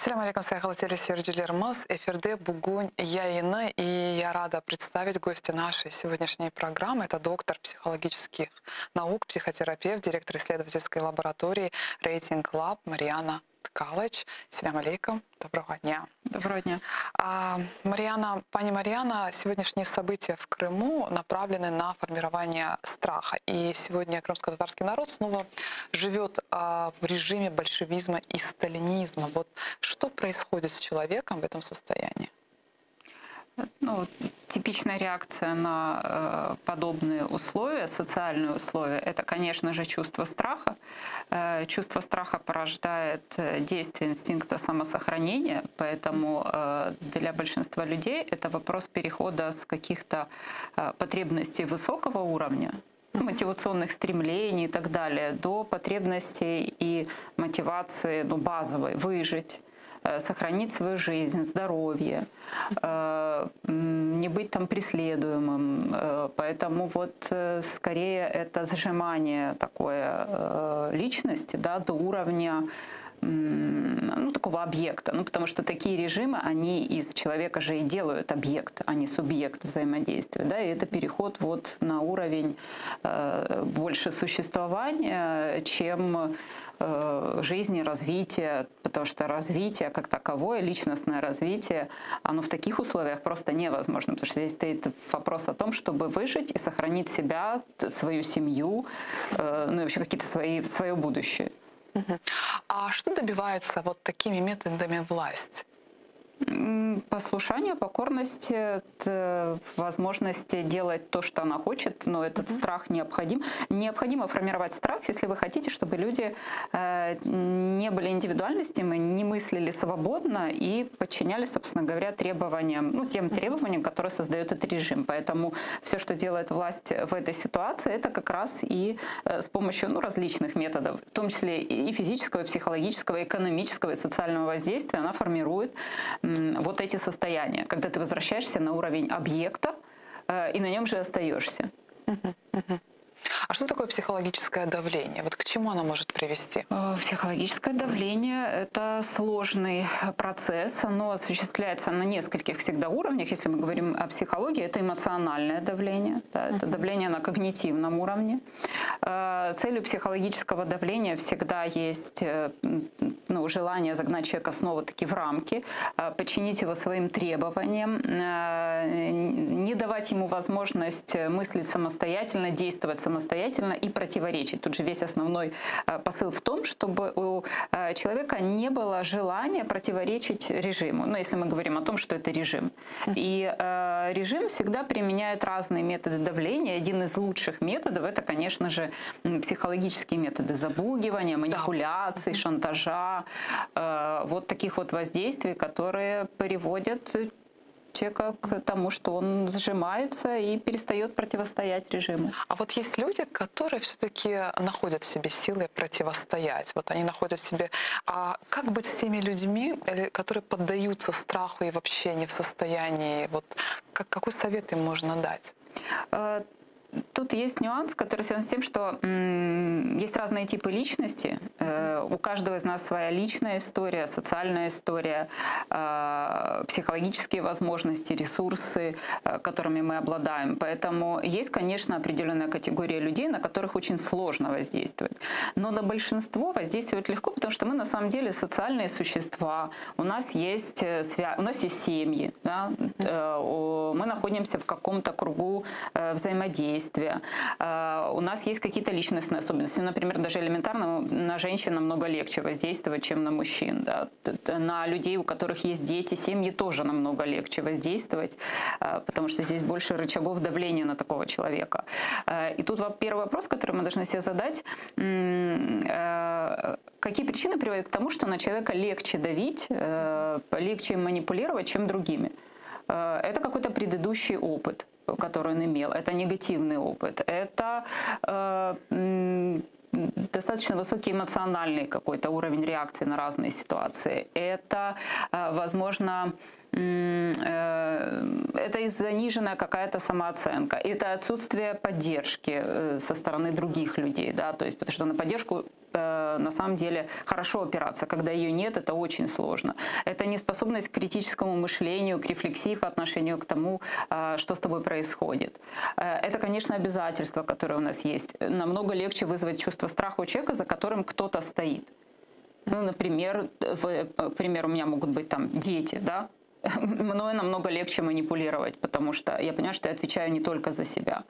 Ассаламу алейкум, сайхал телесердюлермыз, эфирде бугунь яйны, и я рада представить гостя нашей сегодняшней программы. Это доктор психологических наук, психотерапевт, директор исследовательской лаборатории Rating Lab Марьяна Ткалыч. Ассаламу алейкум, доброго дня. Доброго дня. Пани Марьяна, сегодняшние события в Крыму направлены на формирование страха. И сегодня крымско-татарский народ снова живет в режиме большевизма и сталинизма. Вот что происходит с человеком в этом состоянии? Типичная реакция на подобные условия, социальные условия, это, конечно же, чувство страха. Чувство страха порождает действие инстинкта самосохранения, поэтому для большинства людей это вопрос перехода с каких-то потребностей высокого уровня, мотивационных стремлений и так далее, до потребностей и мотивации базовой — выжить, сохранить свою жизнь, здоровье, не быть там преследуемым. Поэтому скорее это сжимание такое личности, до уровня такого объекта. Потому что такие режимы, они из человека же и делают объект, а не субъект взаимодействия. И это переход на уровень больше существования, чем жизни, развития, потому что развитие как таковое, личностное развитие, оно в таких условиях просто невозможно, потому что здесь стоит вопрос о том, чтобы выжить и сохранить себя, свою семью, и вообще какие-то свое будущее. А что добивается такими методами власть? Послушание, покорность, возможности делать то, что она хочет, но этот страх необходим. Необходимо формировать страх, если вы хотите, чтобы люди не были индивидуальностями, не мыслили свободно и подчинялись, собственно говоря, требованиям, тем требованиям, которые создает этот режим. Поэтому все, что делает власть в этой ситуации, это как раз и с помощью различных методов, в том числе и физического, и психологического, и экономического, и социального воздействия, она формирует эти состояния, когда ты возвращаешься на уровень объекта и на нем же остаешься. А что такое психологическое давление? К чему оно может привести? Психологическое давление — это сложный процесс. Оно осуществляется на нескольких всегда уровнях. Если мы говорим о психологии, это эмоциональное давление, это давление на когнитивном уровне. Целью психологического давления всегда есть желание загнать человека снова-таки в рамки, подчинить его своим требованиям, не давать ему возможность мыслить самостоятельно, действовать самостоятельно и противоречить. Тут же весь основной посыл в том, чтобы у человека не было желания противоречить режиму. Если мы говорим о том, что это режим. И режим всегда применяет разные методы давления. Один из лучших методов — это, конечно же, психологические методы запугивания, манипуляций, шантажа, таких воздействий, которые приводят человека к тому, что он сжимается и перестает противостоять режиму. А есть люди, которые все-таки находят в себе силы противостоять. Они находят в себе. А как быть с теми людьми, которые поддаются страху и вообще не в состоянии? Какой совет им можно дать? Тут есть нюанс, который связан с тем, что есть разные типы личности. У каждого из нас своя личная история, социальная история, психологические возможности, ресурсы, которыми мы обладаем. Поэтому есть, конечно, определенная категория людей, на которых очень сложно воздействовать. Но на большинство воздействовать легко, потому что мы на самом деле социальные существа. У нас есть семьи, мы находимся в каком-то кругу взаимодействия. У нас есть какие-то личностные особенности. Например, даже элементарно на женщин намного легче воздействовать, чем на мужчин. На людей, у которых есть дети, семьи, тоже намного легче воздействовать, потому что здесь больше рычагов давления на такого человека. И тут первый вопрос, который мы должны себе задать: какие причины приводят к тому, что на человека легче давить, легче манипулировать, чем другими? Это какой-то предыдущий опыт, который он имел. Это негативный опыт. Это достаточно высокий эмоциональный какой-то уровень реакции на разные ситуации. Это, возможно, это и заниженная какая-то самооценка, это отсутствие поддержки со стороны других людей, да, то есть потому что на поддержку на самом деле хорошо опираться, когда ее нет, это очень сложно. Это неспособность к критическому мышлению, к рефлексии по отношению к тому, что с тобой происходит. Это, конечно, обязательства, которые у нас есть. Намного легче вызвать чувство страха у человека, за которым кто-то стоит. Ну, например, к примеру, у меня могут быть там дети, да. Мною намного легче манипулировать, потому что я понимаю, что я отвечаю не только за себя.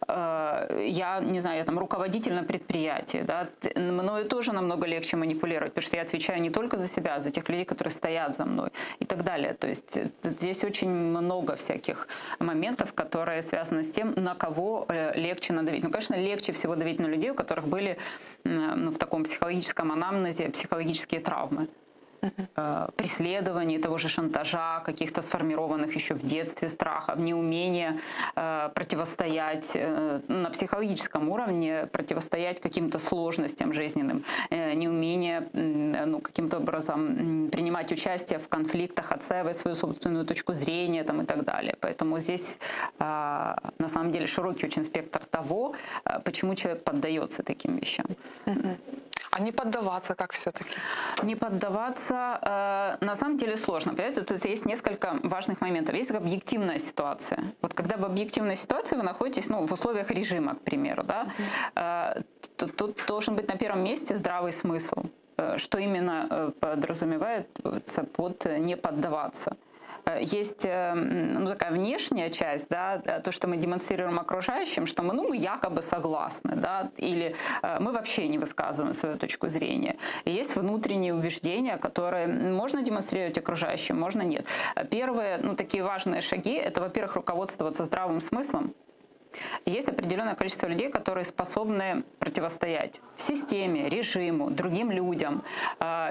Я, не знаю, я там руководитель на предприятии, да, мною тоже намного легче манипулировать, потому что я отвечаю не только за себя, а за тех людей, которые стоят за мной и так далее. То есть здесь очень много всяких моментов, которые связаны с тем, на кого легче надавить. Ну, конечно, легче всего давить на людей, у которых были в таком психологическом анамнезе психологические травмы. Преследований, того же шантажа, каких-то сформированных еще в детстве страхов, неумение противостоять на психологическом уровне, противостоять каким-то сложностям жизненным, неумение каким-то образом принимать участие в конфликтах, отстаивать свою собственную точку зрения там, и так далее. Поэтому здесь на самом деле широкий очень спектр того, почему человек поддается таким вещам. А не поддаваться как все-таки? Не поддаваться на самом деле сложно. Понимаете, тут есть несколько важных моментов. Есть объективная ситуация. Вот когда в объективной ситуации вы находитесь в условиях режима, к примеру, да, тут должен быть на первом месте здравый смысл. Что именно подразумевается под «не поддаваться». Есть такая внешняя часть, да, то, что мы демонстрируем окружающим, что мы якобы согласны, да, или мы вообще не высказываем свою точку зрения. И есть внутренние убеждения, которые можно демонстрировать окружающим, можно нет. Первые такие важные шаги — это, во-первых, руководствоваться здравым смыслом. Есть определенное количество людей, которые способны противостоять системе, режиму, другим людям.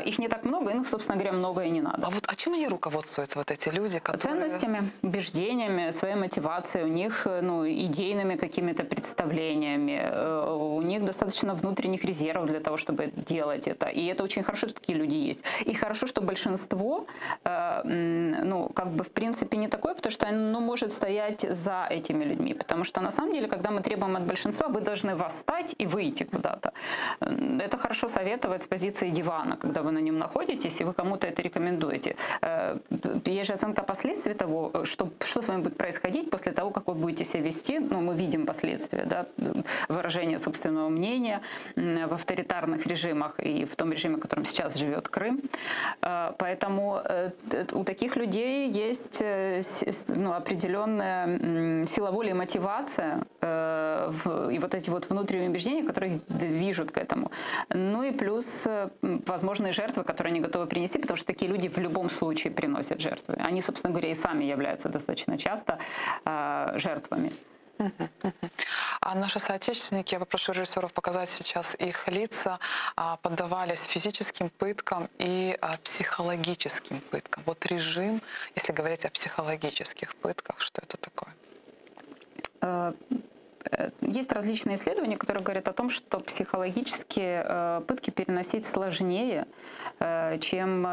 Их не так много, и, собственно говоря, много и не надо. А чем они руководствуются, вот эти люди, которые... Ценностями, убеждениями, своей мотивацией, у них идейными какими-то представлениями, у них достаточно внутренних резервов для того, чтобы делать это. И это очень хорошо, что такие люди есть. И хорошо, что большинство, в принципе, не такое, потому что оно может стоять за этими людьми. Потому что, на самом деле, когда мы требуем от большинства, вы должны восстать и выйти куда-то. Это хорошо советовать с позиции дивана, когда вы на нем находитесь, и вы кому-то это рекомендуете. Есть же оценка последствий того, что с вами будет происходить после того, как вы будете себя вести. Мы видим последствия, да, выражение собственного мнения в авторитарных режимах и в том режиме, в котором сейчас живет Крым. Поэтому у таких людей есть определенная сила воли и мотивация, и вот эти вот внутренние убеждения, которые их движут к этому. Ну и плюс возможные жертвы, которые они готовы принести, потому что такие люди в любом случае приносят жертвы. Они, собственно говоря, и сами являются достаточно часто жертвами. А наши соотечественники, я попрошу режиссеров показать сейчас их лица, поддавались физическим пыткам и психологическим пыткам. Вот режим, если говорить о психологических пытках, что это такое? Есть различные исследования, которые говорят о том, что психологические пытки переносить сложнее, чем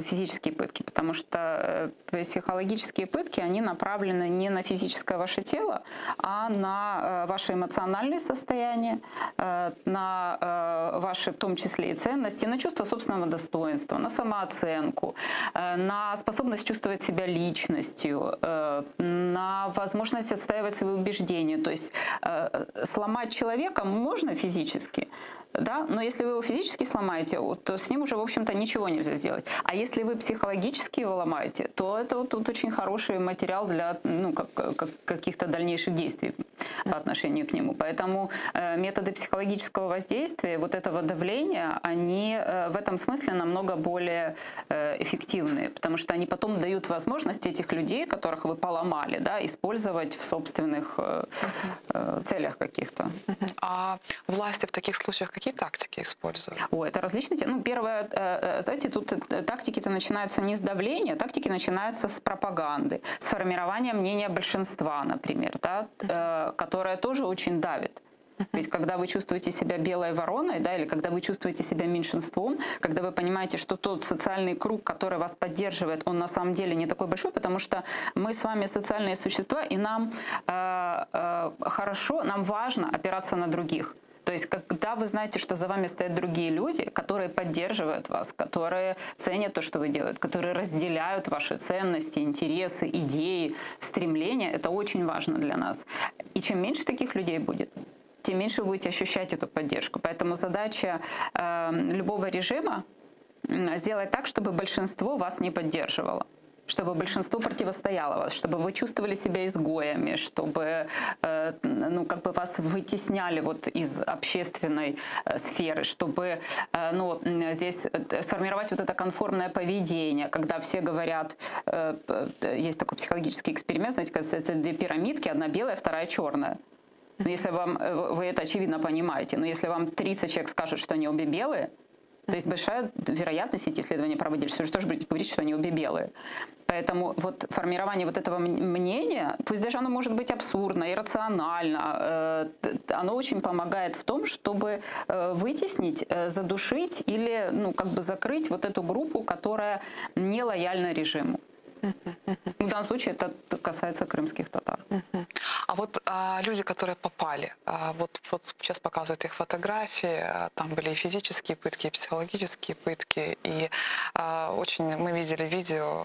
физические пытки, потому что психологические пытки, они направлены не на физическое ваше тело, а на ваше эмоциональное состояние, на ваши, в том числе и ценности, на чувство собственного достоинства, на самооценку, на способность чувствовать себя личностью, на возможность отстаивать свои убеждения. То есть сломать человека можно физически, да? Но если вы его физически сломаете, то с ним уже, в общем-то, ничего нельзя сделать. А если вы психологически его ломаете, то это тут очень хороший материал для каких-то дальнейших действий по отношению к нему. Поэтому методы психологического воздействия, вот этого давления, они в этом смысле намного более эффективные, потому что они потом дают возможность этих людей, которых вы поломали, да, использовать в собственных целях каких-то. А власти в таких случаях какие тактики используют? Это различные. Первое, знаете, тут тактики-то начинаются не с давления, тактики начинаются с пропаганды, с формирования мнения большинства, например, да, которое тоже очень давит. Ведь когда вы чувствуете себя белой вороной, да, или когда вы чувствуете себя меньшинством, когда вы понимаете, что тот социальный круг, который вас поддерживает, он на самом деле не такой большой, потому что мы с вами социальные существа, и нам хорошо, нам важно опираться на других. То есть, когда вы знаете, что за вами стоят другие люди, которые поддерживают вас, которые ценят то, что вы делаете, которые разделяют ваши ценности, интересы, идеи, стремления, это очень важно для нас. И чем меньше таких людей будет, тем меньше вы будете ощущать эту поддержку. Поэтому задача любого режима сделать так, чтобы большинство вас не поддерживало, чтобы большинство противостояло вас, чтобы вы чувствовали себя изгоями, чтобы ну, как бы вас вытесняли вот из общественной сферы, чтобы ну, здесь сформировать вот это конформное поведение, когда все говорят, есть такой психологический эксперимент, знаете, это две пирамидки, одна белая, вторая черная. Но если вы это очевидно понимаете, но если вам 30 человек скажут, что они обе белые, то есть большая вероятность, эти исследования проводили, что вы тоже будете говорить, что они обе белые. Поэтому вот формирование вот этого мнения, пусть даже оно может быть абсурдно, иррационально, оно очень помогает в том, чтобы вытеснить, задушить или ну, как бы закрыть вот эту группу, которая не лояльна режиму. В данном случае это касается крымских татар. А вот люди, которые попали, вот сейчас показывают их фотографии, там были и физические пытки, и психологические пытки, и очень мы видели видео,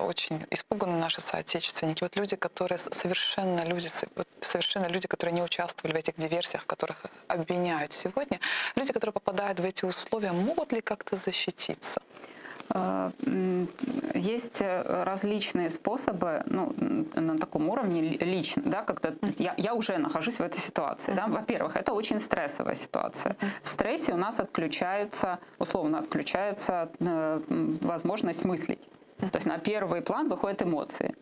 очень испуганы наши соотечественники. Вот люди, которые совершенно люди, которые не участвовали в этих диверсиях, которых обвиняют сегодня, люди, которые попадают в эти условия, могут ли как-то защититься? Есть различные способы, ну, на таком уровне лично, да, когда я уже нахожусь в этой ситуации. Да. Во-первых, это очень стрессовая ситуация. В стрессе у нас отключается, условно отключается возможность мыслить. То есть на первый план выходят эмоции.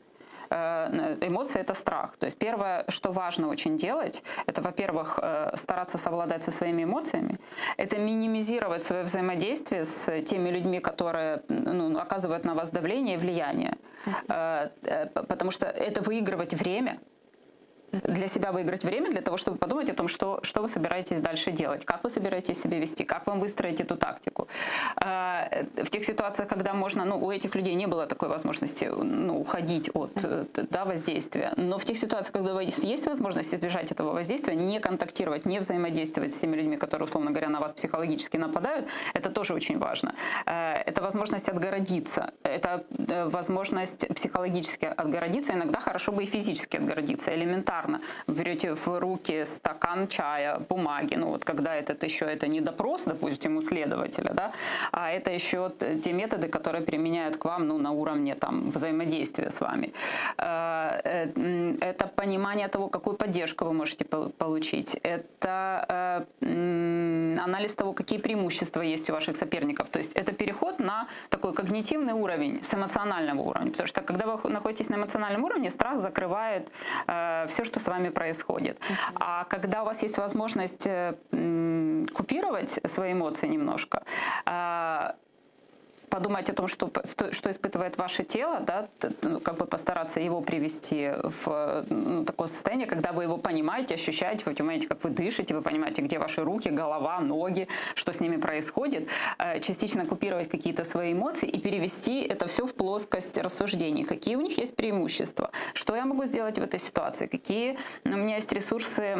Эмоции — это страх. То есть первое, что важно очень делать, это, во-первых, стараться совладать со своими эмоциями, это минимизировать свое взаимодействие с теми людьми, которые ну, оказывают на вас давление и влияние. Потому что это выигрывать время, для себя выиграть время, для того, чтобы подумать о том, что вы собираетесь дальше делать, как вы собираетесь себя вести, как вам выстроить эту тактику. В тех ситуациях, когда можно, ну, у этих людей не было такой возможности ну, уходить от да, воздействия, но в тех ситуациях, когда есть возможность избежать этого воздействия, не контактировать, не взаимодействовать с теми людьми, которые, условно говоря, на вас психологически нападают, это тоже очень важно. Это возможность отгородиться, это возможность психологически отгородиться, иногда хорошо бы и физически отгородиться, элементарно. Вы берете в руки стакан чая, бумаги, ну вот когда это не допрос, допустим, у следователя, да, а это еще те методы, которые применяют к вам ну, на уровне там, взаимодействия с вами. Это понимание того, какую поддержку вы можете получить. Это анализ того, какие преимущества есть у ваших соперников. То есть это переход на такой когнитивный уровень с эмоционального уровня. Потому что когда вы находитесь на эмоциональном уровне, страх закрывает все, что с вами происходит. А когда у вас есть возможность купировать свои эмоции немножко, подумать о том, что испытывает ваше тело, да, как бы постараться его привести в ну, такое состояние, когда вы его понимаете, ощущаете, вы понимаете, как вы дышите, вы понимаете, где ваши руки, голова, ноги, что с ними происходит, частично купировать какие-то свои эмоции и перевести это все в плоскость рассуждений. Какие у них есть преимущества, что я могу сделать в этой ситуации, какие у меня есть ресурсы,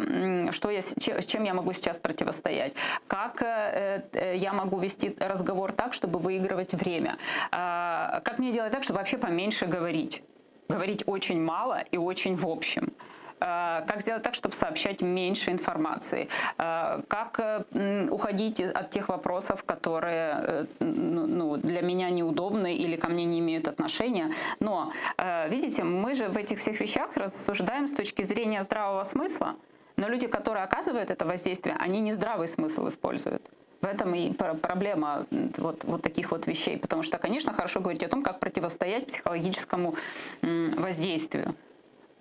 с чем я могу сейчас противостоять, как я могу вести разговор так, чтобы выигрывать время. Как мне делать так, чтобы вообще поменьше говорить? Говорить очень мало и очень в общем. Как сделать так, чтобы сообщать меньше информации? Как уходить от тех вопросов, которые ну, для меня неудобны или ко мне не имеют отношения? Но, видите, мы же в этих всех вещах рассуждаем с точки зрения здравого смысла, но люди, которые оказывают это воздействие, они не здравый смысл используют. В этом и проблема вот таких вот вещей. Потому что, конечно, хорошо говорить о том, как противостоять психологическому воздействию.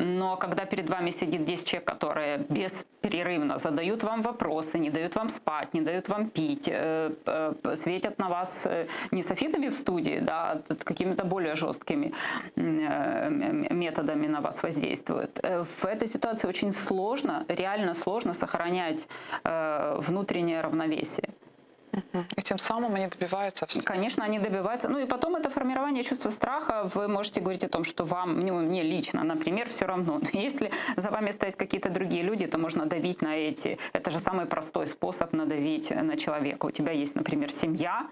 Но когда перед вами сидит 10 человек, которые беспрерывно задают вам вопросы, не дают вам спать, не дают вам пить, светят на вас не софитами в студии, да, а какими-то более жесткими методами на вас воздействуют. В этой ситуации очень сложно, реально сложно сохранять внутреннее равновесие. И тем самым они добиваются всего. Конечно, они добиваются. Ну и потом это формирование чувства страха. Вы можете говорить о том, что вам, ну, мне лично, например, все равно. Но если за вами стоят какие-то другие люди, то можно давить на эти. Это же самый простой способ надавить на человека. У тебя есть, например, семья,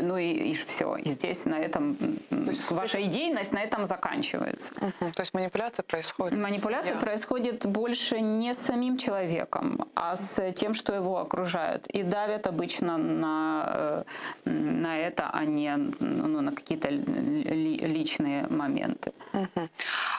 ну и все. И здесь на этом ваша идейность на этом заканчивается. То есть манипуляция происходит. Манипуляция происходит больше не с самим человеком, а с тем, что его окружают. И давят обычно на это, а не на какие-то личные моменты.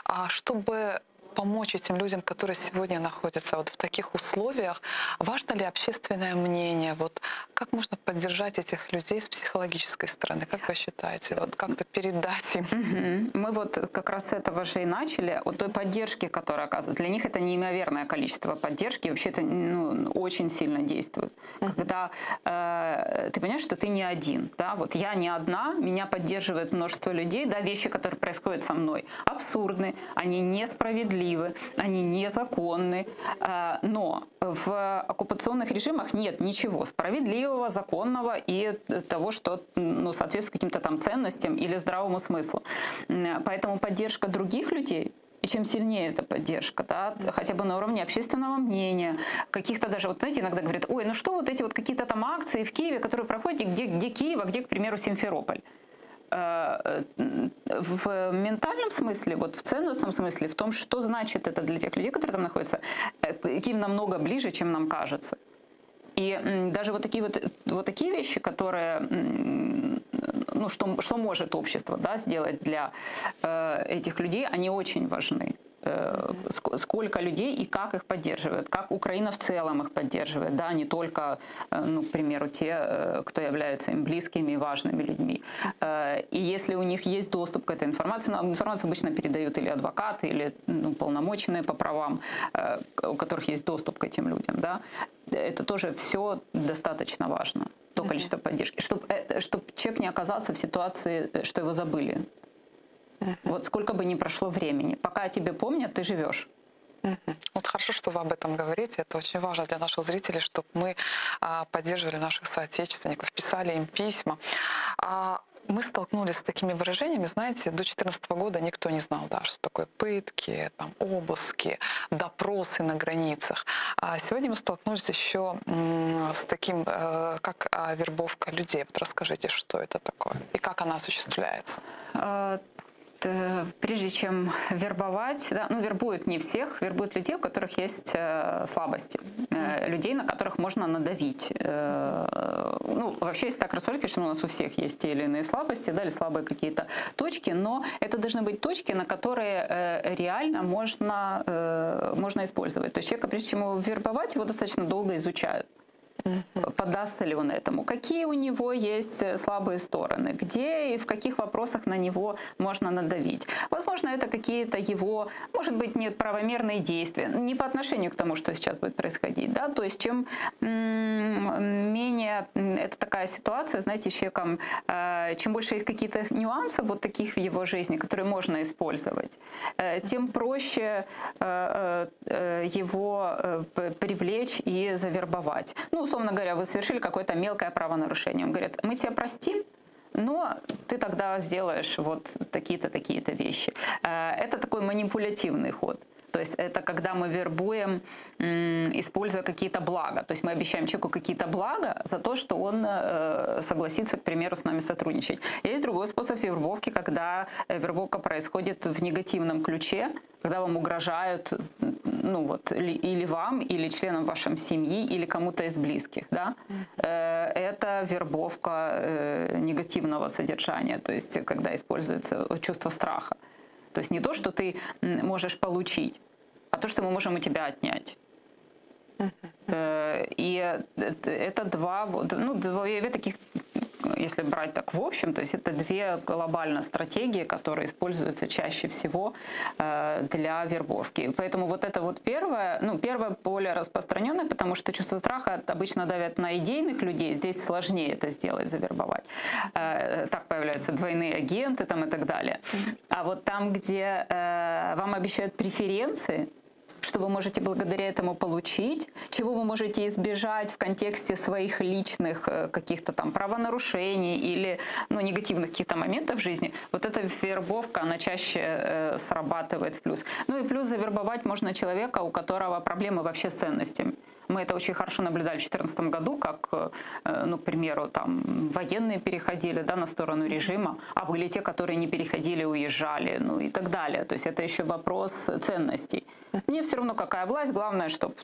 А чтобы помочь этим людям, которые сегодня находятся вот в таких условиях, важно ли общественное мнение? Вот как можно поддержать этих людей с психологической стороны? Как вы считаете? Вот как-то передать им? Мы вот как раз с этого же и начали, от той поддержки, которая оказывается. Для них это неимоверное количество поддержки, вообще это очень сильно действует. Когда ты понимаешь, что ты не один, да? Вот я не одна, меня поддерживает множество людей, да, вещи, которые происходят со мной, абсурдны, они несправедливы, они незаконны, но в оккупационных режимах нет ничего справедливого, законного и того, что соответствует каким-то там ценностям или здравому смыслу. Поэтому поддержка других людей, и чем сильнее эта поддержка, да, хотя бы на уровне общественного мнения, каких-то даже, вот знаете, иногда говорят, ой, ну что вот эти вот какие-то там акции в Киеве, которые проходят, где Киев, а где, к примеру, Симферополь. В ментальном смысле, вот в ценностном смысле, в том, что значит это для тех людей, которые там находятся, им намного ближе, чем нам кажется. И даже вот такие вещи, которые, ну, что может общество, да, сделать для этих людей, они очень важны. Сколько людей и как их поддерживают, как Украина в целом их поддерживает, да, не только, ну, к примеру, те, кто являются им близкими и важными людьми. И если у них есть доступ к этой информации, ну, информацию обычно передают или адвокаты, или полномоченные по правам, у которых есть доступ к этим людям, да, это тоже все достаточно важно, то количество поддержки, чтобы человек не оказался в ситуации, что его забыли. Вот сколько бы ни прошло времени, пока о тебе помнят, ты живешь. Вот хорошо, что вы об этом говорите. Это очень важно для наших зрителей, чтобы мы поддерживали наших соотечественников, писали им письма. Мы столкнулись с такими выражениями, знаете, до 2014 года никто не знал, да, что такое пытки, там, обыски, допросы на границах. А сегодня мы столкнулись еще с таким, как вербовка людей. Вот расскажите, что это такое и как она осуществляется. Прежде чем вербовать, да, ну, вербуют не всех, вербуют людей, у которых есть слабости, людей, на которых можно надавить. Ну, вообще, если так рассуждать, конечно, у нас у всех есть те или иные слабости, да, или слабые какие-то точки, но это должны быть точки, на которые реально можно использовать. То есть человека, прежде чем его вербовать, его достаточно долго изучают. Поддастся ли он этому, какие у него есть слабые стороны, где и в каких вопросах на него можно надавить. Возможно, это какие-то его, может быть, неправомерные действия, не по отношению к тому, что сейчас будет происходить. Да? То есть чем менее это такая ситуация, знаете, с человеком, чем больше есть какие-то нюансы вот таких в его жизни, которые можно использовать, тем проще его привлечь и завербовать. Ну, условно говоря, вы совершили какое-то мелкое правонарушение. Он говорит, мы тебя простим, но ты тогда сделаешь вот такие-то, такие-то вещи. Это такой манипулятивный ход. То есть это когда мы вербуем, используя какие-то блага. То есть мы обещаем человеку какие-то блага за то, что он согласится, к примеру, с нами сотрудничать. Есть другой способ вербовки, когда вербовка происходит в негативном ключе, когда вам угрожают, ну вот, или вам, или членам вашей семьи, или кому-то из близких. Да? Это вербовка негативного содержания, то есть когда используется чувство страха. То есть не то, что ты можешь получить, а то, что мы можем у тебя отнять. И это две таких если брать так в общем, то есть это две глобальные стратегии, которые используются чаще всего для вербовки. Поэтому вот это вот первое более распространенное, потому что чувство страха обычно давят на идейных людей, здесь сложнее это сделать, завербовать. Так появляются двойные агенты там, и так далее. А вот там, где вам обещают преференции, что вы можете благодаря этому получить, чего вы можете избежать в контексте своих личных каких-то там правонарушений или негативных каких-то моментов в жизни, вот эта вербовка, она чаще срабатывает в плюс. Ну и плюс завербовать можно человека, у которого проблемы вообще с ценностями. Мы это очень хорошо наблюдали в 2014 году, как, к примеру, там военные переходили на сторону режима, а были те, которые не переходили, уезжали, и так далее. То есть это еще вопрос ценностей. Мне все равно какая власть, главное, чтобы,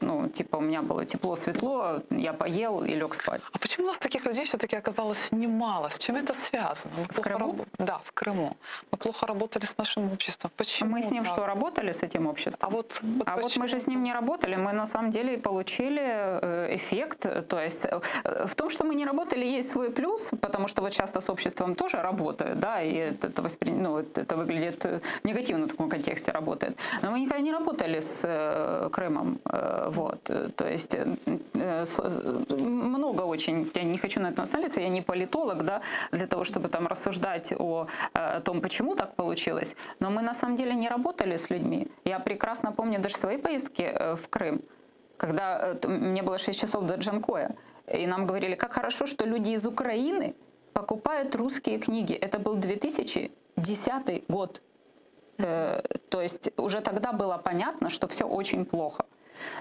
у меня было тепло, светло, я поел и лег спать. А почему у нас таких людей все-таки оказалось немало? С чем это связано? В Крыму? Да, в Крыму. Мы плохо работали с нашим обществом. Почему? Мы с ним что, работали, с этим обществом? А вот мы же с ним не работали, мы на самом деле получили эффект. То есть в том, что мы не работали, есть свой плюс, потому что вот часто с обществом тоже работают, да, и это выглядит негативно в таком контексте работает. Но мы никогда не работали с Крымом. Вот. То есть много очень, я не хочу на этом остановиться, я не политолог, да, для того, чтобы там рассуждать о том, почему так получилось. Но мы на самом деле не работали с людьми. Я прекрасно помню даже свои поездки в Крым, когда мне было 6 часов до Джанкоя, и нам говорили, как хорошо, что люди из Украины покупают русские книги. Это был 2010 год. То есть уже тогда было понятно, что все очень плохо.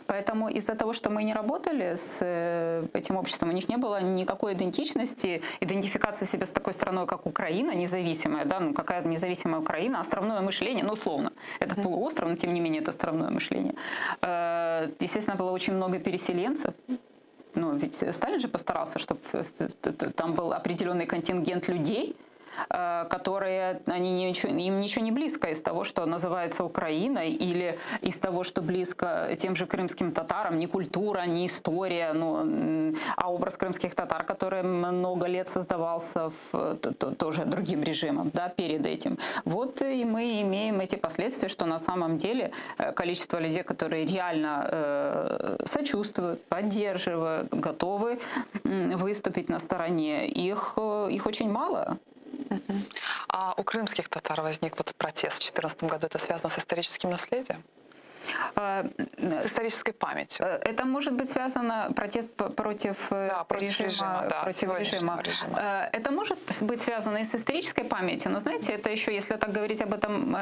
Поэтому из-за того, что мы не работали с этим обществом, у них не было никакой идентичности, идентификации себя с такой страной, как Украина, независимая, да, какая независимая Украина, островное мышление, условно. Это полуостров, но тем не менее это островное мышление. Естественно, было очень много переселенцев. Ведь Сталин же постарался, чтобы там был определенный контингент людей, которые им ничего не близко из того, что называется Украиной, или из того, что близко тем же крымским татарам, ни культура, ни история, а образ крымских татар, который много лет создавался тоже другим режимом, да, перед этим. Вот и мы имеем эти последствия, что на самом деле количество людей, которые реально сочувствуют, поддерживают, готовы выступить на стороне, их очень мало. А у крымских татар возник вот протест в 2014 году. Это связано с историческим наследием? С исторической памятью? Это может быть связано протест против режима. Это может быть связано и с исторической памятью, но знаете, это еще, если так говорить об этом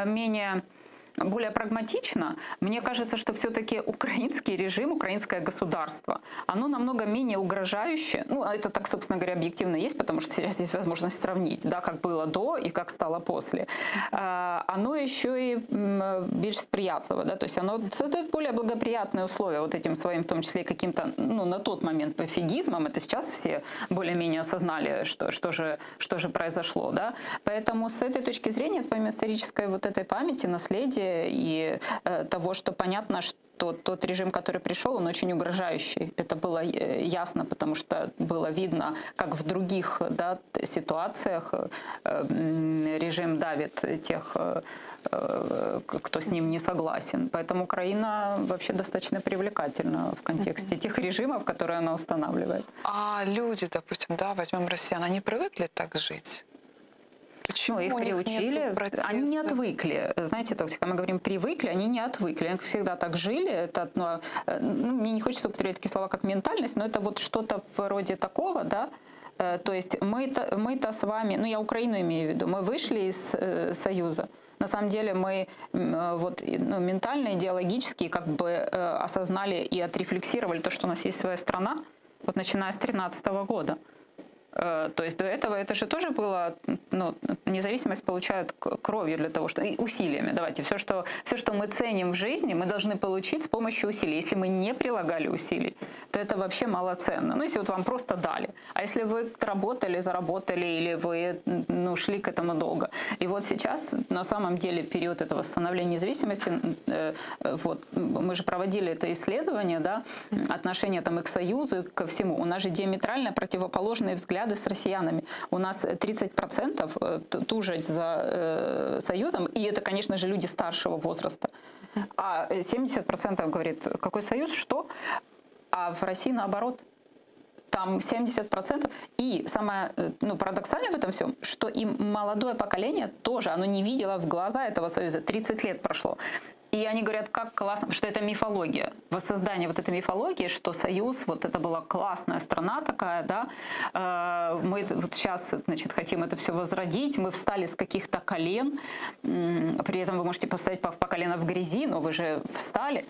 более прагматично, мне кажется, что все-таки украинский режим, украинское государство, оно намного менее угрожающее. Это так, собственно говоря, объективно есть, потому что сейчас есть возможность сравнить, да, как было до и как стало после. Оно еще и больше сприятливо, да, то есть оно создает более благоприятные условия вот этим своим, в том числе каким-то, на тот момент пофигизмом. Это сейчас все более-менее осознали, что же произошло, да. Поэтому с этой точки зрения, помимо исторической вот этой памяти, наследия, и того, что понятно, что тот режим, который пришел, он очень угрожающий. Это было ясно, потому что было видно, как в других, да, ситуациях режим давит тех, кто с ним не согласен. Поэтому Украина вообще достаточно привлекательна в контексте тех режимов, которые она устанавливает. А люди, допустим, да, возьмем россиян, они привыкли так жить? Почему их приучили, они не отвыкли. Знаете, когда мы говорим «привыкли», они не отвыкли. Они всегда так жили. Это, мне не хочется употреблять такие слова, как ментальность, но это вот что-то вроде такого, да. То есть мы-то с вами, я Украину имею в виду, мы вышли из Союза. На самом деле мы ментально, идеологически как бы осознали и отрефлексировали то, что у нас есть своя страна, вот начиная с 2013 года. То есть до этого это же тоже было ну, независимость получают кровью для того, что и усилиями. Давайте, все, что мы ценим в жизни, мы должны получить с помощью усилий. Если мы не прилагали усилий, то это вообще малоценно. Ну, если вот вам просто дали. А если вы работали, заработали, или вы, ну, шли к этому долго. И вот сейчас, на самом деле, период этого становления независимости, вот, мы же проводили это исследование, да, отношения там и к Союзу, и ко всему. У нас же диаметрально противоположные взгляды с россиянами. У нас 30% тужат за Союзом, и это, конечно же, люди старшего возраста. А 70% говорит, какой Союз, что? А в России наоборот. Там 70%. И самое, ну, парадоксальное в этом всем, что и молодое поколение тоже, оно не видело в глаза этого Союза. 30 лет прошло. И они говорят, как классно, что это мифология. Воссоздание вот этой мифологии, что Союз, вот это была классная страна такая, да. Мы вот сейчас, значит, хотим это все возродить. Мы встали с каких-то колен. При этом вы можете поставить по колено в грязи, но вы же встали.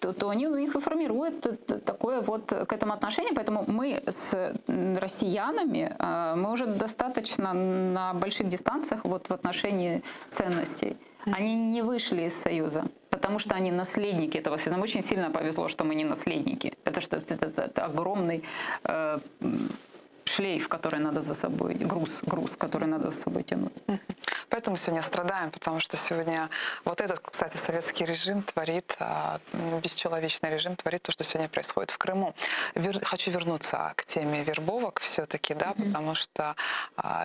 То они у них и формируют такое вот к этому отношение. Поэтому мы с россиянами, мы уже достаточно на больших дистанциях вот в отношении ценностей. Они не вышли из Союза, потому что они наследники этого Союза. Нам очень сильно повезло, что мы не наследники. Это огромный шлейф, который надо за собой, груз, который надо за собой тянуть. Поэтому сегодня страдаем, потому что сегодня вот этот, кстати, советский режим творит, бесчеловечный режим творит то, что сегодня происходит в Крыму. Хочу вернуться к теме вербовок все-таки, да, потому что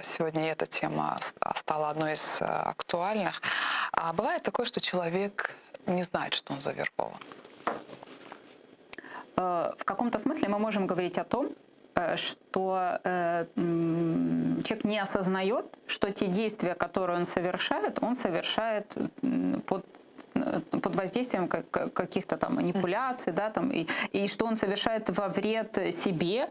сегодня эта тема стала одной из актуальных. Бывает такое, что человек не знает, что он завербован. В каком-то смысле мы можем говорить о том, что человек не осознает, что те действия, которые он совершает под воздействием каких-то там манипуляций, да, там, и что он совершает во вред себе.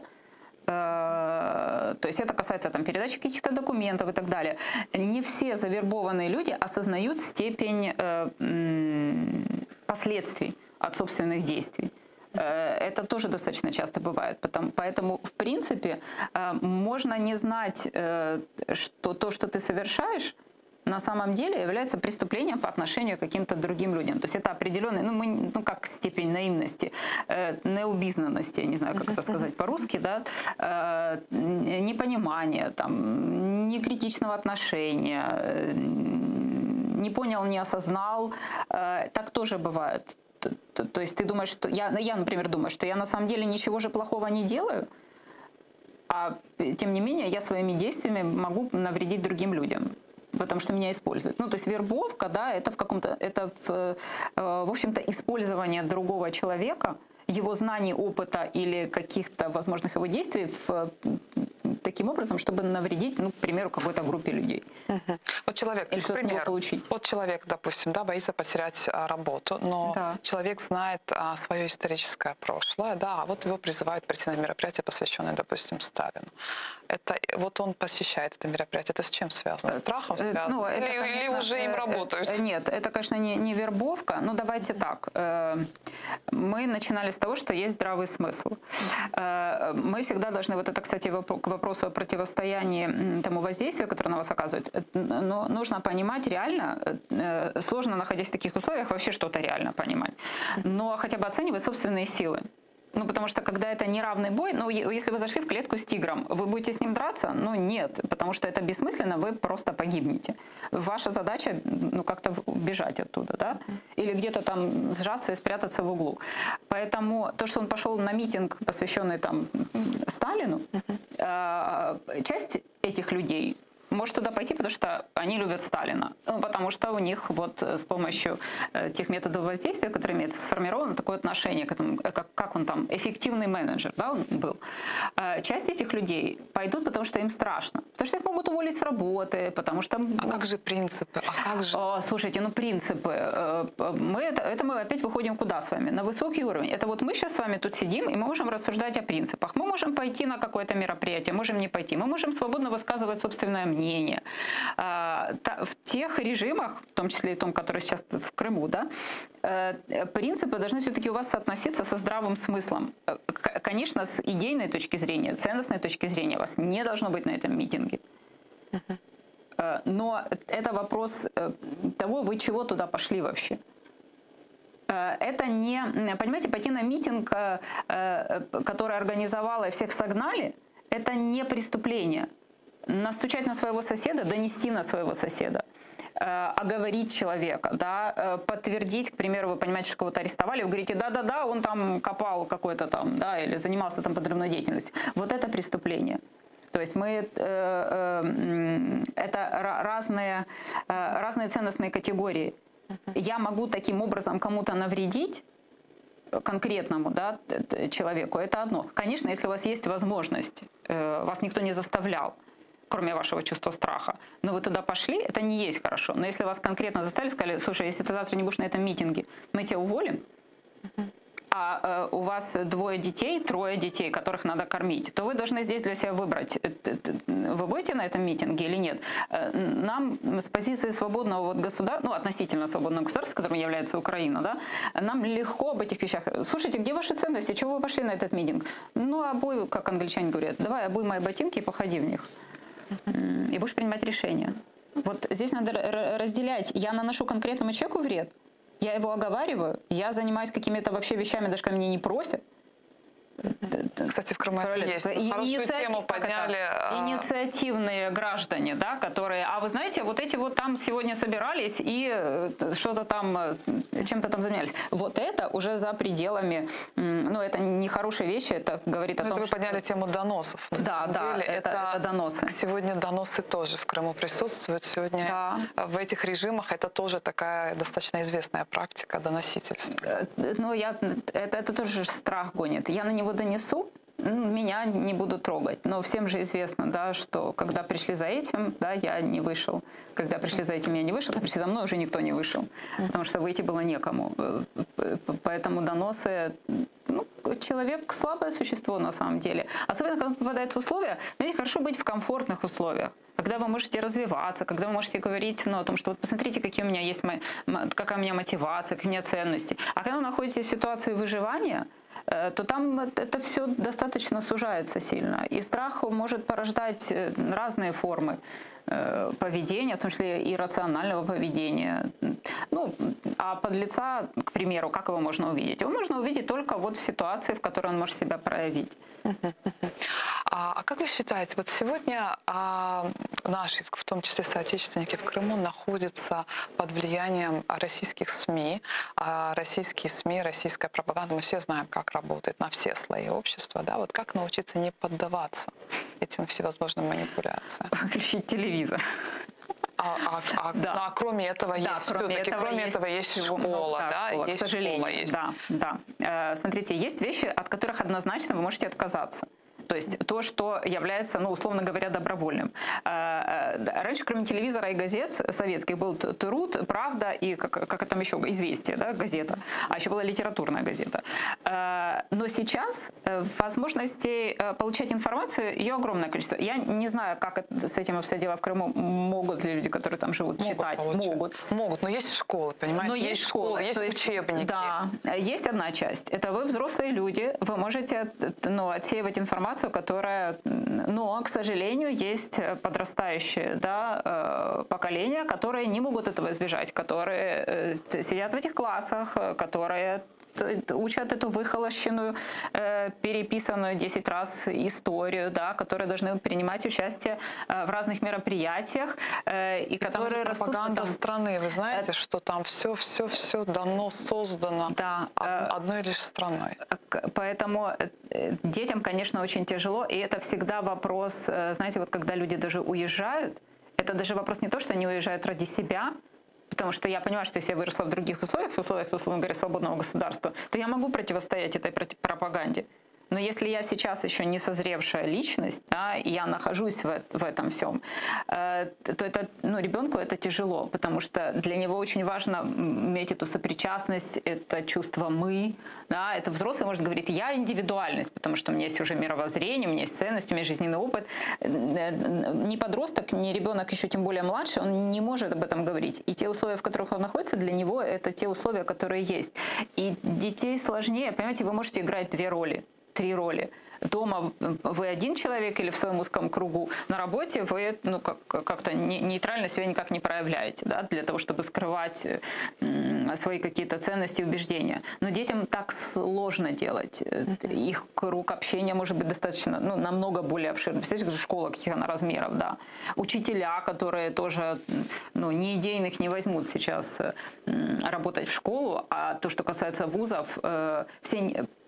То есть это касается там передачи каких-то документов и так далее. Не все завербованные люди осознают степень последствий от собственных действий. Это тоже достаточно часто бывает. Поэтому, в принципе, можно не знать, что то, что ты совершаешь, на самом деле является преступлением по отношению к каким-то другим людям. То есть это определенный, ну как степень наивности, необизнанности, я не знаю, как это сказать по-русски, да, непонимания, там, некритичного отношения, не понял, не осознал. Так тоже бывает. То есть ты думаешь, что я, например, думаю, что я на самом деле ничего же плохого не делаю, а тем не менее я своими действиями могу навредить другим людям, потому что меня используют. Ну, то есть вербовка, да, это в общем-то, использование другого человека, его знаний, опыта или каких-то возможных его действий таким образом, чтобы навредить, ну, к примеру, какой-то группе людей. Вот человек, или что-то не получить. Вот человек, допустим, да, боится потерять работу, но человек знает свое историческое прошлое, да, а вот его призывают прийти на мероприятие, посвященное, допустим, Сталину. Вот он посещает это мероприятие. Это с чем связано? С страхом связано? Ну, это, или конечно, уже им работают? Нет, это, конечно, не вербовка. Ну, давайте так. Мы начинали с того, что есть здравый смысл. Мы всегда должны, вот это, кстати, к вопросу о противостоянии тому воздействию, которое на вас оказывает, но нужно понимать реально, сложно, находясь в таких условиях, вообще что-то реально понимать. Но хотя бы оценивать собственные силы. Ну, потому что когда это неравный бой, ну, если вы зашли в клетку с тигром, вы будете с ним драться? Ну, нет, потому что это бессмысленно, вы просто погибнете. Ваша задача, ну, как-то бежать оттуда, да? Или где-то там сжаться и спрятаться в углу. Поэтому то, что он пошел на митинг, посвященный там Сталину, часть этих людей может туда пойти, потому что они любят Сталина. Ну, потому что у них вот с помощью тех методов воздействия, которые имеются, сформировано такое отношение к этому, как он там, эффективный менеджер, да, он был. Часть этих людей пойдут, потому что им страшно. Потому что их могут уволить с работы, потому что... А как же принципы? А как же... Слушайте, ну принципы. Это мы опять выходим куда с вами? На высокий уровень. Это вот мы сейчас с вами тут сидим, и мы можем рассуждать о принципах. Мы можем пойти на какое-то мероприятие, можем не пойти. Мы можем свободно высказывать собственное мнение. В тех режимах, в том числе и том, который сейчас в Крыму, да, принципы должны все-таки у вас соотноситься со здравым смыслом. Конечно, с идейной точки зрения, ценностной точки зрения вас не должно быть на этом митинге. Но это вопрос того, вы чего туда пошли вообще. Это не, понимаете, пойти на митинг, который организовала и всех согнали, это не преступление. Настучать на своего соседа, донести на своего соседа, оговорить человека, да, подтвердить, к примеру, вы понимаете, что кого-то арестовали, вы говорите, да-да-да, он там копал какой-то там, да, или занимался там подрывной деятельностью. Вот это преступление. То есть мы, это разные ценностные категории. Я могу таким образом кому-то навредить, конкретному, да, человеку, это одно. Конечно, если у вас есть возможность, вас никто не заставлял, кроме вашего чувства страха, но вы туда пошли, это не есть хорошо. Но если вас конкретно заставили, сказали, слушай, если ты завтра не будешь на этом митинге, мы тебя уволим, а у вас 2 детей, 3 детей, которых надо кормить, то вы должны здесь для себя выбрать, вы будете на этом митинге или нет. Нам с позиции свободного вот государства, ну, относительно свободного государства, которым является Украина, да, нам легко об этих вещах. Слушайте, где ваши ценности? Чего вы пошли на этот митинг? Ну, обуй, как англичане говорят, давай обуй мои ботинки и походи в них. И будешь принимать решения. Вот здесь надо разделять. Я наношу конкретному человеку вред, я его оговариваю, я занимаюсь какими-то вообще вещами, даже когда меня не просят. Кстати, в Крыму это есть. Хорошую тему подняли. Инициативные граждане, да, которые, а вы знаете, вот эти вот там сегодня собирались и что-то там, чем-то там занялись. Вот это уже за пределами, ну, это не хорошие вещи, это говорит о том, что... вы подняли тему доносов. Да, да, это доносы. Сегодня доносы тоже в Крыму присутствуют. Сегодня в этих режимах это тоже такая достаточно известная практика доносительства. Ну, это тоже страх гонит. Я на него донесу, меня не будут трогать. Но всем же известно, да, что когда пришли за этим, да, я не вышел. Когда пришли за этим, я не вышел. Когда пришли за мной, уже никто не вышел. Потому что выйти было некому. Поэтому доносы... Ну, человек слабое существо на самом деле. Особенно, когда он попадает в условия, знаете, хорошо быть в комфортных условиях. Когда вы можете развиваться, когда вы можете говорить, ну, о том, что вот посмотрите, какие у меня есть, какая у меня мотивация, какие у меня ценности. А когда вы находитесь в ситуации выживания, то там это все достаточно сужается сильно. И страх может порождать разные формы поведения, в том числе иррационального поведения. Ну, а подлеца, к примеру, как его можно увидеть? Его можно увидеть только вот в ситуации, в которой он может себя проявить. А как вы считаете, вот сегодня наши, в том числе соотечественники в Крыму, находятся под влиянием российских СМИ, российские СМИ, российская пропаганда, мы все знаем, как работает на все слои общества, да, вот как научиться не поддаваться этим всевозможным манипуляциям? Выключить телевизор. Да. А кроме этого есть все-таки, кроме этого есть школа, да, школа, есть к сожалению, школа, есть. Да. Смотрите, есть вещи, от которых однозначно вы можете отказаться. То есть то, что является, ну, условно говоря, добровольным. Раньше, кроме телевизора и газет советских, был «Труд», «Правда» и, как там еще, «Известия», да, газета. А еще была литературная газета. Но сейчас возможностей получать информацию, ее огромное количество. Я не знаю, как с этим обстоят дела в Крыму. Могут ли люди, которые там живут, читать? Могут, но есть школы, понимаете? Но есть школы, есть учебники. Да, есть одна часть. Это вы, взрослые люди, вы можете, ну, отсеивать информацию, которая, но, к сожалению, есть подрастающие, да, поколения, которые не могут этого избежать, которые сидят в этих классах, которые учат эту выхолощенную, переписанную 10 раз историю, да, которые должны принимать участие в разных мероприятиях, и которые растут... Пропаганда страны, вы знаете, что там все дано, создано одной лишь страной. Поэтому детям, конечно, очень тяжело, и это всегда вопрос, знаете, вот когда люди даже уезжают, это даже вопрос не то, что они уезжают ради себя, потому что я понимаю, что если я выросла в других условиях, в условиях, условно говоря, свободного государства, то я могу противостоять этой пропаганде. Но если я сейчас еще не созревшая личность, да, и я нахожусь в этом всем, то это, ну, ребенку это тяжело, потому что для него очень важно иметь эту сопричастность, это чувство «мы». Да, это взрослый может говорить «я индивидуальность», потому что у меня есть уже мировоззрение, у меня есть ценности, у меня есть жизненный опыт. Ни подросток, ни ребенок, еще тем более младший, он не может об этом говорить. И те условия, в которых он находится, для него это те условия, которые есть. И детей сложнее. Понимаете, вы можете играть 2 роли. 3 роли. Дома вы один человек или в своем узком кругу, на работе вы как-то нейтрально себя никак не проявляете, да, для того, чтобы скрывать свои какие-то ценности и убеждения. Но детям так сложно делать. Их круг общения может быть достаточно, намного более обширный. Представляете, школа, каких она размеров, да. Учителя, которые тоже ни идейных не возьмут сейчас работать в школу, а то, что касается вузов,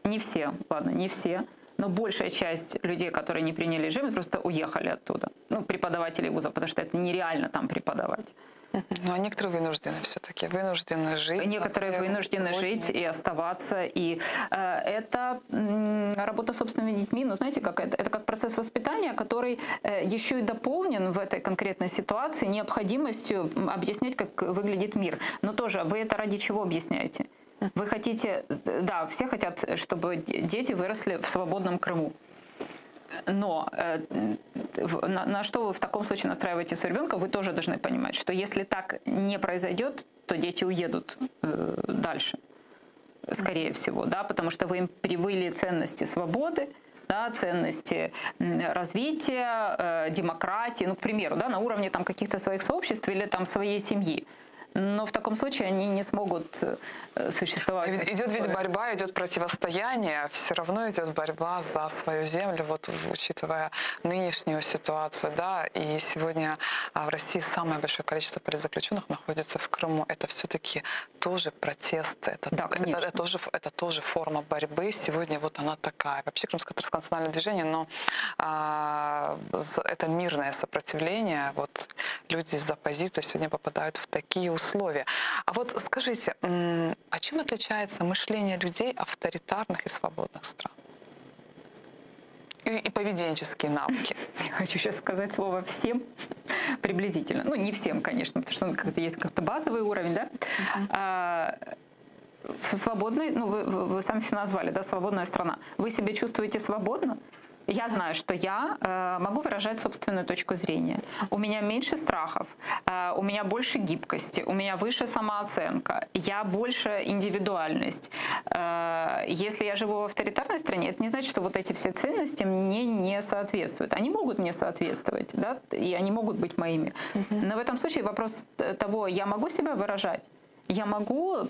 не все, но большая часть людей, которые не приняли режим, просто уехали оттуда. Преподаватели вузов, потому что это нереально там преподавать. Ну, а некоторые вынуждены все-таки, вынуждены жить. Некоторые вынуждены жить и оставаться. И это работа с собственными детьми. Но знаете, как это как процесс воспитания, который еще и дополнен в этой конкретной ситуации необходимостью объяснять, как выглядит мир. Но тоже вы это ради чего объясняете? Вы хотите, да, все хотят, чтобы дети выросли в свободном Крыму. Но на что вы в таком случае настраиваете своего ребенка, вы тоже должны понимать, что если так не произойдет, то дети уедут дальше, скорее всего, да, потому что вы им привили ценности свободы, да, ценности развития, демократии, к примеру, да, на уровне там каких-то своих сообществ или там своей семьи. Но в таком случае они не смогут существовать. Идет ведь борьба, идет противостояние, все равно идет борьба за свою землю, вот учитывая нынешнюю ситуацию, да, и сегодня в России самое большое количество политзаключенных находится в Крыму. Это все-таки тоже протест, это тоже форма борьбы. Сегодня вот она такая. Вообще Крымское транснациональное движение, но это мирное сопротивление. Вот люди из оппозиции сегодня попадают в такие условия. А вот скажите, а чем отличается мышление людей авторитарных и свободных стран? И поведенческие навыки. Я хочу сейчас сказать слово «всем» приблизительно. Не всем, конечно, потому что есть как-то базовый уровень, да? Свободный, вы сами все назвали, да, свободная страна. Вы себя чувствуете свободно? Я знаю, что я могу выражать собственную точку зрения. У меня меньше страхов, у меня больше гибкости, у меня выше самооценка, я больше индивидуальность. Если я живу в авторитарной стране, это не значит, что вот эти все ценности мне не соответствуют. Они могут мне соответствовать, да, и они могут быть моими. Но в этом случае вопрос того, я могу себя выражать? Я могу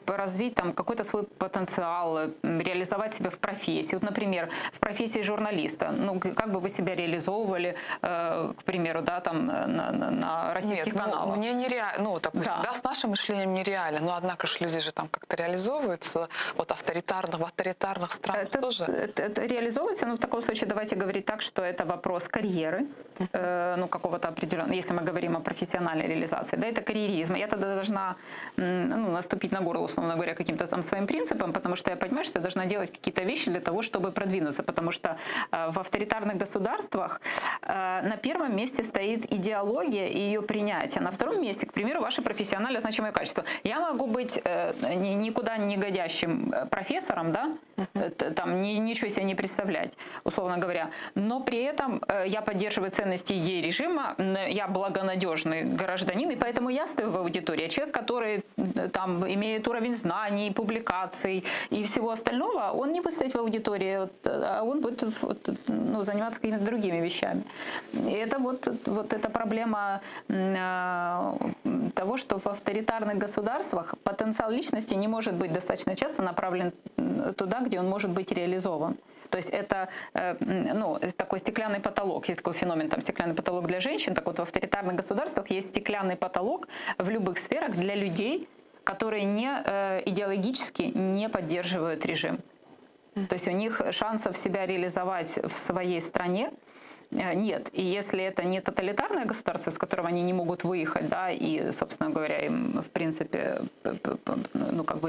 развить там какой-то свой потенциал, реализовать себя в профессии. Вот, например, в профессии журналиста. Как бы вы себя реализовывали, к примеру, да, там на российских каналах? Мне нереально, допустим, да, с нашим мышлением нереально, но однако же люди же там как-то реализовываются, вот в авторитарных странах тоже. Это реализовывается, но в таком случае давайте говорить так, что это вопрос карьеры, какого-то определенного, если мы говорим о профессиональной реализации, да, это карьеризм. Я тогда должна наступить на горло, условно говоря, каким-то там своим принципам, потому что я понимаю, что я должна делать какие-то вещи для того, чтобы продвинуться, потому что в авторитарных государствах на первом месте стоит идеология и ее принятие. На втором месте, к примеру, ваше профессионально значимое качество. Я могу быть никуда не годящим профессором, да, там ничего себе не представлять, условно говоря, но при этом я поддерживаю ценности идеи режима, я благонадежный гражданин, и поэтому я стою в аудитории. Человек, который там имеет уровень знаний, публикаций и всего остального, он не будет стоять в аудитории, а он будет заниматься какими-то другими вещами. И это вот эта проблема того, что в авторитарных государствах потенциал личности не может быть достаточно часто направлен туда, где он может быть реализован. То есть это такой стеклянный потолок. Есть такой феномен, там, стеклянный потолок для женщин. Так вот, в авторитарных государствах есть стеклянный потолок в любых сферах для людей, которые идеологически не поддерживают режим. То есть у них шансов себя реализовать в своей стране нет. И если это не тоталитарное государство, с которого они не могут выехать, да, и, собственно говоря, им, в принципе,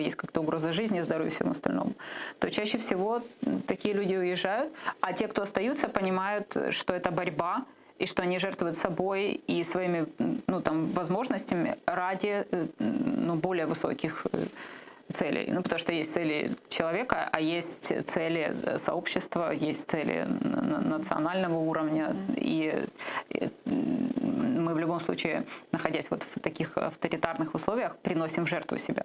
есть как-то угроза жизни, здоровью и всему остальному, то чаще всего такие люди уезжают, а те, кто остаются, понимают, что это борьба, и что они жертвуют собой и своими возможностями ради более высоких целей. Потому что есть цели человека, а есть цели сообщества, есть цели национального уровня. И мы в любом случае, находясь вот в таких авторитарных условиях, приносим в жертву себя,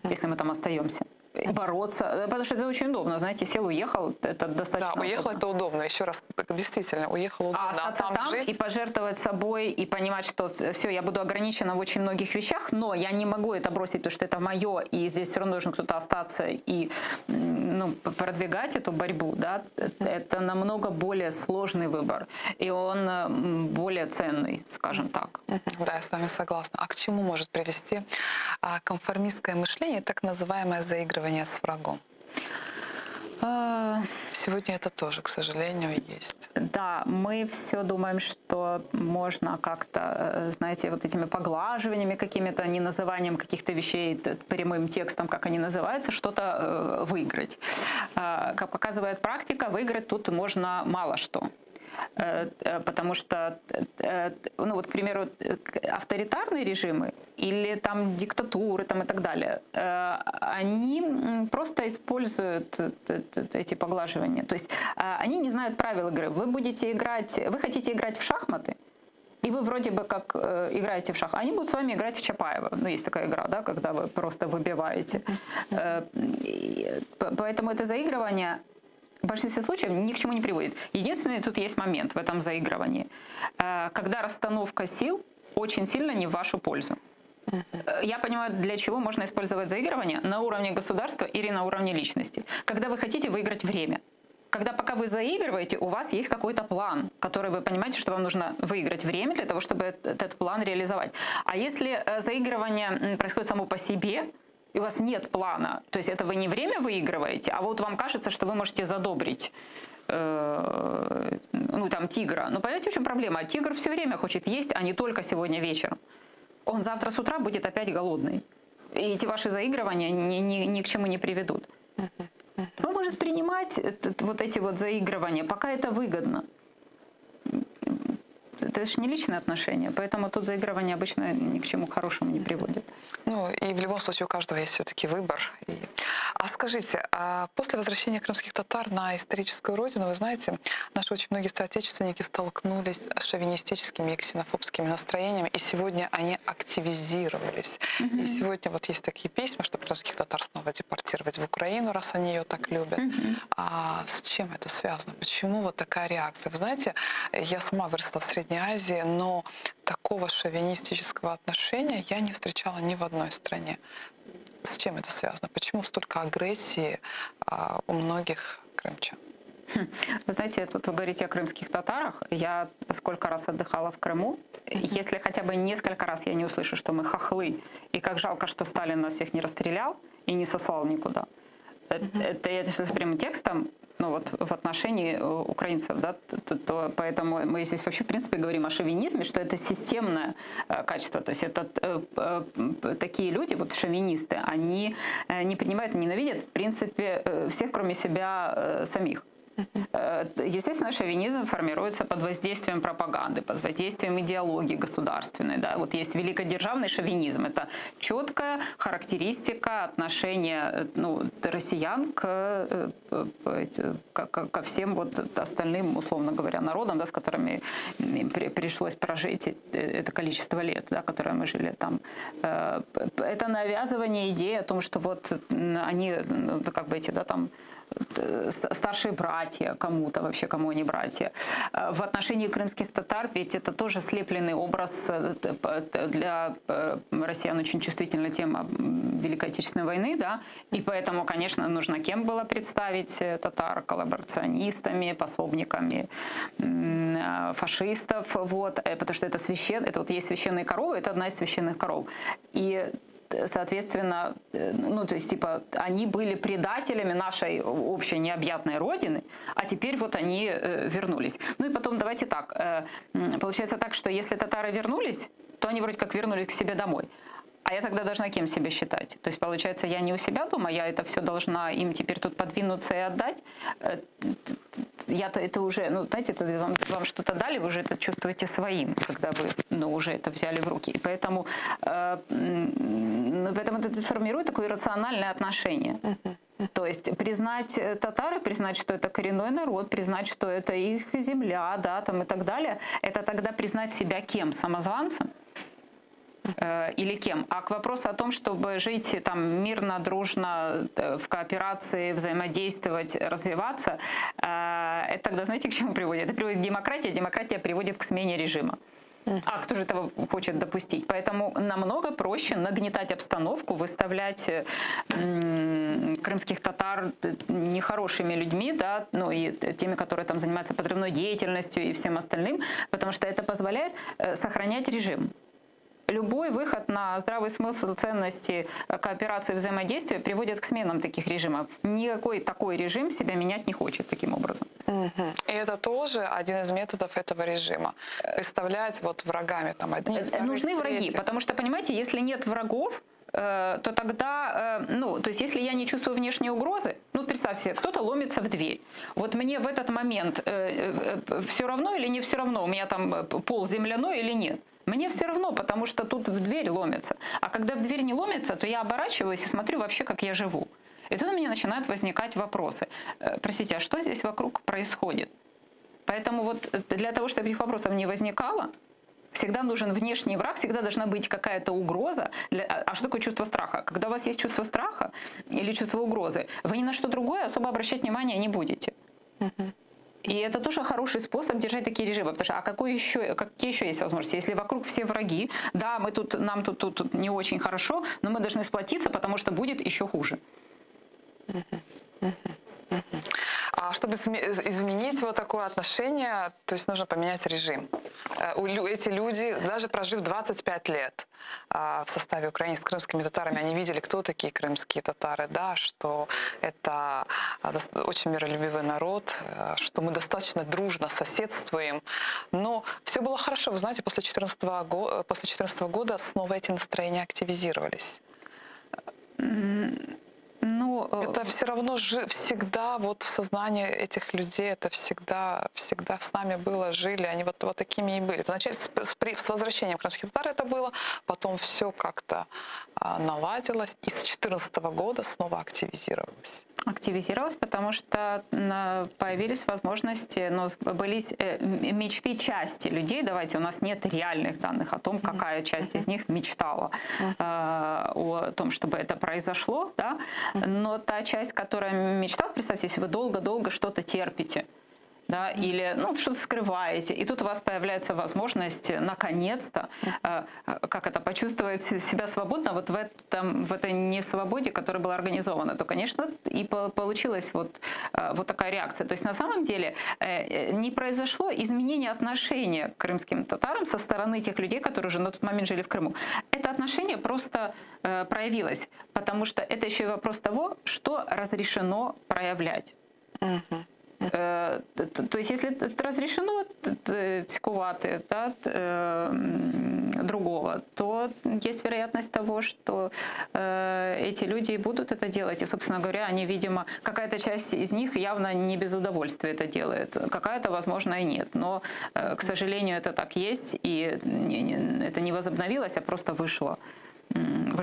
если мы там остаемся. бороться, потому что это очень удобно, знаете, сел, уехал, это достаточно Да, уехал удобно. это удобно, еще раз, действительно, уехал удобно, А остаться там жить... и пожертвовать собой, и понимать, что все, я буду ограничена в очень многих вещах, но я не могу это бросить, потому что это мое, и здесь все равно должен кто-то остаться и продвигать эту борьбу, да, это намного более сложный выбор, и он более ценный, скажем так. Да, я с вами согласна. А к чему может привести конформистское мышление, так называемое заигрывание с врагом? Сегодня это тоже, к сожалению, есть. Да, мы все думаем, что можно как-то, знаете, вот этими поглаживаниями какими-то, не называнием каких-то вещей прямым текстом, как они называются, что-то выиграть. Как показывает практика, выиграть тут можно мало что. Потому что, ну вот, к примеру, авторитарные режимы или там диктатуры там, и так далее, они просто используют эти поглаживания. То есть они не знают правил игры. Вы хотите играть в шахматы, и вы вроде бы как играете в шахматы. Они будут с вами играть в Чапаева. Ну, есть такая игра, да, когда вы просто выбиваете. Поэтому это заигрывание в большинстве случаев ни к чему не приводит. Единственный тут есть момент в этом заигрывании, когда расстановка сил очень сильно не в вашу пользу. Я понимаю, для чего можно использовать заигрывание на уровне государства или на уровне личности. Когда вы хотите выиграть время. Когда пока вы заигрываете, у вас есть какой-то план, который вы понимаете, что вам нужно выиграть время для того, чтобы этот план реализовать. А если заигрывание происходит само по себе, и у вас нет плана, то есть это вы не время выигрываете, а вот вам кажется, что вы можете задобрить ну, там, тигра. Но понимаете, в чем проблема? Тигр все время хочет есть, а не только сегодня вечером. Он завтра с утра будет опять голодный. И эти ваши заигрывания ни к чему не приведут. Он может принимать вот эти вот заигрывания, пока это выгодно. Это же не личные отношения, поэтому тут заигрывание обычно ни к чему хорошему не приводит. Ну, и в любом случае у каждого есть все-таки выбор. А скажите, после возвращения крымских татар на историческую родину, вы знаете, наши очень многие соотечественники столкнулись с шовинистическими и ксенофобскими настроениями, и сегодня они активизировались. И сегодня вот есть такие письма, что крымских татар снова депортировать в Украину, раз они ее так любят. А с чем это связано? Почему вот такая реакция? Вы знаете, я сама выросла в Средней Азии, но такого шовинистического отношения я не встречала ни в одной стране. С чем это связано? Почему столько агрессии у многих крымчан? Вы знаете, тут вы говорите о крымских татарах. Я сколько раз отдыхала в Крыму. Если хотя бы несколько раз я не услышу, что мы хохлы, и как жалко, что Сталин нас всех не расстрелял и не сослал никуда. Это я сейчас прямым текстом, ну вот в отношении украинцев, да, поэтому мы здесь вообще в принципе говорим о шовинизме, что это системное качество, то есть это такие люди, вот шовинисты, они не принимают и ненавидят в принципе всех, кроме себя самих. Естественно, шовинизм формируется под воздействием пропаганды, под воздействием идеологии государственной. Да? Вот есть великодержавный шовинизм. Это четкая характеристика отношения россиян ко всем вот остальным, условно говоря, народам, да, с которыми им пришлось прожить это количество лет, да, которое мы жили там. Это навязывание идеи о том, что вот они, как бы эти, да, там, старшие братья кому-то, вообще кому они братья. В отношении крымских татар, ведь это тоже слепленный образ. Для россиян очень чувствительна тема Великой Отечественной войны, да, и поэтому, конечно, нужно кем было представить татар? Коллаборационистами, пособниками фашистов, вот, потому что это вот есть священные коровы, это одна из священных коров. И соответственно, ну, то есть, типа, они были предателями нашей общей необъятной родины, а теперь вот они вернулись. Ну и потом, давайте так, получается так, что если татары вернулись, то они вроде как вернулись к себе домой. А я тогда должна кем себя считать? То есть, получается, я не у себя дома, я это все должна им теперь тут подвинуться и отдать. Я-то это уже, ну, знаете, это вам что-то дали, вы уже это чувствуете своим, когда вы уже это взяли в руки. И поэтому это формирует такое иррациональное отношение. То есть признать татары, признать, что это коренной народ, признать, что это их земля, да, там и так далее, это тогда признать себя кем? Самозванцем? или кем. А к вопросу о том, чтобы жить там мирно, дружно, в кооперации, взаимодействовать, развиваться, это тогда знаете, к чему приводит? Это приводит к демократии, а демократия приводит к смене режима. А кто же этого хочет допустить? Поэтому намного проще нагнетать обстановку, выставлять крымских татар нехорошими людьми, да, ну и теми, которые там занимаются подрывной деятельностью и всем остальным, потому что это позволяет сохранять режим. Любой выход на здравый смысл, ценности, кооперацию и взаимодействие приводит к сменам таких режимов. Никакой такой режим себя менять не хочет таким образом. И это тоже один из методов этого режима. Представлять вот врагами там одних, вторых, нужны враги, третьих. потому что, понимаете, если нет врагов, то тогда, ну, то есть если я не чувствую внешней угрозы, ну, представьте, кто-то ломится в дверь. Вот мне в этот момент все равно или не все равно, у меня там пол земляной или нет? Мне все равно, потому что тут в дверь ломится. А когда в дверь не ломится, то я оборачиваюсь и смотрю вообще, как я живу. И тут у меня начинают возникать вопросы. Простите, а что здесь вокруг происходит? Поэтому вот для того, чтобы этих вопросов не возникало, всегда нужен внешний враг, всегда должна быть какая-то угроза. А что такое чувство страха? Когда у вас есть чувство страха или чувство угрозы, вы ни на что другое особо обращать внимание не будете. И это тоже хороший способ держать такие режимы. Потому что какие еще есть возможности? Если вокруг все враги, да, нам тут не очень хорошо, но мы должны сплотиться, потому что будет еще хуже. А чтобы изменить вот такое отношение, то есть нужно поменять режим. Эти люди, даже прожив 25 лет в составе Украины с крымскими татарами, они видели, кто такие крымские татары, да, что это очень миролюбивый народ, что мы достаточно дружно соседствуем. Но все было хорошо. Вы знаете, после 2014 года снова эти настроения активизировались. Это все равно всегда вот в сознании этих людей, это всегда с нами было, жили, они вот такими и были. Вначале с возвращением крымских татар это было, потом все как-то наладилось, и с 2014 года снова активизировалось. Активизировалась, потому что появились возможности, но были мечты части людей. Давайте, у нас нет реальных данных о том, какая часть из них мечтала о том, чтобы это произошло, да? Но та часть, которая мечтала, представьте, если вы долго-долго что-то терпите, да, или что-то скрываете, и тут у вас появляется возможность наконец-то почувствовать себя свободно вот в этой несвободе, которая была организована, то, конечно, и получилась вот такая реакция. То есть на самом деле не произошло изменение отношения к крымским татарам со стороны тех людей, которые уже на тот момент жили в Крыму. Это отношение просто проявилось, потому что это еще и вопрос того, что разрешено проявлять. То есть если разрешено цькувати, да, другого, то есть вероятность того, что эти люди будут это делать. И, собственно говоря, они, видимо, какая-то часть из них явно не без удовольствия это делает, какая-то, возможно, и нет. Но, к сожалению, это так есть, и это не возобновилось, а просто вышла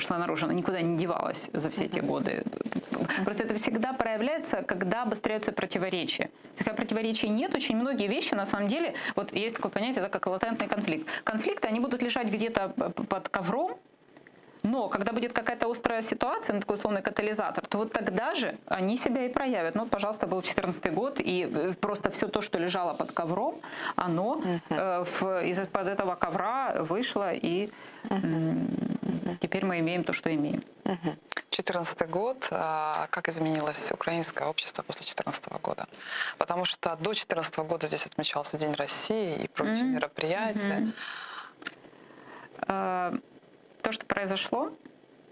наружу, она никуда не девалась за все эти годы. Просто это всегда проявляется, когда обостряются противоречия. Когда противоречий нет, очень многие вещи, на самом деле, вот есть такое понятие, да, как латентный конфликт. Конфликты, они будут лежать где-то под ковром, но когда будет какая-то острая ситуация, такой условный катализатор, то вот тогда же они себя и проявят. Ну, пожалуйста, был 2014 год, и просто все то, что лежало под ковром, оно из-под этого ковра вышло, и теперь мы имеем то, что имеем. 2014 год. Как изменилось украинское общество после 2014 года? Потому что до 2014 года здесь отмечался День России и прочие мероприятия. То, что произошло,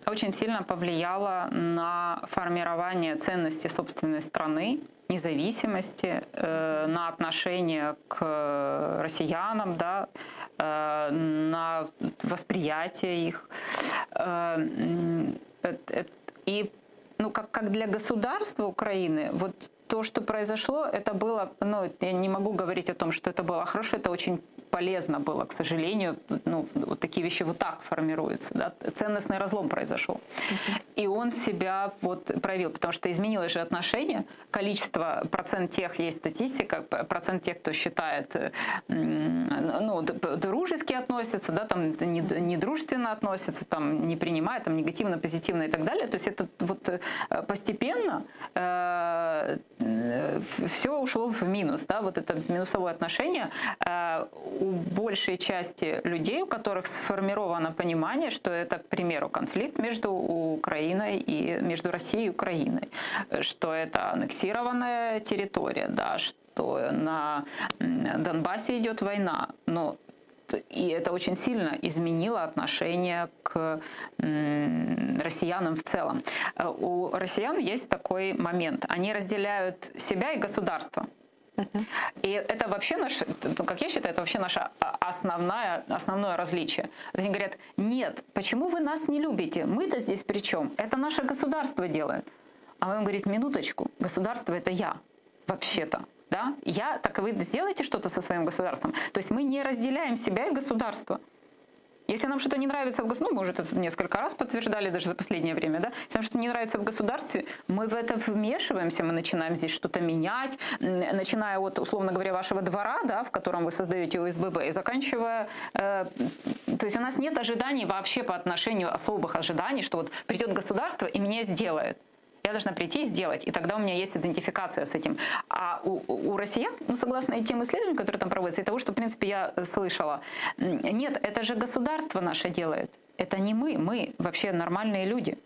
очень сильно повлияло на формирование ценности собственной страны, независимости, на отношение к россиянам, да, на восприятие их. И как для государства Украины, вот то, что произошло, это было, я не могу говорить о том, что это было хорошо, это очень полезно было, к сожалению. Ну, вот такие вещи вот так формируются. Да? Ценностный разлом произошел. И он себя вот проявил, потому что изменилось же отношение. Количество, процент тех, есть статистика, процент тех, кто считает, ну, дружески относится, да, там, недружественно относится, там, не принимает, там, негативно, позитивно и так далее. То есть это вот постепенно все ушло в минус. Да? Вот это минусовое отношение у большей части людей, у которых сформировано понимание, что это, к примеру, конфликт между Украиной и между Россией и Украиной, что это аннексированная территория, да, что на Донбассе идет война. Но и это очень сильно изменило отношение к россиянам в целом. У россиян есть такой момент. Они разделяют себя и государство. И это вообще наше, как я считаю, это вообще наше основное различие. Они говорят: нет, почему вы нас не любите? Мы-то здесь при чем? Это наше государство делает. А мы им говорим: минуточку, государство — это я, вообще-то. Да? Я, так вы сделаете что-то со своим государством. То есть мы не разделяем себя и государство. Если нам что-то не нравится в государстве, ну, мы уже это несколько раз подтверждали даже за последнее время, да? Если нам что-то не нравится в государстве, мы в это вмешиваемся, мы начинаем здесь что-то менять, начиная от, условно говоря, вашего двора, да, в котором вы создаете ОСББ, и заканчивая... то есть у нас нет ожиданий вообще по отношению, особых ожиданий, что вот придет государство и меня сделает. Я должна прийти и сделать, и тогда у меня есть идентификация с этим. А у россиян, ну, согласно тем исследованиям, которые там проводятся, и того, что, в принципе, я слышала, нет, это же государство наше делает. Это не мы вообще нормальные люди.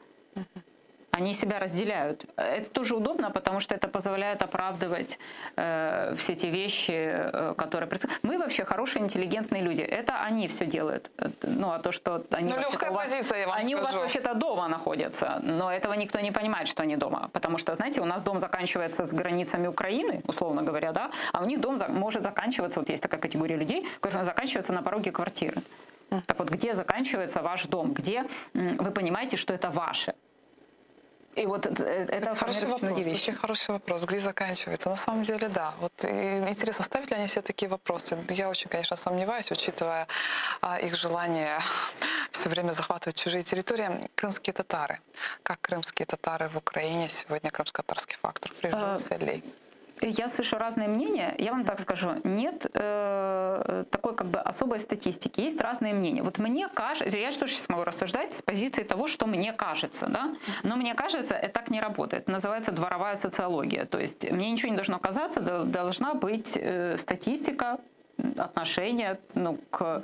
Они себя разделяют. Это тоже удобно, потому что это позволяет оправдывать все те вещи, которые происходят. Мы вообще хорошие, интеллигентные люди. Это они все делают. Ну, а то, что они, легкая позиция, я вам они скажу. у вас вообще-то дома находятся, но этого никто не понимает, что они дома. Потому что, знаете, у нас дом заканчивается с границами Украины, условно говоря, да, а у них дом может заканчиваться, вот есть такая категория людей, которая заканчивается на пороге квартиры. Так вот, где заканчивается ваш дом? Где вы понимаете, что это ваше? И вот это хороший вопрос, вещи. очень хороший вопрос. Где заканчивается? На самом деле, да. Вот интересно, ставят ли они себе такие вопросы? Я очень, конечно, сомневаюсь, учитывая их желание все время захватывать чужие территории. Крымские татары. Как крымские татары в Украине сегодня крымско-татарский фактор прижился ли? Я слышу разные мнения. Я вам так скажу, нет такой как бы особой статистики. Есть разные мнения. Вот мне кажется, я тоже сейчас могу рассуждать с позиции того, что мне кажется, да? Но мне кажется, это так не работает. Называется дворовая социология. То есть мне ничего не должно казаться, должна быть статистика, отношения, ну, к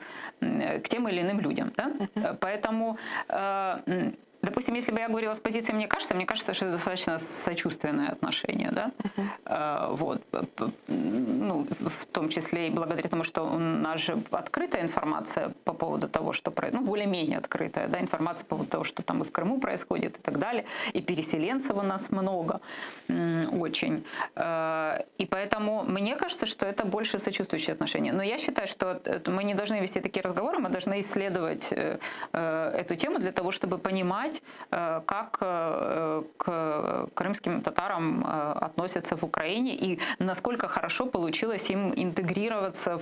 тем или иным людям. Да? Поэтому... Допустим, если бы я говорила с позиции «мне кажется, что это достаточно сочувственное отношение», да? Вот. Ну, в том числе и благодаря тому, что у нас же открытая информация по поводу того, что происходит, ну, более-менее открытая, да, информация по поводу того, что там и в Крыму происходит и так далее, и переселенцев у нас много, очень. И поэтому мне кажется, что это больше сочувствующие отношения. Но я считаю, что мы не должны вести такие разговоры, мы должны исследовать эту тему для того, чтобы понимать, как к крымским татарам относятся в Украине и насколько хорошо получилось им интегрироваться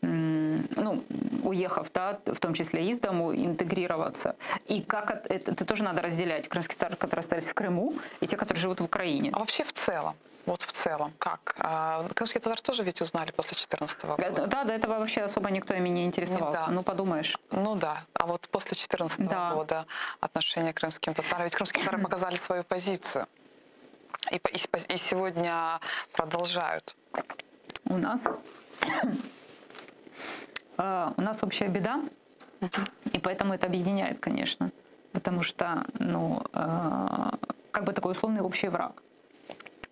ну, уехав, да, в том числе из дому, интегрироваться. И как это тоже надо разделять. Крымские татары, которые остались в Крыму, и те, которые живут в Украине. А вообще в целом? Вот в целом, как? Крымские татары тоже ведь узнали после 2014 года? Да, до этого вообще особо никто ими не интересовался. Да. Ну, подумаешь. Ну да, а вот после 2014 года отношение к крымским татарам, ведь крымские татары показали свою позицию. И сегодня продолжают. У нас общая беда, и поэтому это объединяет, конечно. Потому что, ну, как бы такой условный общий враг.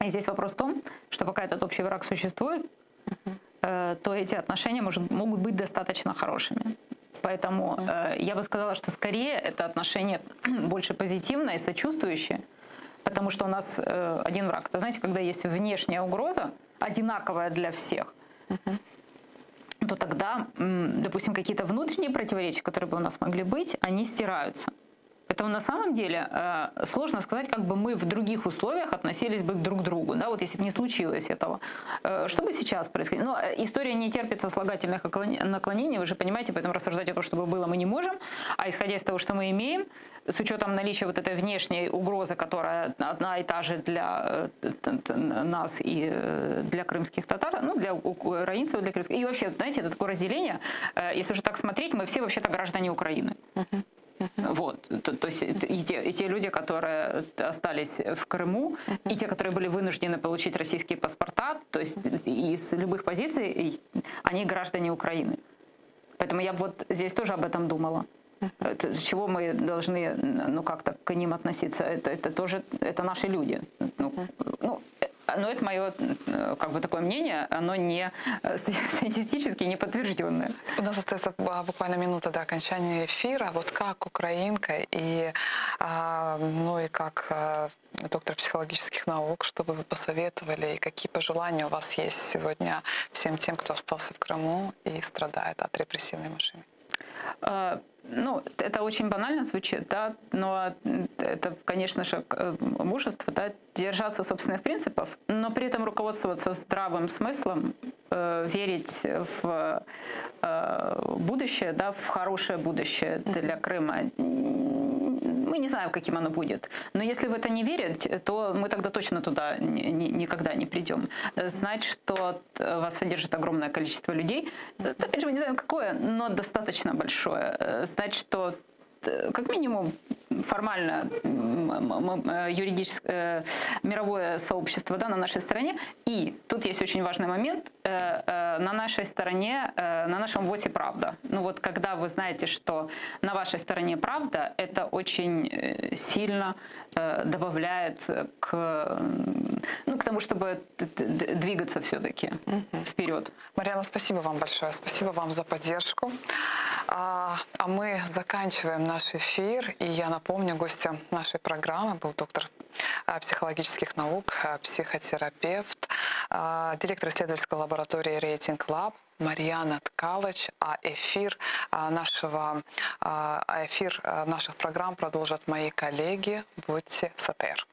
И здесь вопрос в том, что пока этот общий враг существует, то эти отношения могут быть достаточно хорошими. Поэтому я бы сказала, что скорее это отношение больше позитивное и сочувствующее, потому что у нас один враг. Это, знаете, когда есть внешняя угроза, одинаковая для всех, то тогда, допустим, какие-то внутренние противоречия, которые бы у нас могли быть, они стираются. Это на самом деле сложно сказать, как бы мы в других условиях относились бы друг к другу. Да? Вот если бы не случилось этого. Что бы сейчас происходило? Но история не терпит сослагательных наклонений, вы же понимаете, поэтому рассуждать о том, чтобы было, мы не можем. А исходя из того, что мы имеем, с учетом наличия вот этой внешней угрозы, которая одна и та же для нас и для крымских татар, ну, для украинцев, для крымских. И вообще, знаете, это такое разделение. Если уже так смотреть, мы все вообще-то граждане Украины. Вот. То есть и те люди, которые остались в Крыму, и те, которые были вынуждены получить российские паспорта, то есть из любых позиций, они граждане Украины. Поэтому я вот здесь тоже об этом думала. С чего мы должны, ну, как-то к ним относиться? Это тоже, это наши люди. Но это мое, как бы, такое мнение, оно не статистически не подтвержденное. У нас остается буквально минута до окончания эфира. Вот как украинка и, ну, и как доктор психологических наук, что бы вы посоветовали, и какие пожелания у вас есть сегодня всем тем, кто остался в Крыму и страдает от репрессивной машины? Ну, это очень банально звучит, да, но это, конечно же, мужество, да, держаться собственных принципов, но при этом руководствоваться здравым смыслом, верить в будущее, да, в хорошее будущее для Крыма. Мы не знаем, каким оно будет. Но если в это не верить, то мы тогда точно туда никогда не придем. Знать, что вас поддержит огромное количество людей, опять же, мы не знаем, какое, но достаточно большое. Знать, что как минимум формально юридическое мировое сообщество, да, на нашей стороне. И тут есть очень важный момент. На нашей стороне, на нашем ВОСе правда. Ну вот когда вы знаете, что на вашей стороне правда, это очень сильно добавляет к тому, чтобы двигаться все-таки вперед. Марьяна, спасибо вам большое. Спасибо вам за поддержку. А мы заканчиваем наш эфир. И я напомню, гостем нашей программы был доктор психологических наук, психотерапевт, директор исследовательской лаборатории Rating Lab Марьяна Ткалач. А эфир наших программ продолжат мои коллеги. Будьте с АТР.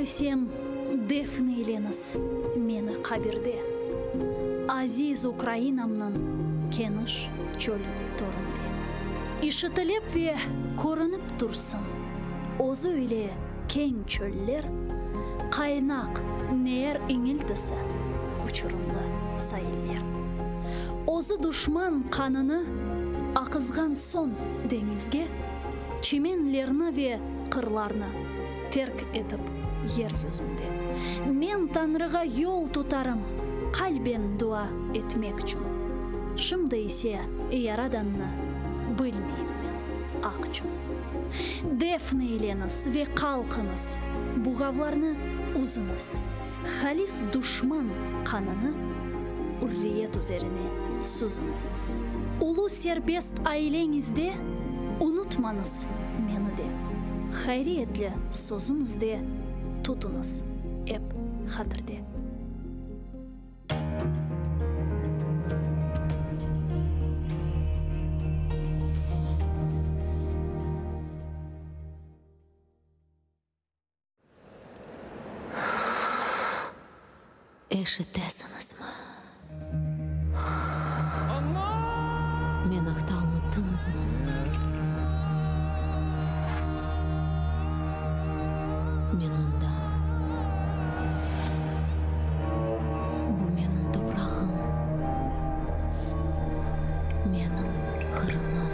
Сем Дефне Еленас мені қабірде. Азиз Украинамнан кеніш чөл торынды. Ишітіліп ве көрініп тұрсын. Озы үйле кең чөллер, қайнақ нер иңілдісі, ұчырымды сайылер. Озы душман қаныны ақызған сон деңізге, чеменлерні ве қырларны терк етіп yer yüzünde. Men Tanrıға yol tutarım, kalben dua etmek için. Şimdi ise Yaradanны bilmeyim ben ak için. Defneyleniz ve kalkınız, buğavlarını uzunuz. Halis düşman kanını hürriyet üzerine suzunuz. Ulu serbest ailenizde unutmanız meni de. Hayriyetli sözünüzde tutunuz hep hatırda. Eşitesiniz mi? Meni unuttunuz mu? Men mundam. Bu mening toprağım. Mening Kırımım.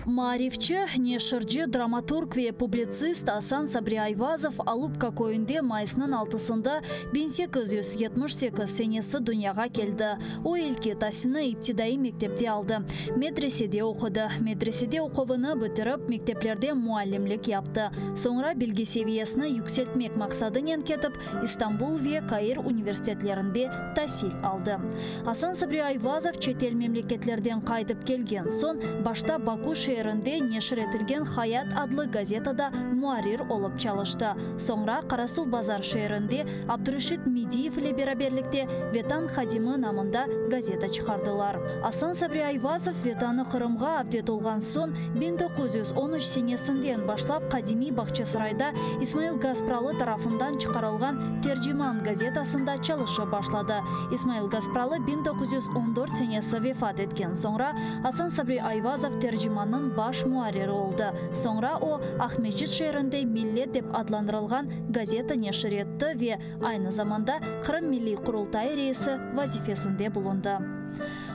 Маарифчы, нешырчы, драматург ве публицист Асан Сабри Айвазов Алупка көйінде майысының 6-сында 1878 сенесі дүнияға келді. О елке тасыны иптидаи мектепте алды. Медреседе оқыды. Медреседе оқуыны бітіріп, мектеплерде муалlimlik yaptı. Sonra bilgi seviyesini yükseltmek maqsadıyla ketip, İstanbul ve Kayır üniversitetlerinde tahsil aldı. Асан Сабри Айвазов çetel memleketlerden kaydıp gelgen son, başta Baku şehrinde neşir etilgen Hayat adlı gazetada muarir olup çalıştı. Sonra Karasu Bazar şehrinde Abdurashid Mediyev ile beraberlikte Vetan Hadimi namında gazeta çıkardılar. Асан Сабри Айвазов Vetanı Kırımga avdet olgan son 1913 senesinden başlap Kadimi Bahçesaray'da İsmail Gaspralı tarafından çıkarılgan Tercüman gazetasında çalışa başladı. İsmail Gaspralı 1914 senesi vefat etken sonra Асан Сабри Айвазов tercümanın baş muariri oldu. Sonra o Ahmetçit şehrinde Millet dep adlandırılgan gazeta neşir etti ve aynı zamanda Kırım Milli Kurultayı reisi vazifesinde bulundu.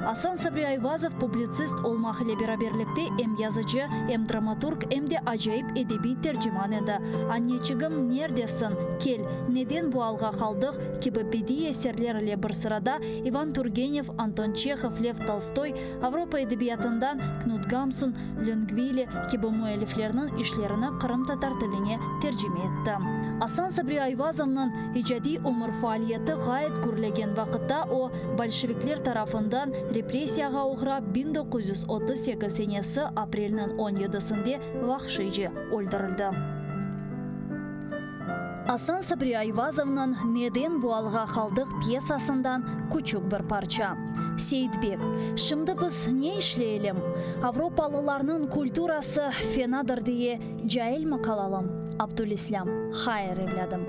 Асан Сабри Айвазов publitsist olmak ile beraberlikte hem yazıcı, hem dramaturg, hem de acayip edebi tercüman edi. Anneciğim neredesin? Kel, neden bu alga kaldık? Gibi bedi eserlerle bir sırada Ivan Turgenev, Anton Chekhov, Lev Tolstoy, Avrupa edebiyatından Knut Gamsun, Longvili gibi müelliflerinin işlerini Kırım Tatar tiline tercüme etti. Асан Сабри Айвазов'ның icadi umur faaliyeti gayet gürlegen vakitte o Bolşevikler tarafından represiyaga uğrab 1938 senesi aprelinin 17'sinde vahşice öldürüldü. Асан Сабри Айвазов'ның Neden bu alga kaldık piyesasından küçük bir parça. Seyitbek, şimdi biz ne işleyelim? Avrupalılarının kulturası fenadır diye cahil mi kalalım? Abdülislam, hayır evladım.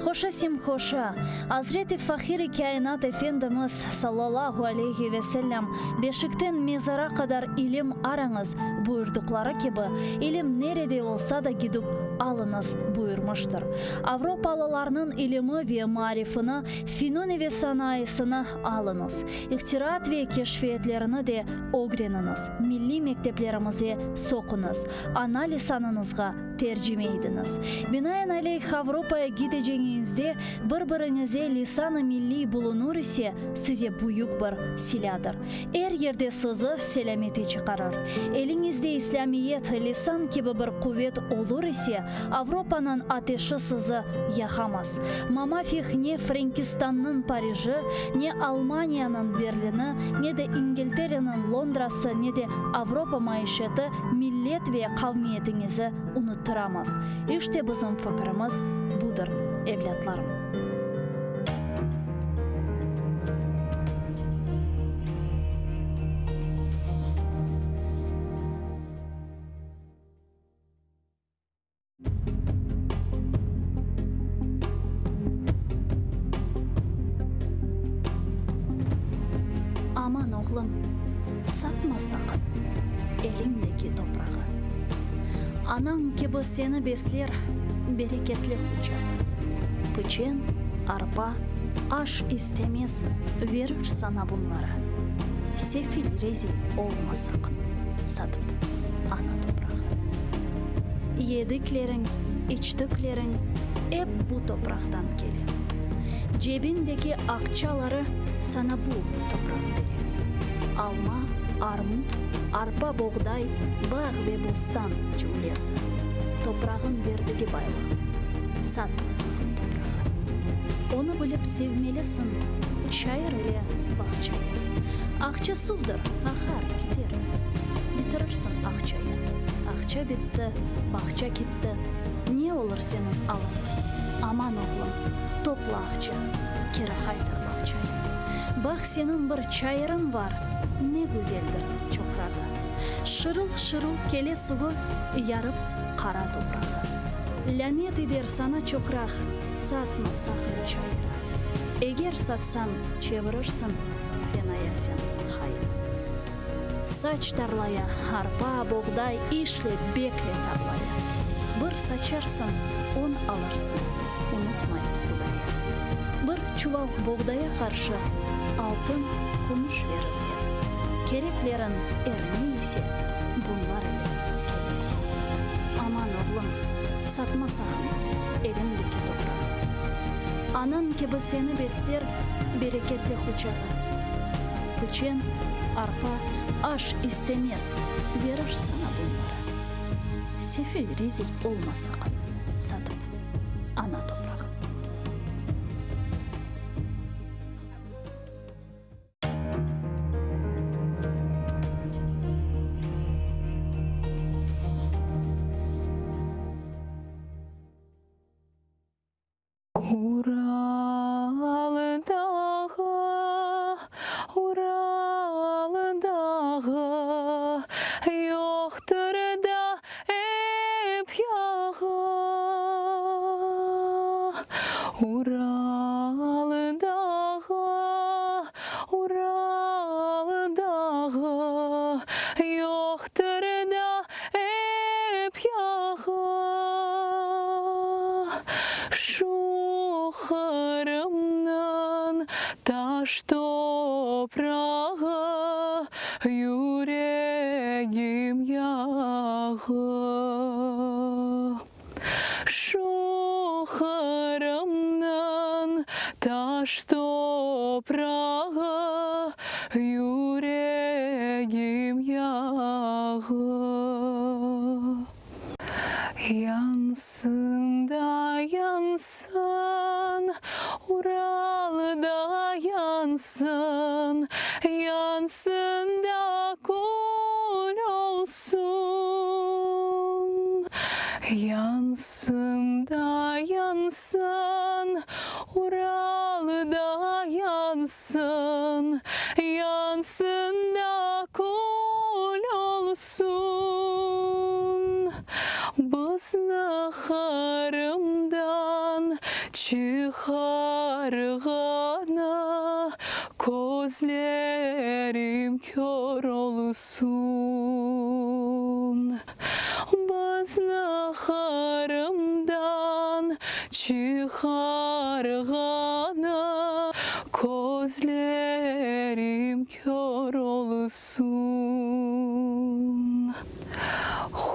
Hoşa sim hoşa. Hazreti Fahir-i Kainat Efendimiz sallallahu aleyhi ve sellem beşikten mezara kadar ilim aranız buyurdukları gibi ilim nerede olsa da gidip alınız buyurmuştur. Avrupalılarının ilimi ve marifini, fenoni ve sanayisini alınız. İhtirat ve keşfiyetlerini de öğreniniz. Milli mekteplerimize sokunuz. Ana lisanınızga tercüme ediniz. Binaenaleyh Avrupa'ya gideceğinizde bir-birinize lisan-ı milli bulunur ise size büyük bir siladır. Her yerde sizi selamete çıkarır. Elinizde İslamiyet, lisan gibi bir kuvvet olur ise Avrupa'nın ateşi sizi yakamaz. Mamafih ne Frankistan'ın Paris'i, ne Almanya'nın Berlin'i, ne de İngiltere'nin Londra'sı, ne de Avrupa maişeti millet ve kavmiyetinizi unutturamaz. İşte bizim fikrimiz budur evlatlarım. Aman oğlum, satma sakın elindeki toprağı. Anam gibi seni besler bereketli huca. Pıçen, arpa, aş istemez, verir sana bunlara. Sefil rezil olma sakın, satıp ana toprağı. Yediklerin, içtiklerin hep bu topraktan gelir. Cebindeki akçaları sana bu toprak verir. Alma, armut, arpa, buğday, bağ ve bostan cümlesi. Toprağın verdiği baylık. Satma sakın toprağı. Onu bilip sevmelisin. Çayır ile bahçayı. Akça sudur, akar gider. Bitirirsin akçayı. Akça bitti, bahçe gitti. Ne olur senin alın? Aman oğlum, topla akça. Kere haydır bahçayı. Bak senin bir çayırın var. Ne güzeldir çoprağı. Şırıl şırıl kele suyu yarıp kara toprağı. Lanet eder sana çokrak, satma sakın çayıra. Eğer satsan çevirirsin, fenaya sen hayır. Saç tarlaya, harpa, buğday, işle, bekle tarlaya. Bir saçarsın, un alırsın, unutmayın Hudaya. Bir çuval buğdaya karşı altın, kumuş verirler. Kereklerin erne ise bunlar ile сатмасақын, еліндегі топырағы. Анан кебі сені бестер берекетлі хучағы. Пүчен, арпа, аш істемес, верір сана бұлмары. Сефил резил олмасақын, сатып, ана топырағы. Уралыдағы жоқтыр да еп яғы. Уралыдағы жоқтыр да еп яғы. Шуқырымнан таш топрағы, юрегім яғы. Шуқырымнан таш топрағы, юрегім яғы. Янсын да янсын, Уралда янсын, янсын да күл олсын. Янсын да янсын, Уралда янсын, янсын да күл олсын. Бызны харымдан çıkargana, gözlerim kör olsun. Bızны harımdan çıkargana, gözlerim kör olsun.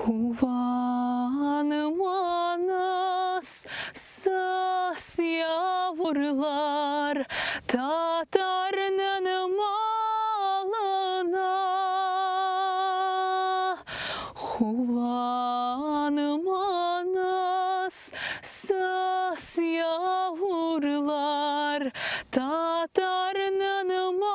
Huvanım anas sas yavrular Tatar'nın malına. Huvanım anas sas yavrular Tatar'nın malına.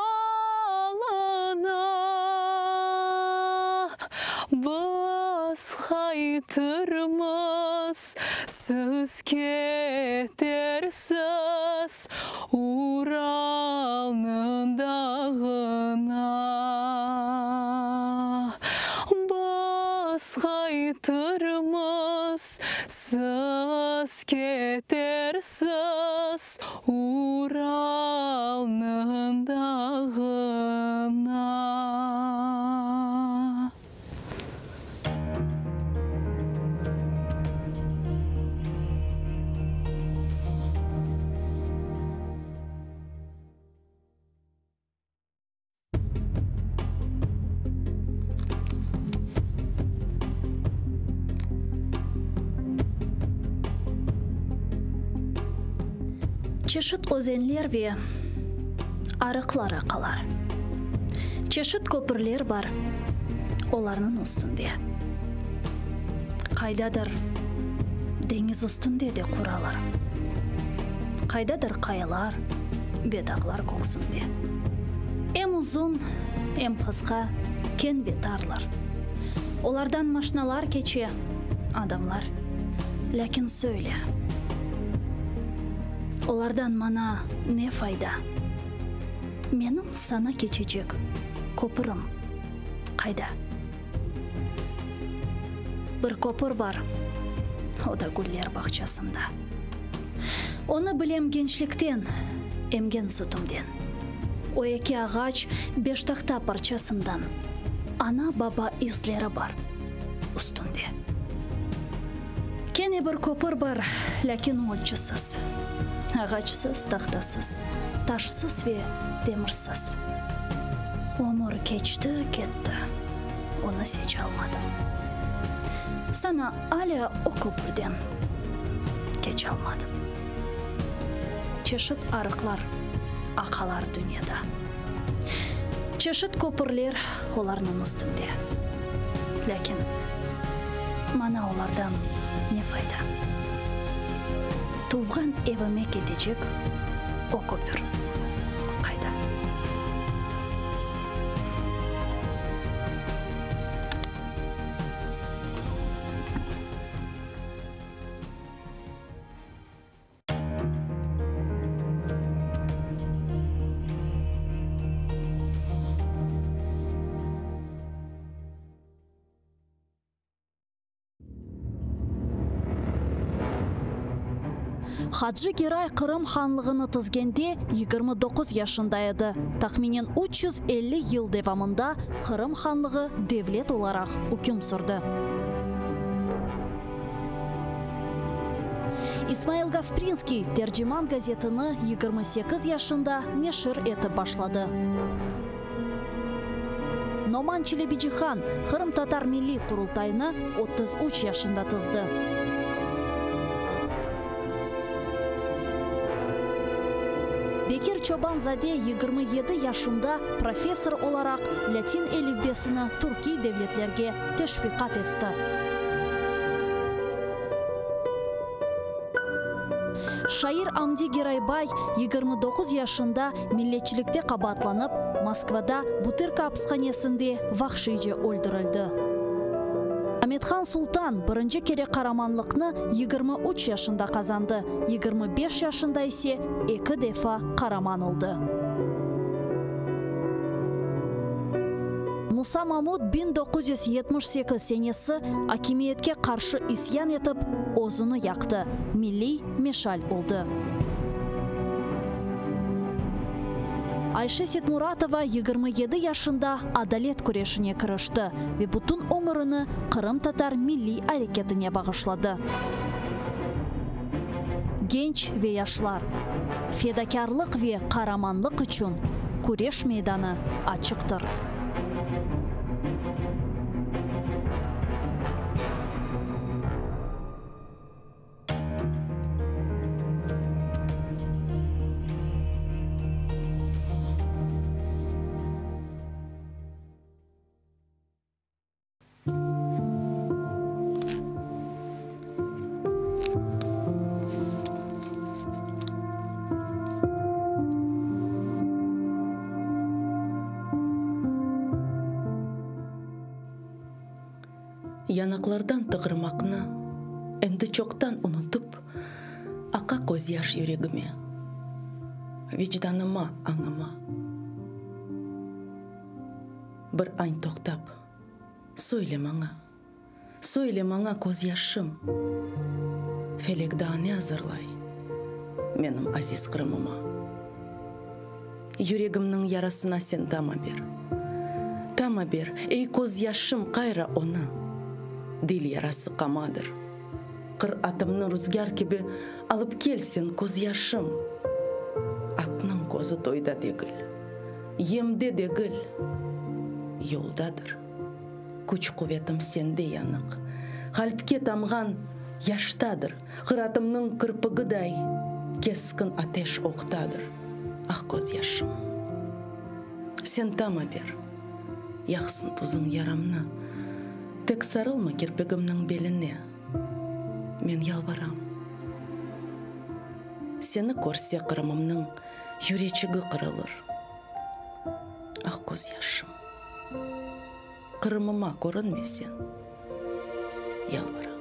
Biz haytırmız siz ketersiz Ural'nın dağına. Biz haytırmız siz ketersiz Ural'nın dağına. Çeşit özenler ve arıklar akalar. Çeşit köprüler var olarının üstünde. Kaydadır deniz üstünde de kuralar. Kaydadır kayalar, bedağlar koksunda. Hem uzun, hem kıska, ken ve tarlar. Olardan maşinalar geçe, adamlar. Lakin söyle. Olardan mana ne fayda? Benim sana geçecek köprüm kayda? Bir köprü var, o da güller bahçesinde. Onu bilem gençlikten, emgen sütümden. O iki ağaç beş tahta parçasından. Ana baba izleri var üstünde. Kene bir köprü var, lakin ölçüsüz. Ağaçsız, tahtasız, taşsız ve demirsiz. Ömür geçti, gitti. Onu seç almadım. Sana hala o köprüden geç almadım. Çeşit arıklar, akalar dünyada. Çeşit köprüler olarının üstünde. Lakin bana olardan ne fayda? Tuğan evime gidecek o köprü kayda. Хаджи Герай Қырым ханлығыны тізгенде 29 yaşında еді. Тахминен 350 yıl devamında Қырым ханлығы devlet olarak hüküm sürdü. İsmail Gasprinski Tercüman gazetini 28 yaşında neşir etip başladı. Номан Челебиджихан Қырым Татар Milli Kurultayını 33 yaşında tızdı. Bekir Çobanzade 27 yaşında profesör olarak Latin elifbesini Türkiye devletlerge teşvikat etti. Şair Amdi Geraybay 29 yaşında milletçilikte kabatlanıp Moskvada Butyrka hapishanesinde vahşice öldürüldü. Ahmetxan Sultan birinci kere karamanlıkını 23 yaşında kazandı. 25 yaşında ise 2 defa karaman oldu. Musa Mahmud 1978 senesi hakimiyetke karşı isyan etip ozunu yaktı. Milli meşal oldu. Ayşe Setmuratova 27 yaşında adalet kureşine kırıştı ve bütün ömrünü Kırım Tatar Milli Hareketine bağışladı. Genç ve yaşlar, fedakarlık ve kahramanlık için kureş meydanı açıktır. Yanaklardan tığırmakны endi çoktan unutup aka göz yaş yüreğime, vicdanıma, anıma. Bir ayn toktap, söyle bana göz yaşım, felek dağını hazırlay, benim aziz Kırımıma. Yüreğimnin yarasına sen tama bir, ey göz yaşım kayra onu. Dil yarası kamadır. Kır atımını rüzgar gibi alıp gelsin göz yaşım. Atның gözü toyda degil, yemde degil, yoldadır. Күч kuvvetim sende yanık. Kalpke tamgan yaştadır. Kıratımның kırpıgıday keskin ateş oktadır. Ah göz yaşım. Sen tama bir, yaksın tuzun yaramны. Tek sarılma kirpegimnin beline. Men yalvaram. Seni көрсе Kırımımның yüreği kırılır. Ah göz yaşım. Kırımıma görünmesen. Yalvaram.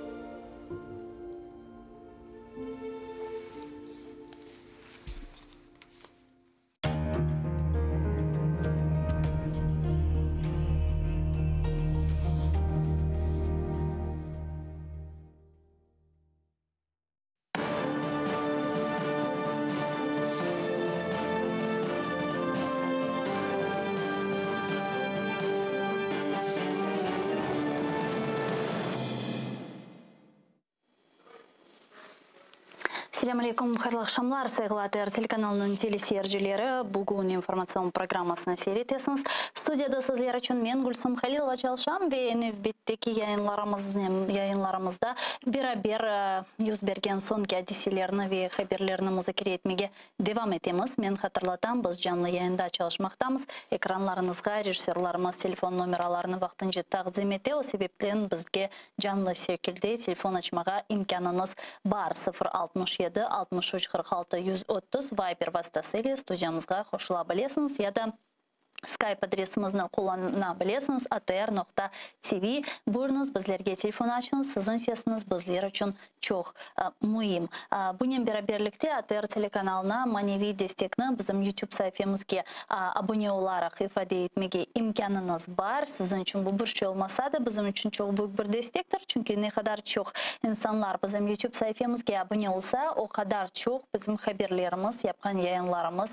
Ассаламу алейкум, хайрлы акшамлар, сайгылатыр телеканалының телесерджілері бүгін информацион программасына сейретесіңіз. Студияда сізлер үшін мен Гүлсім Халилова чалшам ве нефбеттеки яйынларымызда бир-бир юз берген сонки адисилеріні ве хаберлеріні музакире етмеге девам етеміз. Мен хатырлатам, біз жанлы яйында чалышмақтамыз. Экранларыңызға режиссерларымыз телефон номераларыны вақтынжы тағзим ете, о себептен бізге жанлы секілде телефон açmaға имканыңыз бар. 067 63 46 130 Viber vasıtasıyla stüdyamızga hoşula bilesiniz ya da Skype адресімізді қоллана білесіңіз atr.tv. Бұрыңыз бізлерге телефон açınız, сізін сесіңіз бізлер үшін çok mühim. Bunun beraberlikte ATR телеканалына manevi destekni bizim YouTube sayfamızga abone olarak ifade etmege imkanınız var. Sizin için bu bir şey olmasa da bizim için çok büyük bir destektir. Çünkü ne kadar çok insanlar bizim YouTube sayfamızga abone olsa o kadar çok bizim haberlerimiz, yapkan yayınlarımız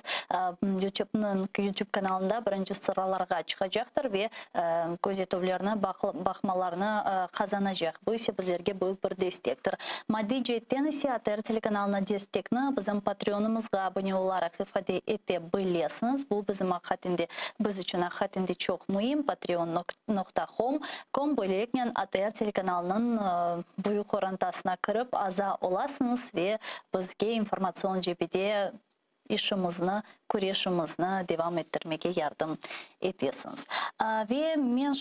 YouTube kanalında birinci sıralarga çıkacaktır ve gözetuvlerini, bakmalarını kazanacak. Bu ise bizlerge büyük bir destektir. Maddi cihetten ise ATR telekanalına destekni bizim Patreon'umuzga abone olarak ifade edebilirsiniz. Bu bizim hakatinde, biz için hakatinde çok mühim. patreon.com böylelikle ATR telekanalının büyük orantasına kırıp aza olasınız ve bizge informasyon cebide işimizni, kureshimizni devam ettirmege yardım etesiniz. Ve men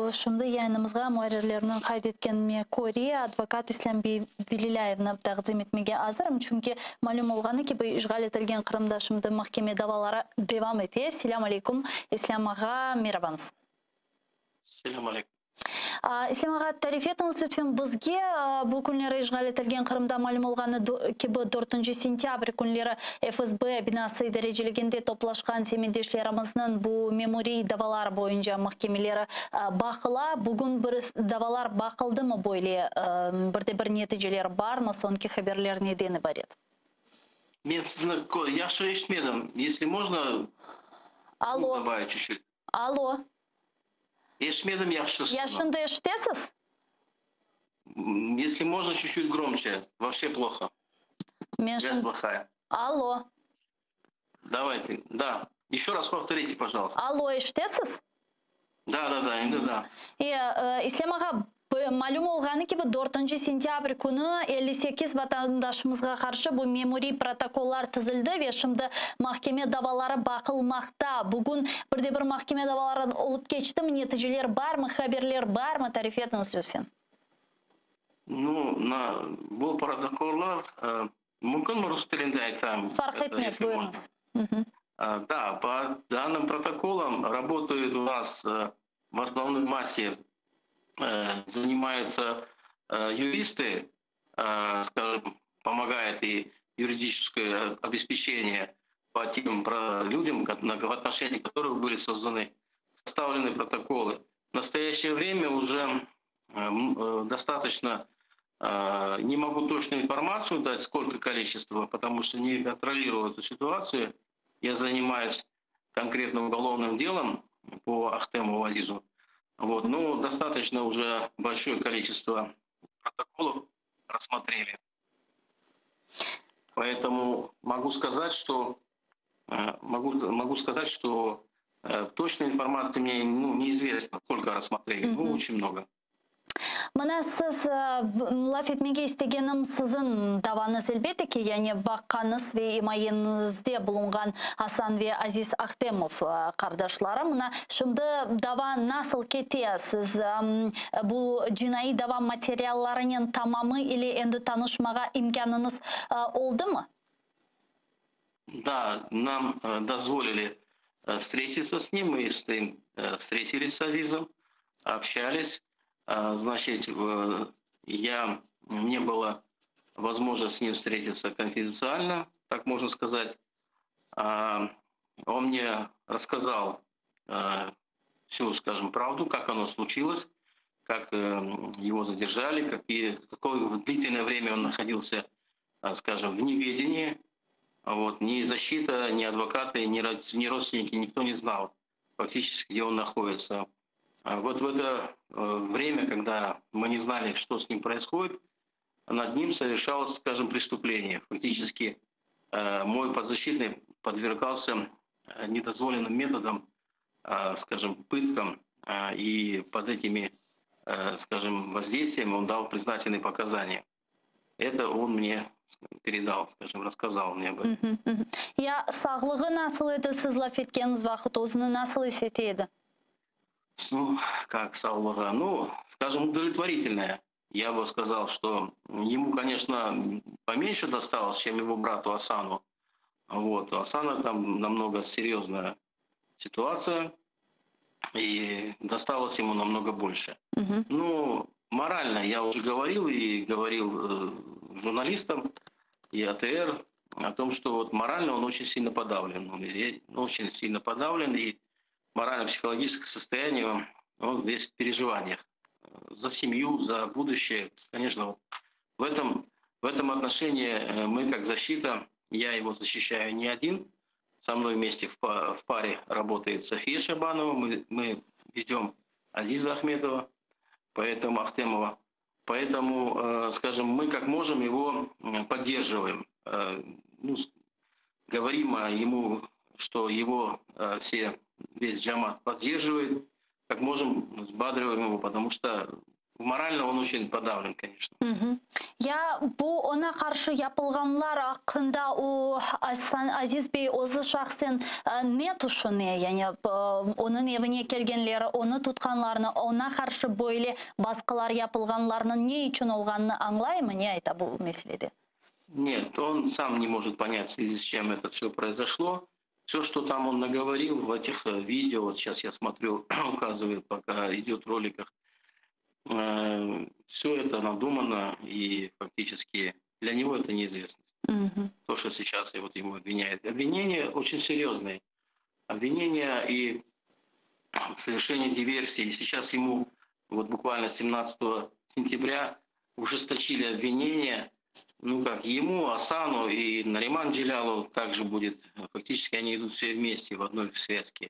şimdi yayınımızga muharrirlerinin kaydetkenime ko'ra advokat İslam Velilayevni taqdim etmege hazırım. Çünkü malum olgаны ki bu işgal etilgen Kırımda şimdi mahkeme davalara devam ete. Selamun aleyküm. İslam ağa, merhabanız. Selamun aleyküm. İslam ağa, tarif etiniz lütfen bizge bu günleri işgal etilgen Kırımda malum olgаны ki bu 4 sentyabr günleri FSB binası dereceliginde toplaşkan semendeşlerimizin bu memori davalar boyunca mahkemeleri bakıla. Bugün bir davalar bakıldı mı böyle? Bir neticeler var mı? Sonki haberler nedeni var edi? Men sizni yaxshi eshitmadim. Если можно, Алло. добавить чуть-чуть. Алло. Eshitmadim yaxshi. Yaşında eshitesiz? Если можно, чуть-чуть громче. Вообще плохо. Связь плохая. Алло. Давайте. Да. Еще раз повторите, пожалуйста. Алло, eshitesiz? Да. İslam ağa, malum olgаны ki bu 4 sentyabr günü 58 vatandaşımızga karşı bu memori protokollar tızıldı ve şimdi mahkeme davaları bakılmakta. Bugün bir mahkeme davaları olup geçti mi? Neticeler var mı? Haberler var mı? Tarif etiniz lütfen. Bu protokollar mümkün mü rus dilinde айтсам? Fark etmez, buyurunuz. Да, по данным протоколам работают у нас в основной массе занимаются юристы, скажем, помогает и юридическое обеспечение по тем людям, в отношении которых были составлены протоколы. В настоящее время уже достаточно, не могу точную информацию дать, сколько количество, потому что не контролирую эту ситуацию. Я занимаюсь конкретно уголовным делом по Ахтему Азизу. Но достаточно уже большое количество протоколов рассмотрели. Поэтому могу сказать, что точной информации мне неизвестно, сколько рассмотрели. Очень много. Мына siz laf etmege istegenim sizin davanız elbette ki yani bakkanız ve imayınızda bulungan Hasan ve Aziz Ahtemov kardeşleri. Mına şimdi dava nasıl kete? Siz bu cinayet dava materyallarının tamamı ile endi tanışmaga imkanınız oldu mu? Да, нам дозволили встретиться с ним, мы с ним встретились с Азизом, общались. Значит, мне было возможно с ним встретиться конфиденциально, так можно сказать. Он мне рассказал всю, скажем, правду, как оно случилось, как его задержали, какое длительное время он находился, скажем, в неведении. Ни защита, ни адвокаты, ни родственники, никто не знал фактически, где он находится. В это время, когда мы не знали, что с ним происходит, над ним совершалось, скажем, преступление. Фактически мой подзащитный подвергался недозволенным методам, скажем, пыткам, и под этими, скажем, воздействием он дал признательные показания. Это он мне передал, скажем, рассказал мне об этом. Я сağlığı nasıl edi? Siz laf etkeniz vaqt özünü nasıl hissetedi? Ну, как саула, ну, скажем, удовлетворительная. Я бы сказал, что ему, конечно, поменьше досталось, чем его брату Асану. Вот. У Асана там намного серьезная ситуация, и досталось ему намного больше. Ну, морально я уже говорил и говорил журналистам и АТР о том, что вот морально он очень сильно подавлен. Он очень сильно подавлен, и морально-психологическое состояние, он весь в переживаниях. За семью, за будущее. Конечно, в этом отношении мы как защита, я его защищаю не один. Со мной вместе в паре работает София Шабанова, мы ведем Азиза Ахмедова, поэтому Ахтемова. Поэтому, скажем, мы как можем его поддерживаем. Ну, говорим ему, что его весь джамат поддерживает, как можем взбадриваем его, потому что морально он очень подавлен, конечно. Я bu ona karşı yapılganlar hakkında o Aziz Bey özü şahsen ne düşünüyor? Yani onun evine gelgenleri, onu tutkanlarını, ona karşı böyle baskılar yapılganlarının ne için olganını anlay mı? Ne ayta bu meselede? Нет, он сам не может понять, в связи с чем это все произошло. Все, что там он наговорил в этих видео, вот сейчас я смотрю, указывает, пока идет в роликах, все это надумано, и фактически для него это неизвестность. То, что сейчас вот ему обвиняют. Обвинения очень серьезные. Обвинения и совершение диверсии. Сейчас ему вот буквально 17 сентября ужесточили обвинения. Ну как, ему, Асану и Нариман Джилялу также будет. Фактически они идут все вместе в одной связке.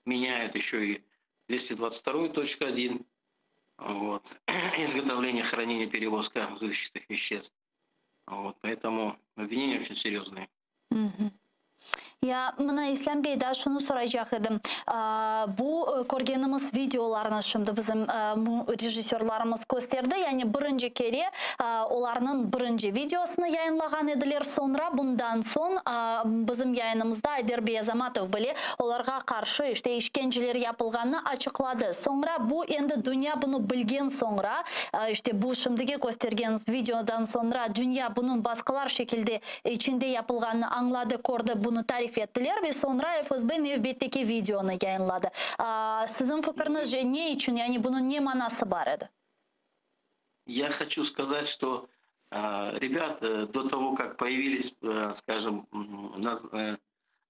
Меняют еще и 222.1. Вот. Изготовление, хранение, перевозка взрывчатых веществ. Вот. Поэтому обвинения очень серьезные. Ya, mına İslam Bey'de şunu soracak edim. Bu görgenimiz videolarını şimdi bizim rejissörlarımız gösterdi. Yani birinci kere onların birinci videosunu yayınlagan ediler. Sonra bundan son bizim yayınımızda Ayder Bey Azamatov bile onlarga karşı işte işkenceler yapılganını açıkladı. Sonra bu endi dünya bunu bilgen sonra işte bu şimdiki göstergeniz videodan sonra dünya bunun baskılar şekilde içinde yapılganını anladı, gördü, bunu tarif ettiler ve sonra FSB növbetteki videonu yayınladı. Sizin fikriniz ne için, yani bunun ne manası var idi? Я хочу сказать, что ребят, до того, как появились, скажем,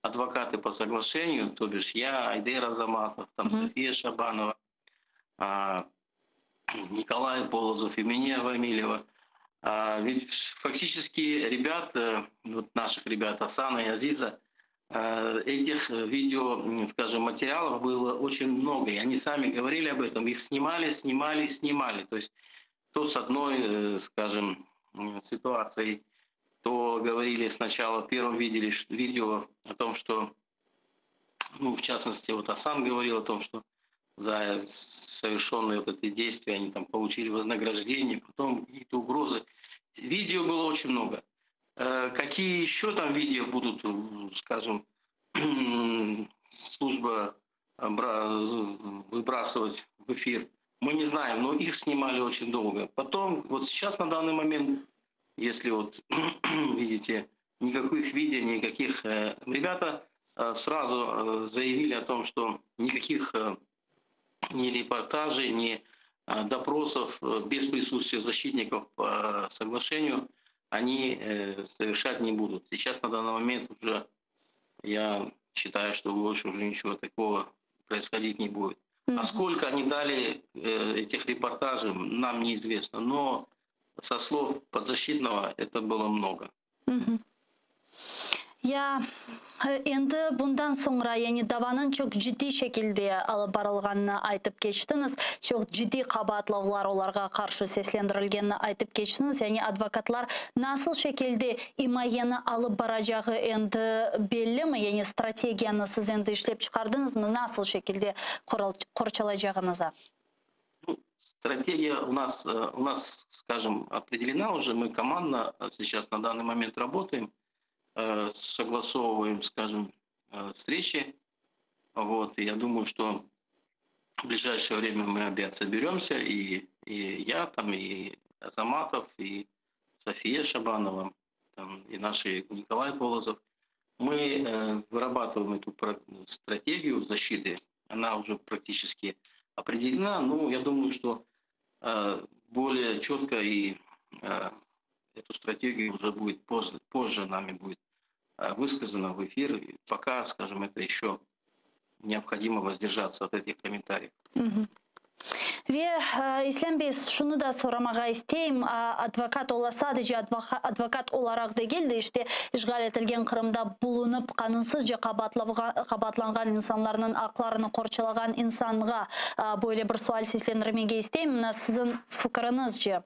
адвокаты по соглашению, то бишь я, Айдер Азаматов, там София Шабанова, Николай Полозов и меня, Вамилева, ведь фактически ребят, вот наших ребят Асана и Азиза, этих видео, скажем, материалов было очень много, и они сами говорили об этом, их снимали. То есть то с одной, скажем, ситуацией, то говорили сначала, первым видели видео о том, что, ну, в частности, вот Асан говорил о том, что за совершенные вот эти действия они там получили вознаграждение, потом какие-то угрозы. Видео было очень много. Какие еще там видео будут, скажем, служба выбрасывать в эфир, мы не знаем, но их снимали очень долго. Потом, вот сейчас на данный момент, если вот видите, никаких видео, никаких... Ребята сразу заявили о том, что никаких ни репортажей, ни допросов без присутствия защитников по соглашению они совершать не будут. Сейчас на данный момент уже я считаю, что больше уже ничего такого происходить не будет. А сколько они дали этих репортажей, нам неизвестно. Но со слов подзащитного это было много. Я енді bundan sonra yani davanın çok ciddi şekilde alıp barılganını aytıp geçtiniz. Çok ciddi kabahatlavalar olarga karşı seslendirilgenini aytıp geçtiniz. Yani advokatlar nasıl şekilde imayeni alıp baracağı endi belli mi? Yani strategiyani siz endi işlep çıkardınız mı? Nasıl şekilde korçalacağınıza? Стратегия у нас, скажем, определена уже. Мы командно сейчас на данный момент работаем, согласовываем, скажем, встречи. Вот. И я думаю, что в ближайшее время мы опять соберемся, и я, там, и Азаматов, и София Шабанова, там, и наш Николай Полозов. Мы вырабатываем эту стратегию защиты. Она уже практически определена. Ну, я думаю, что более четко и эту стратегию уже будет позже нами будет высказано в эфир. И пока, скажем, это еще необходимо воздержаться от этих комментариев. Ve İslam Bey şunu da soramağa isteyim. Advokat ola sadece advokat olarak da geldi. İşte işgal etilgen Kırım'da bulunup kanunsuzca kabatlangan insanların aklarını korçalagan insanlığa böyle bir sual seslendirmege isteyim. Sizin fikrinizce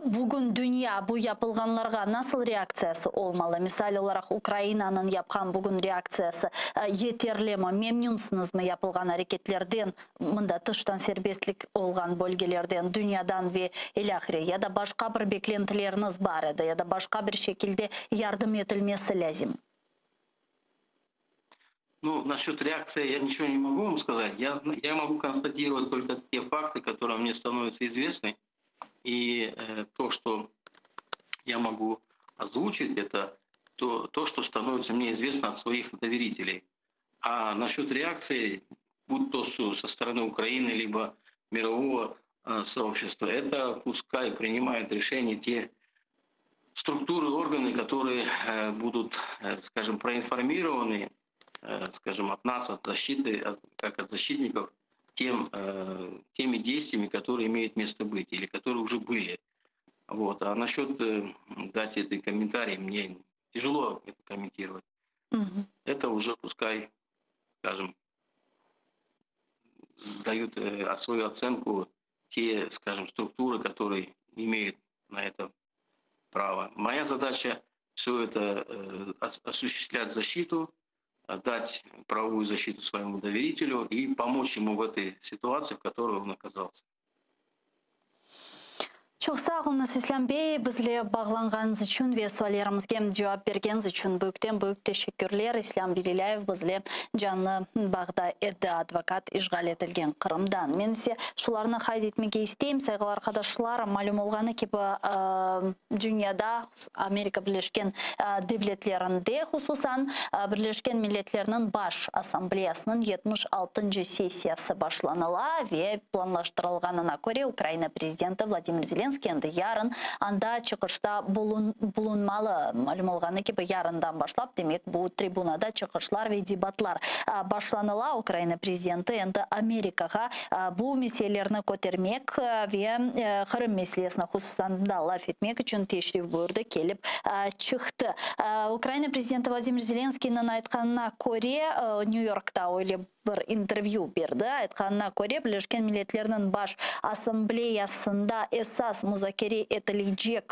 bugün dünya bu yapılganlarga nasıl reaksiyası olmalı? Misal olarak Ukrayna'nın yapkan bugün reaksiyası yeterli mi? Memnunsunuz mu yapılgan hareketlerden, mında tıştan serbestlik olgan bölgelerden, dünyadan ve ilahire ya da başka bir beklentileriniz var edi ya da başka bir şekilde yardım edilmesi lazım? Ну, насчет реакции я ничего не могу вам сказать. Я могу констатировать только те факты, которые мне становятся известны. И то, что я могу озвучить, это то, что становится мне известно от своих доверителей. А насчет реакции, будь то со стороны Украины, либо мирового сообщества, это пускай принимают решения те структуры, органы, которые будут, скажем, проинформированы, скажем, от нас, от защиты, как от защитников, теми действиями, которые имеют место быть или которые уже были. Вот. А насчет дать этой комментарий, мне тяжело это комментировать. Это уже пускай, скажем, дают свою оценку те, скажем, структуры, которые имеют на это право. Моя задача все это осуществлять защиту, дать правовую защиту своему доверителю и помочь ему в этой ситуации, в которой он оказался. Çok sağ olunuz İslam Bey, bizle bağlanğanız için ve suallarımızga cevap bergeniz için büyük teşekkürler. İslam Bililayev bizle canlı bağda edi, advokat işgal etilgen Kırım'dan. Men size şularını kayd etmege isteyim. Saygılı arkadaşlar, malum olğanı ki bu dünyada Amerika Birleşken Devletlerinde hususan Birleşken Milletlerinin Baş Asambleyasının 76. sesiyası başlanıla ve planlaştırılganına göre Ukrayna Prezidenti Vladimir Zelenskiy yarın anda çıkışta bulunmalı. Malum olğanı ki bu yarından başlap demek bu tribunada çıkışlar ve debatlar başlanıla. Ukrayna Prezidenti endi Amerikaga bu meselelerini kotermek ve Kırım meselesine hususan da laf etmek için teşrif buyurdu, kelip çıktı. Ukrayna Prezidenti Vladimir Zelenskiy'nin aytkanına göre New York'ta öyle bir intervyu berdi. Aytkanına göre Birleşken Milletlerinin Baş Asambleyasında esas müzakere edilecek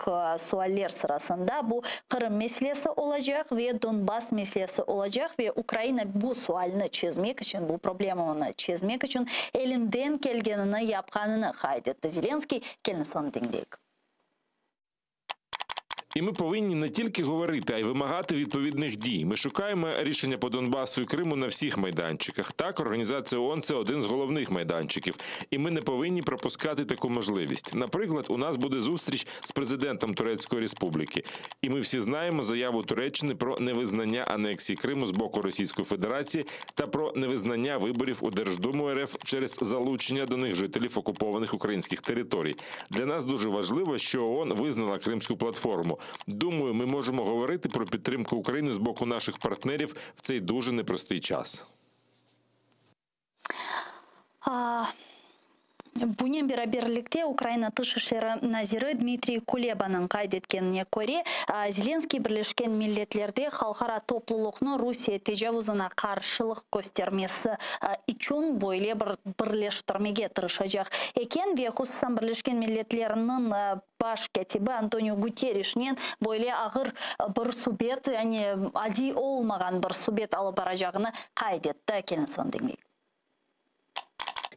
sualler sırasında bu Kırım meselesi olacak ve Donbas meselesi olacak ve Ukrayna bu sualını çözmek için, bu problemini çözmek için elinden gelgenini yapkanını kaydetti. Зеленський, келін сон dinleyik. І ми повинні не тільки говорити, а й вимагати відповідних дій. Ми шукаємо рішення по Донбасу і Криму на всіх майданчиках. Так, Організація ООН – це один з головних майданчиків. І ми не повинні пропускати таку можливість. Наприклад, у нас буде зустріч з президентом Турецької Республіки. І ми всі знаємо заяву Туреччини про невизнання анексії Криму з боку Російської Федерації та про невизнання виборів у Держдуму РФ через залучення до них жителів окупованих українських територій. Для нас дуже важливо, що ООН визнала Кримську платформу. Думаю, ми можемо говорити про підтримку України з боку наших партнерів в цей дуже непростий час. Bunun birlikte Ukrayna Dışişleri Naziri Dmitriy Kuleba'nın kaydetkenine göre Zelenskiy Birleşken Milletler'de halkara topluluğunu Rusya tecavüzüne karşılık göstermesi için böyle bir birleştirmeye tırışacak. Eken ve hususan Birleşken Milletler'in baş katibi Antonio Guterres'nin böyle ağır bir subet, yani adi olmayan bir subet alıp baracağını kaydetti. Kelin son dinleyin.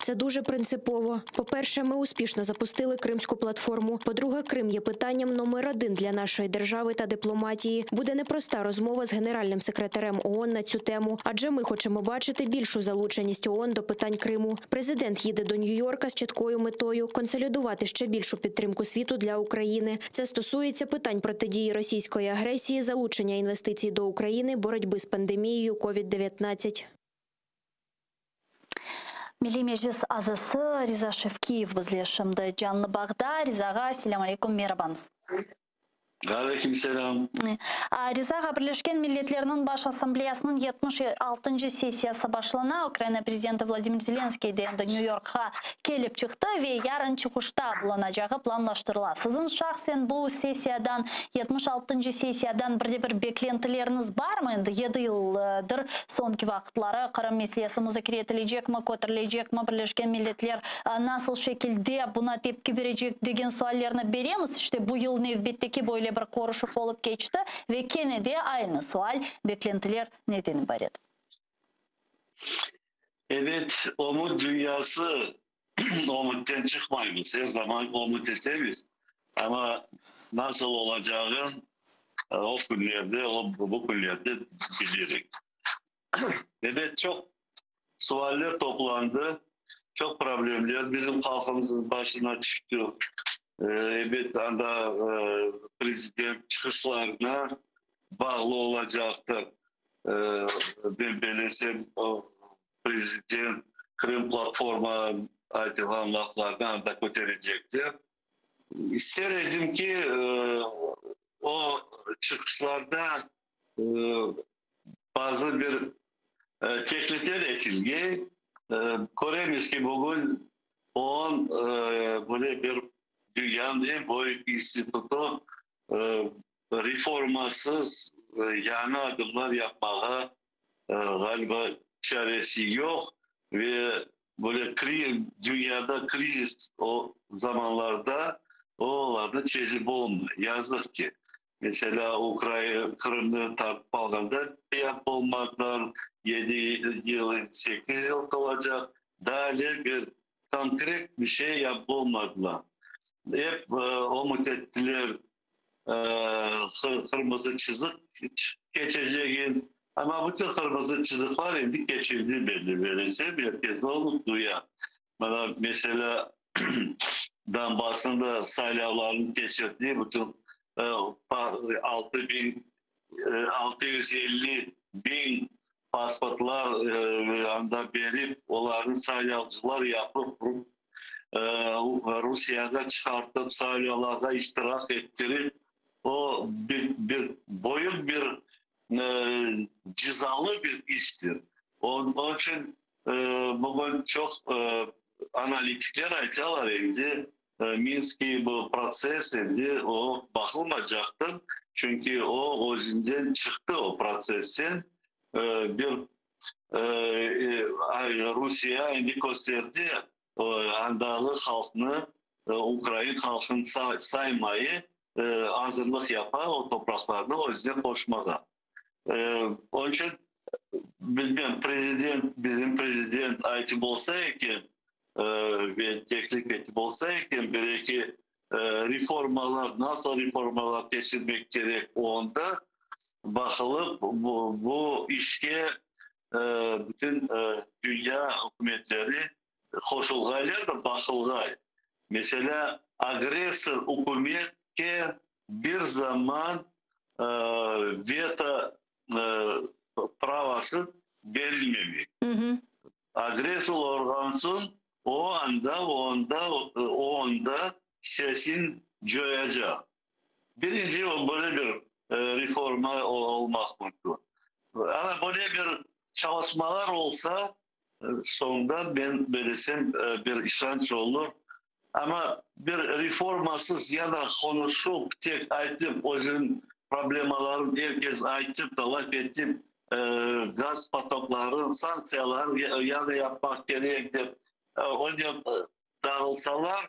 Це дуже принципово. По-перше, ми успішно запустили Кримську платформу. По-друге, Крим є питанням номер 1 для нашої держави та дипломатії. Буде непроста розмова з генеральним секретарем ООН на цю тему, адже ми хочемо бачити більшу залученість ООН до питань Криму. Президент їде до Нью-Йорка з чіткою метою консолідувати ще більшу підтримку світу для України. Це стосується питань протидії російської агресії, залучення інвестицій до України, боротьби з пандемією COVID-19. Milli Meclis Azası Riza Şevkiyev bizle şimdi canlı bağda. Rizaga selamun aleyküm, merhabanız. Aleykümselam. Rizaga Birleşken Milletler'in Baş Asambleyasının 76. sesiyası başlana Ukrayna Prezidenti Vladimir Zelenskiy de New York'a kelip çıktı ve yarın çıkışta bulunacağı planlaştırıla. Sizin şahsen bu sesiyadan, 76. sesiyadan bir beklentileriniz var mı? 7 yıldır sonki vakitları Kırım meselesi müzakere edilecek mi, kötürülecek mi? Birleşken Milletler nasıl şekilde buna tepki verecek degen suallerini beremiz. İşte bu yıl növbetteki böyle bir koruşuk olup geçti ve Kennedy'ye aynı sual, beklentiler nedeni ibaret. Evet, umut dünyası umuttan çıkmayız. Her zaman umut isteriz. Ama nasıl olacağını o günlerde, bu günlerde bilirik. Evet, çok sualler toplandı. Çok problemler bizim halkımızın başına düştü. Evet, anda prezident çıkışlarına bağlı olacaktır. Ben belirtsem prezident Kırım platforma aytılan laflardan da götürecektir. İsterdim ki o çıkışlarda bazı bir teklifler etildi. Göremiyoruz ki bugün on böyle bir dünyanın en büyük institutu reformasız yani adımlar yapmaya galiba çaresi yok ve böyle dünyada kriz o zamanlarda olarda çözüm olmuyor. Yazık ki. Mesela Ukrayna, Kırım'ı tartışıp aldığında yapılmadan 7 yıl, 8 yıl kalacak. Daha bir konkret bir şey yapılmadılar. Hep o müddetler kırmızı çizik geçeceğin ama bütün kırmızı çizikler indi geçildi belli böylese herkes olup duyar. Bana mesela Donbass'ın sayılarının geçirdiği bütün 650.000 pasportlar anda verip onların sayıcılar yapıp Rusya'da çıkartıp sayılarda iştirak ettirip o bir boyun bir cezalı bir iştir. Onun için bugün çok analitikler aytıyorlar indi. Minsk'i bu proses indi o bakılmayacaktır. Çünkü o yüzden çıktı o prosesin bir Rusya indi gösterdi andalı halkını Ukrayna halkını saymayı hazırlık yapar o topraklarda o yüzden koşmaya. Onun için bilmiyorum bizim prezident aytip olsaydı ve teklif etip olsaydı belki reformalar nasıl reformalar geçirmek gerek onda bakılıp bu işe bütün dünya hükümetleri koşulgaylar da bakılgay. Mesela agresör hükümete bir zaman veto pravası verilmemek. Agresör organsın o anda sesin coyacak. Birinci o böyle bir reforma olmaz mümkün. Ama böyle bir çalışmalar olsa sonunda ben belirtsem bir işaret olur. Ama bir reformasız ya da konuşup tek aytıp özün problemaların herkes aytıp da laf etip gaz patokların sanksiyalar ya da yapmak gerek de onu dağılsalar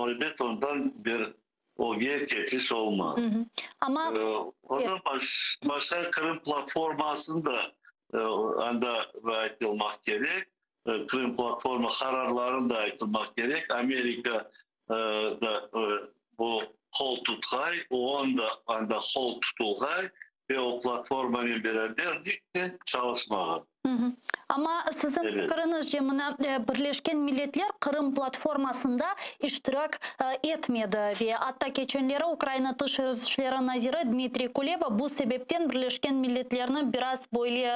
elbette ondan bir oge geçiş olmaz. Ama Onun başka Kırım platformasında anda aytılmak gerek. Kırım platformu kararlarında aytılmak gerek. Amerika da bu kol tutgay, o anda kol tutulgay ve o platformanın beraber birlikte çalışmağı. Ama sizin fikrinizce Birleşken Milletler Kırım platformasında iştirak etmedi ve hatta geçenleri Ukrayna Dışişleri Naziri Dmitry Kuleba bu sebepten Birleşken Milletler'in biraz böyle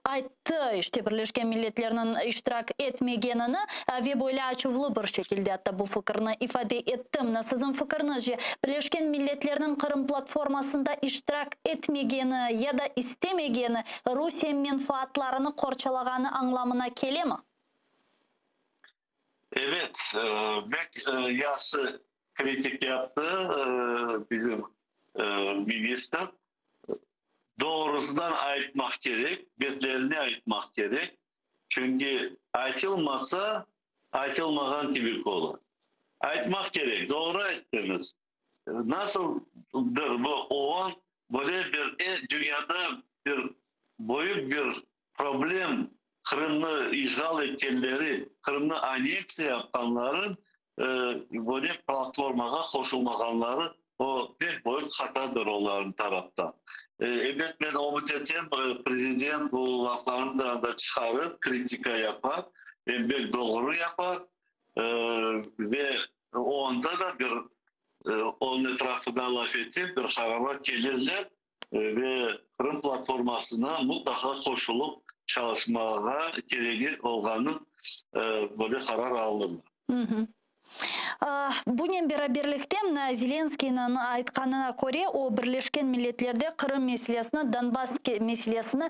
ayttı, işte Birleşken Milletler'in iştirak etmegenini ve böyle açıklı bir şekilde hatta bu fikrini ifade ettim. Sizin fikrinizce Birleşken Milletler'in Kırım platformasında iştirak etmegeni ya da istemegeni Rusya menfaatlarını korçalağını anlamına gelir mi? Evet, yaşlı kritik yaptı bizim minister. Doğrusundan aytmak gerek, betlerini aytmak gerek. Çünkü aytılmasa aytılmadan gibi olur. Aytmak gerek, doğru ayttınız. Nasıldır bu olan böyle bir dünyada bir büyük bir problem, Kırım'ı işgal etkenleri, Kırım'ı aneksiya yapanların böyle platformaya koşulmaganları o bir büyük hatadır onların taraftan. Evet ben omutetem prezident bu laflarını da çıkarır, kritika yapar, bir doğru yapar ve o anda da bir onun etrafında laf edip bir karara gelirler ve Kırım platformasına mutlaka koşulup çalışmaya gerekli olanı böyle karar alırlar. Bunun beraberlikte Zelenskiy'nin aytkanına göre o Birleşken Milletler'de Kırım meselesini, Donbas meselesini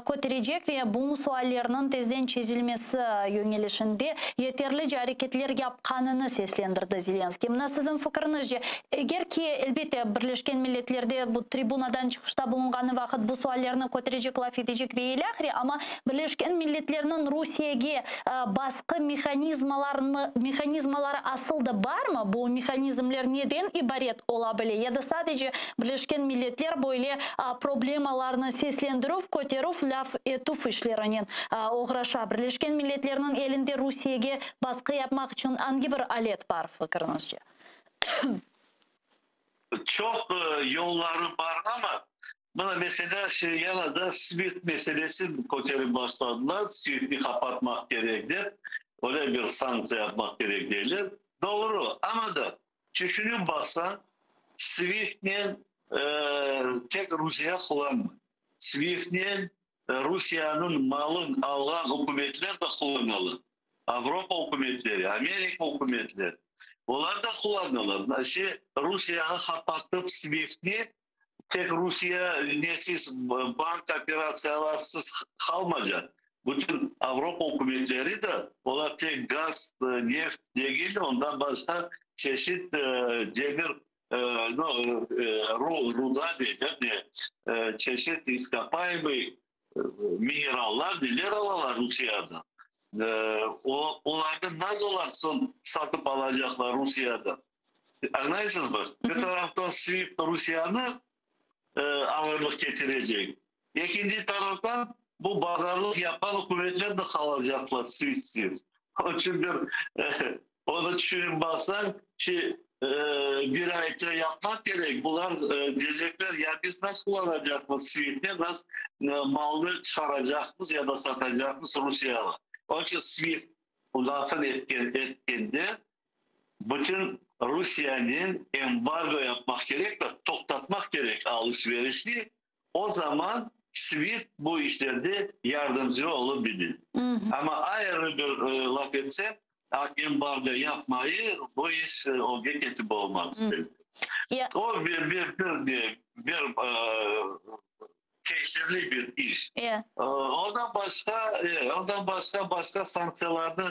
kötürecek ve bu suallerinin tezden çözülmesi yönelişinde yeterli hareketler yapkanını seslendirdi Zelenskiy. Sizin fikrinizce eğer ki elbette Birleşken Milletler'de bu tribunadan çıkışta bulunğanı vakit bu suallerini kötürecek, laf edecek ve ilahri ama Birleşken Milletler'in Rusya'ya baskı mekanizmaları asıl da var mı? Bu mekanizmler neden ibaret olabilir? Ya da sadece Birleşken Milletler böyle problemalarını seslendirip, kötürüp, laf etuf işlerinin uğraşa. Birleşken Milletler'in elinde Rusya'ya baskı yapmak için hangi bir alet var fikrinizce? Çok yolları var ama bana mesela yana da SWIFT meselesi kötürüp başladılar. SWIFT'i kapatmak gerektir. Öyle bir sanksiya yapmak gerektirir. Doğru ama da düşünün baksan SWIFT'nin tek Rusya kullanma. SWIFT'nin Rusya'nın malın alan hükümetler de kullanılır. Avrupa hükümetleri, Amerika hükümetleri. Onlar da kullanılır. Rusya'ya kapatıp SWIFT'ni tek Rusya nesiz bank operasyonlarsız kalmayacak. Bütün Avrupa hükümetleri de onlar tek gaz, neft değil, ondan başka çeşit demir, ruda değil, çeşit iskapaylı mineraller neler alırlar Rusya'dan. Onlardan nasıl olarsın satıp alacaklar Rusya'dan? Anlayısınız mı? Bir taraftan SWIFT Rusya'nı ağırlık getirecek. İkinci taraftan bu pazarlık yapan hükümetler de kalacaklar SWIFT'siz. Onun için onu düşünün baksan bir ayda yapmak gerek. Bunlar diyecekler ya biz nasıl kullanacakmız SWIFT'e, nasıl malını çıkaracakmız ya da satacakmız Rusya'ya. Onun için SWIFT lafın etkende bütün Rusya'nın embargo yapmak gerek de toktatmak gerek alışverişli. O zaman SWIFT bu işlerde yardımcı olabilir. Ama ayrı bir laf etsem embargo yapmayı bu iş o geçip olmaz. O bir tekşirli bir iş. Evet. Ondan başka sanksiyalarda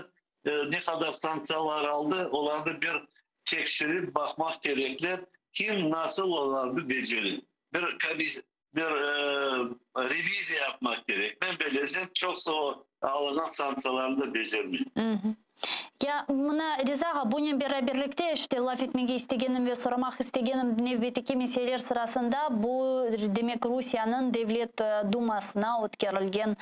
ne kadar sanksiyalar aldı, onlarda bir tekşirip bakmak gerekli. Kim nasıl onları becerir? Bir revizya yapmak gerek. Ben belirleyeceğim çok alınan sanksiyalarını becermiyor. Я мына Ризаға бұнен birlikte işte laf etmege istегенім ve sormak istегенім nevbeteki meseleler sırasında bu demek Rusya'nın devlet dumasına ötkürülgen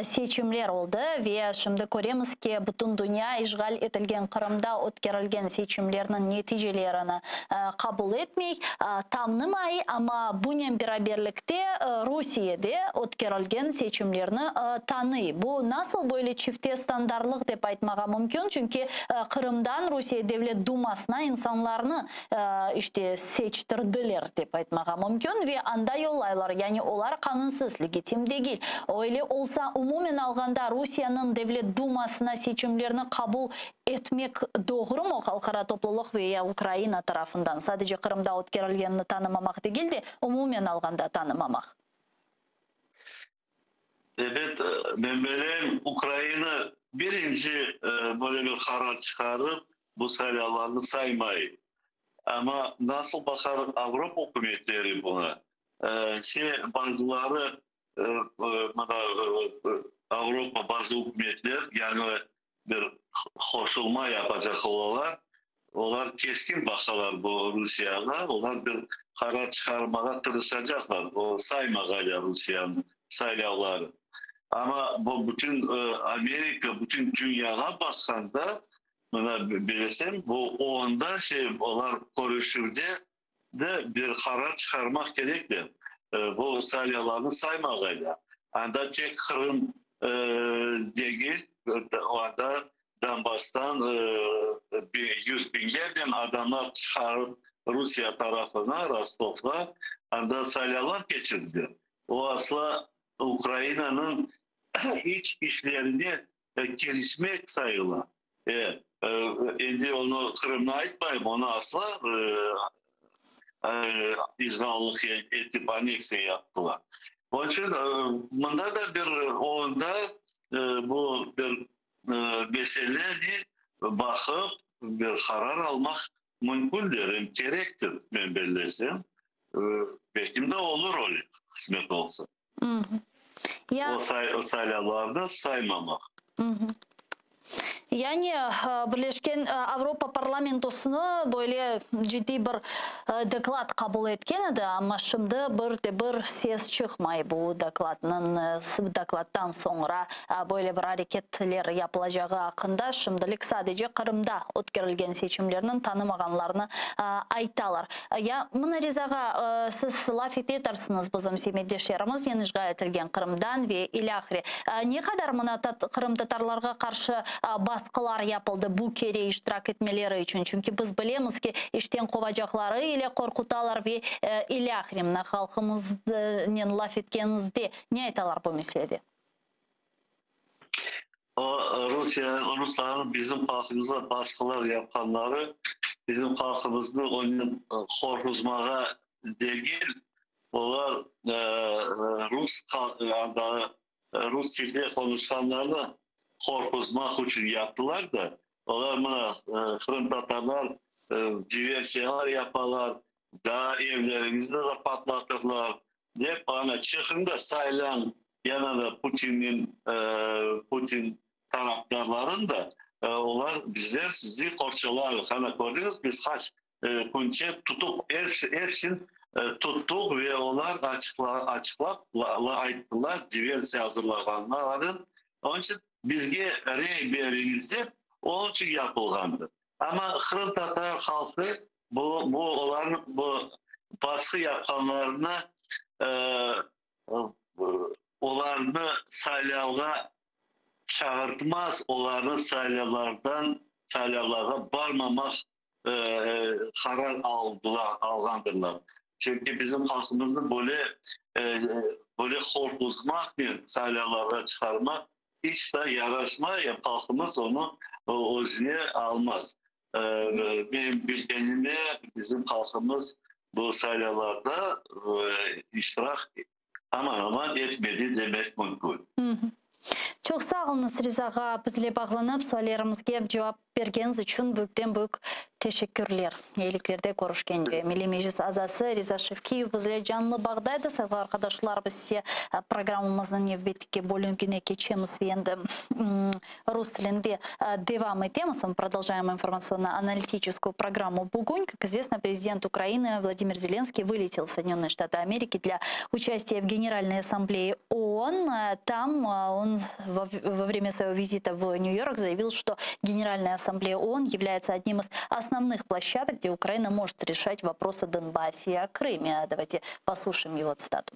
seçimler oldu ve şimdi göremiz ki bütün dünya işgal etilgen Kırım'da ötkürülgen seçimlerinin neticelerini kabul etmey, tanımay ama bunun birlikte Rusya'da ötkürülgen seçimlerini tanıy. Bu nasıl böyle çifte standartlık dep aytmaga mümkün? Çünkü Kırım'dan Rusya Devlet Dumasına insanlarını işte seçtirdiler dep aytmaga mümkün ve anda yollaylar. Yani onlar kanunsuz, legitim değil. Öyle olsa umumen alganda Rusya'nın Devlet Dumasına seçimlerini kabul etmek doğru mu halkara topluluk veya Ukrayna tarafından? Sadece Kırım'da ötkürülgenini tanımamak değil de umumen alganda tanımamak. Evet, ben Ukrayna birinci böyle bir karar çıkarıp bu sayılarını saymayı. Ama nasıl bakar Avrupa hükümetleri buna? Bazıları Avrupa bazı hükümetler yani bir koşulma yapacak onlar keskin bakarlar bu Rusya'na. Onlar bir karar çıkarmaya çalışacaklar. O saymagayla Rusya'nın sayıları. Ama bu bütün Amerika, bütün dünyaya baksanda bilesem bu onda onlar konuşurdu de bir karar çıkarmak gerekli. Bu sayılarını saymakayla. Anda tek Kırım değil, orada Donbas'tan 100 binlerden adamlar çıkarıp Rusya tarafına, Rostov'la anda sayılar geçirdi. O asla Ukrayna'nın iç işlerini gelişmek sayılar. Şimdi onu Kırım'a aytmayayım, onu asla izgallık etip aneksiye yaptılar. Onun için bunda da bu bir meseleni bakıp bir karar almak mümkündür, gerektir ben belirlesem. Belki de olur öyle, kısmet olsa. Ya... O sayılarda saymamak. Yani Birleşken Avrupa Parlamentosunu böyle ciddi bir deklad kabul etken edi ama şimdi bir ses çıkmay bu dekladdan sonra böyle bir hareketler yapılacağı hakkında şimdilik sadece Kırım'da ötkürülgen seçimlerinin tanımaganlarını aytalar. Ya mına Rizaga siz laf edersiniz bizim semeddeşlerimiz yani işgal etilgen Kırım'dan ve ilahiri. Ne kadar mına Kırım Tatarlarga karşı baskılar yapıldı bu kere iştirak etmeleri için. Çünkü biz bilemiz ki işten kovacakları ile korkutalar ve ilahrimle halkımızın laf etkenizde ne aytalar bu meselede? Rusların bizim halkımıza baskılar yapanları bizim halkımızı onun korkutmağa değil, onlar Rus dilde konuşanlarla korkutmak için yaptılar da onlar bana Kırım Tatarlar diversiyalar yaparlar, daha evlerinizde de patlatırlar. Hep bana çıkın da sayılan yanında Putin taraftarların da onlar bizler sizi korçalar. Hani gördünüz biz kaç kunçe tutup hepsini tuttuk ve onlar açıklap ayttılar diversiya hazırlaganların. Onun için bizge rehberimizde onun için yapılgandı. Ama Kırım Tatar halkı bu baskı yapanlarına onlarını saylavga çağırtmaz, onlarını saylavlara varmamak karar algandırlar. Çünkü bizim halkımızı böyle korkutmak diye saylavlara çıkarmak hiç de yaraşma halkımız onu özüne almaz. Benim bildiğimde bizim halkımız bu sayılarda iştirak Ama etmedi demek mümkün. Çok sağ olunuz Rizaga. Bizle bağlanıp sorularımızga cevap bergeniz için büyük teşekkürler. Eyliklerde görüşkence. Milli Meclis azası Riza Şevkiyev bizle canlı bağdaydı. Sevgili arkadaşlar, biz size programımızın evbetiki bölümüne geçemiz ve endi Rus tilinde devam edemiz. Мы продолжаем информационно-аналитическую программу «Бугунь». Как известно, президент Украины Владимир Зеленский вылетел в Соединенные Штаты Америки для участия в Генеральной Ассамблее ООН. Там он во время своего визита в Нью-Йорк заявил, что Генеральная Ассамблея ООН является одним из основных площадок, где Украина может решать вопросы о Донбассе и о Крыме. Давайте послушаем его цитату.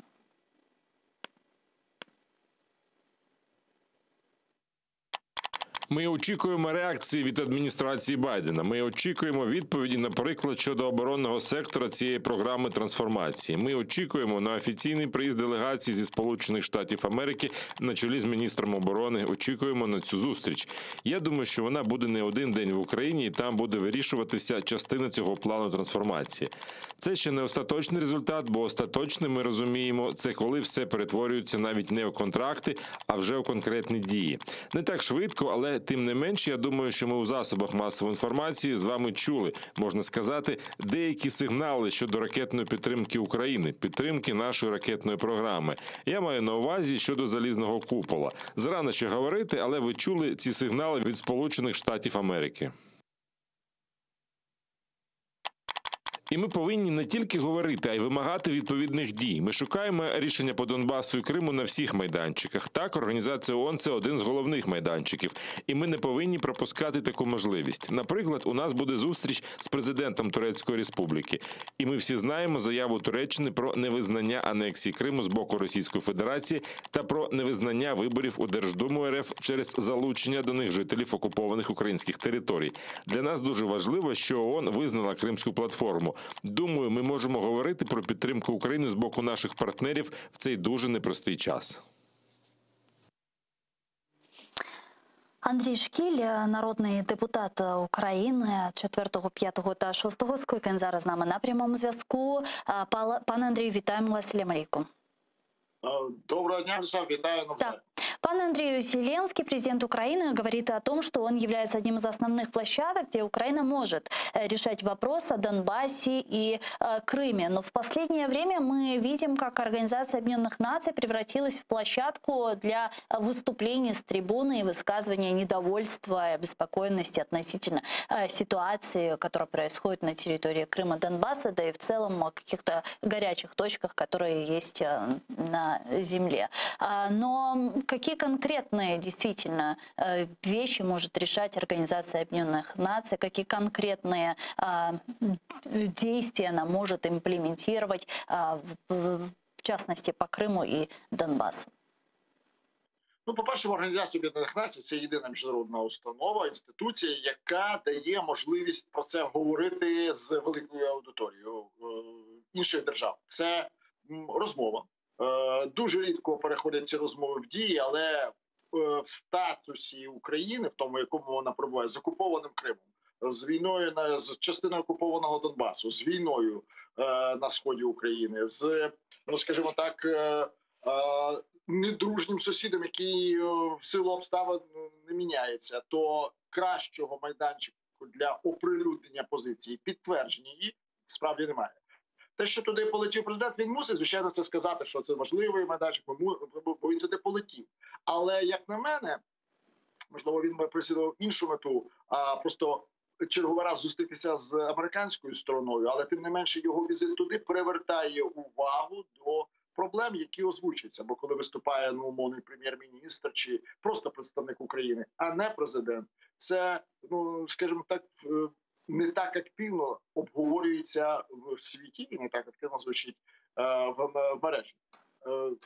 Ми очікуємо реакції від адміністрації Байдена. Ми очікуємо відповіді, наприклад, щодо оборонного сектора цієї програми трансформації. Ми очікуємо на офіційний приїзд делегації зі Сполучених Штатів Америки на чолі з міністром оборони. Очікуємо на цю зустріч. Я думаю, що вона буде не один день в Україні, і там буде вирішуватися частина цього плану трансформації. Це ще не остаточний результат, бо остаточним, ми розуміємо, це коли все перетворюється навіть не у контракти, а вже у конкретні дії. Не так швидко, але тим не менш, я думаю, що ми у засобах масової інформації з вами чули, можна сказати, деякі сигнали щодо ракетної підтримки України, підтримки нашої ракетної програми. Я маю на увазі щодо залізного купола. Зарано ще говорити, але ви чули ці сигнали від Сполучених Штатів Америки. І ми повинні не тільки говорити, а й вимагати відповідних дій. Ми шукаємо рішення по Донбасу і Криму на всіх майданчиках. Так, Організація ООН – це один з головних майданчиків. І ми не повинні пропускати таку можливість. Наприклад, у нас буде зустріч з президентом Турецької Республіки. І ми всі знаємо заяву Туреччини про невизнання анексії Криму з боку Російської Федерації та про невизнання виборів у Держдуму РФ через залучення до них жителів окупованих українських територій. Для нас дуже важливо, що ООН визнала Кримську платформу. Думаю, ми можемо говорити про підтримку України з боку наших партнерів в цей дуже непростий час. Андрій Шкіль, народний депутат України 4, 5 та 6 скликань, зараз з нами на прямому зв'язку. Пане Андрію, вітаємо вас, салям алейкум. Доброго дня, вітаю навзаєм. Пан Андрей Зеленский, президент Украины, говорит о том, что он является одним из основных площадок, где Украина может решать вопрос о Донбассе и Крыме. Но в последнее время мы видим, как Организация Объединенных Наций превратилась в площадку для выступлений с трибуны и высказывания недовольства и обеспокоенности относительно ситуации, которая происходит на территории Крыма, Донбасса, да и в целом о каких-то горячих точках, которые есть на земле. Но какие конкретные действительно вещи может решать Организация Объединенных Наций, какие конкретные действия она может имплементировать, в частности, по Крыму и Донбассу? Ну, по-перше, Організація Об'єднаних Націй – це єдина міжнародна установа, інституція, яка дає можливість про це говорити з великою аудиторією інших держав. Це розмова. Дуже рідко переходять ці розмови в дії, але в статусі України, в тому, якому вона перебуває, з окупованим Кримом, з війною, з частиною окупованого Донбасу, з війною на сході України, з, ну, скажімо так, недружнім сусідом, який в силу обставин не міняється, то кращого майданчику для оприлюднення позиції, підтвердження її, справді немає. Те, що туди полетів президент, він мусить, звичайно, це сказати, що це важливий майданчик, бо він туди полетів. Але, як на мене, можливо, він би переслідував іншу мету, просто черговий раз зустрітися з американською стороною, але тим не менше його візит туди привертає увагу до проблем, які озвучуються. Бо коли виступає, ну, умовний прем'єр-міністр чи просто представник України, а не президент, це, ну, скажімо так, не так активно обговорюється в світі і не так активно звучить в мережі.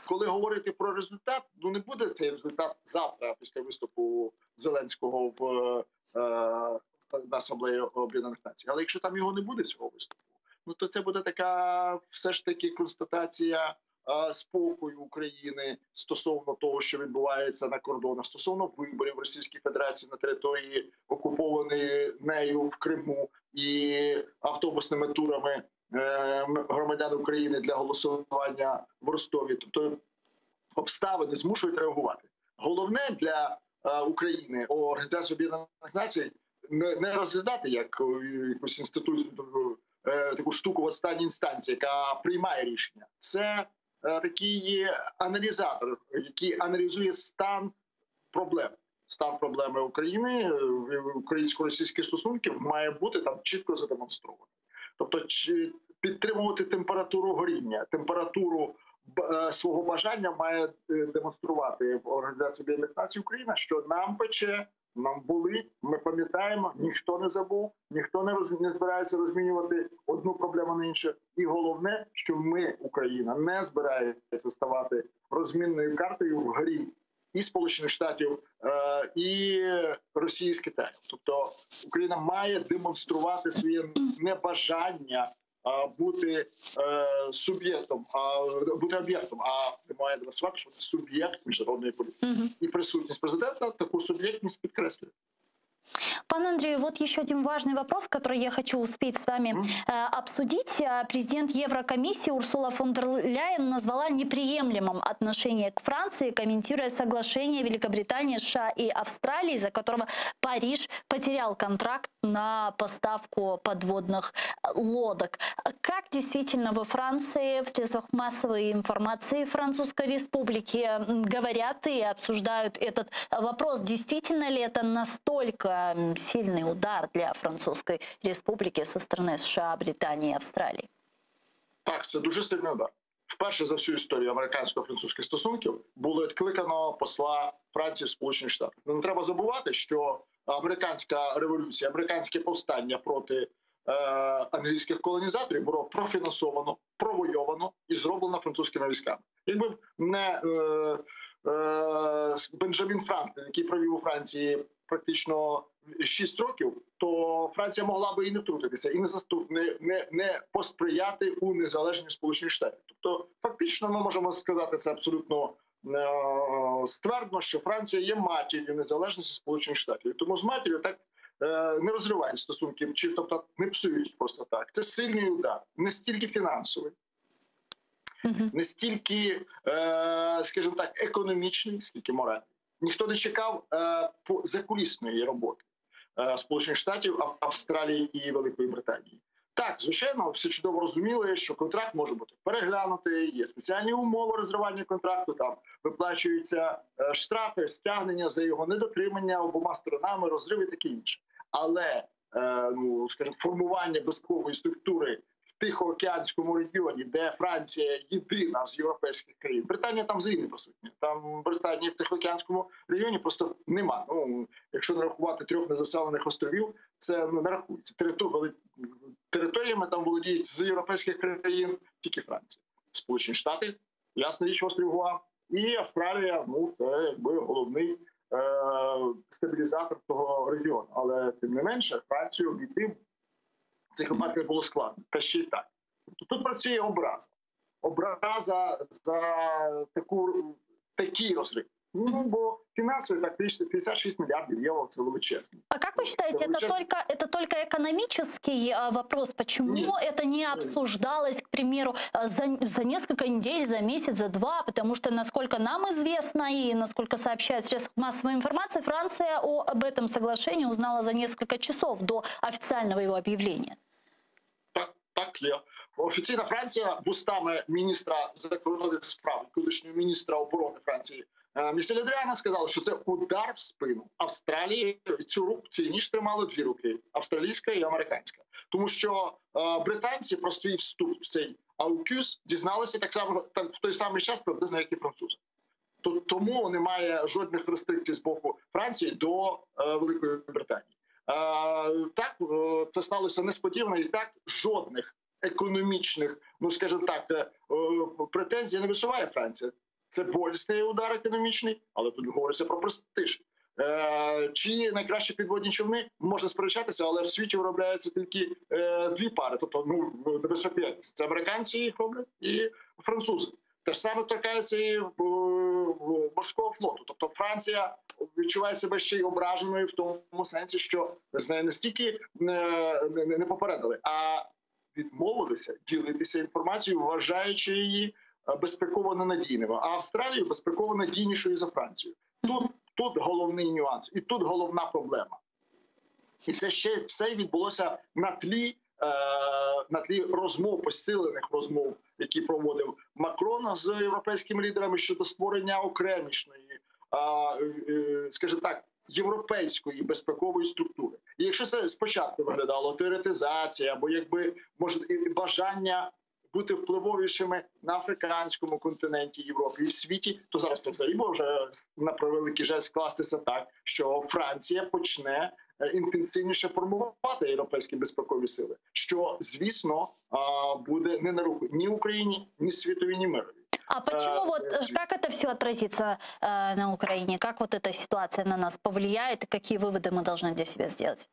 Коли говорити про результат, ну не буде цей результат завтра, після виступу Зеленського на Асамблеї Об'єднаних Націй. Але якщо там його не буде, цього виступу, ну то це буде така все ж таки констатація спокою України стосовно того, що відбувається на кордонах, стосовно виборів в Російській Федерації на території, окупованої нею в Криму, і автобусними турами громадян України для голосування в Ростові. Тобто обставини змушують реагувати. Головне для України Організацію Об'єднаних Націй не розглядати як якусь інституцію, таку штуку в останній інстанції, яка приймає рішення. Це такий аналізатор, який аналізує стан проблем. Стан проблеми України, українсько-російських стосунків має бути там чітко задемонстрований. Тобто підтримувати температуру горіння, температуру свого бажання має демонструвати Організація Об'єднаних Націй Україна, що нам пече, нам болить, ми пам'ятаємо, ніхто не забув, ніхто не збирається розмінювати одну проблему на іншу. І головне, що ми, Україна, не збирається ставати розмінною картою в грі і Сполучених Штатів, і Росії з Китаєм. Тобто Україна має демонструвати своє небажання бути суб'єктом, бути об'єктом, а має демонструвати, що це суб'єкт міжнародної політики. І присутність президента таку суб'єктність підкреслює. Пан Андрей, вот еще один важный вопрос, который я хочу успеть с вами обсудить. Президент Еврокомиссии Урсула фон дер Ляйен назвала неприемлемым отношение к Франции, комментируя соглашение Великобритании, США и Австралии, из-за которого Париж потерял контракт на поставку подводных лодок. Как действительно во Франции, в средствах массовой информации Французской Республики говорят и обсуждают этот вопрос? Действительно ли это настолько сильный удар для Французской Республики со стороны США, Британии и Австралії? Так, це дуже сильний удар. Вперше за всю історію американсько-французьких стосунків було відкликано посла Франції в Сполучених Штатах. Не треба забувати, що американська революція, американське повстання проти англійських колонізаторів було профінансовано, провойовано і зроблено французькими військами. Якби не Бенджамін Франклін, який провів у Франції практично 6 років, то Франція могла би і не втрутитися, і не посприяти у незалежній Сполучених Штатів. Тобто, фактично, ми можемо сказати це абсолютно ствердно, що Франція є матір'ю незалежності Сполучених Штатів. Тому з матір'ю так не розривають стосунки, чи тобто не псують просто так. Це сильний удар, не стільки фінансовий, не стільки, скажімо так, економічний, скільки моральний. Ніхто не чекав закулісної роботи Сполучених Штатів, Австралії і Великої Британії. Так, звичайно, всі чудово розуміли, що контракт може бути переглянутий, є спеціальні умови розривання контракту, там виплачуються штрафи, стягнення за його недотримання обома сторонами, розриви і таке інше. Але, скажімо, формування безпекової структури в Тихоокеанському регіоні, де Франція єдина з європейських країн. Британія там взагалі не присутня. Там Британії в Тихоокеанському регіоні просто нема. Якщо не рахувати 3 незаселених островів, це не рахується. Територіями там володіють з європейських країн тільки Франція. Сполучені Штати, ясна річ, острів Гуам, і Австралія, це якби головний стабілізатор того регіону. Але тим не менше, Францію обійти в цих випадках було складно. Та ще й так. Тут працює образа. Образа за такий розрив. Бо финансовый, так, 56 миллиардов евро, это величезно. А как вы считаете, это только экономический вопрос? Почему это не обсуждалось, к примеру, за несколько недель, за месяц, за 2? Потому что, насколько нам известно и насколько сообщают средства массовой информации, Франция об этом соглашении узнала за несколько часов до официального его объявления. Так є. Офіційна Франція вустами міністра закордонних справ, колишнього міністра оборони Франції Мішеля Дріана сказали, що це удар в спину Австралії. Цю ніж тримали 2 руки – австралійська і американська. Тому що британці про свій вступ в цей AUKUS дізналися так само в той самий час приблизно, як і французи. Тому немає жодних рестрикцій з боку Франції до Великої Британії. Так, це сталося несподівано, і так жодних економічних, скажімо так, претензій не висуває Франція. Це болісний удар економічний, але тут говориться про престиж. Чи найкращі підводні човни, можна сперечатися, але в світі виробляються тільки 2 пари, тобто високоякісні. Це американці їх роблять і французи. Те ж саме торкається і морського флоту. Тобто Франція відчуває себе ще й ображеною в тому сенсі, що з нею не стільки не попередили, а відмовилися ділитися інформацією, вважаючи її безпеково ненадійною, а Австралію безпеково надійнішою за Францію. Тут головний нюанс, і тут головна проблема. І це ще все відбулося на тлі розмов, посилених розмов, які проводив Макрон з європейськими лідерами щодо створення окремішної, скажімо так, європейської безпекової структури. І якщо це спочатку виглядало теоретизація, або якби може бажання бути впливовішими на африканському континенті, Європі і в світі, то зараз це взагалі може на превеликий жаль скластися так, що Франція почне інтенсивніше формувати європейські безпекові сили, що, звісно, буде не на руку ні Україні, ні світові, ні мирові. А почему как это все отразится на Украине? Как вот эта ситуация на нас повлияет? И какие выводы мы должны для себя сделать?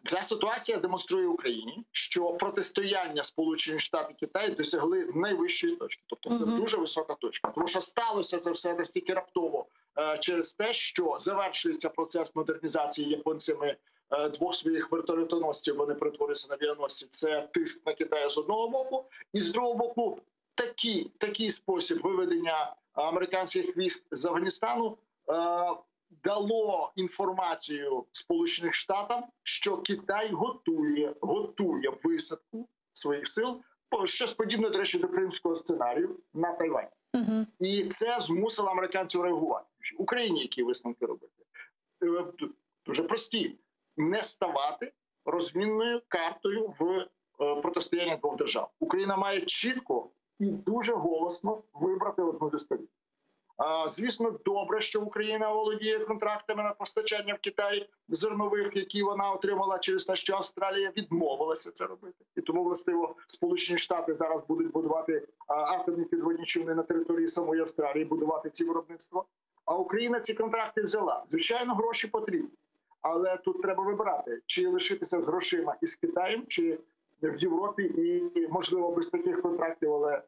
Ця ситуація демонструє Україні, що протистояння Сполучених Штатів і Китаю досягли найвищої точки. Тобто це дуже висока точка. Тому що сталося це все настільки раптово через те, що завершується процес модернізації японцями двох своїх вертольотоносців, вони перетворилися на авіаносці. Це тиск на Китай з одного боку, і з другого боку такий спосіб виведення американських військ з Афганістану дало інформацію Сполучених Штатам, що Китай готує висадку своїх сил, щось подібне, до речі, до кримського сценарію на Тайвань. І це змусило американців реагувати. Україні які висновки робити? Дуже прості. Не ставати розмінною картою в протистоянні двох держав. Україна має чітко і дуже голосно вибрати одну зі сторін. Звісно, добре, що Україна володіє контрактами на постачання в Китай зернових, які вона отримала через те, що Австралія відмовилася це робити. І тому, властиво, Сполучені Штати зараз будуть будувати атомні підводні човни на території самої Австралії, будувати ці виробництва. А Україна ці контракти взяла. Звичайно, гроші потрібні. Але тут треба вибирати, чи лишитися з грошима із Китаєм, чи в Європі, і, можливо, без таких контрактів, але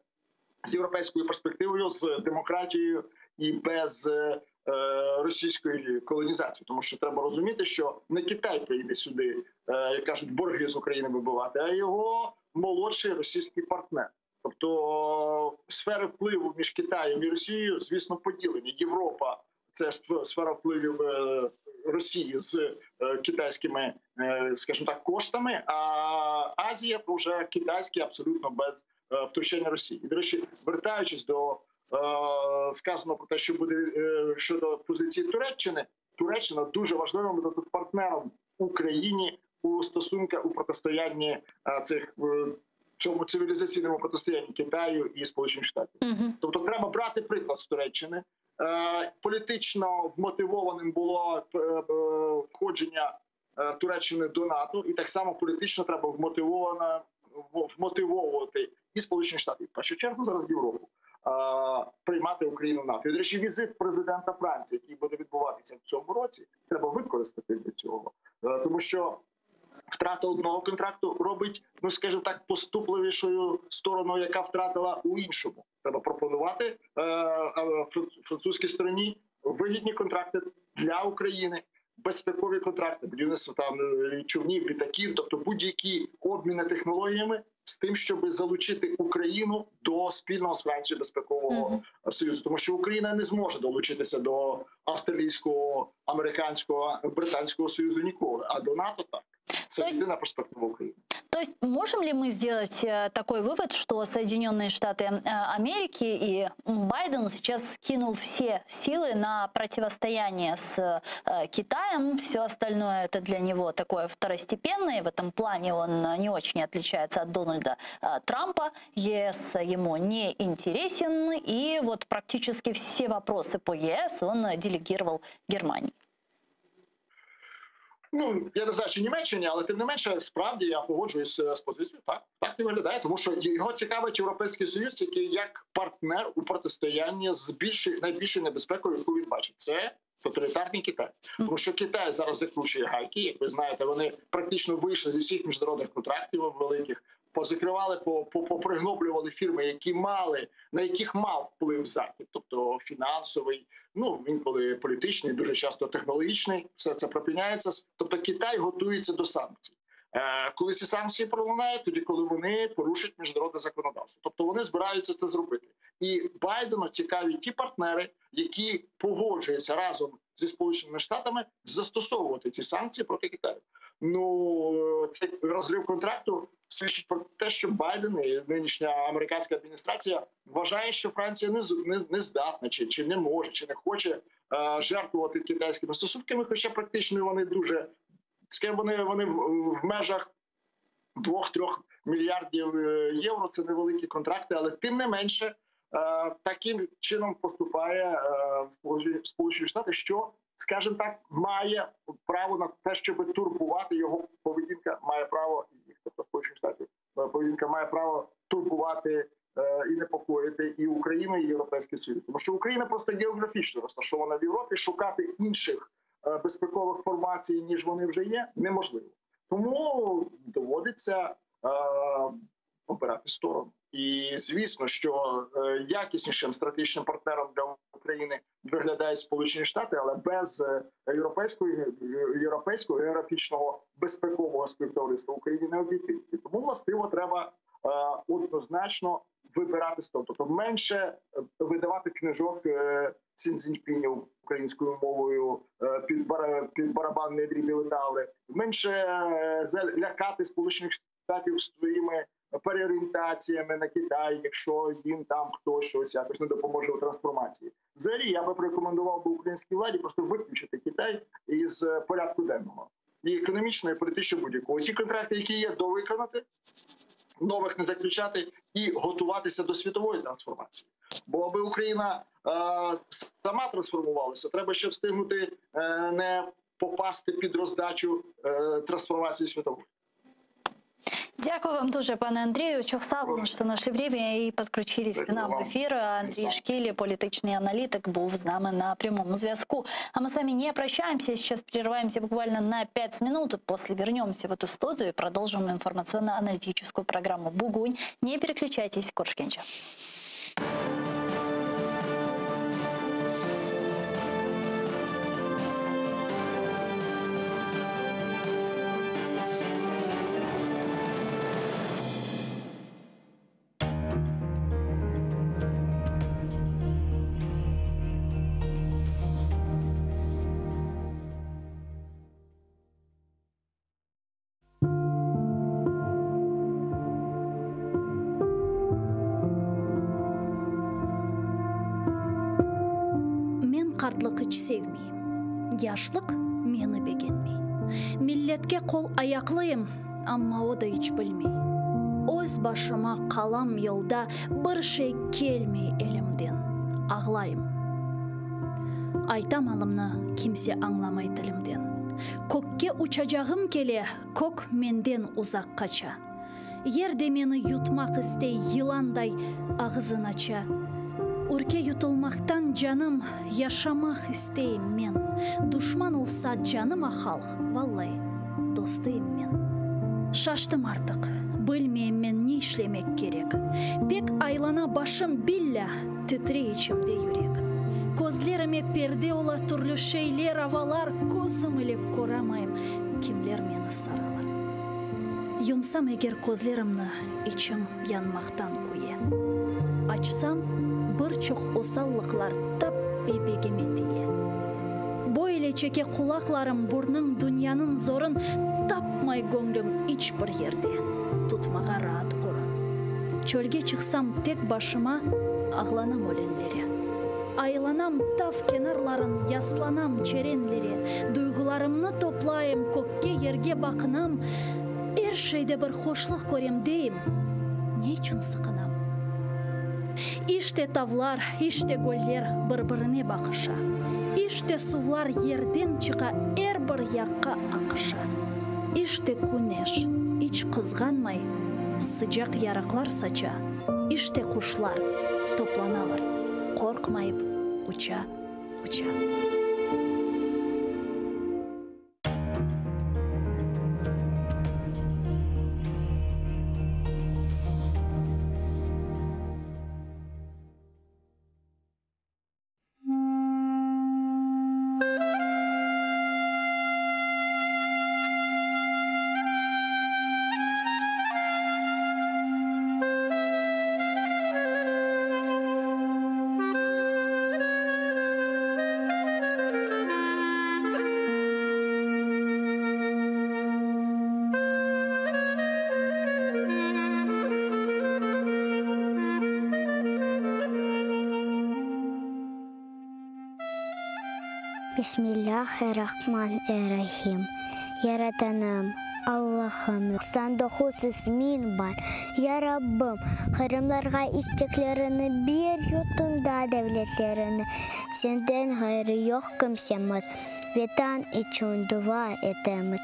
з європейською перспективою, з демократією і без російської колонізації. Тому що треба розуміти, що не Китай прийде сюди, як кажуть, борги з України вибивати, а його молодший російський партнер. Тобто сфери впливу між Китаєм і Росією, звісно, поділені. Європа – це сфера впливів Росії з китайськими, скажімо так, коштами, а Азія – вже китайські абсолютно без втручання Росії. І, до речі, вертаючись до сказано про те, що буде щодо позиції Туреччини, Туреччина дуже важливим буде тут партнером Україні у стосунках, у протистоянні цьому цивілізаційному протистоянні Китаю і Сполучених Штатів. Тобто треба брати приклад з Туреччини. Політично вмотивованим було входження Туреччини до НАТО, і так само політично треба вмотивовувати і Сполучені Штати, в першу чергу зараз Європу, приймати Україну в НАТО. І, до речі, візит президента Франції, який буде відбуватися в цьому році, треба використати для цього. Тому що втрата одного контракту робить, скажімо так, поступливішою сторону, яка втратила у іншому. Треба пропонувати французькій стороні вигідні контракти для України, безпекові контракти, будівництво там човнів, літаків, тобто будь-які обміни технологіями з тим, щоб залучити Україну до спільного з Францією безпекового союзу. Тому що Україна не зможе долучитися до австралійського, американського, британського союзу ніколи, а до НАТО так. Это единая перспектива Украины. То есть можем ли мы сделать такой вывод, что Соединенные Штаты Америки и Байден сейчас кинул все силы на противостояние с Китаем, все остальное это для него такое второстепенное, в этом плане он не очень отличается от Дональда Трампа, ЕС ему не интересен, и вот практически все вопросы по ЕС он делегировал Германии? Я не знаю, чи Німеччині, але тим не менше, справді я погоджуюсь з позицією. Так і виглядає, тому що його цікавить Європейський Союз тільки як партнер у протистоянні з найбільшою небезпекою, яку він бачить. Це тоталітарний Китай. Тому що Китай зараз закручує гайки, як ви знаєте, вони практично вийшли зі всіх міжнародних контрактів великих, позакривали, попригноблювали фірми, на яких мав вплив Захід, тобто фінансовий, інколи політичний, дуже часто технологічний, все це припиняється. Тобто Китай готується до санкцій. Коли ці санкції пролунають, тоді коли вони порушать міжнародне законодавство. Тобто вони збираються це зробити. І Байдену цікаві ті партнери, які погоджуються разом зі Сполученими Штатами застосовувати ці санкції проти Китаю. Ну, цей розрив контракту свідчить про те, що Байден і нинішня американська адміністрація вважає, що Франція не здатна, чи не може, чи не хоче жертвувати китайськими стосунками, хоча практично вони дуже, вони в межах 2-3 мільярдів євро, це невеликі контракти, але тим не менше таким чином поступає Сполучені Штати, що, скажімо так, має право на те, щоб турбувати його поведінка, має право, тобто Сполучені Штати, поведінка має право турбувати і непокоїти і Україну, і Європейський Союз. Тому що Україна просто географічно розташована в Європі, шукати інших безпекових формацій, ніж вони вже є, неможливо. Тому доводиться обирати сторону. І звісно, що якіснішим стратегічним партнером для України виглядають Сполучені Штати, але без європейського географічного безпекового співтовариства Україні не обійтись. І тому, властиво, треба однозначно вибирати сторону. Тобто менше видавати книжок Сі Цзіньпіню українською мовою під барабанні дрібні летали, менше лякати Сполучених Штатів своїми переорієнтаціями на Китай, якщо їм там хтось щось якось не допоможе у трансформації. Взагалі, я би порекомендував би українській владі просто виключити Китай із порядку денного. І економічного, і політичного будь-якого. Ті контракти, які є, довиконати, нових не заключати і готуватися до світової трансформації. Бо аби Україна сама трансформувалася, треба ще встигнути не попасти під роздачу трансформації світової. Дякую вам дуже, пане Андрію. Чохсавно, що наше время і підключились к нам в ефір. Андрій Шкілі, політичний аналітик, був з нами на прямому зв'язку. А мы с вами не прощаемся, сейчас прерываемся буквально на 5 минут. После вернемся в эту студию и продолжим информационно-аналитическую программу «Бугунь». Не переключайтесь, Коршкенча. Қартлық іч sevmeyim. Яшлық мені бегенмей. Миллетке қол аяқлıyım, амма о да іч білмей. Өз башыма қалам yolda бір şey келмей елімден. Ағлайым. Айтам алымны kimse аңламай тілімден. Көкке учажағым келе, көк менден ұзақ қача. Ерде мені ютмақ істей yılanдай ағызын ача. Үрке ютылмақтан жаным, яшамақ істейім мен. Душман олса жаным ақалық, валлай, достайым мен. Шаштым артық, білмейм мен не ішлемек керек. Пек айлана башым билля, тітре içimде юрек. Көзлеріме перде ола түрлі шейлер авалар, көзім ілек көрамайым, кемлер мені саралар. Юмсам егер көзлерімні, içim янмақтан көе. Açsam, бір чоқ осаллықлар тап бебегеме тие. Бойле чеке құлақларым бұрның дүнияның зорын тапмай көңлім іч бір ерде. Тұтмаға раат орын. Чөлге чықсам тек башыма ағланам өлеңлері. Айланам тав кенарларын ясланам черенлері. Дүйғыларымны топлайым көкке ерге бақынам. Әр шейде бір хошлық көрем дейім. Не үшін сықынам? İşte tavlar, işte göller bir-birine bakışa. İşte sular yerden çıka bir yakka akışa. İşte güneş hiç kızganmay, sıcak yaraklar saça. İşte kuşlar toplanalar, korkmayıp uça, uça. Бисмиллахир-рахман-ир-рахим. Яратаным, Аллахым, 99 min бар. Я Раббым, Хырымларға истеклеріні бер ютында дәвлетлеріні. Сенден хайры yok kimsemiz. Ветан için dua etemiz.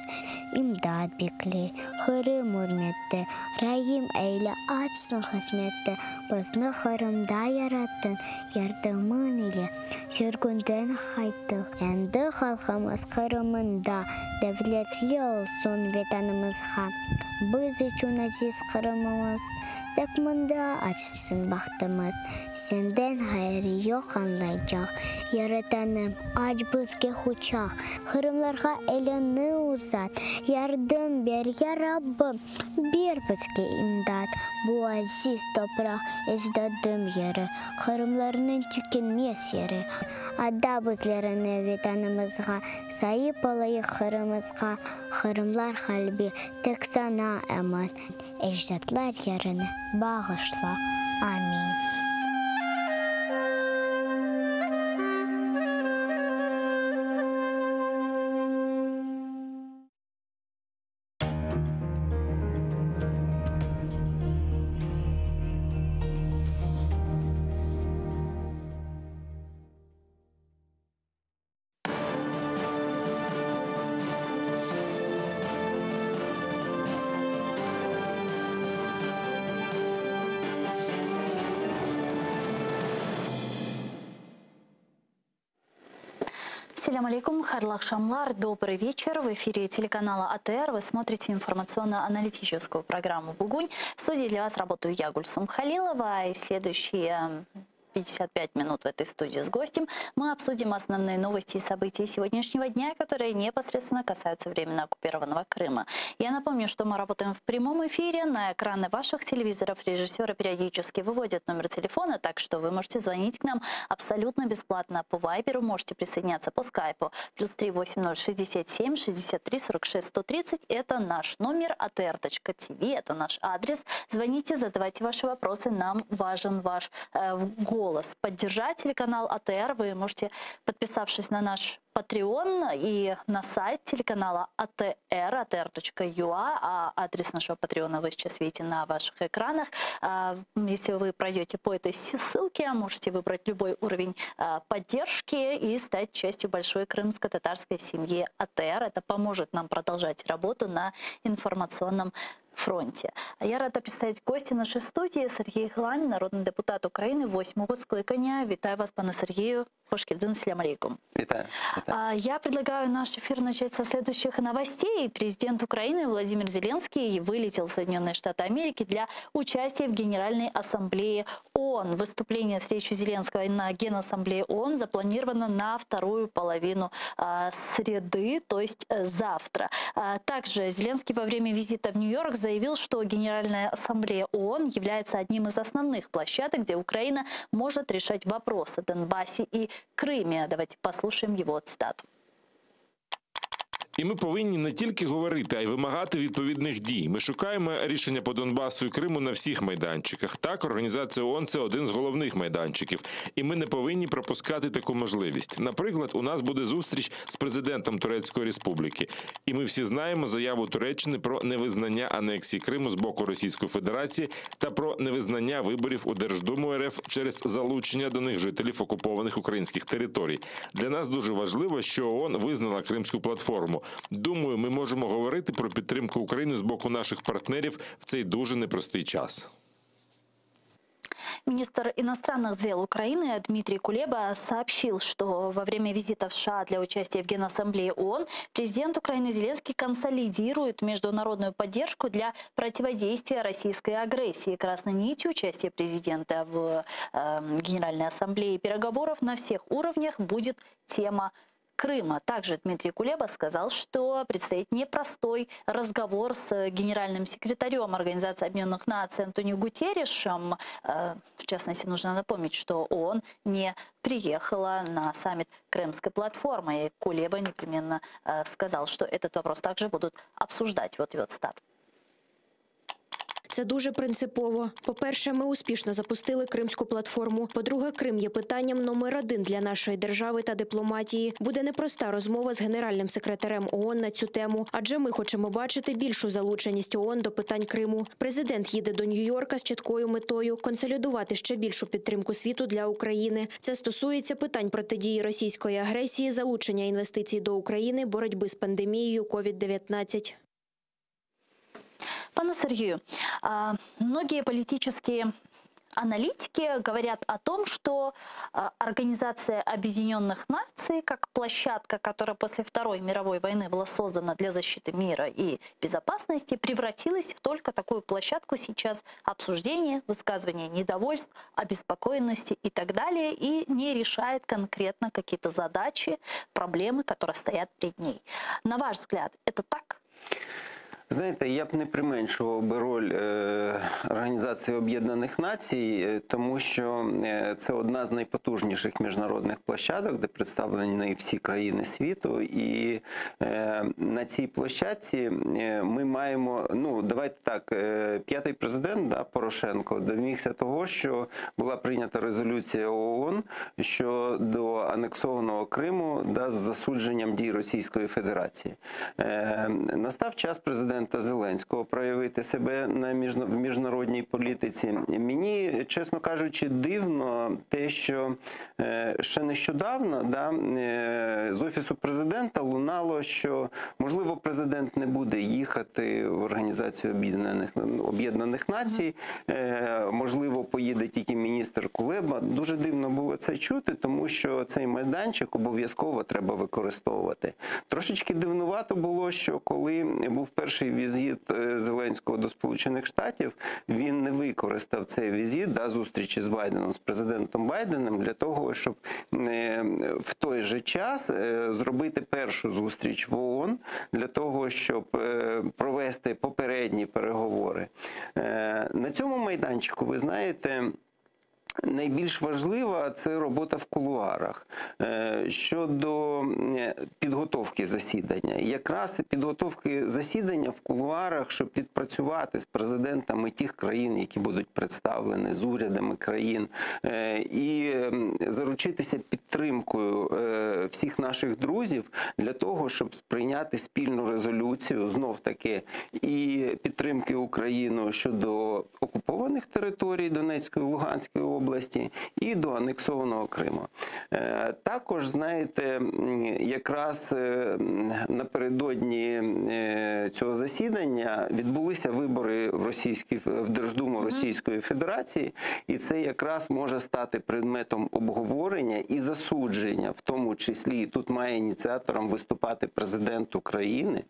İmdad bekle, Hırım hürmette. Rahim eyle açsın hizmette. Bizni Hırımda yarattın, yardımın ile. Sürgünden hayttık. Endi halkımız Hırımında. Devletli olsun vatanımızga. Biz için aziz Kırımımız. Takmında açsın bahtımız. Senden hayır yok anlayacak. Yaratanım aç bizge uçak. Hırımlarga elini uzat. Yardım ver ya Rabbim. Bir bizge imdat. Bu aziz toprak ecdadım yeri. Hırımlarının tükenmez yeri. Adda bizlerini vatanımızga. Sahip olayı Hırımızga. Hırımlar kalbi tek sana eman. Ecdatlar yerini bağışla. Amin. Ассаляму алейкум, харлах шамлар, добрый вечер. В эфире телеканала АТР вы смотрите информационно-аналитическую программу «Бугунь». В студии для вас работаю я, Гульсум Халилова, и следующие 55 минут в этой студии с гостем мы обсудим основные новости и события сегодняшнего дня, которые непосредственно касаются временно оккупированного Крыма. Я напомню, что мы работаем в прямом эфире. На экраны ваших телевизоров режиссеры периодически выводят номер телефона, так что вы можете звонить к нам абсолютно бесплатно по Вайберу, можете присоединяться по Скайпу. +3 80 67 63 46 130. Это наш номер, atr.tv, это наш адрес. Звоните, задавайте ваши вопросы, нам важен ваш голос. Поддержать телеканал АТР вы можете, подписавшись на наш Patreon и на сайт телеканала АТР, atr.ua, а адрес нашего Патреона вы сейчас видите на ваших экранах. Если вы пройдете по этой ссылке, можете выбрать любой уровень поддержки и стать частью большой крымско-татарской семьи АТР. Это поможет нам продолжать работу на информационном фронте. Я рада представить гостя нашей студии. Сергей Глань, народный депутат Украины 8-го скликання. Вітаю вас, пане Сергею. Хош келдін, ассаляму алейкум. Витаю. Я предлагаю наш эфир начать со следующих новостей. Президент Украины Владимир Зеленский вылетел в Соединенные Штаты Америки для участия в Генеральной Ассамблее ООН. Выступление с речью Зеленского на Генассамблее ООН запланировано на вторую половину среды, то есть завтра. Также Зеленский во время визита в Нью-Йорк заявил, что Генеральная Ассамблея ООН является одним из основных площадок, где Украина может решать вопросы о Донбассе и Крымі. Давайте послухаємо його цитату. І ми повинні не тільки говорити, а й вимагати відповідних дій. Ми шукаємо рішення по Донбасу і Криму на всіх майданчиках. Так, Організація ООН – це один з головних майданчиків. І ми не повинні пропускати таку можливість. Наприклад, у нас буде зустріч з президентом Турецької Республіки. І ми всі знаємо заяву Туреччини про невизнання анексії Криму з боку Російської Федерації та про невизнання виборів у Держдуму РФ через залучення до них жителів окупованих українських територій. Для нас дуже важливо, що ООН визнала Кримську платформу. Думаю, ми можемо говорити про підтримку України з боку наших партнерів в цей дуже непростий час. Министр иностранных дел Украины Дмитрий Кулеба сообщил, что во время визита в США для участия в Генассамблее ООН президент Украины Зеленский консолидирует международную поддержку для противодействия российской агрессии. Красной нитью участия президента в Генеральной Ассамблее переговоров на всех уровнях будет тема Крыма. Также Дмитрий Кулеба сказал, что предстоит непростой разговор с генеральным секретарем Организации Объединенных Наций Антонио Гутерришем. В частности, нужно напомнить, что ООН не приехала на саммит Крымской платформы. И Кулеба непременно сказал, что этот вопрос также будут обсуждать. Вот его цитата. Це дуже принципово. По-перше, ми успішно запустили Кримську платформу. По-друге, Крим є питанням номер 1 для нашої держави та дипломатії. Буде непроста розмова з генеральним секретарем ООН на цю тему, адже ми хочемо бачити більшу залученість ООН до питань Криму. Президент їде до Нью-Йорка з чіткою метою – консолідувати ще більшу підтримку світу для України. Це стосується питань протидії російської агресії, залучення інвестицій до України, боротьби з пандемією COVID-19. Пане Сергею, многие политические аналитики говорят о том, что Организация Объединенных Наций, как площадка, которая после Второй мировой войны была создана для защиты мира и безопасности, превратилась в только такую площадку сейчас обсуждения, высказывания недовольств, обеспокоенности и так далее, и не решает конкретно какие-то задачи, проблемы, которые стоят перед ней. На ваш взгляд, это так? Знаєте, я б не применшував би роль Організації Об'єднаних Націй, тому що це одна з найпотужніших міжнародних площадок, де представлені всі країни світу. І на цій площадці ми маємо, ну, давайте так, п'ятий президент, Порошенко, домігся того, що була прийнята резолюція ООН щодо анексованого Криму з засудженням дій Російської Федерації. Настав час президента Зеленського проявити себе в міжнародній політиці. Мені, чесно кажучи, дивно те, що ще нещодавно з Офісу президента лунало, що, можливо, президент не буде їхати в Організацію Об'єднаних Націй, можливо, поїде тільки міністр Кулеба. Дуже дивно було це чути, тому що цей майданчик обов'язково треба використовувати. Трошечки дивнувато було, що коли був перший візит Зеленського до Сполучених Штатів, він не використав цей візит, зустрічі з Байденом, з президентом Байденом, для того, щоб в той же час зробити першу зустріч в ООН, для того, щоб провести попередні переговори. На цьому майданчику, ви знаєте, найбільш важлива – це робота в кулуарах. Щодо підготовки засідання. Якраз підготовки засідання в кулуарах, щоб відпрацювати з президентами тих країн, які будуть представлені, з урядами країн, і заручитися підтримкою всіх наших друзів для того, щоб сприйняти спільну резолюцію, знов-таки, і підтримки України щодо окупованих територій Донецької, Луганської області, і до анексованого Криму. Також, знаєте, якраз напередодні цього засідання відбулися вибори в Держдуму Російської Федерації, і це якраз може стати предметом обговорення і засудження, в тому числі, і тут має ініціатором виступати президент України,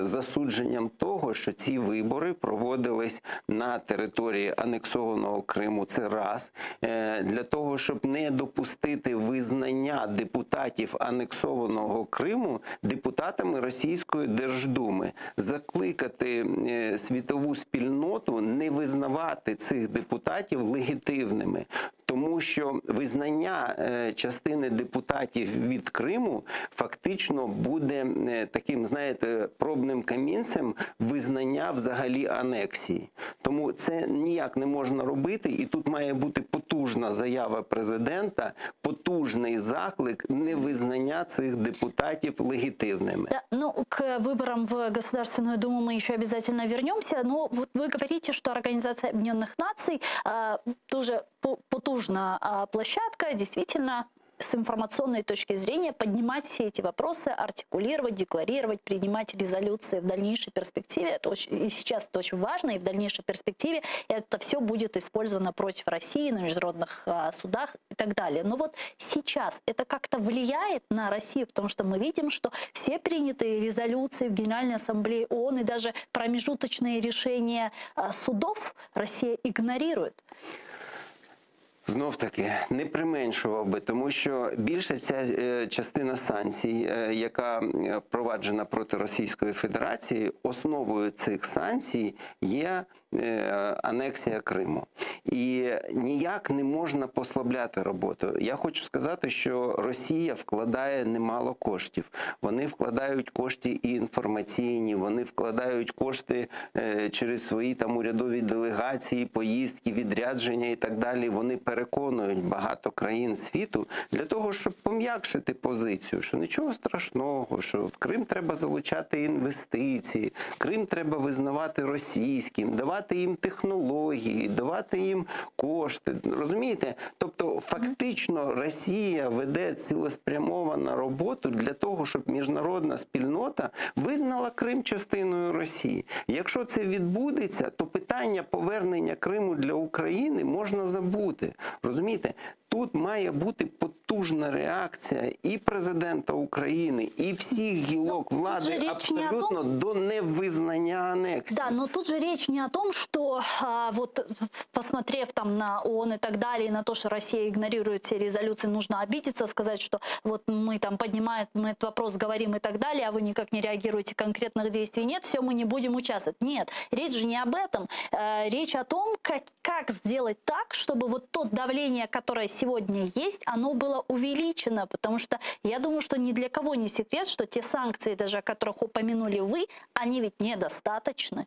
засудженням того, що ці вибори проводились на території анексованого Криму. Це раз. Для того, щоб не допустити визнання депутатів анексованого Криму депутатами Російської Держдуми. Закликати світову спільноту не визнавати цих депутатів легітимними. Тому що визнання частини депутатів від Криму фактично буде таким, знаєте, пробним камінцем визнання взагалі анексії. Тому це ніяк не можна робити, і тут має бути потужна заява президента, потужний заклик невизнання цих депутатів легитимными. Да, ну, к выборам в Государственную Думу мы еще обязательно вернемся, но вот вы говорите, что Организация Объединенных Наций тоже потужная площадка, действительно, с информационной точки зрения поднимать все эти вопросы, артикулировать, декларировать, принимать резолюции в дальнейшей перспективе. Это очень, и сейчас это очень важно, и в дальнейшей перспективе это все будет использовано против России на международных судах и так далее. Но вот сейчас это как-то влияет на Россию, потому что мы видим, что все принятые резолюции в Генеральной Ассамблее ООН и даже промежуточные решения судов Россия игнорирует. Знов-таки, не применшував би, тому що більша ця частина санкцій, яка впроваджена проти Російської Федерації, основою цих санкцій є анексія Криму. І ніяк не можна послабляти роботу. Я хочу сказати, що Росія вкладає немало коштів. Вони вкладають кошти і інформаційні, вони вкладають кошти через свої там урядові делегації, поїздки, відрядження і так далі. Вони переконують багато країн світу для того, щоб пом'якшити позицію, що нічого страшного, що в Крим треба залучати інвестиції, Крим треба визнавати російським, давати їм технології, давати їм кошти. Розумієте? Тобто фактично Росія веде цілеспрямовану роботу для того, щоб міжнародна спільнота визнала Крим частиною Росії. Якщо це відбудеться, то питання повернення Криму для України можна забути. Розумієте? Тут має бути потужна реакція і президента України, і всіх гілок влади абсолютно до невизнання анексії. Да, но тут же речь не о том, что вот посмотрев там на ООН и так далее, на то, что Россия игнорирует все резолюции, нужно обидеться, сказать, что вот мы там поднимаем этот вопрос, говорим и так далее, а вы никак не реагируете, конкретных действий нет, все, мы не будем участвовать. Нет, речь же не об этом. Речь о том, как сделать так, чтобы вот то давление, которое сегодня есть, оно было увеличено, потому что я думаю, что ни для кого не секрет, что те санкции, даже о которых упомянули вы, они ведь недостаточны.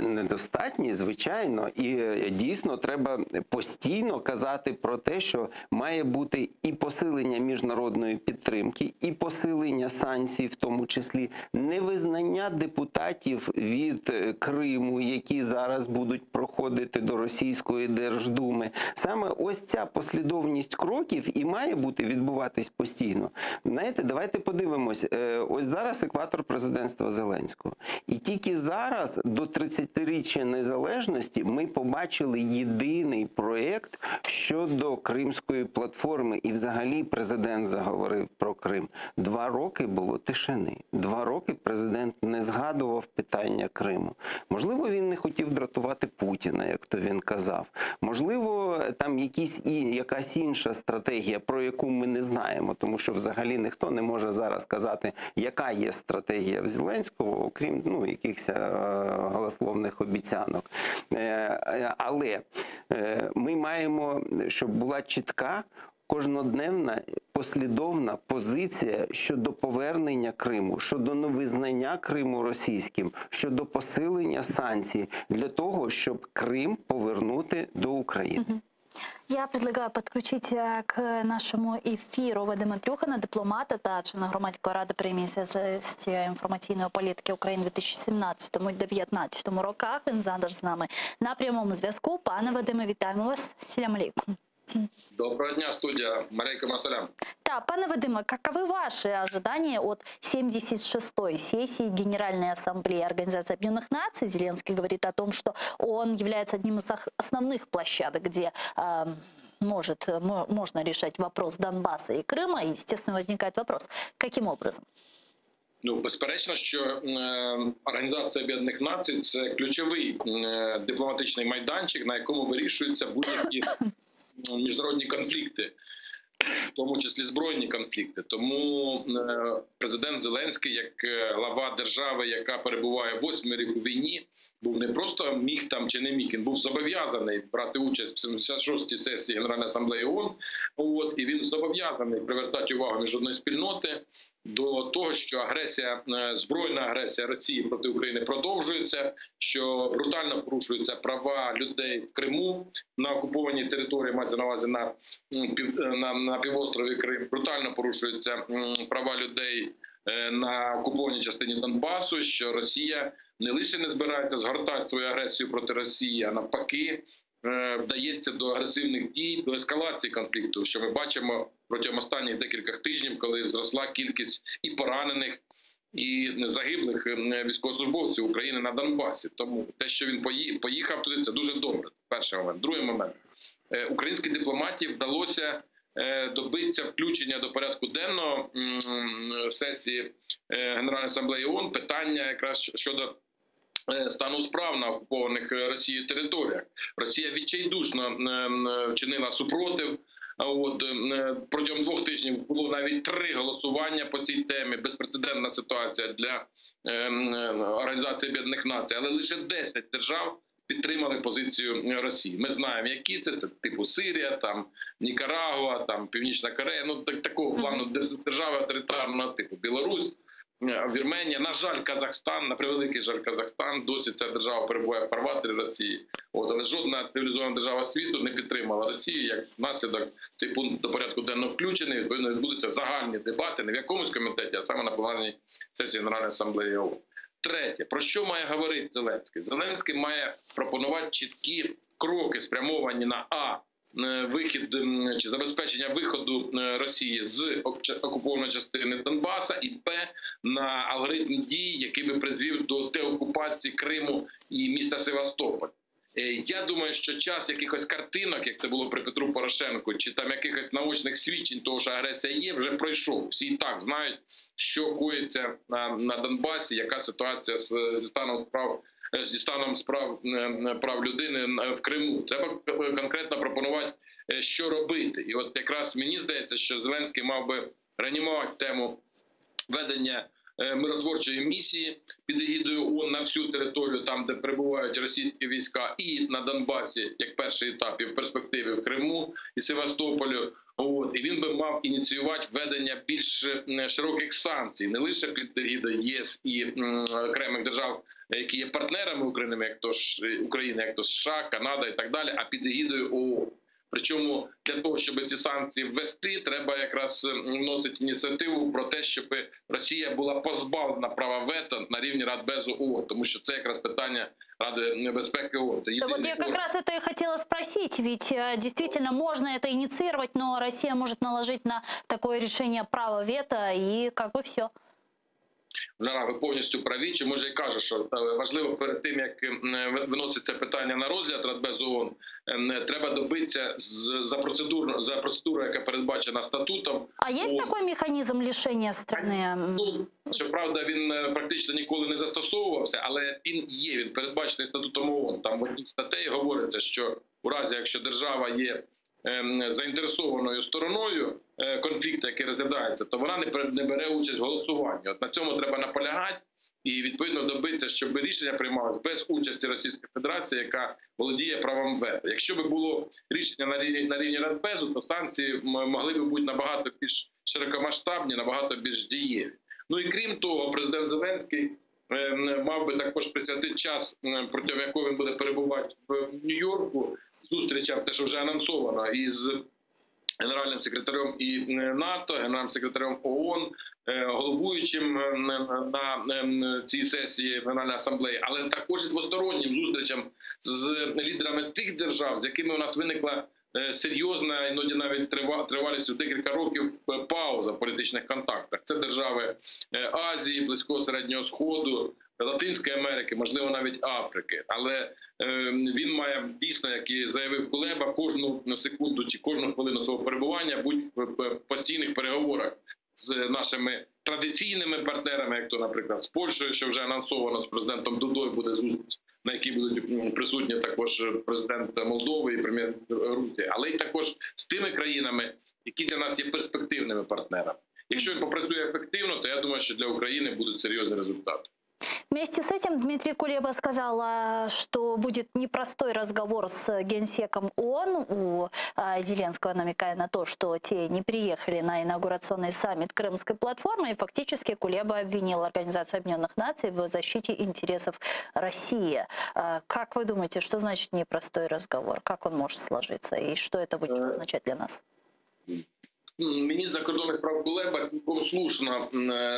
Недостатні, звичайно, і дійсно треба постійно казати про те, що має бути і посилення міжнародної підтримки, і посилення санкцій, в тому числі невизнання депутатів від Криму, які зараз будуть проходити до Російської Держдуми. Саме ось ця послідовність кроків і має бути відбуватись постійно. Знаєте, давайте подивимось. Ось зараз екватор президентства Зеленського. І тільки зараз, до 30-річчя незалежності, ми побачили єдиний проєкт щодо Кримської платформи. І взагалі президент заговорив про Крим. 2 роки було тишини. 2 роки президент не згадував питання Криму. Можливо, він не хотів дратувати Путіна, як то він казав. Можливо, там якась інша стратегія, про яку ми не знаємо, тому що взагалі ніхто не може зараз сказати, яка є стратегія в Зеленського, окрім якихось голословних обіцянок. Але ми маємо, щоб була чітка, кожнодневна, послідовна позиція щодо повернення Криму, щодо невизнання Криму російським, щодо посилення санкцій, для того, щоб Крим повернути до України. Я предлагаю подключить к нашему эфиру Вадима Трюхана, дипломата та члена Громадської ради премії зв'язку інформаційної політики України у 2017-2019 роках. Він зараз з нами на прямому зв'язку. Пане Вадиме, вітаємо вас. Салям алейкум. Доброго дня, студия. Алейкум ассалям. Да, пане Вадиме, каковы ваши ожидания от 76-й сессии Генеральной Ассамблеи Организации Объединенных Наций? Зеленский говорит о том, что он является одним из основных площадок, где можно решать вопрос Донбасса и Крыма. И, естественно, возникает вопрос, каким образом? Безперечно, що Організація Об'єднаних Націй – це ключовий дипломатичний майданчик, на якому вирішуються будь-які міжнародні конфлікти, в тому числі збройні конфлікти. Тому президент Зеленський, як глава держави, яка перебуває 8-й рік у війні, був не просто міг там чи не міг, він був зобов'язаний брати участь в 76-й сесії Генеральної Асамблеї ООН, і він зобов'язаний привертати увагу міжнародної спільноти до того, що збройна агресія Росії проти України продовжується, що брутально порушуються права людей в Криму, на окупованій території, мається на увазі на півострові Крим, брутально порушуються права людей на окупованій частині Донбасу, що Росія не лише не збирається згортати свою агресію проти Росії, а навпаки вдається до агресивних дій, до ескалації конфлікту, що ми бачимо протягом останніх декількох тижнів, коли зросла кількість і поранених, і загиблих військовослужбовців України на Донбасі. Тому те, що він поїхав туди, це дуже добре. Перший момент. Другий момент. Українській дипломатії вдалося добитися включення до порядку денного сесії Генеральної Асамблеї ООН питання якраз щодо стану справ на окупованих Росією територіях. Росія відчайдушно чинила супротив. Протягом 2 тижнів було навіть 3 голосування по цій темі. Безпрецедентна ситуація для Організації Об'єднаних Націй. Але лише 10 держав підтримали позицію Росії. Ми знаємо, які це типу Сирія, там Нікарагуа, там Північна Корея, ну такого плану держави авторитарного типу, Білорусь, Вірменія. На жаль, Казахстан, на превеликий жаль, Казахстан, досі ця держава перебуває в фарватері Росії. Але жодна цивілізована держава світу не підтримала Росію. Як наслідок цей пункт до порядку денного включений, відповідно відбудуться загальні дебати не в якомусь комітеті, а саме на пленарній сесії Генеральної асамблеї ООН. Третє, про що має говорити Зеленський? Зеленський має пропонувати чіткі кроки, спрямовані на вихід чи забезпечення виходу Росії з окупованої частини Донбаса, і на алгоритм дій, який би призвів до деокупації Криму і міста Севастополь. Я думаю, що час якихось картинок, як це було при Петру Порошенку, чи там якихось наочних свідчень того, що агресія є, вже пройшов. Всі і так знають, що коїться на Донбасі, яка ситуація зі станом прав людини в Криму. Треба конкретно пропонувати, що робити. І от якраз мені здається, що Зеленський мав би реанімувати тему ведення миротворчої місії під егідою ООН на всю територію, там, де перебувають російські війська, і на Донбасі, як перший етап, і в перспективі в Криму і Севастополю. І він би мав ініціювати введення більш широких санкцій, не лише під егідою ЄС і окремих держав, які є партнерами України, як то США, Канада і так далі, а під егідою ООН. Причому для того, щоб ці санкції ввести, треба якраз вносити ініціативу про те, щоб Росія була позбавлена права вето на рівні Радбезу ООН, тому що це якраз питання Рады безпеки ООН. Да вот я как раз это и хотела спросить, ведь действительно можно это инициировать, но Россия может наложить на такое решение право вето, и как бы все. Ви повністю праві, чи може я кажу, що важливо перед тим, як виноситься питання на розгляд Радбезу ООН, треба добитися за процедурою, яка передбачена статутом. А є такий механізм лишення країни? Ну, щоправда, він практично ніколи не застосовувався, але він є, він передбачений статутом ООН. Там в одній статті говориться, що у разі, якщо держава є заінтересованою стороною конфлікту, який розглядається, то вона не бере участь в голосуванні. От на цьому треба наполягати і відповідно добитися, щоб рішення приймалось без участі Російської Федерації, яка володіє правом вето. Якщо б було рішення на рівні Радбезу, то санкції могли б бути набагато більш широкомасштабні, набагато більш дієві. Ну і крім того, президент Зеленський мав би також присвятити час, протягом якого він буде перебувати в Нью-Йорку, зустрічав, те, що вже анонсовано, із генеральним секретарем і НАТО, генеральним секретарем ООН, головуючим на цій сесії Генеральної асамблеї, але також і двостороннім зустрічам з лідерами тих держав, з якими у нас виникла серйозна, іноді навіть тривалістю декілька років пауза в політичних контактах. Це держави Азії, Близького Середнього Сходу, Латинської Америки, можливо, навіть Африки. Але він має дійсно, як і заявив Кулеба, кожну секунду чи кожну хвилину свого перебування бути в постійних переговорах з нашими традиційними партнерами, як то, наприклад, з Польщею, що вже анонсовано, з президентом Дудою буде зустріч, на якій будуть присутні також президент Молдови і прем'єр Руті, але й також з тими країнами, які для нас є перспективними партнерами. Якщо він попрацює ефективно, то я думаю, що для України будуть серйозні результати. Вместе с этим Дмитрий Кулеба сказал, что будет непростой разговор с генсеком ООН. У Зеленского намекая на то, что те не приехали на инаугурационный саммит Крымской платформы. И фактически Кулеба обвинил Организацию Объединенных Наций в защите интересов России. Как вы думаете, что значит непростой разговор? Как он может сложиться? И что это будет означать для нас? Міністр закордонних справ Кулеба цілком слушно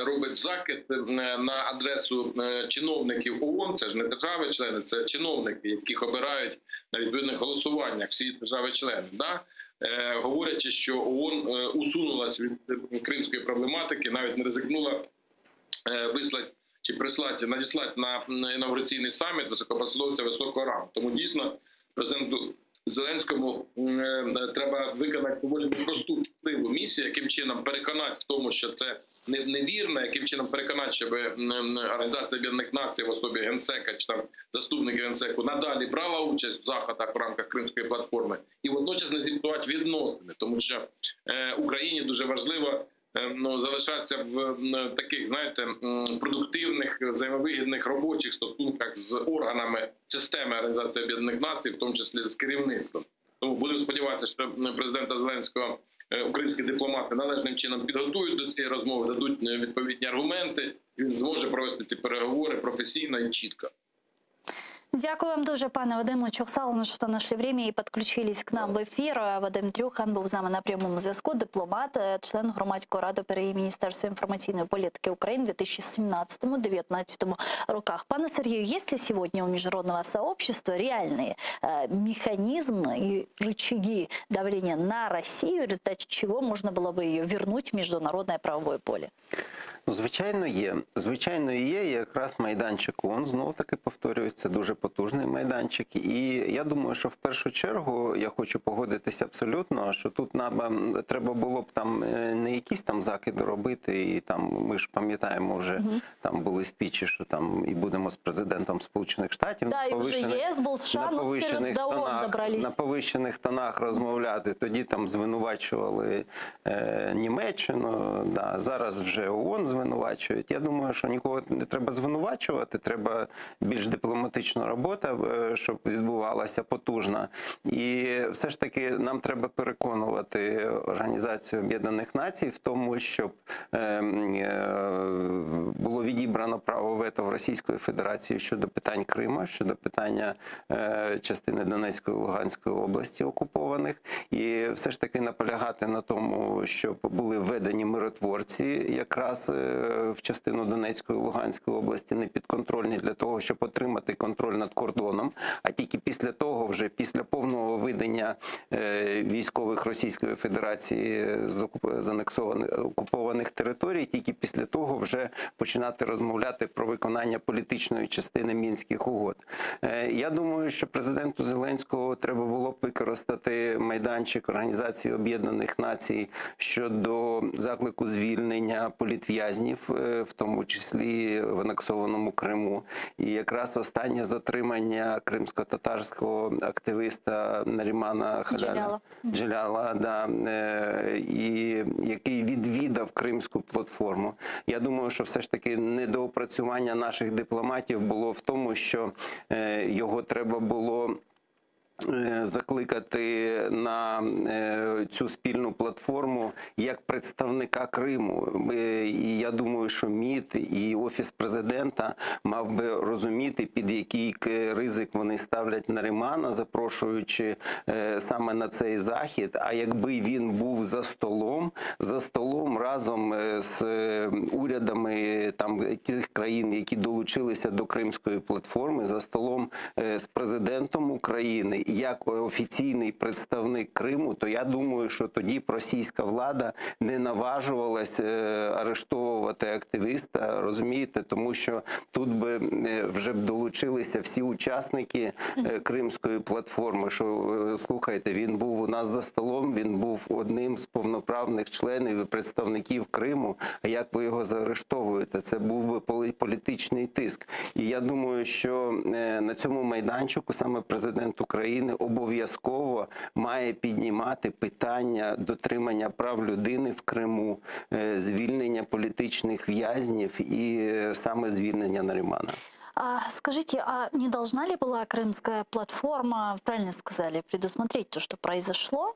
робить закид на адресу чиновників ООН, це ж не держави-члени, це чиновники, яких обирають на відповідних голосуваннях всі держави-члени. Да? Говорячи, що ООН усунулась від кримської проблематики, навіть не ризикнула вислати чи надіслати на інаугураційний саміт високопосадовця високого рангу. Тому дійсно президенту Зеленському треба виконати доволі просту чутливу місію, яким чином переконати в тому, що це невірно, яким чином переконати, щоб Організація Об'єднаних Націй в особі Генсека чи там заступники Генсеку надалі брала участь в заходах в рамках Кримської платформи і водночас не зіпсувати відносини, тому що Україні дуже важливо залишатися в таких, знаєте, продуктивних, взаємовигідних робочих стосунках з органами системи Організації Об'єднаних Націй, в тому числі з керівництвом. Тому будемо сподіватися, що президента Зеленського українські дипломати належним чином підготують до цієї розмови, дадуть відповідні аргументи, і він зможе провести ці переговори професійно і чітко. Дякую вам дуже, пане Вадиму Чухсаловну, що знайшли время і підключились к нам в ефір. Вадим Трюхан був з нами на прямому зв'язку, дипломат, член Громадської ради при Міністерстві інформаційної політики України в 2017-2019 роках. Пане Сергію, есть ли сегодня у международного сообщества реальные механизмы и рычаги давления на Россию, в результате чего можно было бы ее вернуть в международное правовое поле? Звичайно, є. Звичайно, є. Якраз майданчик ООН, знов-таки повторюється, дуже потужний майданчик. І я думаю, що в першу чергу, я хочу погодитися абсолютно, що тут треба було б там не якісь там закиди робити, і там, ми ж пам'ятаємо вже, там були спічі, що там і будемо з президентом Сполучених Штатів да, і вже ЄС був США, на повищених тонах розмовляти. Тоді там звинувачували Німеччину, да, зараз вже ООН звинувачують. Я думаю, що нікого не треба звинувачувати, треба більш дипломатична робота, щоб відбувалася потужна. І все ж таки нам треба переконувати Організацію Об'єднаних Націй в тому, щоб було відібрано право вето в Російської Федерації щодо питань Криму, щодо питання частини Донецької і Луганської області окупованих. І все ж таки наполягати на тому, щоб були введені миротворці якраз в частину Донецької і Луганської області, не підконтрольні для того, щоб отримати контроль над кордоном, а тільки після того, вже після повного видання військових Російської Федерації з окупованих територій, тільки після того вже починати розмовляти про виконання політичної частини Мінських угод. Я думаю, що президенту Зеленського треба було б використати майданчик Організації Об'єднаних Націй щодо заклику звільнення політв'язнів, в тому числі в анексованому Криму. І якраз останнє затримання кримсько-татарського активіста Нарімана Джеляла, да, і який відвідав Кримську платформу. Я думаю, що все ж таки недоопрацювання наших дипломатів було в тому, що його треба було закликати на цю спільну платформу як представника Криму. І я думаю, що МІД і Офіс президента мав би розуміти, під який ризик вони ставлять Нарімана, запрошуючи саме на цей захід. А якби він був за столом разом з урядами там тих країн, які долучилися до Кримської платформи, за столом з президентом України, як офіційний представник Криму, то я думаю, що тоді б російська влада не наважувалась арештовувати активіста, розумієте, тому що тут би вже б долучилися всі учасники Кримської платформи, що, слухайте, він був у нас за столом, він був одним з повноправних членів і представників Криму, а як ви його заарештовуєте? Це був би політичний тиск. І я думаю, що на цьому майданчику саме президент України обов'язково має піднімати питання дотримання прав людини в Криму, звільнення політичних в'язнів і саме звільнення Нарімана. Скажите, а не должна ли была Крымская платформа, правильно сказали, предусмотреть то, что произошло,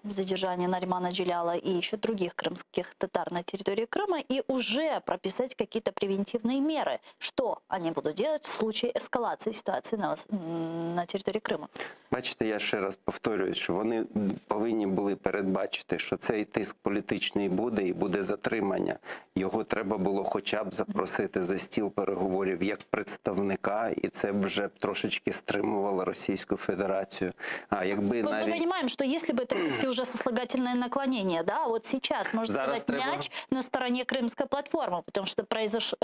задержание Наримана Джеляла и еще других крымских татар на территории Крыма, и уже прописать какие-то превентивные меры, что они будут делать в случае эскалации ситуации на территории Крыма? Бачите, я ще раз повторюю, що вони повинні були передбачити, що цей тиск політичний буде і буде затримання. Його треба було хоча б запросити за стіл переговорів як представника, і це б вже трошечки стримувало Російську Федерацію. А якби мы понимаем, что если бы это все-таки уже сослагательное наклонение, да, вот сейчас, можно сказать, мяч на стороне Крымской платформы, потому что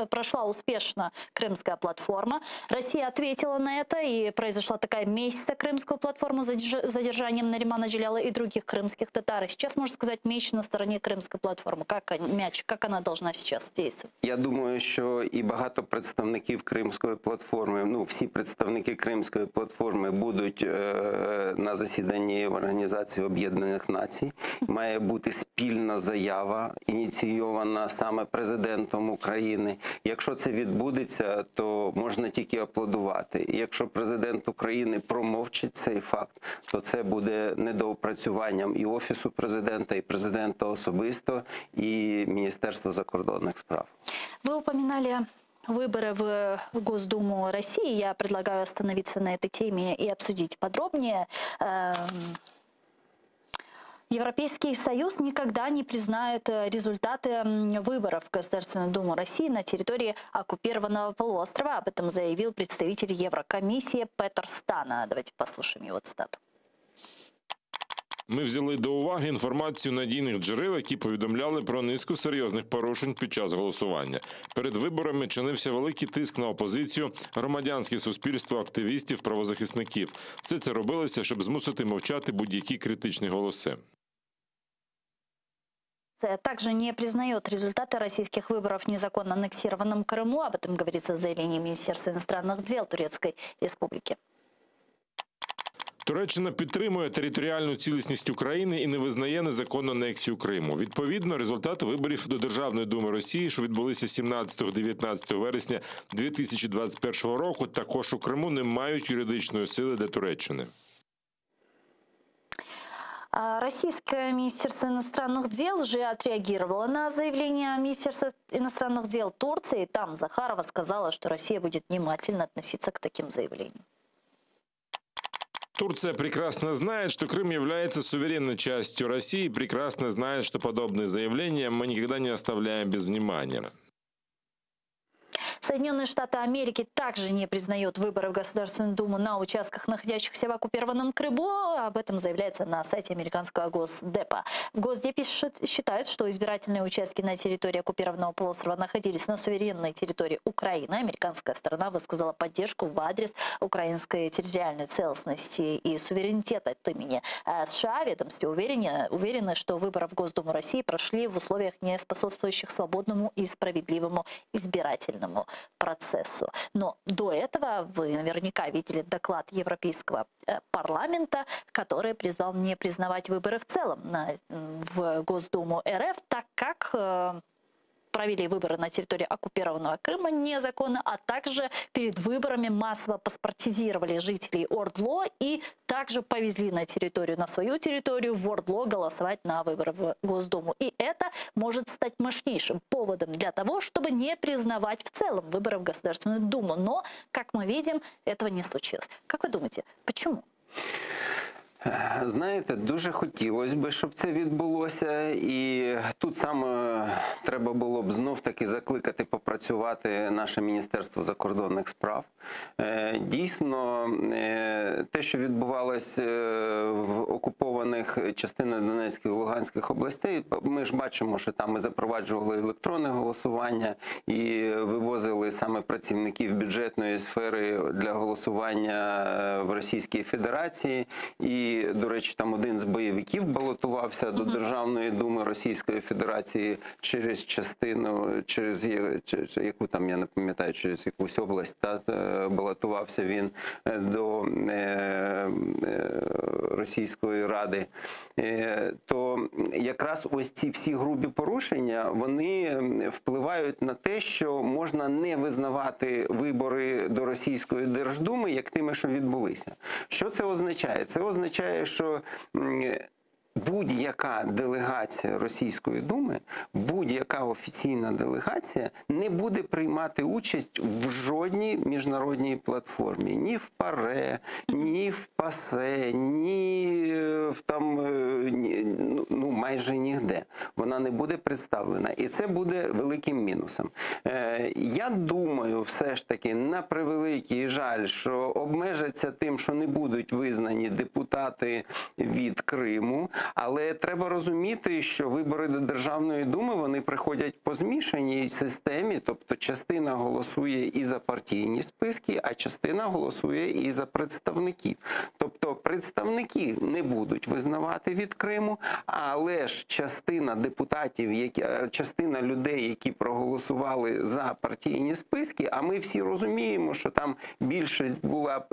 прошла успешно Крымская платформа, Россия ответила на это, и произошла такая месть за Крымскую платформу с задержанием Наримана Джеляла и других крымских татар. И сейчас, можно сказать, мяч на стороне Крымской платформы. Как она должна сейчас действовать? Я думаю, що і багато представників Кримської платформи, ну, всі представники Кримської платформи будуть на засіданні в Організації Об'єднаних Об'єднаних Націй. Має бути спільна заява, ініційована саме президентом України. Якщо це відбудеться, то можна тільки аплодувати. І якщо президент України промовчить цей факт, то це буде недоопрацюванням і Офісу президента, і президента особисто, і Міністерства закордонних справ. Вы упоминали выборы в Госдуму России. Я предлагаю остановиться на этой теме и обсудить подробнее. Европейский Союз никогда не признает результаты выборов в Государственную Думу России на территории оккупированного полуострова. Об этом заявил представитель Еврокомиссии Петер Стана. Давайте послушаем его цитату. Ми взяли до уваги інформацію надійних джерел, які повідомляли про низку серйозних порушень під час голосування. Перед виборами чинився великий тиск на опозицію, громадянське суспільство, активістів, правозахисників. Все це робилося, щоб змусити мовчати будь-які критичні голоси. Также не признает результаты российских выборов в незаконно аннексированном Крыму. Об этом говорится в заявлении Министерства иностранных дел Турецкой Республики. Туреччина підтримує територіальну цілісність України і не визнає незаконну анексію Криму. Відповідно, результати виборів до Державної думи Росії, що відбулися 17-19 вересня 2021 року, також у Криму не мають юридичної сили для Туреччини. Российское Министерство иностранных дел уже отреагировало на заявление Министерства иностранных дел Турции. Там Захарова сказала, что Россия будет внимательно относиться к таким заявлениям. Турция прекрасно знает, что Крым является суверенной частью России, прекрасно знает, что подобные заявления мы никогда не оставляем без внимания. Соединенные Штаты Америки также не признают выборы в Государственную Думу на участках, находящихся в оккупированном Крыму. Об этом заявляется на сайте американского Госдепа. В Госдепе считают, что избирательные участки на территории оккупированного полуострова находились на суверенной территории Украины. Американская сторона высказала поддержку в адрес украинской территориальной целостности и суверенитета от имени США. Ведомстве уверены, что выборы в Госдуму России прошли в условиях, не способствующих свободному и справедливому избирательному процессу. Но до этого вы наверняка видели доклад Европейского парламента, который призвал не признавать выборы в целом в Госдуму РФ, так как провели выборы на территории оккупированного Крыма незаконно, а также перед выборами массово паспортизировали жителей Ордло и также повезли на свою территорию в Ордло голосовать на выборы в Госдуму. И это может стать мощнейшим поводом для того, чтобы не признавать в целом выборы в Государственную Думу. Но, как мы видим, этого не случилось. Как вы думаете, почему? Знаєте, дуже хотілося б, щоб це відбулося, і тут саме треба було б знов-таки закликати попрацювати наше Міністерство закордонних справ. Дійсно, те, що відбувалося в окупованих частинах Донецької і Луганських областей, ми ж бачимо, що там ми запроваджували електронне голосування і вивозили саме працівників бюджетної сфери для голосування в Російській Федерації. І, до речі, там один з бойовиків балотувався до Державної думи Російської Федерації через частину, через яку там, я не пам'ятаю, через якусь область, балотувався він до Російської Ради. То якраз ось ці всі грубі порушення, вони впливають на те, що можна не визнавати вибори до Російської Держдуми як тими, що відбулися. Що це означає? Це означає, що будь-яка делегація Російської Думи, будь-яка офіційна делегація не буде приймати участь в жодній міжнародній платформі. Ні в ПАРЕ, ні в ПАСЕ, ні в майже ніде. Вона не буде представлена. І це буде великим мінусом. Я думаю, все ж таки, на превеликий жаль, що обмежаться тим, що не будуть визнані депутати від Криму. Але треба розуміти, що вибори до Державної думи, вони приходять по змішаній системі, тобто частина голосує і за партійні списки, а частина голосує і за представників. Тобто представники не будуть визнавати від Криму, але ж частина депутатів, частина людей, які проголосували за партійні списки, а ми всі розуміємо, що там більшість була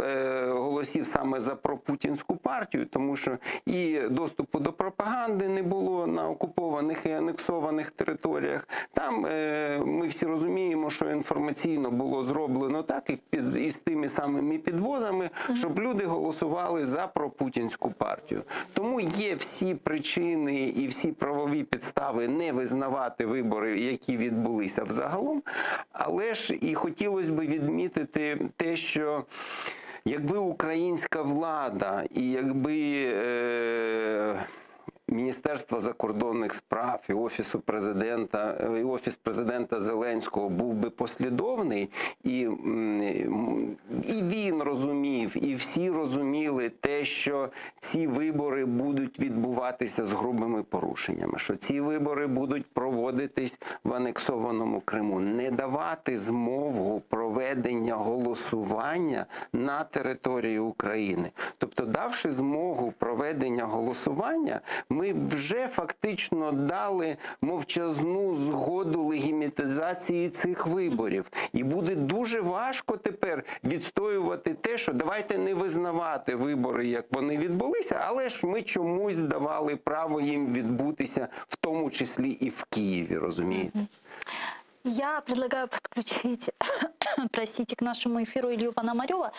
голосів саме за пропутінську партію, тому що і доступу доступу до пропаганди не було на окупованих і анексованих територіях. Там ми всі розуміємо, що інформаційно було зроблено так і з тими самими підвозами, щоб люди голосували за пропутінську партію. Тому є всі причини і всі правові підстави не визнавати вибори, які відбулися взагалом, але ж і хотілося б відмітити те, що якби українська влада і якби Міністерство закордонних справ і Офіс президента Зеленського був би послідовний, і він розумів, і всі розуміли те, що ці вибори будуть відбуватися з грубими порушеннями, що ці вибори будуть проводитись в анексованому Криму. Не давати змогу проведення голосування на території України. Тобто, давши змогу проведення голосування, ми вже фактично дали мовчазну згоду легітимізації цих виборів. І буде дуже важко тепер відстоювати те, що давайте не визнавати вибори, як вони відбулися, але ж ми чомусь давали право їм відбутися, в тому числі і в Києві, розумієте? Я предлагаю подключить, простите, к нашему эфиру Илью Пономарёва,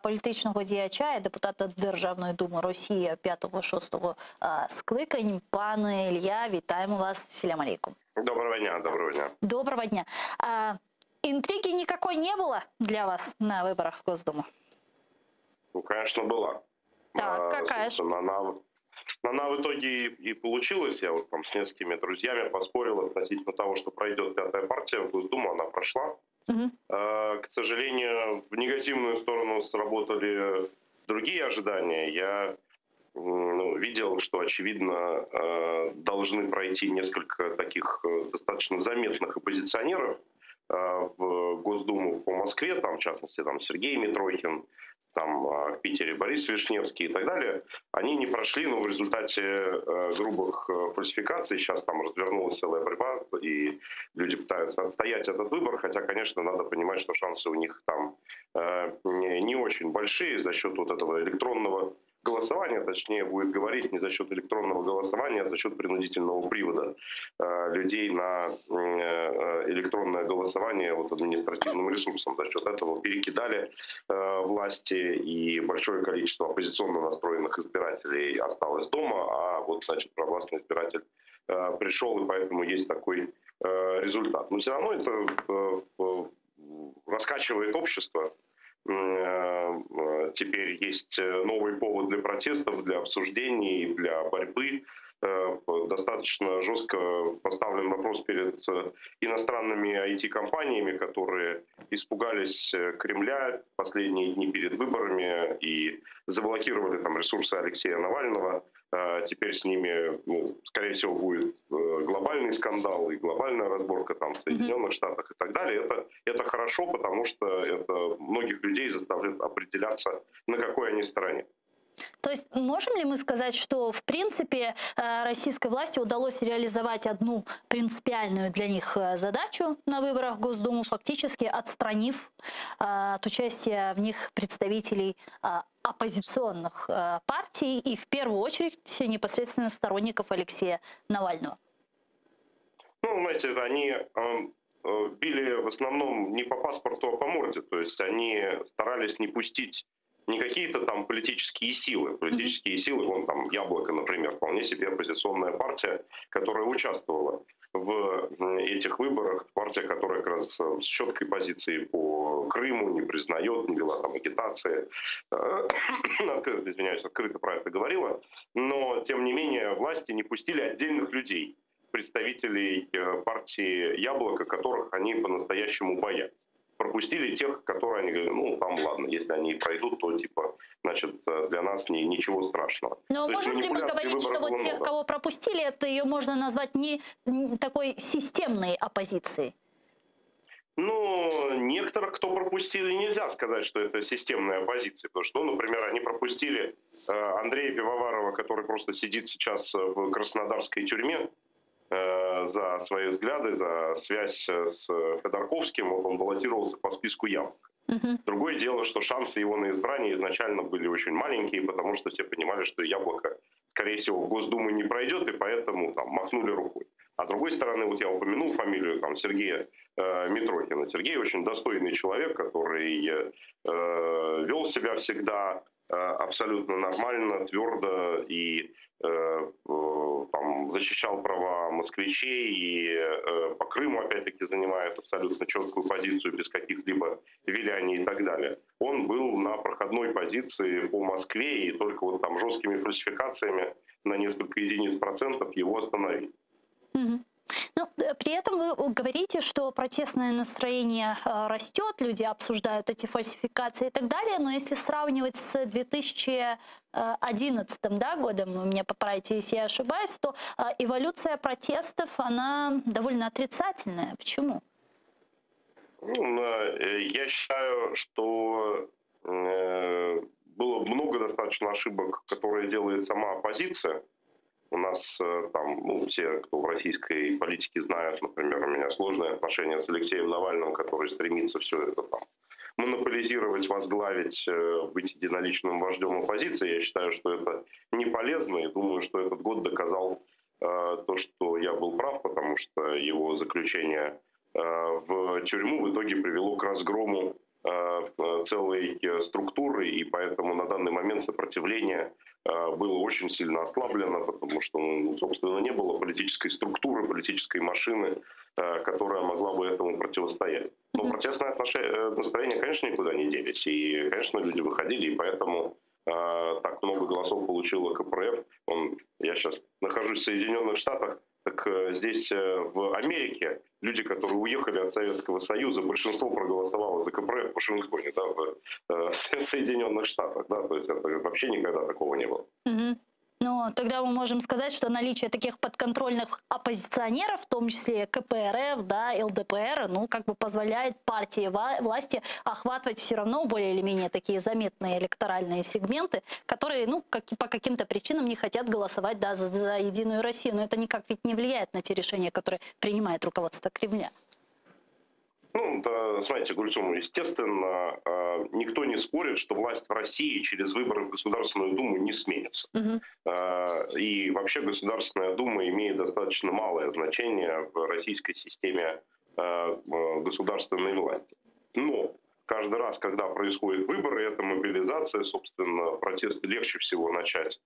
політичного діяча і депутата Державної думи Росії 5-6 скликань. Пане Илья, вітаємо вас. Селям алейкум. Доброго дня, доброго дня. Доброго дня. Интриги никакой не было для вас на выборах в Госдуму? Ну, конечно, была. Так, какая же? Она в итоге и получилась. Я вот там с несколькими друзьями поспорил относительно того, что пройдет 5-я партия в Госдуму, она прошла. К сожалению, в негативную сторону сработали другие ожидания. Я видел, что, очевидно, должны пройти несколько таких достаточно заметных оппозиционеров в Госдуму по Москве, там, в частности, там Сергей Митрохин, там в Питере Борис Вишневский и так далее, они не прошли, но в результате грубых фальсификаций сейчас там развернулась целая борьба, и люди пытаются отстоять этот выбор, хотя, конечно, надо понимать, что шансы у них там не очень большие за счет вот этого электронного голосования, точнее будет говорить не за счет электронного голосования, а за счет принудительного привода людей на электронное голосование вот административным ресурсом. За счет этого перекидали власти, и большое количество оппозиционно настроенных избирателей осталось дома, а вот, значит, провластный избиратель пришел, и поэтому есть такой результат. Но все равно это раскачивает общество. Теперь есть новый повод для протестов, для обсуждений, для борьбы. Достаточно жестко поставлен вопрос перед иностранными IT-компаниями, которые испугались Кремля последние дни перед выборами и заблокировали там ресурсы Алексея Навального. Теперь с ними, скорее всего, будет глобальный скандал и глобальная разборка там в Соединенных Штатах и так далее. Это хорошо, потому что это многих людей заставляет определяться, на какой они стороне. То есть можем ли мы сказать, что в принципе российской власти удалось реализовать одну принципиальную для них задачу на выборах в Госдуму, фактически отстранив от участия в них представителей оппозиционных партий и в первую очередь непосредственно сторонников Алексея Навального? Ну, знаете, они били в основном не по паспорту, а по морде. То есть они старались не пустить не какие-то там политические силы. Политические силы, вон там Яблоко, например, вполне себе оппозиционная партия, которая участвовала в этих выборах. Партия, которая как раз с четкой позицией по Крыму не признает, не вела там агитации. Извиняюсь, открыто про это говорила. Но, тем не менее, власти не пустили отдельных людей, представителей партии Яблоко, которых они по-настоящему боятся. Пропустили тех, которые они говорят, ну там ладно, если они пройдут, то типа, значит, для нас ничего страшного. Но можем ли мы говорить, что вот тех, кого пропустили, это ее можно назвать не такой системной оппозицией? Ну, некоторых, кто пропустили, нельзя сказать, что это системная оппозиция. Потому что, ну, например, они пропустили Андрея Пивоварова, который просто сидит сейчас в краснодарской тюрьме за свои взгляды, за связь с Ходорковским. Вот он баллотировался по списку Яблоко. Другое дело, что шансы его на избрание изначально были очень маленькие, потому что все понимали, что Яблоко, скорее всего, в Госдуму не пройдет, и поэтому там махнули рукой. А с другой стороны, вот я упомянул фамилию там, Сергея Митрохина. Сергей очень достойный человек, который вел себя всегда абсолютно нормально, твердо и там, защищал права москвичей и по Крыму опять-таки занимает абсолютно четкую позицию без каких-либо виляний и так далее. Он был на проходной позиции по Москве и только вот там жесткими фальсификациями на несколько единиц процентов его остановили. Но при этом вы говорите, что протестное настроение растет, люди обсуждают эти фальсификации и так далее, но если сравнивать с 2011 годом, вы меня поправите, если я ошибаюсь, то эволюция протестов, она довольно отрицательная. Почему? Я считаю, что было много достаточно ошибок, которые делает сама оппозиция. У нас там, все, кто в российской политике знают, например, у меня сложные отношения с Алексеем Навальным, который стремится все это там монополизировать, возглавить, быть единоличным вождем оппозиции. Я считаю, что это не полезно, и думаю, что этот год доказал то, что я был прав, потому что его заключение в тюрьму в итоге привело к разгрому целой структуры, и поэтому на данный момент сопротивление было очень сильно ослаблено, потому что, собственно, не было политической структуры, политической машины, которая могла бы этому противостоять. Но протестное настроение, конечно, никуда не делись, и, конечно, люди выходили, и поэтому так много голосов получила КПРФ. Я сейчас нахожусь в Соединенных Штатах, так здесь, в Америке, люди, которые уехали от Советского Союза, большинство проголосовало за КПРФ в Вашингтоне, да, в Соединенных Штатах. Да, то есть это вообще никогда такого не было. Но тогда мы можем сказать, что наличие таких подконтрольных оппозиционеров, в том числе КПРФ, да, ЛДПР, как бы позволяет партии власти охватывать все равно более или менее такие заметные электоральные сегменты, которые, по каким-то причинам не хотят голосовать, да, за Единую Россию. Но это никак ведь не влияет на те решения, которые принимает руководство Кремля. Да, смотрите, Гульцум, естественно, никто не спорит, что власть в России через выборы в Государственную Думу не сменится. И вообще Государственная Дума имеет достаточно малое значение в российской системе государственной власти. Но каждый раз, когда происходят выборы, это мобилизация, собственно, протесты легче всего начать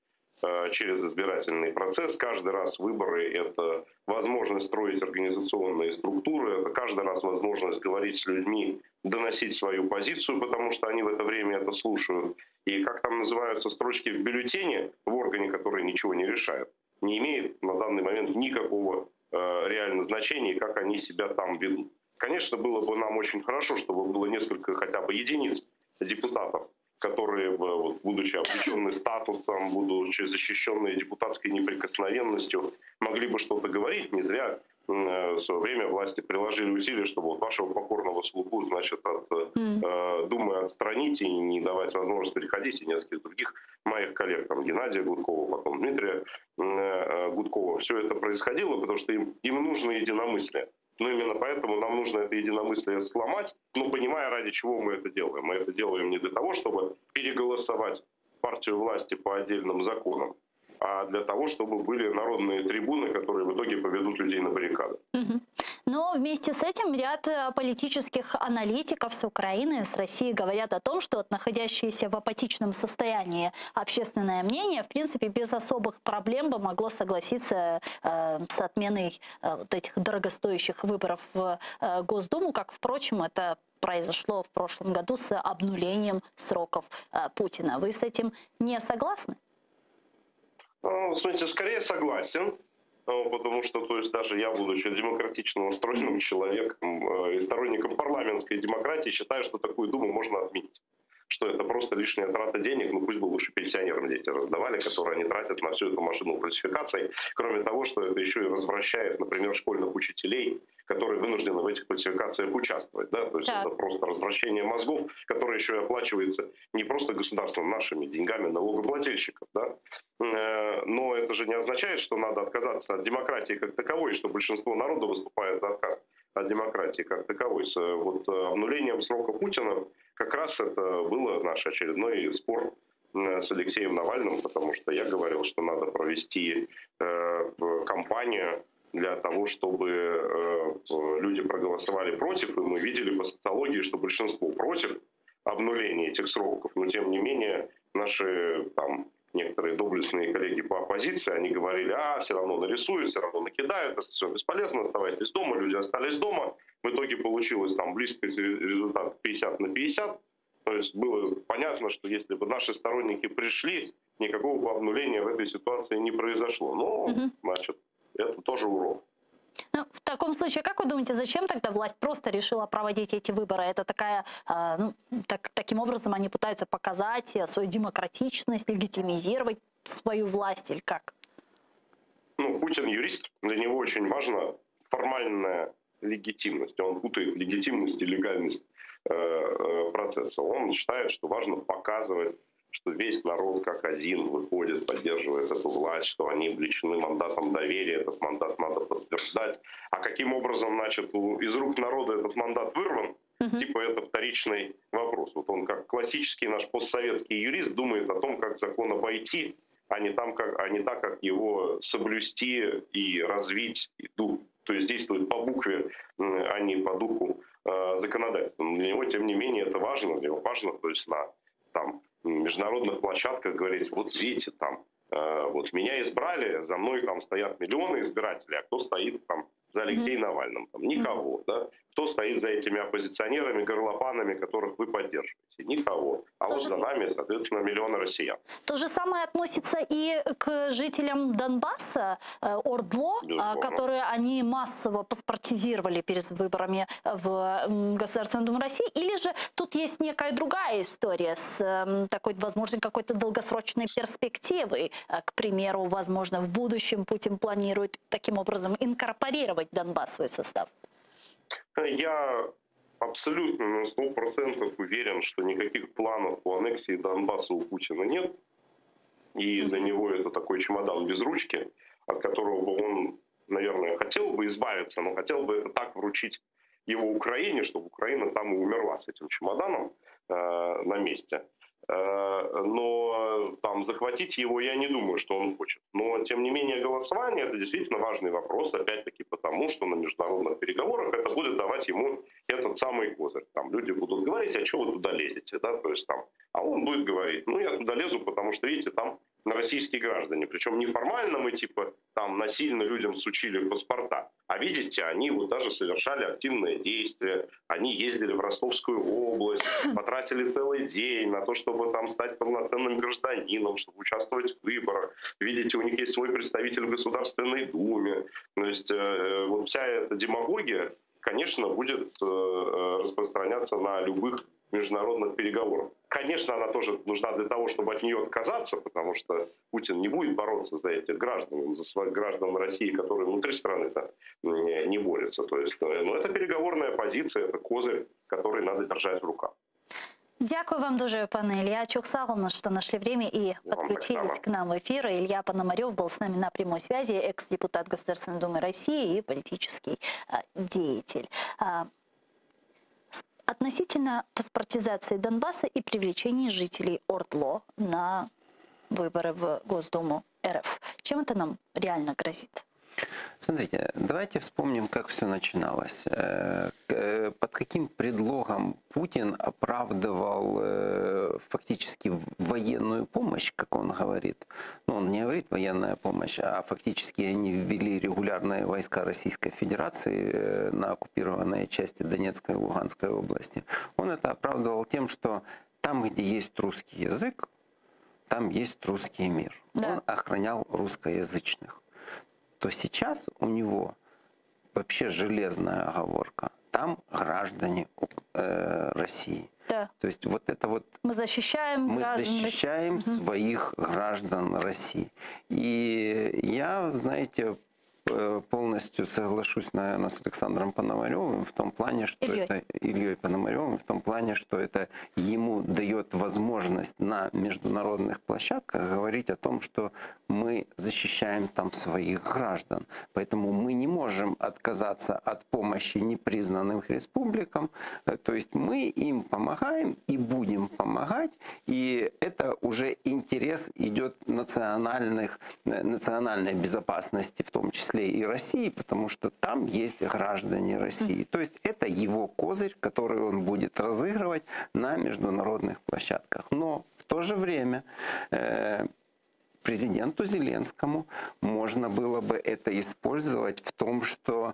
через избирательный процесс. Каждый раз выборы — это возможность строить организационные структуры, это каждый раз возможность говорить с людьми, доносить свою позицию, потому что они в это время это слушают. И как там называются строчки в бюллетене в органе, который ничего не решает, не имеет на данный момент никакого реального значения, как они себя там ведут. Конечно, было бы нам очень хорошо, чтобы было несколько хотя бы единиц депутатов, которые, будучи облеченные статусом, будучи защищенные депутатской неприкосновенностью, могли бы что-то говорить. Не зря в свое время власти приложили усилия, чтобы вашего покорного слугу, значит, от Думы отстранить и не давать возможность переходить, и нескольких других моих коллег, там, Геннадия Гудкова, потом Дмитрия Гудкова. Все это происходило, потому что им нужно единомыслие. Но именно поэтому нам нужно это единомыслие сломать, но понимая, ради чего мы это делаем. Мы это делаем не для того, чтобы переголосовать партию власти по отдельным законам, а для того, чтобы были народные трибуны, которые в итоге поведут людей на баррикады. Но вместе с этим ряд политических аналитиков с Украины, с России говорят о том, что находящееся в апатичном состоянии общественное мнение, в принципе, без особых проблем бы могло согласиться с отменой вот этих дорогостоящих выборов в Госдуму, как, впрочем, это произошло в прошлом году с обнулением сроков Путина. Вы с этим не согласны? Смотрите, скорее согласен. Потому что, то есть, даже я, будучи демократично настроенным человеком и сторонником парламентской демократии, считаю, что такую Думу можно отменить. Что это просто лишняя трата денег, пусть бы лучше пенсионерам дети раздавали, которые они тратят на всю эту машину фальсификаций. Кроме того, что это еще и развращает, например, школьных учителей, которые вынуждены в этих фальсификациях участвовать. Да? То есть это просто развращение мозгов, которое еще и оплачивается не просто государством, нашими деньгами налогоплательщиков. Да? Но это же не означает, что надо отказаться от демократии как таковой, что большинство народа выступает за отказ от демократии как таковой. С обнулением срока Путина как раз это был наш очередной спор с Алексеем Навальным, потому что я говорил, что надо провести кампанию для того, чтобы люди проголосовали против, и мы видели по социологии, что большинство против обнуления этих сроков, но тем не менее наши там некоторые доблестные коллеги по оппозиции, они говорили, все равно нарисуют, все равно накидают, это все бесполезно, оставайтесь дома, люди остались дома. В итоге получилось там близкий результат 50 на 50. То есть было понятно, что если бы наши сторонники пришли, никакого бы обнуления в этой ситуации не произошло. Но, значит, это тоже урок. Ну, в таком случае, как вы думаете, зачем тогда власть просто решила проводить эти выборы? Это такая, таким образом они пытаются показать свою демократичность, легитимизировать свою власть или как? Ну, Путин юрист, для него очень важна формальная легитимность. Он путает легитимность и легальность процесса. Он считает, что важно показывать, что весь народ как один выходит, поддерживает эту власть, что они облечены мандатом доверия, этот мандат надо подтверждать. А каким образом, значит, из рук народа этот мандат вырван, типа это вторичный вопрос. Вот он как классический наш постсоветский юрист думает о том, как закон обойти, а не так, как его соблюсти и развить. То есть действует по букве, а не по духу законодательства. Но для него, тем не менее, это важно. Для него важно, то есть на международных площадках говорить, вот видите, там, вот меня избрали, за мной там стоят миллионы избирателей, а кто стоит там за Алексеем Навальным? Там никого, да? Кто стоит за этими оппозиционерами, горлопанами, которых вы поддерживаете? Никого. А вот за нами, соответственно, миллионы россиян. То же самое относится и к жителям Донбасса, ОРДЛО, которые они массово паспортизировали перед выборами в Государственную Думу России, или же тут есть некая другая история с такой, возможно, какой-то долгосрочной перспективой? К примеру, возможно, в будущем Путин планирует таким образом инкорпорировать Донбасс в свой состав? Я абсолютно на 100% уверен, что никаких планов по аннексии Донбасса у Путина нет. И для него это такой чемодан без ручки, от которого бы он, наверное, хотел бы избавиться, но хотел бы это так вручить его Украине, чтобы Украина там и умерла с этим чемоданом на месте. Но там захватить его я не думаю, что он хочет. Но, тем не менее, голосование – это действительно важный вопрос, опять-таки потому, что на международных переговорах это будет давать ему этот самый козырь. Там люди будут говорить, а что вы туда лезете? Да? То есть, там, а он будет говорить, ну я туда лезу, потому что, видите, там российские граждане. Причем неформально мы типа там насильно людям сучили паспорта. А видите, они вот даже совершали активные действия. Они ездили в Ростовскую область, потратили целый день на то, чтобы там стать полноценным гражданином, чтобы участвовать в выборах. Видите, у них есть свой представитель в Государственной Думе. То есть вот вся эта демагогия, конечно, будет распространяться на любых международных переговорах. Конечно, она тоже нужна для того, чтобы от нее отказаться, потому что Путин не будет бороться за этих граждан, за своих граждан России, которые внутри страны-то не борются. То есть, ну, это переговорная позиция, это козырь, который надо держать в руках. Дякую вам дуже, пане Илья. Чухсагулна, что нашли время и подключились к нам в эфир. Илья Пономарев был с нами на прямой связи, экс-депутат Государственной Думы России и политический деятель. Относительно паспортизации Донбасса и привлечения жителей ОРДЛО на выборы в Госдуму РФ. Чем это нам реально грозит? Смотрите, давайте вспомним, как все начиналось. Под каким предлогом Путин оправдывал фактически военную помощь, как он говорит. Ну, он не говорит военная помощь, а фактически они ввели регулярные войска Российской Федерации на оккупированные части Донецкой и Луганской области. Он это оправдывал тем, что там, где есть русский язык, там есть русский мир. Да. Он охранял русскоязычных. То сейчас у него вообще железная оговорка. Там граждане России. Да. То есть вот это вот... Мы защищаем своих граждан России. И я, знаете, полностью соглашусь, наверное, с Александром Пономаревым в том плане, что Ильей Пономаревым, в том плане, что это ему дает возможность на международных площадках говорить о том, что мы защищаем там своих граждан. Поэтому мы не можем отказаться от помощи непризнанным республикам. То есть мы им помогаем и будем помогать. И это уже интерес идет национальной безопасности, в том числе и России, потому что там есть граждане России. То есть это его козырь, который он будет разыгрывать на международных площадках. Но в то же время президенту Зеленскому можно было бы это использовать в том, что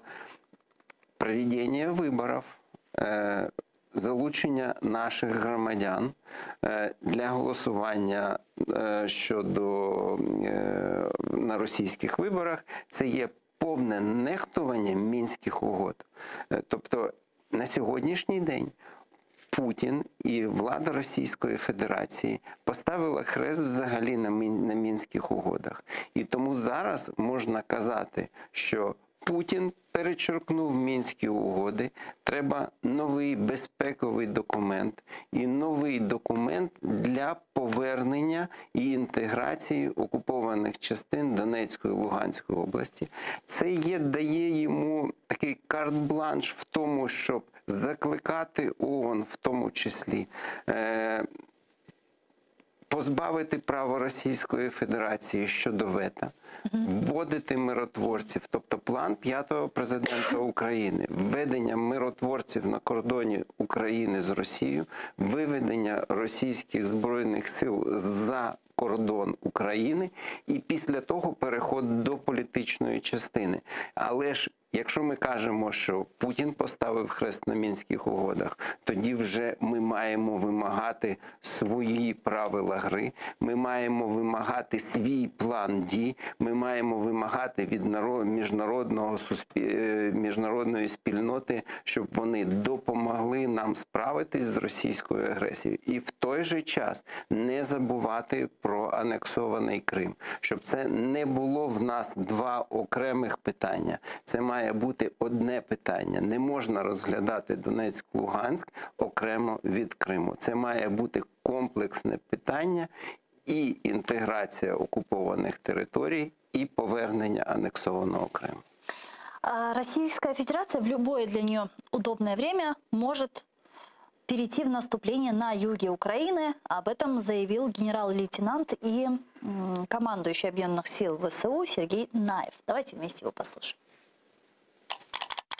проведение виборів, залучення наших громадян для голосування на російських виборах – це є повне нехтування Мінських угод. Тобто на сьогоднішній день Путін і влада Російської Федерації поставила хрест взагалі на Мінських угодах. І тому зараз можна казати, що Путін перечеркнув Мінські угоди, треба новий безпековий документ і новий документ для повернення і інтеграції окупованих частин Донецької і Луганської області. Це дає йому такий карт-бланш в тому, щоб закликати ООН в тому числі, позбавити право Російської Федерації щодо вето, вводити миротворців, тобто план 5-го президента України, введення миротворців на кордоні України з Росією, виведення російських збройних сил за кордон України і після того переход до політичної частини. Але ж якщо ми кажемо, що Путін поставив хрест на Мінських угодах, тоді вже ми маємо вимагати свої правила гри, ми маємо вимагати свій план дій, ми маємо вимагати від міжнародної спільноти, щоб вони допомогли нам справитись з російською агресією. І в той же час не забувати про анексований Крим, щоб це не було в нас два окремих питання. Це має бути одне питання. Не можна розглядати Донецьк-Луганськ окремо від Криму. Це має бути комплексне питання і інтеграція окупованих територій, і повернення анексованого Криму. Российская Федерация в любое для нее удобное время может перейти в наступление на юге Украины. Об этом заявил генерал-лейтенант и командующий Объединенных сил ВСУ Сергей Наев. Давайте вместе его послушаем.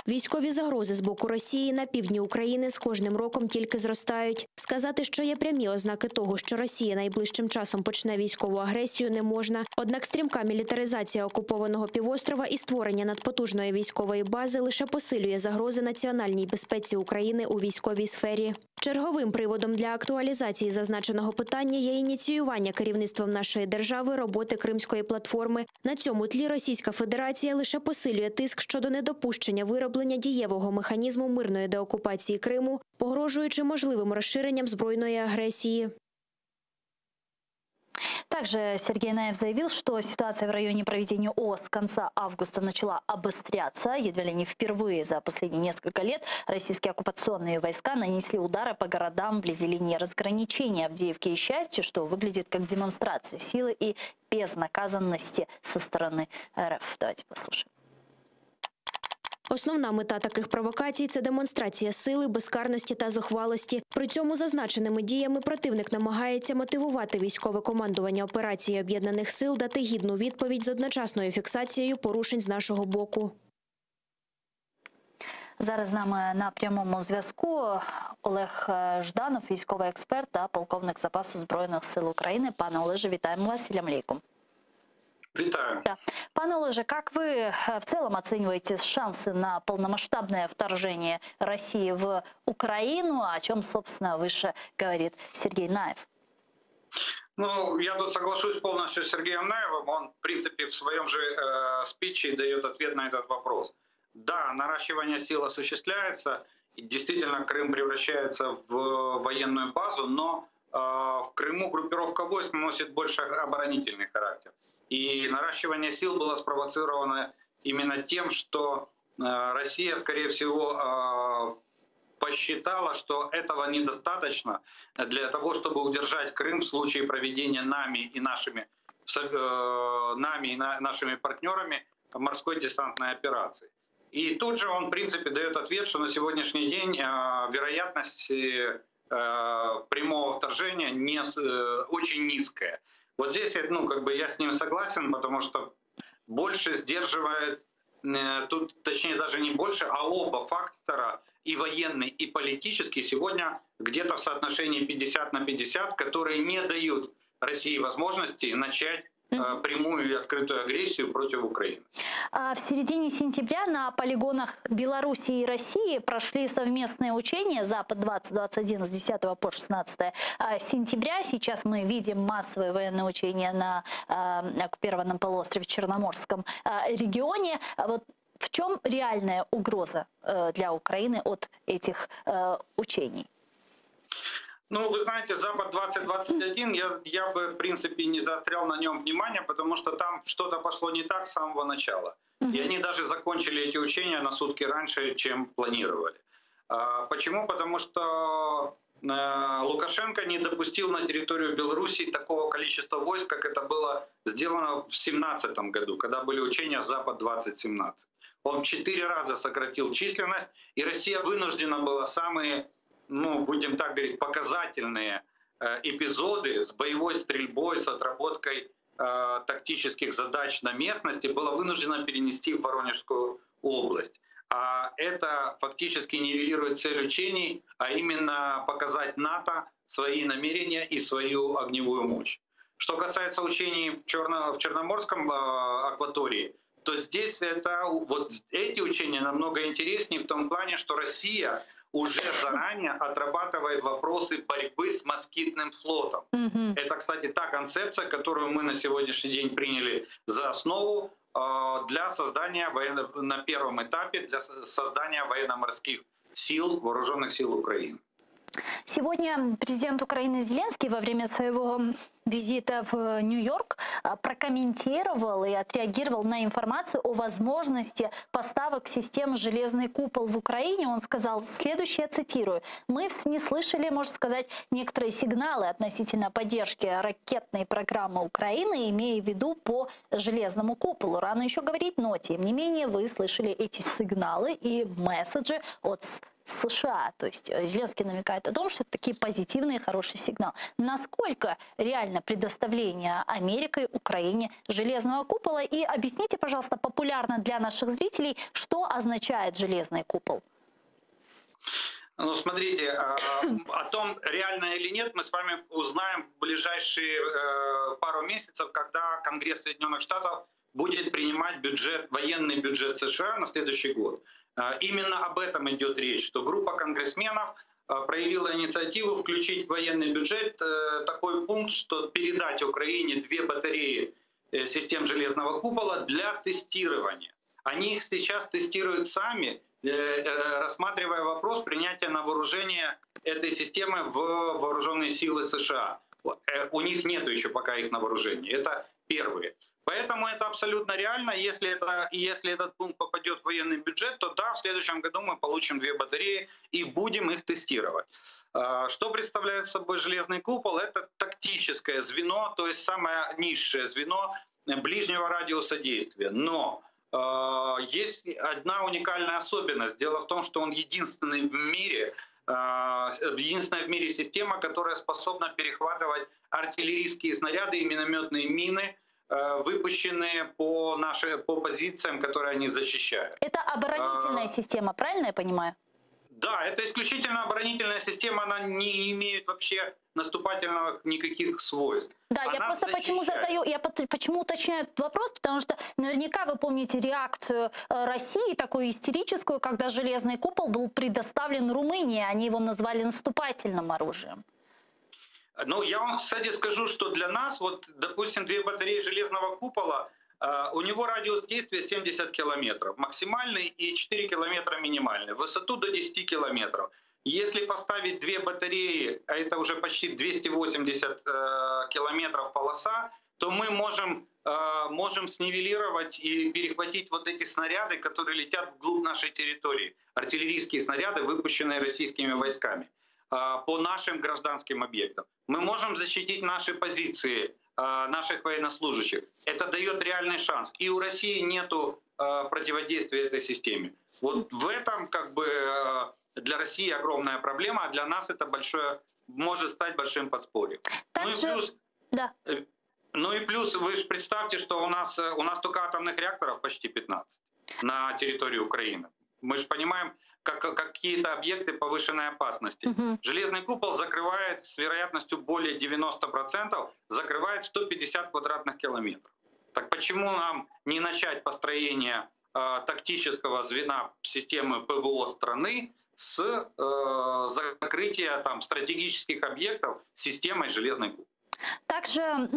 Військові загрози з боку Росії на півдні України з кожним роком тільки зростають. Сказати, що є прямі ознаки того, що Росія найближчим часом почне військову агресію, не можна. Однак стрімка мілітаризація окупованого півострова і створення надпотужної військової бази лише посилює загрози національній безпеці України у військовій сфері. Черговим приводом для актуалізації зазначеного питання є ініціювання керівництвом нашої держави роботи Кримської платформи. На цьому тлі Російська Федерація лише посилює тиск щодо недопущення вироблення дієвого механізму мирної деокупації Криму, погрожуючи можливим розширенням збройної агресії. Также Сергей Наев заявил, что ситуация в районе проведения ООС с конца августа начала обостряться. Едва ли не впервые за последние несколько лет российские оккупационные войска нанесли удары по городам вблизи линии разграничения Авдеевки и Счастья, что выглядит как демонстрация силы и безнаказанности со стороны РФ. Давайте послушаем. Основна мета таких провокацій – це демонстрація сили, безкарності та зухвалості. При цьому зазначеними діями противник намагається мотивувати військове командування операції Об'єднаних сил дати гідну відповідь з одночасною фіксацією порушень з нашого боку. Зараз з нами на прямому зв'язку Олег Жданов, військовий експерт та полковник запасу Збройних сил України. Пане Олеже, вітаємо вас. Селям алейкум. Витаю. Да. Пане Олеже, как вы в целом оцениваете шансы на полномасштабное вторжение России в Украину, о чем, собственно, выше говорит Сергей Наев? Ну, я тут соглашусь полностью с Сергеем Наевым. Он, в принципе, в своем же спиче дает ответ на этот вопрос. Да, наращивание сил осуществляется, и действительно Крым превращается в военную базу, но в Крыму группировка войск носит больше оборонительный характер. И наращивание сил было спровоцировано именно тем, что Россия, скорее всего, посчитала, что этого недостаточно для того, чтобы удержать Крым в случае проведения нами и нашими партнерами морской десантной операции. И тут же он, в принципе, дает ответ, что на сегодняшний день вероятность прямого вторжения очень низкая. Вот здесь я с ним согласен, потому что больше сдерживает, тут точнее даже не больше, а оба фактора, и военный, и политический, сегодня где-то в соотношении 50/50, которые не дают России возможности начать прямую и открытую агрессию против Украины. В середине сентября на полигонах Белоруссии и России прошли совместные учения «Запад-2021» с 10 по 16 сентября. Сейчас мы видим массовые военные учения на оккупированном полуострове Черноморском регионе. Вот в чем реальная угроза для Украины от этих учений? Вы знаете, Запад-2021, я бы, в принципе, не заострял на нем внимание, потому что там что-то пошло не так с самого начала. И они даже закончили эти учения на сутки раньше, чем планировали. Почему? Потому что Лукашенко не допустил на территорию Беларуси такого количества войск, как это было сделано в 2017 году, когда были учения Запад-2017. Он в 4 раза сократил численность, и Россия вынуждена была самые, будем так говорить, показательные эпизоды с боевой стрельбой, с отработкой тактических задач на местности была вынуждена перенести в Воронежскую область. А это фактически нивелирует цель учений, а именно показать НАТО свои намерения и свою огневую мощь. Что касается учений в Черноморском акватории, то здесь эти учения намного интереснее в том плане, что Россия уже заранее отрабатывает вопросы борьбы с москитным флотом. Это, кстати, та концепция, которую мы на сегодняшний день приняли за основу для создания на первом этапе для создания военно-морских сил, вооруженных сил Украины. Сегодня президент Украины Зеленский во время своего визита в Нью-Йорк прокомментировал и отреагировал на информацию о возможности поставок систем «Железный купол» в Украине. Он сказал следующее, цитирую: «Мы в СМИ слышали, можно сказать, некоторые сигналы относительно поддержки ракетной программы Украины, имея в виду по «Железному куполу». Рано еще говорить, но тем не менее вы слышали эти сигналы и месседжи от США». То есть Зеленский намекает о том, что это такие позитивные, хороший сигнал. Насколько реально предоставление Америкой Украине железного купола? И объясните, пожалуйста, популярно для наших зрителей, что означает железный купол? Смотрите, о том, реально или нет, мы с вами узнаем в ближайшие пару месяцев, когда Конгресс Соединенных Штатов будет принимать военный бюджет США на следующий год. Именно об этом идет речь, что группа конгрессменов проявила инициативу включить в военный бюджет такой пункт, что передать Украине 2 батареи систем железного купола для тестирования. Они их сейчас тестируют сами, рассматривая вопрос принятия на вооружение этой системы в вооруженные силы США. У них нет еще пока их на вооружении. Это первые. Поэтому это абсолютно реально. Если этот пункт попадет в военный бюджет, то да, в следующем году мы получим 2 батареи и будем их тестировать. Что представляет собой железный купол? Это тактическое звено, то есть самое низшее звено ближнего радиуса действия. Но есть одна уникальная особенность. Дело в том, что он единственная в мире система, которая способна перехватывать артиллерийские снаряды и минометные мины, выпущенные по позициям, которые они защищают. Это оборонительная система, правильно я понимаю? Да, это исключительно оборонительная система, она не имеет вообще наступательных никаких свойств. Да, я просто почему уточняю этот вопрос, потому что наверняка вы помните реакцию России, такую истерическую, когда железный купол был предоставлен Румынии, они его назвали наступательным оружием. Я вам, кстати, скажу, что для нас, допустим, 2 батареи железного купола, у него радиус действия 70 километров максимальный и 4 километра минимальный, высоту до 10 километров. Если поставить 2 батареи, а это уже почти 280 километров полоса, то мы можем снивелировать и перехватить вот эти снаряды, которые летят вглубь нашей территории. Артиллерийские снаряды, выпущенные российскими войсками по нашим гражданским объектам. Мы можем защитить наши позиции, наших военнослужащих. Это дает реальный шанс. И у России нету противодействия этой системе. Вот в этом как бы для России огромная проблема, а для нас это может стать большим подспорьем. Ну и плюс, вы же представьте, что у нас только атомных реакторов почти 15 на территории Украины. Мы же понимаем, какие-то объекты повышенной опасности. Железный купол закрывает с вероятностью более 90%, закрывает 150 квадратных километров. Так почему нам не начать построение тактического звена системы ПВО страны с закрытия там стратегических объектов системой железной купол? Также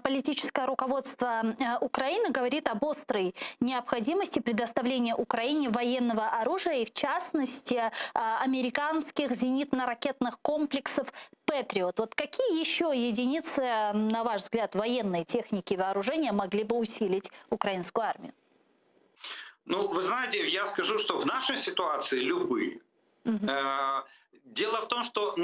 политическое руководство Украины говорит об острой необходимости предоставления Украине военного оружия и, в частности, американских зенитно-ракетных комплексов «Патриот». Вот какие еще единицы, на ваш взгляд, военной техники и вооружения могли бы усилить украинскую армию? Ну, вы знаете, я скажу, что в нашей ситуации любые. Дело в том, что,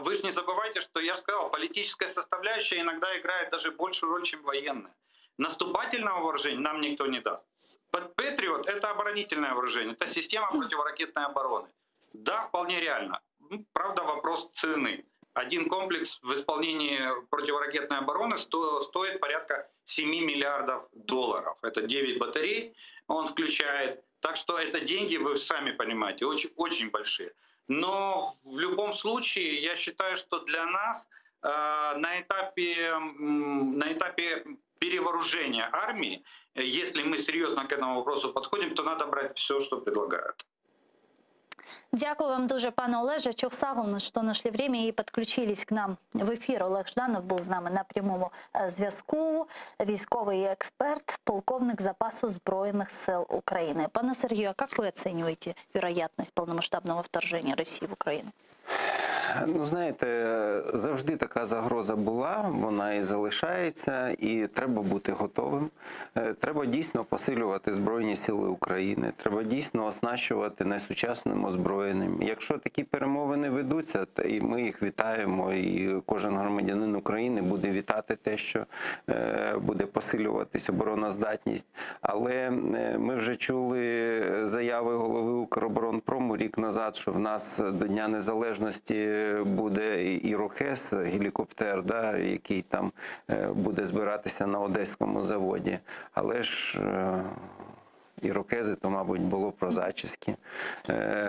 вы же не забывайте, что я же сказал, политическая составляющая иногда играет даже большую роль, чем военная. Наступательного вооружения нам никто не даст. Патриот — это оборонительное вооружение, это система противоракетной обороны. Да, вполне реально. Правда, вопрос цены. Один комплекс в исполнении противоракетной обороны стоит порядка $7 миллиардов. Это 9 батарей он включает. Так что это деньги, вы сами понимаете, очень, очень большие. Но в любом случае, я считаю, что для нас на этапе перевооружения армии, если мы серьезно к этому вопросу подходим, то надо брать все, что предлагают. Дякую вам дуже, пане Олеже. Чохсагулно, що знайшли время і підключились к нам в ефір. Олег Жданов був з нами на прямому зв'язку. Військовий експерт, полковник запасу Збройних сил України. Пане Сергію, а как вы оцениваете вероятность полномасштабного вторжения России в Украину? Ну, знаєте, завжди така загроза була, вона і залишається, і треба бути готовим. Треба дійсно посилювати Збройні сили України, треба дійсно оснащувати найсучасним озброєнням. Якщо такі перемовини ведуться, то і ми їх вітаємо, і кожен громадянин України буде вітати те, що буде посилюватись обороноздатність. Але ми вже чули заяви голови Укроборонпрому рік назад, що в нас до Дня Незалежності буде ірокез, гелікоптер, який там буде збиратися на Одеському заводі. Але ж ірокези, то, мабуть, було про зачіски.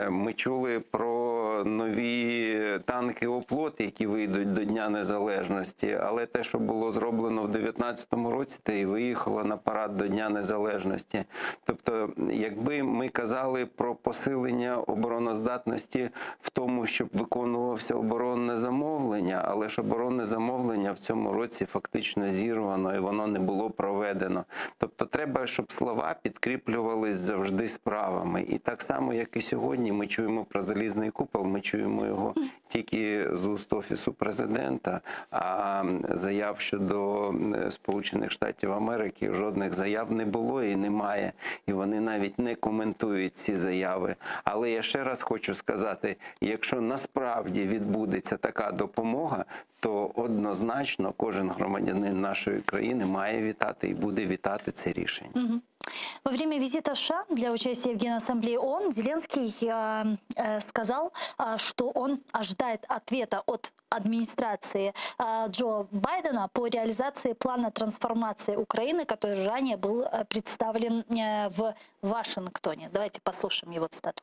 Ми чули про нові танки «Оплот», які вийдуть до Дня Незалежності, але те, що було зроблено в 2019 році, те і виїхало на парад до Дня Незалежності. Тобто, якби ми казали про посилення обороноздатності в тому, щоб виконувався оборонне замовлення, але ж оборонне замовлення в цьому році фактично зірвано і воно не було проведено. Тобто, треба, щоб слова підкріплювали завжди справами. І так само, як і сьогодні, ми чуємо про залізний купол, ми чуємо його тільки з уст Офісу Президента, а заяв щодо Сполучених Штатів Америки жодних заяв не було і немає. І вони навіть не коментують ці заяви. Але я ще раз хочу сказати, якщо насправді відбудеться така допомога, то однозначно кожен громадянин нашої країни має вітати і буде вітати це рішення. Во время визита США для участия в Генассамблее ООН Зеленский сказал, что он ожидает ответа от администрации Джо Байдена по реализации плана трансформации Украины, который ранее был представлен в Вашингтоне. Давайте послушаем его цитату.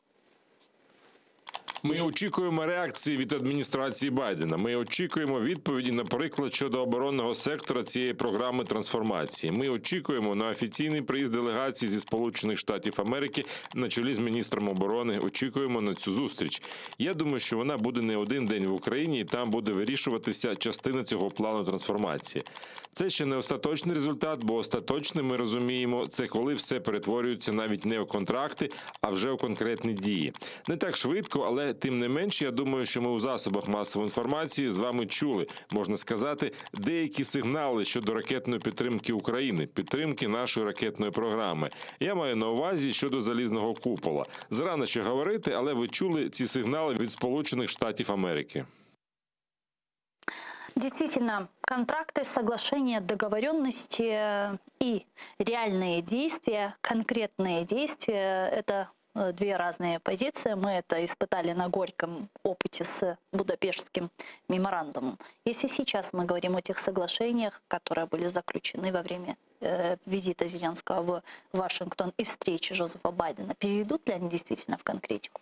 Ми очікуємо реакції від адміністрації Байдена. Ми очікуємо відповіді, наприклад, щодо оборонного сектора цієї програми трансформації. Ми очікуємо на офіційний приїзд делегації зі Сполучених Штатів Америки на чолі з міністром оборони. Очікуємо на цю зустріч. Я думаю, що вона буде не один день в Україні, і там буде вирішуватися частина цього плану трансформації. Це ще не остаточний результат, бо остаточним, ми розуміємо, це коли все перетворюється навіть не у контракти, а вже у конкретні дії. Не так швидко, але Але, тим не менш, я думаю, що ми у засобах масової інформації з вами чули, можна сказати, деякі сигнали щодо ракетної підтримки України, підтримки нашої ракетної програми. Я маю на увазі щодо залізного купола. Зарано ще говорити, але ви чули ці сигнали від Сполучених Штатів Америки. Действительно, контракты, соглашения, договоренности и реальные действия, конкретные действия – это две разные позиции. Мы это испытали на горьком опыте с Будапештским меморандумом. Если сейчас мы говорим о тех соглашениях, которые были заключены во время визита Зеленского в Вашингтон и встречи Джозефа Байдена, перейдут ли они действительно в конкретику?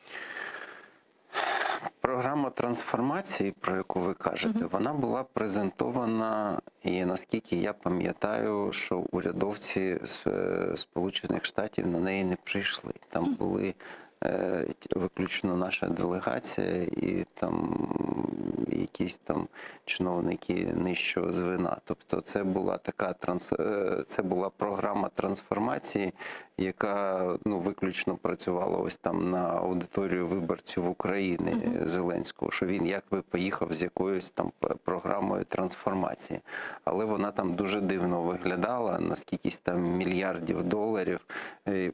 Програма трансформації, про яку ви кажете, вона була презентована, і наскільки я пам'ятаю, що урядовці з Сполучених Штатів на неї не прийшли. Там були виключно наша делегація і там якісь там чиновники нижчого звена. Тобто це була така це була програма трансформації, яка виключно працювала ось там на аудиторію виборців України Зеленського, що він якби поїхав з якоюсь там програмою трансформації. Але вона там дуже дивно виглядала, на скількись там мільярдів доларів,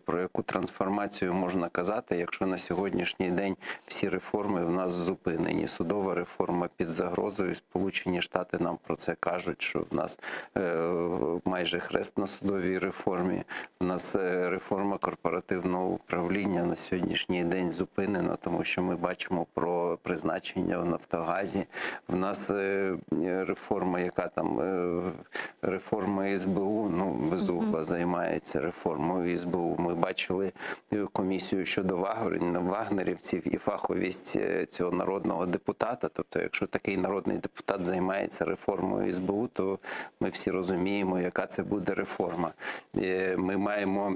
про яку трансформацію можна казати, якщо на сьогоднішній день всі реформи в нас зупинені. Судова реформа під загрозою, Сполучені Штати нам про це кажуть, що в нас майже хрест на судовій реформі, в нас реформа корпоративного управління на сьогоднішній день зупинена, тому що ми бачимо про призначення в Нафтогазі. В нас реформа, яка там, реформа СБУ, Безугла займається реформою СБУ. Ми бачили комісію щодо вагнерівців і фаховість цього народного депутата. Тобто, якщо такий народний депутат займається реформою СБУ, то ми всі розуміємо, яка це буде реформа. Ми маємо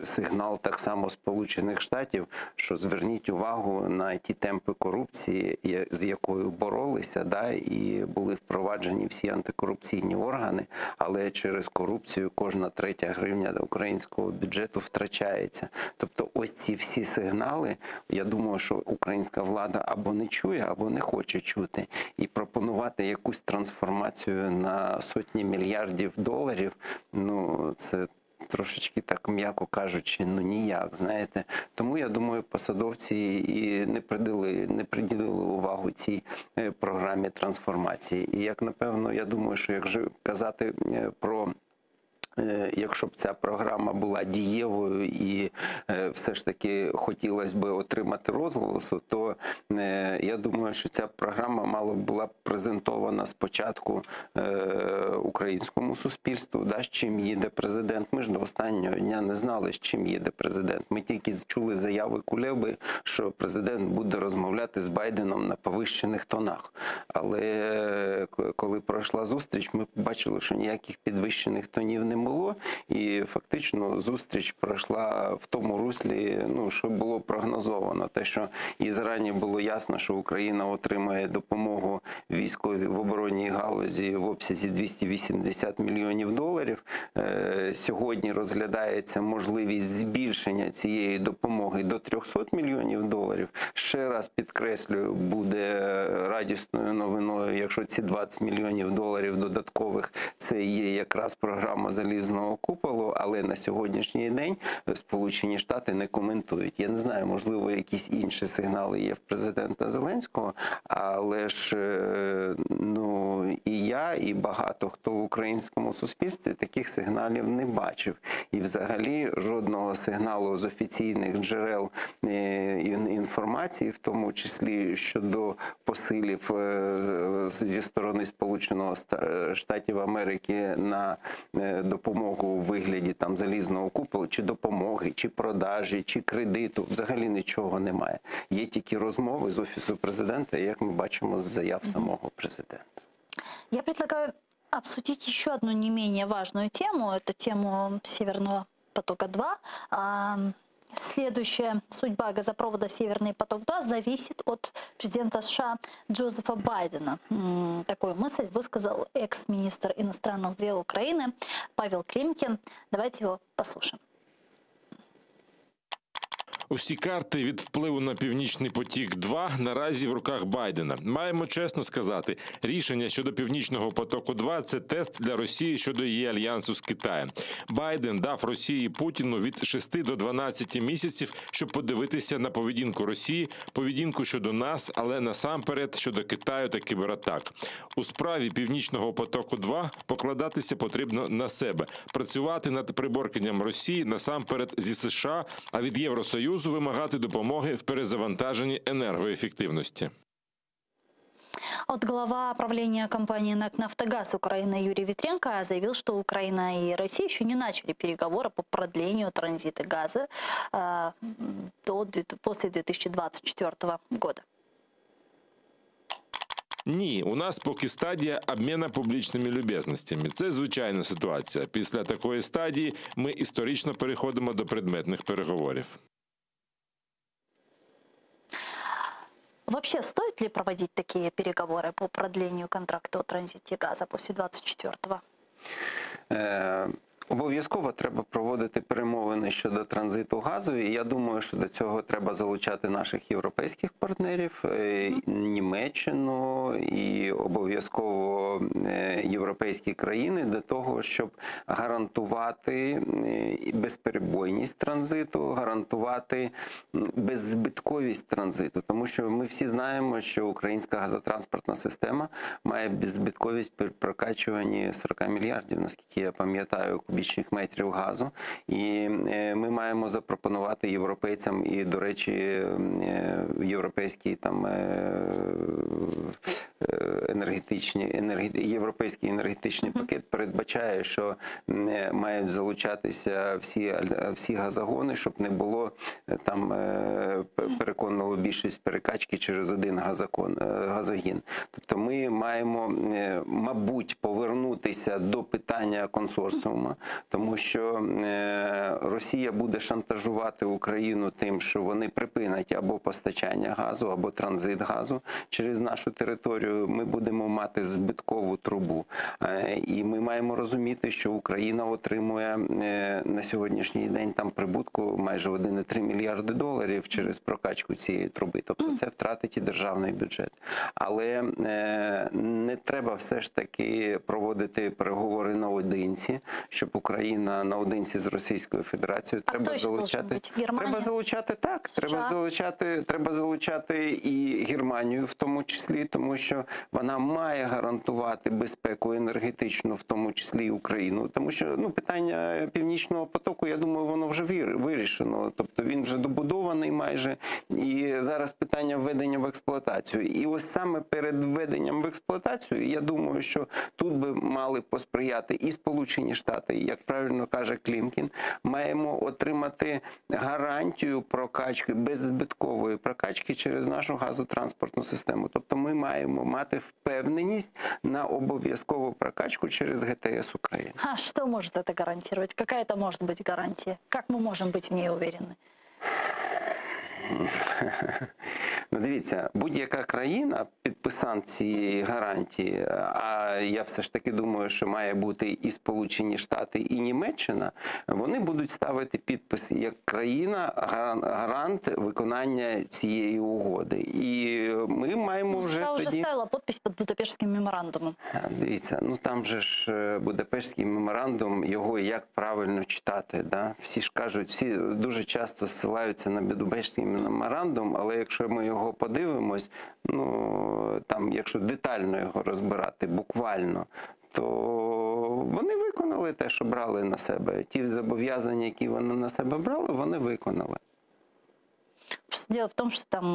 сигнал так само Сполучених Штатів, що зверніть увагу на ті темпи корупції, з якою боролися, і були впроваджені всі антикорупційні органи, але через корупцію кожна третя гривня українського бюджету втрачається. Тобто ось ці всі сигнали, я думаю, що українська влада або не чує, або не хоче чути. І пропонувати якусь трансформацію на сотні мільярдів доларів, це трошечки, так м'яко кажучи, ніяк, знаєте. Тому, я думаю, посадовці і не приділили увагу цій програмі трансформації. І як, напевно, я думаю, що якщо казати про якщо б ця програма була дієвою і все ж таки хотілося б отримати розголосу, то я думаю, що ця програма мала б була презентована спочатку українському суспільству, з чим їде президент. Ми ж до останнього дня не знали, з чим їде президент. Ми тільки чули заяви Кулеби, що президент буде розмовляти з Байденом на повищених тонах. Але коли пройшла зустріч, ми побачили, що ніяких підвищених тонів не було, і фактично зустріч пройшла в тому руслі, що було прогнозовано. Те, що і зарані було ясно, що Україна отримає допомогу військовій в оборонній галузі в обсязі 280 мільйонів доларів. Сьогодні розглядається можливість збільшення цієї допомоги до 300 мільйонів доларів. Ще раз підкреслюю, буде радісною новиною, якщо ці 20 мільйонів доларів додаткових – це є якраз програма залізного куполу, але на сьогоднішній день Сполучені Штати не коментують. Я не знаю, можливо, якісь інші сигнали є в президента Зеленського, але ж і я, і багато хто в українському суспільстві таких сигналів не бачив. І взагалі жодного сигналу з офіційних джерел інформації, в тому числі щодо посилів зі сторони Сполучених Штатів Америки на допомогу у вигляді там залізного куполу, чи допомоги, чи продажі, чи кредиту, взагалі нічого немає. Є тільки розмови з Офісу президента, як ми бачимо з заяв самого президента. Я предлагаю обсудить еще одну не менее важную тему. Это тему Северного потока-2. Следующая судьба газопровода «Северный поток-2» зависит от президента США Джозефа Байдена. Такую мысль высказал экс-министр иностранных дел Украины Павел Климкин. Давайте его послушаем. Усі карти від впливу на «Північний потік-2» наразі в руках Байдена. Маємо чесно сказати, рішення щодо «Північного потоку-2» – це тест для Росії щодо її альянсу з Китаєм. Байден дав Росії і Путіну від 6 до 12 місяців, щоб подивитися на поведінку Росії, поведінку щодо нас, але насамперед щодо Китаю та кібератак. У справі «Північного потоку-2» покладатися потрібно на себе, працювати над приборканням Росії насамперед зі США, а від Євросоюзу вимагати допомоги в перезавантаженні енергоефективності. Вот глава правления компании НАК «Нафтогаз» Украины Юрий Витренко заявил, что Украина и Россия еще не начали переговоры по продлению транзита газа после 2024 года. Ні, у нас поки стадія обміну публічними люб'язностями. Це звичайна ситуація. Після такої стадії ми історично переходимо до предметних переговорів. Вообще, стоит ли проводить такие переговоры по продлению контракта о транзите газа после 24-го? Обов'язково треба проводити перемовини щодо транзиту газу, і я думаю, що до цього треба залучати наших європейських партнерів, Німеччину і обов'язково європейські країни для того, щоб гарантувати безперебойність транзиту, гарантувати беззбитковість транзиту. Тому що ми всі знаємо, що українська газотранспортна система має беззбитковість при прокачуванні 40 мільярдів, наскільки я пам'ятаю, кубічних метрів газу. І ми маємо запропонувати європейцям і, до речі, європейський європейський енергетичний пакет передбачає, що мають залучатися всі газогони, щоб не було там переконливо більшість перекачки через один газогін. Тобто ми маємо, мабуть, повернутися до питання консорціуму, тому що Росія буде шантажувати Україну тим, що вони припинять або постачання газу, або транзит газу через нашу територію. Ми будемо мати збиткову трубу. І ми маємо розуміти, що Україна отримує на сьогоднішній день там прибутку майже 1,3 мільярди доларів через прокачку цієї труби. Тобто це втратить і державний бюджет. Але не треба все ж таки проводити переговори наодинці, щоб Україна наодинці з Російською Федерацією. Треба залучати і Германію в тому числі, тому що вона має гарантувати безпеку енергетичну, в тому числі і Україну. Тому що питання Північного потоку, я думаю, воно вже вирішено. Тобто він вже добудований майже, і зараз питання введення в експлуатацію. І ось саме перед введенням в експлуатацію, я думаю, що тут би мали посприяти і Сполучені Штати, як правильно каже Клімкін, маємо отримати гарантію прокачки, беззбиткової прокачки через нашу газотранспортну систему. Тобто ми маємо мати впевненість на обов'язкову прокачку через ГТС України. А что может это гарантировать? Какая это может быть гарантия? Как мы можем быть в ней уверены? Дивіться, будь-яка країна, підписант цієї гарантії, а я все ж таки думаю, що має бути і Сполучені Штати, і Німеччина, вони будуть ставити підпис як країна гарант виконання цієї угоди. І ми маємо вже США тоді... вже ставила підпис під Будапештським меморандумом. Дивіться, там же ж Будапештський меморандум, його як правильно читати, да? Всі ж кажуть, всі дуже часто ссилаються на Будапештський меморандум, але якщо ми його подивимось, там, якщо детально його розбирати, буквально, то вони виконали те, що брали на себе. Ті зобов'язання, які вони на себе брали, вони виконали. Дело в том, что там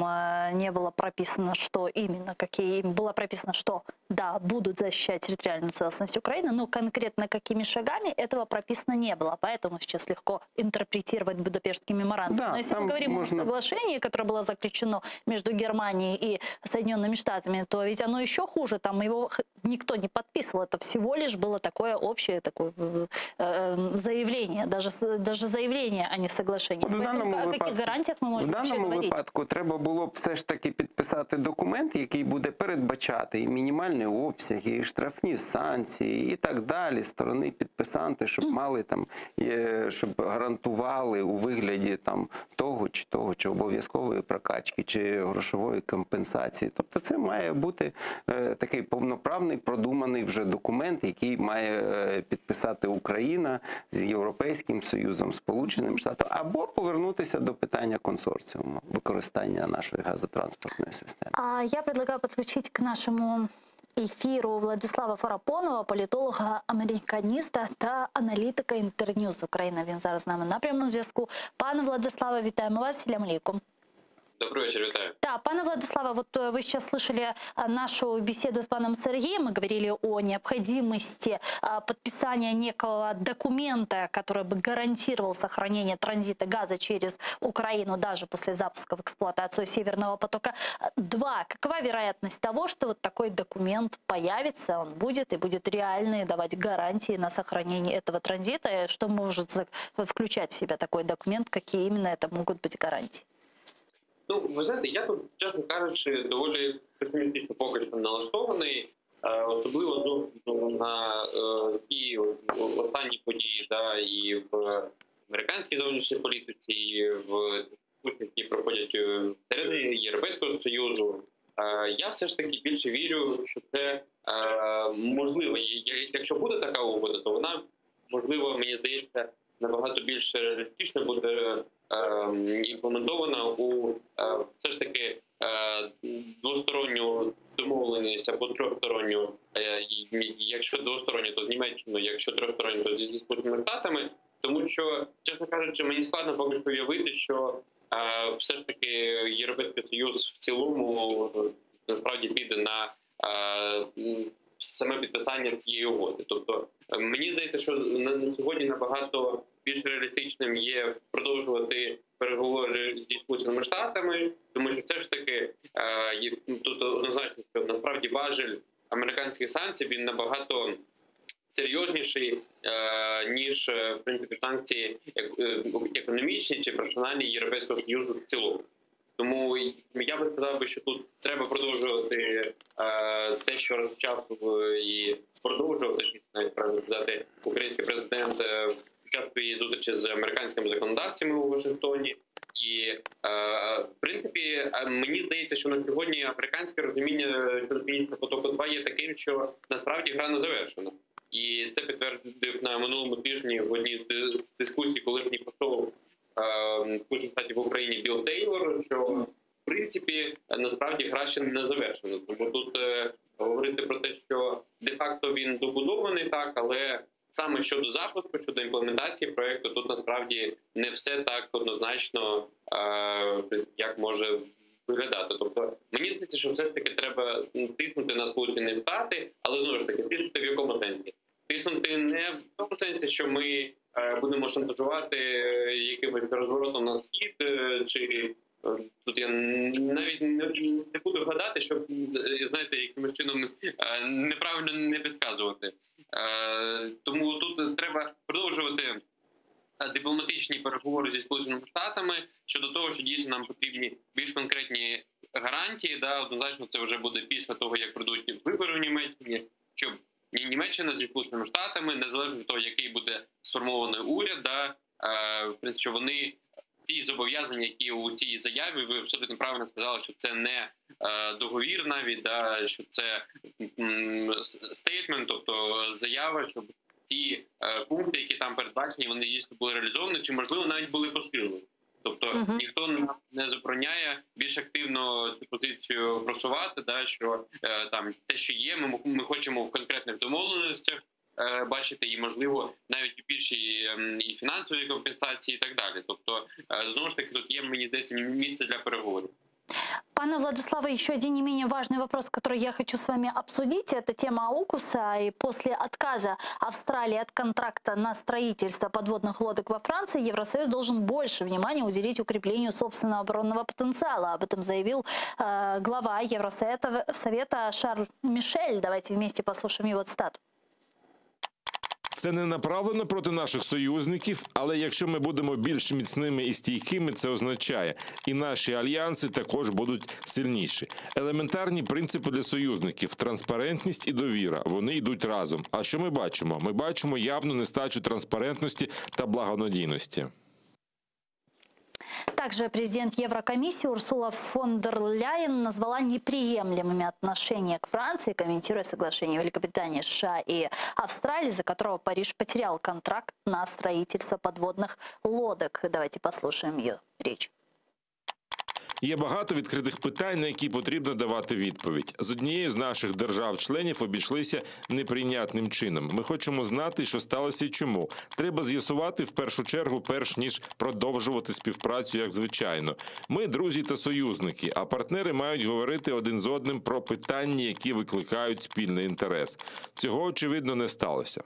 не было прописано, что именно, было прописано, что да, будут защищать территориальную целостность Украины, но конкретно какими шагами этого прописано не было. Поэтому сейчас легко интерпретировать Будапештский меморандум. Да, но если мы говорим о соглашении, которое было заключено между Германией и Соединенными Штатами, то ведь оно еще хуже. Там его никто не подписывал. Это всего лишь было такое общее заявление. Даже заявление, а не соглашение. Поэтому о каких гарантиях мы можем вообще говорить? випадку треба було б все ж таки підписати документ, який буде передбачати і мінімальний обсяг, і штрафні санкції, і так далі. Сторони підписанти, щоб мали там, щоб гарантували у вигляді там того, чи обов'язкової прокачки, чи грошової компенсації. Тобто це має бути такий повноправний, продуманий вже документ, який має підписати Україна з Європейським Союзом, Сполученим Штатом, або повернутися до питання консорціуму, використання нашої газотранспортної системи. Я предлагаю подключить к нашему эфиру Владислава Фарапонова, політолога-американіста та аналітика Інтерньюз Україна. Він зараз з нами на прямому зв'язку. Пане Владиславе, вітаємо вас. Салям алейкум. Добрый вечер, витаю. Да, пане Владислава, вот вы сейчас слышали нашу беседу с паном Сергеем. Мы говорили о необходимости подписания некого документа, который бы гарантировал сохранение транзита газа через Украину даже после запуска в эксплуатацию Северного потока-2. Какова вероятность того, что вот такой документ появится, он будет и будет реальный, давать гарантии на сохранение этого транзита? Что может включать в себя такой документ? Какие именно это могут быть гарантии? Ну, ви знаєте, я тут, чесно кажучи, доволі песимістично поки що налаштований, особливо на ті останні події, да, і в американській зовнішній політиці, і в дискусіях, які проходять всередині Європейського Союзу. Я все ж таки більше вірю, що це можливо. Якщо буде така угода, то вона, можливо, мені здається, набагато більш реалістично буде імплементована у все ж таки двосторонню домовленість або трьохсторонню, якщо двосторонню, то з Німеччиною, якщо трьохсторонню, то зі Сполученими Штатами, тому що, чесно кажучи, мені складно поки що уявити, що все ж таки Європейський Союз в цілому насправді піде на саме підписання цієї угоди. Тобто, мені здається, що на сьогодні набагато більш реалістичним є продовжувати переговори зі Сполученими Штатами, тому що це ж таки тут однозначно, що насправді важель американських санкцій, він набагато серйозніший, ніж, в принципі, санкції економічні чи персональні Європейського Союзу в цілому. Тому я би сказав, що тут треба продовжувати те, що розпочав і продовжував, навіть правильно сказати, український президент під час своєї зустрічі з американськими законодавцями у Вашингтоні. І, в принципі, мені здається, що на сьогодні американське розуміння Північного потоку-2 є таким, що насправді гра не завершена. І це підтвердив на минулому тижні в одній з дискусій колишній посол Сполучених Штатів в Україні Білл Тейлор, що, в принципі, насправді гра ще не завершена. Тому тут говорити про те, що де-факто він добудований, так, але саме щодо запуску, щодо імплементації проєкту, тут насправді не все так однозначно, як може виглядати. Тобто, мені здається, що все ж таки треба тиснути на Сполучені Штати, але, знову ж таки, тиснути в якому сенсі? Тиснути не в тому сенсі, що ми будемо шантажувати якимось розворотом на схід, чи тут я навіть не буду гадати, щоб, знаєте, якимось чином неправильно не підказувати. Тому тут треба продовжувати дипломатичні переговори зі Сполученими Штатами щодо того, що дійсно нам потрібні більш конкретні гарантії. Да, однозначно це вже буде після того, як пройдуть вибори в Німеччині, щоб Німеччина зі Сполученими Штатами, незалежно від того, який буде сформований уряд, да, в принципі, що вони ці зобов'язання, які у цій заяві, ви абсолютно правильно сказали, що це не договір навіть, да, що це стейтмент, тобто заява, щоб ті пункти, які там передбачені, вони дійсно були реалізовані, чи, можливо, навіть були посилені. Тобто ніхто не забороняє більш активно цю позицію просувати, да, що там те, що є, ми хочемо в конкретних домовленостях бачити, і, можливо, навіть більші і фінансові компенсації і так далі. Тобто, знову ж таки, тут є, мені здається, місце для переговорів. Пане Владиславе, еще один не менее важный вопрос, который я хочу с вами обсудить, это тема АУКУСа. И после отказа Австралии от контракта на строительство подводных лодок во Франции, Евросоюз должен больше внимания уделить укреплению собственного оборонного потенциала. Об этом заявил глава Евросовета Шарль Мишель. Давайте вместе послушаем его цитату. Це не направлено проти наших союзників, але якщо ми будемо більш міцними і стійкими, це означає, і наші альянси також будуть сильніші. Елементарні принципи для союзників – транспарентність і довіра. Вони йдуть разом. А що ми бачимо? Ми бачимо явну нестачу транспарентності та благонадійності. Также президент Еврокомиссии Урсула фон дер Ляйен назвала неприемлемыми отношения к Франции, комментируя соглашение Великобритании, США и Австралии, за которого Париж потерял контракт на строительство подводных лодок. Давайте послушаем ее речь. Є багато відкритих питань, на які потрібно давати відповідь. З однією з наших держав-членів обійшлися неприйнятним чином. Ми хочемо знати, що сталося і чому. Треба з'ясувати в першу чергу, перш ніж продовжувати співпрацю, як звичайно. Ми друзі та союзники, а партнери мають говорити один з одним про питання, які викликають спільний інтерес. Цього, очевидно, не сталося.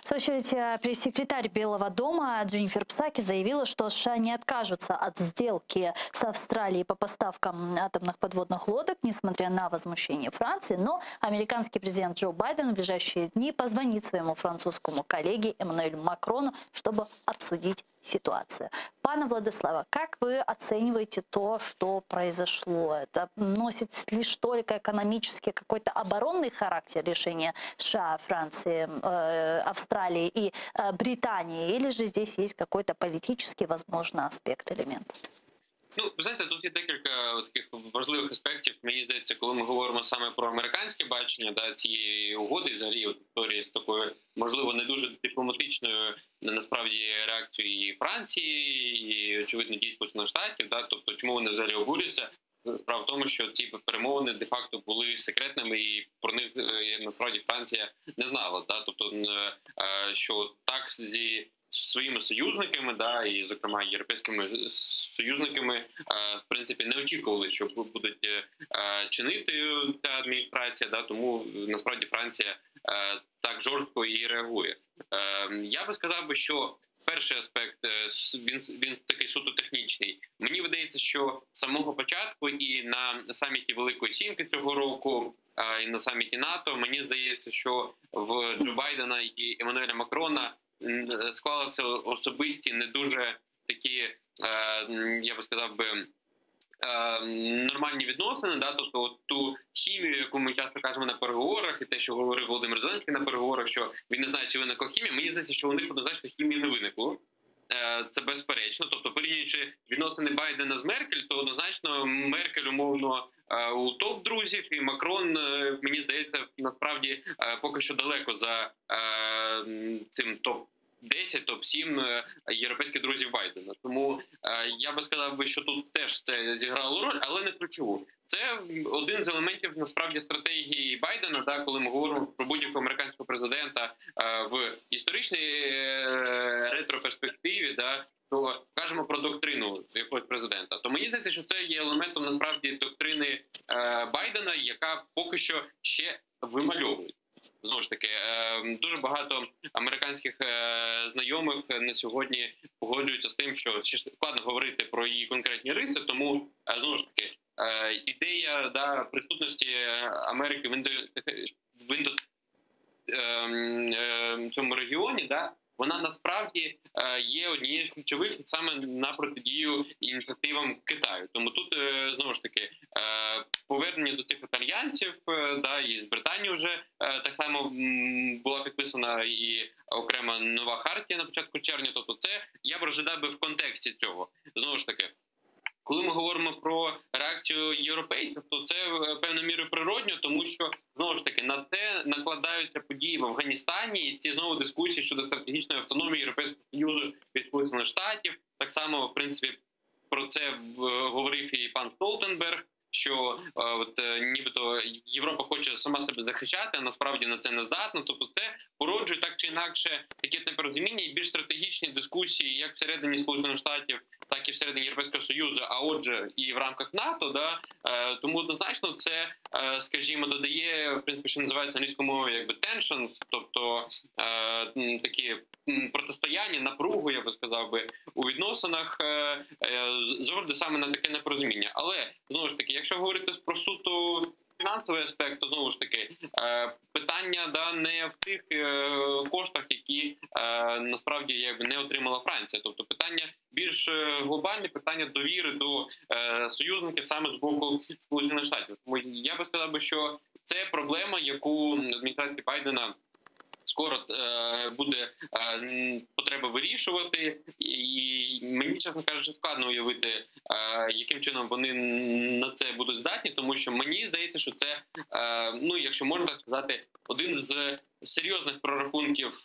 В свою очередь, пресс-секретарь Белого дома Дженнифер Псаки заявила, что США не откажутся от сделки с Австралией по поставкам атомных подводных лодок, несмотря на возмущение Франции. Но американский президент Джо Байден в ближайшие дни позвонит своему французскому коллеге Эммануэлю Макрону, чтобы обсудить ситуацию. Пане Владислава, как вы оцениваете то, что произошло? Это носит лишь только экономический, какой-то оборонный характер решения США, Франции, Австралии и Британии? Или же здесь есть какой-то политический, возможно, аспект, элемент? Ну, ви знаєте, тут є декілька таких важливих аспектів. Мені здається, коли ми говоримо саме про американське бачення цієї угоди, взагалі історії з такою, можливо, не дуже дипломатичною, насправді, реакцією і Франції, і, очевидно, дій Сполучених Штатів, тобто, чому вони взагалі обурюються? Справа в тому, що ці перемовини де-факто були секретними, і про них, насправді, Франція не знала. Тобто, що так зі своїми союзниками, і, зокрема, європейськими союзниками, в принципі, не очікували, що будуть чинити ця адміністрація, тому, насправді, Франція так жорстко і реагує. Я би сказав, що перший аспект, він такий суто технічний. Мені видається, що з самого початку і на саміті Великої Сімки цього року, і на саміті НАТО, мені здається, що в Джо Байдена і Еммануеля Макрона склалися особисті, не дуже такі, я би сказав, нормальні відносини, тобто ту хімію, яку ми часто кажемо на переговорах, і те, що говорив Володимир Зеленський на переговорах, що він не знає, чи виникла хімія, мені здається, що у них однозначно хімії не виникло. Це безперечно. Тобто, порівнюючи відносини Байдена з Меркель, то однозначно Меркель, умовно, у топ-друзів, і Макрон, мені здається, насправді поки що далеко за цим топ-10, топ-7 європейських друзів Байдена. Тому я би сказав, що тут теж це зіграло роль, але не ключову. Це один з елементів, насправді, стратегії Байдена, коли ми говоримо про будь-якого американського президента в історичній ретроперспективі, то кажемо про доктрину якогось президента. То мені здається, що це є елементом, насправді, доктрини Байдена, яка поки що ще вимальовує. Знову ж таки, дуже багато американських знайомих на сьогодні погоджуються з тим, що складно говорити про її конкретні риси, тому, знову ж таки, ідея присутності Америки в цьому регіоні, вона насправді є однією з ключових саме на протидію ініціативам Китаю. Тому тут, знову ж таки, повернення до цих альянсів, і з Британії вже так само була підписана і окрема нова хартія на початку червня. Тобто це я б розглядав би в контексті цього. Знову ж таки, коли ми говоримо про реакцію європейців, то це певною мірою природньо, тому що, знову ж таки, на це накладаються події в Афганістані, і ці знову дискусії щодо стратегічної автономії Європейського Союзу від Сполучених Штатів. Так само, в принципі, про це говорив і пан Столтенберг, що нібито Європа хоче сама себе захищати, а насправді на це не здатна. Тобто це породжує так чи інакше такі непорозуміння і більш стратегічні дискусії як всередині Сполучених Штатів, так і всередині Європейського Союзу, а отже і в рамках НАТО. Тому однозначно це, скажімо, додає, в принципі, що називається англійською мовою, tensions, тобто такі протистояння, напругу, я би сказав би, у відносинах з огляду саме на таке непорозуміння. Але, знову ж таки, якщо говорити про суто фінансовий аспект, то знову ж таки питання не в тих коштах, які насправді не отримала Франція. Тобто питання більш глобальне, питання довіри до союзників саме з боку Сполучених Штатів. Тому я би сказав, що це проблема, яку адміністрація Байдена скоро буде потреба вирішувати, і мені, чесно кажучи, складно уявити, яким чином вони на це будуть здатні, тому що мені здається, що це, якщо можна так сказати, один з серйозних прорахунків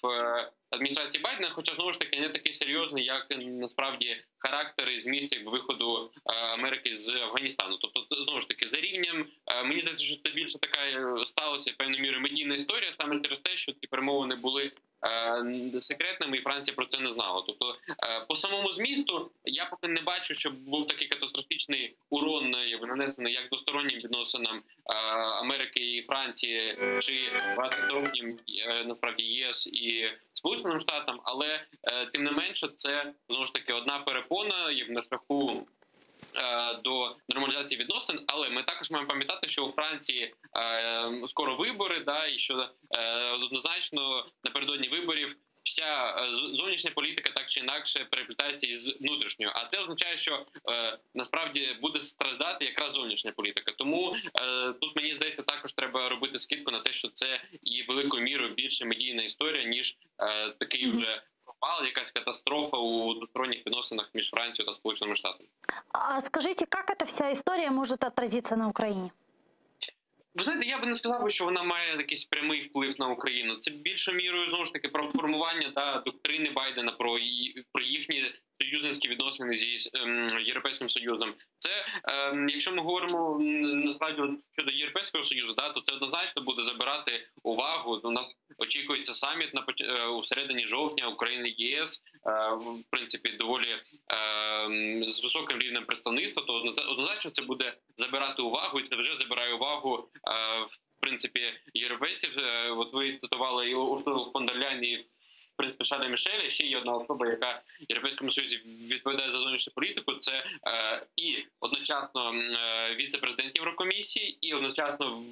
адміністрації Байдена, хоча, знову ж таки, не такий серйозний, як, насправді, характер і зміст Виходу Америки з Афганістану. Тобто, знову ж таки, за рівнем, мені здається, що це більше така сталася, певною мірою, медійна історія, саме через те, що ці перемовини були секретними, і Франція про це не знала. Тобто, по самому змісту, я поки не бачу, щоб був такий катастрофічний урон нанесений як двостороннім відносинам Америки і Франції, чи багатостороннім, насправді, ЄС і Сполученим Штатам, але тим не менше це, знову ж таки, одна перепона на шляху до нормалізації відносин, але ми також маємо пам'ятати, що у Франції скоро вибори, і що однозначно напередодні виборів вся зовнішня політика так чи інакше переплітається із внутрішньою. А це означає, що насправді буде страждати якраз зовнішня політика. Тому тут, мені здається, також треба робити скидку на те, що це і великою мірою більше медійна історія, ніж такий вже пропал, якась катастрофа у двосторонних відносинах між Францією та Сполученими Штатами. А скажите, как эта вся история может отразиться на Украине? Ви знаєте, я би не сказав, що вона має якийсь прямий вплив на Україну. Це більшою мірою, знову ж таки, про формування доктрини Байдена, про їхні союзницькі відносини з Європейським Союзом. Це, якщо ми говоримо насправді щодо Європейського Союзу, то це однозначно буде забирати увагу. У нас очікується саміт у середині жовтня України ЄС, в принципі, доволі з високим рівнем представництва, то однозначно це буде забирати увагу, і це вже забирає увагу, в принципі, європейців. От ви цитували і Урсулу фон дер Ляйн, і, в принципі, Шарля Мішеля. Ще є одна особа, яка в Європейському Союзі відповідає за зовнішню політику. Це і одночасно віце-президент Єврокомісії, і одночасно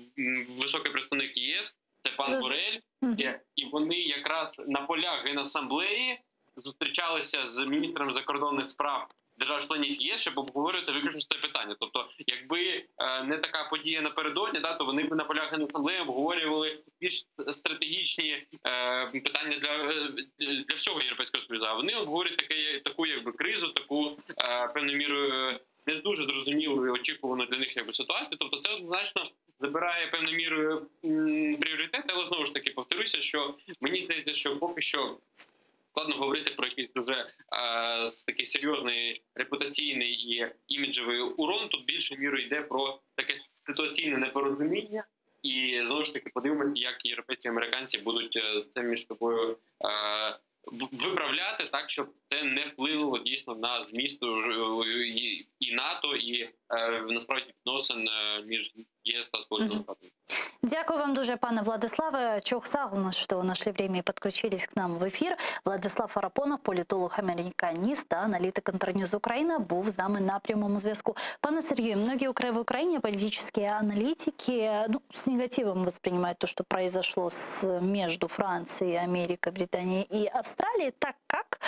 високий представник ЄС, це пан Борель. І вони якраз на полях Генасамблеї зустрічалися з міністрами закордонних справ держав-членів ЄС, щоб обговорювати виключно це питання. Тобто, якби не така подія напередодні, то вони б на полях Генасамблеї обговорювали більш стратегічні питання для всього Європейського Союзу. А вони обговорюють таку кризу, таку певною мірою не дуже зрозумілу і очікувану для них ситуацію. Тобто це однозначно забирає певною мірою пріоритет, але знову ж таки повторюся, що мені здається, що поки що складно говорити про якийсь дуже такий серйозний репутаційний і іміджевий урон. Тут більше мірою йде про таке ситуаційне непорозуміння. І знову ж таки подивимося, як європейці і американці будуть це між собою виправляти так, щоб це не вплинуло дійсно на зміст і НАТО, і насправді відносин між єС та Сполученими Штатами. Дякую вам дуже, пане Владиславе. Чохсагу, что вы нашли время и подключились к нам в эфир. Владислав Арапонов, політолог-американіст та аналітик Интерньюз Украина, був з нами на прямому зв'язку. Пане Сергію, многие в Украине политические аналитики с негативом воспринимают то, что произошло между Францией, Америкой, Британией и Австралией, так как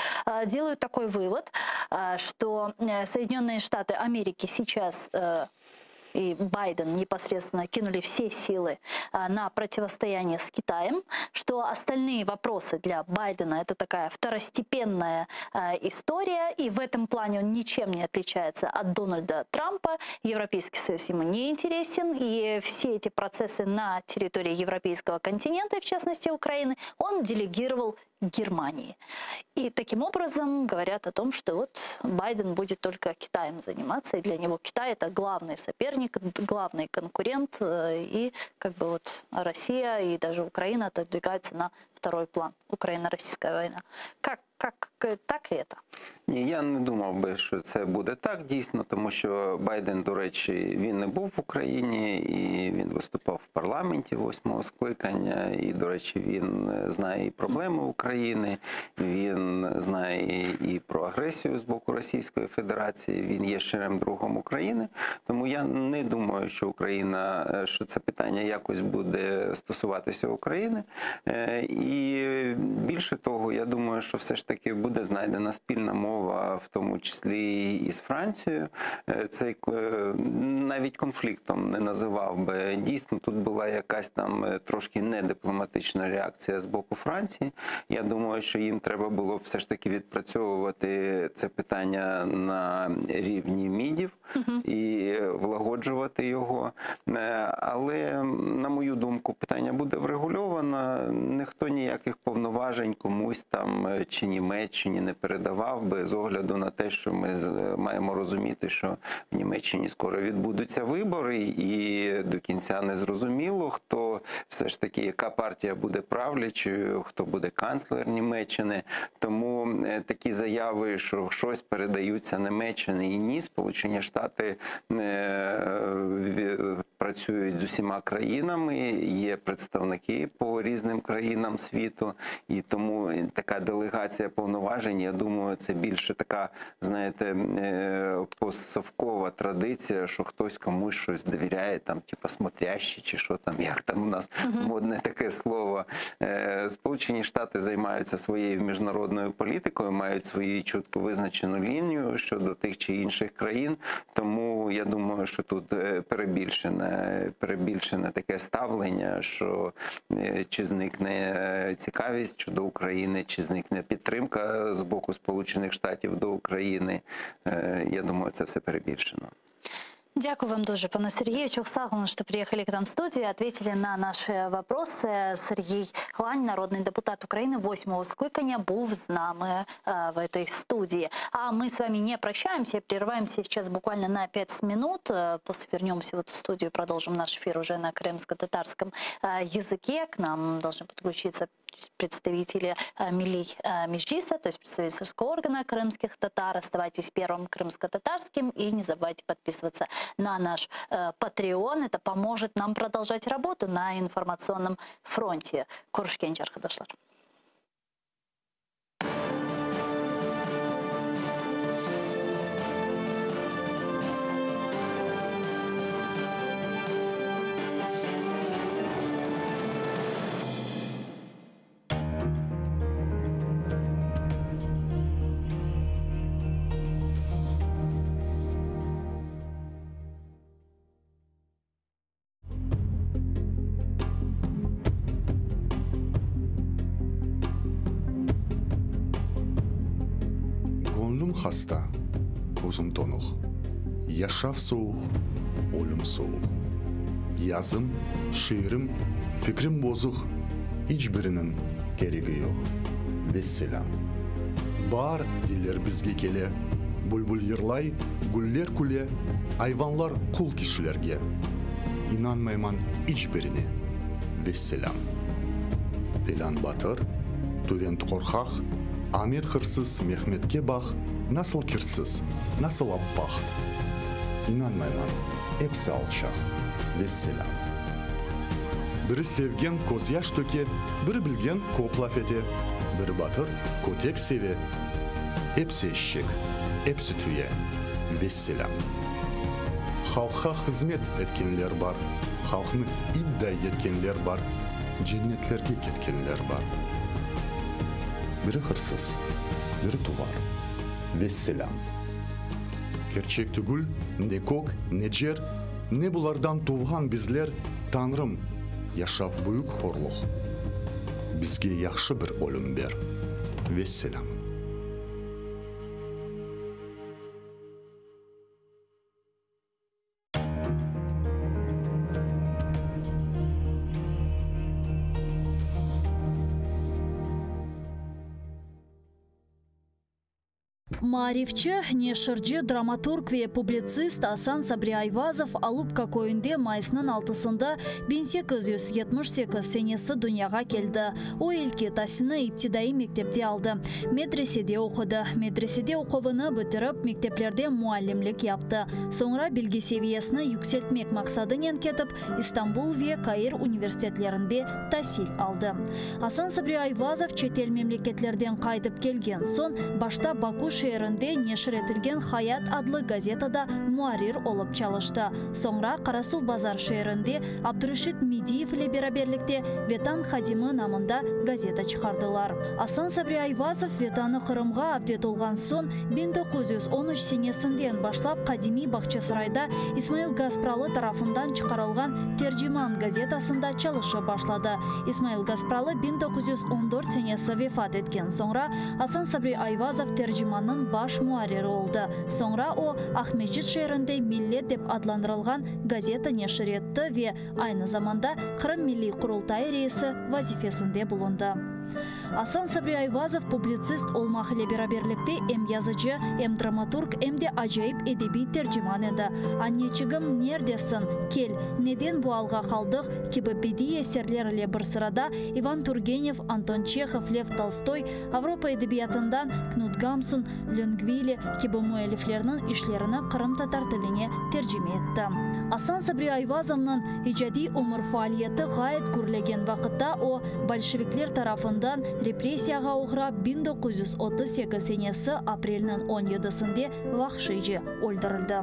делают такой вывод, что Соединенные Штаты Америки сейчас и Байден непосредственно кинули все силы на противостояние с Китаем, что остальные вопросы для Байдена это такая второстепенная история, и в этом плане он ничем не отличается от Дональда Трампа. Европейский Союз ему не интересен, и все эти процессы на территории европейского континента, в частности Украины, он делегировал Германии. И таким образом говорят о том, что вот Байден будет только Китаем заниматься, и для него Китай это главный соперник, главный конкурент, и как бы вот Россия и даже Украина отодвигаются на второй план. Украино-российская война. Так ли это? Ні, я не думав би, що це буде так дійсно, тому що Байден, до речі, він не був в Україні, і він виступав в парламенті 8-го скликання, і, до речі, він знає і проблеми України, він знає і про агресію з боку Російської Федерації, він є щирим другом України, тому я не думаю, що Україна, що це питання якось буде стосуватися України. І більше того, я думаю, що все ж таки буде знайдена спільна мова, в тому числі і з Францією. Цей навіть конфліктом не називав би. Дійсно, тут була якась там трошки недипломатична реакція з боку Франції. Я думаю, що їм треба було все ж таки відпрацьовувати це питання на рівні МІДів і влагоджувати його. Але, на мою думку, питання буде врегульовано. Ніхто ніяких повноважень комусь там чи Німеччині не передавав би, з огляду на те, що ми маємо розуміти, що в Німеччині скоро відбудуться вибори, і до кінця не зрозуміло, хто все ж таки, яка партія буде правлячою, хто буде канцлер Німеччини. Тому такі заяви, що щось передаються Німеччині і ні, Сполучені Штати працюють з усіма країнами, є представники по різним країнам світу, і тому така делегація повноважень, я думаю, це більше така, знаєте, постсовкова традиція, що хтось комусь щось довіряє, там, типа, смотрящі, чи що там, як там у нас модне таке слово. Сполучені Штати займаються своєю міжнародною політикою, мають свою чітко визначену лінію щодо тих чи інших країн, тому я думаю, що тут перебільшене таке ставлення, що чи зникне цікавість щодо України, чи зникне підтримка з боку Сполучених Штатів до України. Я думаю, це все перебільшено. Дякую вам дуже, пане Сергію. Чухсагун, что приехали к нам в студию и ответили на наши вопросы. Сергей Глань, народный депутат Украины, 8-го скликання, був з нами в этой студии. А мы с вами не прощаемся, прерываемся сейчас буквально на 5 минут. После вернемся в эту студию, продолжим наш эфир уже на крымско-татарском языке. К нам должны подключиться представители Милли Меджлиса, то есть представительского органа крымских татар. Оставайтесь первым крымско-татарским и не забывайте подписываться на наш Patreon. Это поможет нам продолжать работу на информационном фронте. Көрішкен arkadaşlar. Hasta, gözüm donuq. Yaşaf soğuk, ölüm soğuk. Yazım, şiirim, fikrim bozuk. Hiçbirinin gereği yok. Vesselam. Бар dilер bizge kele. Bulbul yırlay, güller küle. Hayvanlar kul kişilerge. İnanmayman hiçbirine. Vesselam. Filan batır, tüvent korkak. Ahmet hırsız, Mehmet'ke bak. Nasıl kirsіз, nasıl аппақ. İnanmayman, hepsi alçақ. Vesselam. Бірі sevgen көз яш төке, бірі білген көп лaf ете. Бірі батыр, көтек севе. Hepsi eşek, hepsi tüye. Vesselam. Халыққа қызмет еткенлер бар, халқыны иддай еткенлер бар, cennetlерге кеткенлер бар. Бірі hırsız, бірі tuvar. Vesselam. Gerçek түгіл, не көк, не жер, не бұлардан туған bizler, Tanrım, yaşaf büyük horluq. Bizge yaxşı bir ölüm ber. Vesselam. Маарифчы, нешырчы, драматург ве публицист Асан Сабри Айвазов Алупка көйінде майысының 6-сында 1878 сенесі дүнияға келді. О елке тасыны иптидаи мектепте алды. Медреседе оқыды. Медреседе оқуыны бітіріп, мектеплерде муалlimlik yaptı. Sonra bilgi seviyesini yükseltmek maqsadıyla ketip, İstanbul ve Kayır üniversitetlerinde tahsil aldı. Асан Сабри Айвазов çetel memleketlerden qaytıp kelgen son, başta Baku şehrinde neşir etilgen Hayat adlı gazetada muarir olup çalıştı. Sonra Karasu Bazar şehrinde Abdurashid Mediyev ile beraberlikte Vetan Hadimi namında gazeta çıkardılar. Асан Сабри Айвазов Vetanı Kırımға avdet olgan son 1913 senesinden başlap Kadimi Bahçesaray'da İsmail Gaspralı tarafından çıkarılgan Tercüman gazetasında çalışa başladı. İsmail Gaspralı 1914 senesi vefat etken sonra Асан Сабри Айвазов tercümanın baş muariri oldu. Sonra o Ahmetçit şehrinde Millet dep adlandırılgan gazeta neşir etti ve aynı zamanda Kırım Milli Kurultayı reisi vazifesinde bulundu. Асан Сабри Айвазов publitsist olmak ile beraberlikte hem yazıcı, hem dramaturg, hem de acayip edebi tercüman edi. Anneciğim neredesin? Kel, neden bu alga kaldık? Gibi bedi eserlerle bir sırada Ivan Turgenev, Anton Çekhov, Lev Tolstoy, Avrupa edebiyatından Knut Gamsun, Longvili gibi müelliflerinin işlerini Kırım Tatar tiline tercüme etti. Асан Сабри Айвазов'ның icadi umur faaliyeti gayet gürlegen vakitte o Bolşevikler tarafından represiyaga uğrab 1938 senesi aprelinin 17'sinde vahşice öldürüldü.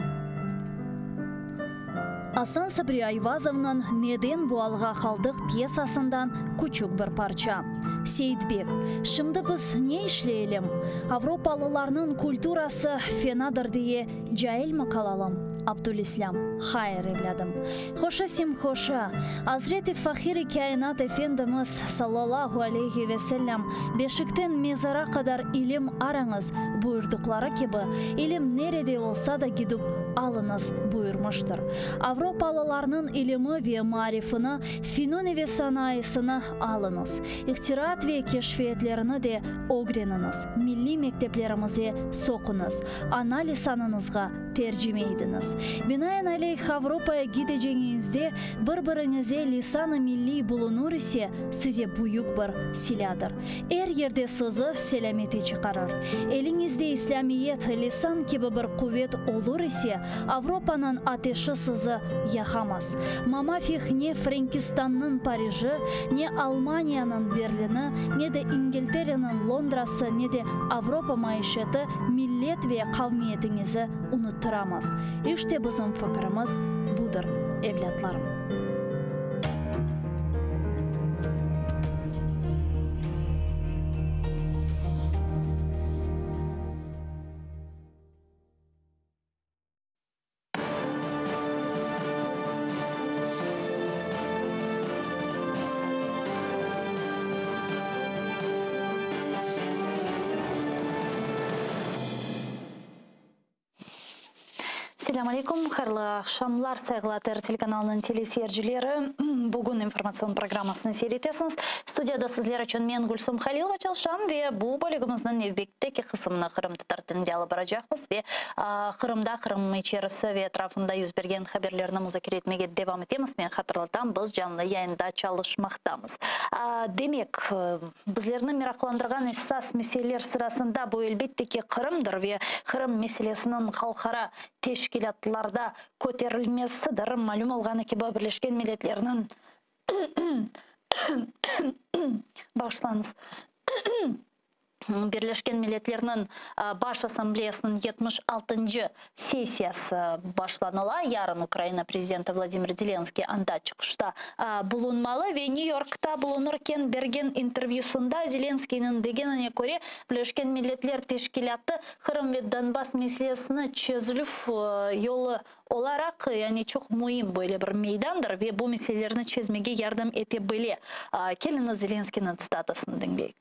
Асан Сабри Айвазов'ның Neden bu alga kaldık piyesasından küçük bir parça. Seyitbek, şimdi biz ne işleyelim? Avrupalılarının kulturası fenadır diye cahil mi kalalım? Abdülislam, hayır evladım. Hoşa sim hoşa. Hazreti Fahir-i Kainat Efendimiz sallallahu aleyhi ve sellem beşikten mezara kadar ilim aranız buyurdukları gibi ilim nerede olsa da gidip alınız buyurmuştur. Avrupalılarının ilimi ve marifini, fenoni ve sanayisini alınız. İhtirat ve keşfiyetlerini de öğreniniz. Milli mekteplerimize sokunuz. Ana lisanınızga tercüme ediniz. Binaenaleyh Avrupa'ya gideceğinizde birbirinize lisan-ı milli bulunur ise size büyük bir siladır. Her yerde sizi selamete çıkarır. Elinizde İslamiyet, lisan gibi bir kuvvet olur ise Avrupa'nın ateşi sizi yakamaz. Mamafih ne Frankistan'ın Paris'i, ne Almanya'nın Berlin'i, ne de İngiltere'nin Londra'sı, ne de Avrupa maişeti millet ve kavmiyetinizi unutturamaz. İşte bizim fikrimiz budur evlatlarım. Assalamu alaikum, hayırlı akşamlar, saygılar телеканалының телесерджілері. Бүгін информацион программасының сейретесіңіз. Студияда сізлер үшін мен Гүлсім Халилова çalışам ve bu bölümümüzün evbekteki kısmına Kırım Tatar tilinde alıp baracağız ve Kırım'da, Kırım içerisi ve etrafında yüz bergen haberlerini muzakere etmeye devam etemiz. Men hatırlatam, biz canlı yayında çalışmaktayız. Demek, bizlerini meraklandırgan esas meseleler sırasında bu elbette ki Kırım'dır ve Kırım meselesinin halkara teşkilatlarda көтерілмесідір. Малум olğanı ki Birleşken Milletler'nin bağışlanız. Birleşken Milletler'nin Baş Asambleyasının 76. sesiyası başlanıla. Yarın Ukrayna Prezidenti Vladimir Zelenskiy anda çıkışta bulunmalı ve New York'ta bulunurken bergen intervyusunda Zelenskiy'nin degenine göre Birleşken Milletler Teşkilatı Kırım ve Donbas meselesini çözülüp yolu olarak yani çok mühim böyle bir meydandır ve bu meselelerini çözmeye yardım edebilir. Keliniz Zelenskiy'nin statusunu dinleyelim.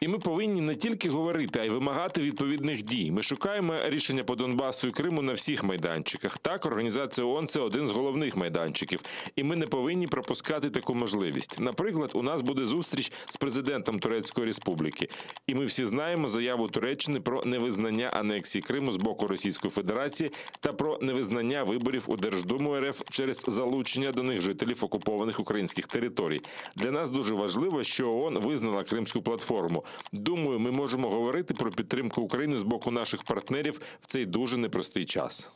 І ми повинні не тільки говорити, а й вимагати відповідних дій. Ми шукаємо рішення по Донбасу і Криму на всіх майданчиках. Так, Організація ООН – це один з головних майданчиків. І ми не повинні пропускати таку можливість. Наприклад, у нас буде зустріч з президентом Турецької Республіки. І ми всі знаємо заяву Туреччини про невизнання анексії Криму з боку Російської Федерації та про невизнання виборів у Держдуму РФ через залучення до них жителів окупованих українських територій. Для нас дуже важливо, що ООН визнала Кримську платформу. Думаю, ми можемо говорити про підтримку України з боку наших партнерів в цей дуже непростий час.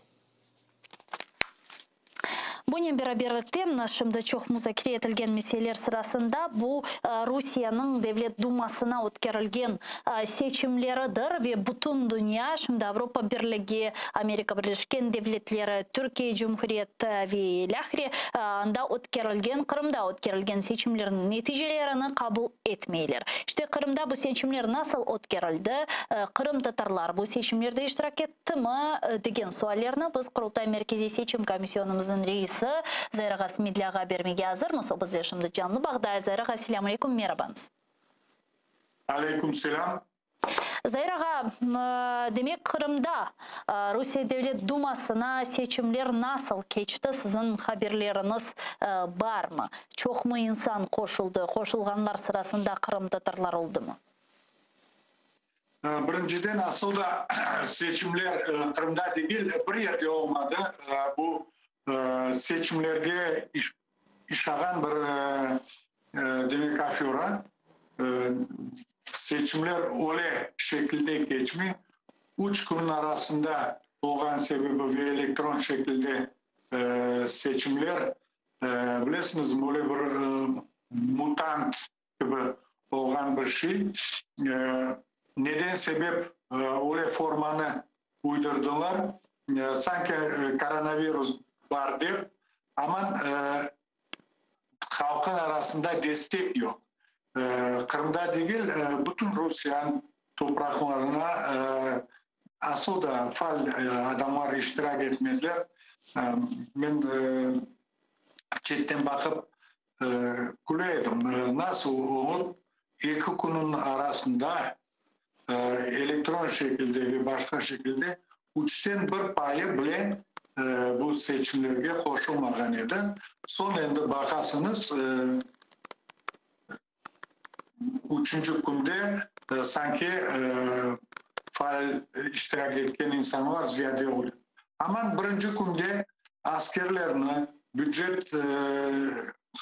Бұнен бераберліктен нашымды чоқ музакире етілген меселер сырасында бұл Русияның Девлет Думасына өткерілген сечімлерідір ве бұтын дүния шымда Европа Бірлігі, Америка Бірлішкен Девлетлері, Түркия Жұмхурет ве Ляхре анда өткерілген, Қырымда өткерілген сечімлерінің нетижелеріні қабыл етмейлер. Іште Қырымда бұл сечімлер насыл өткерілді, Қырым татарлар бұл сечімлерді иштирак етті ма деген суалеріні біз Құрылтай Меркези сечім комиссионымыздың рейсі Зайраға Смидляға бермеге азыр. Мұсы обызлешімді жанлы бағдай. Зайраға, селям алейкум, мерабаныз. Алейкум селям. Зайраға, демек Қырымда Русия Девлет Думасына сечімлер насыл кечті сізін хаберлеріңіз бар ма? Чоқ мы инсан қошылды, қошылғанлар сырасында Қырым татарлар oldu mu? Birinciden aslında seçimler Kırım'da değil bir yerde olmadı. Bu seçimlerge işagan bir demek afyora seçimler öyle şekilde geçmi. 3 gün arasında olan sebebi ve elektron şekilde seçimler bilirsiniz böyle bir mutant gibi olan bir şey. Neden sebep öyle formanı uydurdular? Sanki koronavirüs var deyip ama halkın arasında destek yok. Kırım'da değil, bütün Rusya'nın topraklarına asıl da faal adamlar iştirak etmediler. Ben chatten bakıp gülüyordum. Nasıl olup 2 günün arasında elektron şekilde ve başka şekilde 3'ten 1 payı bile bu seçimlerge koşulmagan edi. Son endi bakasınız 3. günde sanki faal iştirak etken insanlar ziyade oluyor. Ama 1. günde askerlerini, büdjet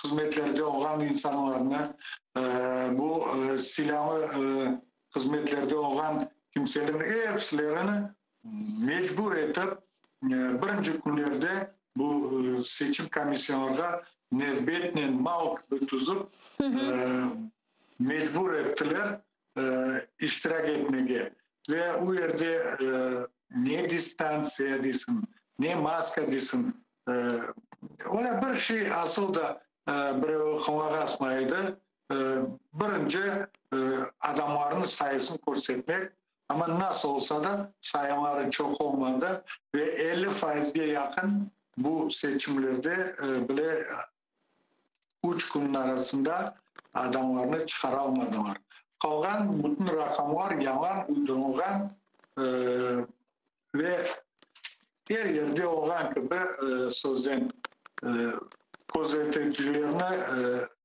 hizmetlerde olan insanlarını, bu silahlı hizmetlerde olan kimselerin hepsilerini mecbur etip birinci günlerde bu seçim komisyonlarına nevbetle mağlup tutup mecbur ettiler iştirak etmeye. Ve o yerde ne distansiya desin, ne maske desin, öyle bir şey aslında bir kıvağa asmaydı. Birinci adamların sayısını göstermek. Ama nasıl olsa da sayıları çok olmadı ve 50%'e yakın bu seçimlerde bile 3 gün arasında adamlarını çıkaramadılar. Kalgan bütün rakamlar yalan uydurulgan ve her yerde olan gibi sözden gözeticilerini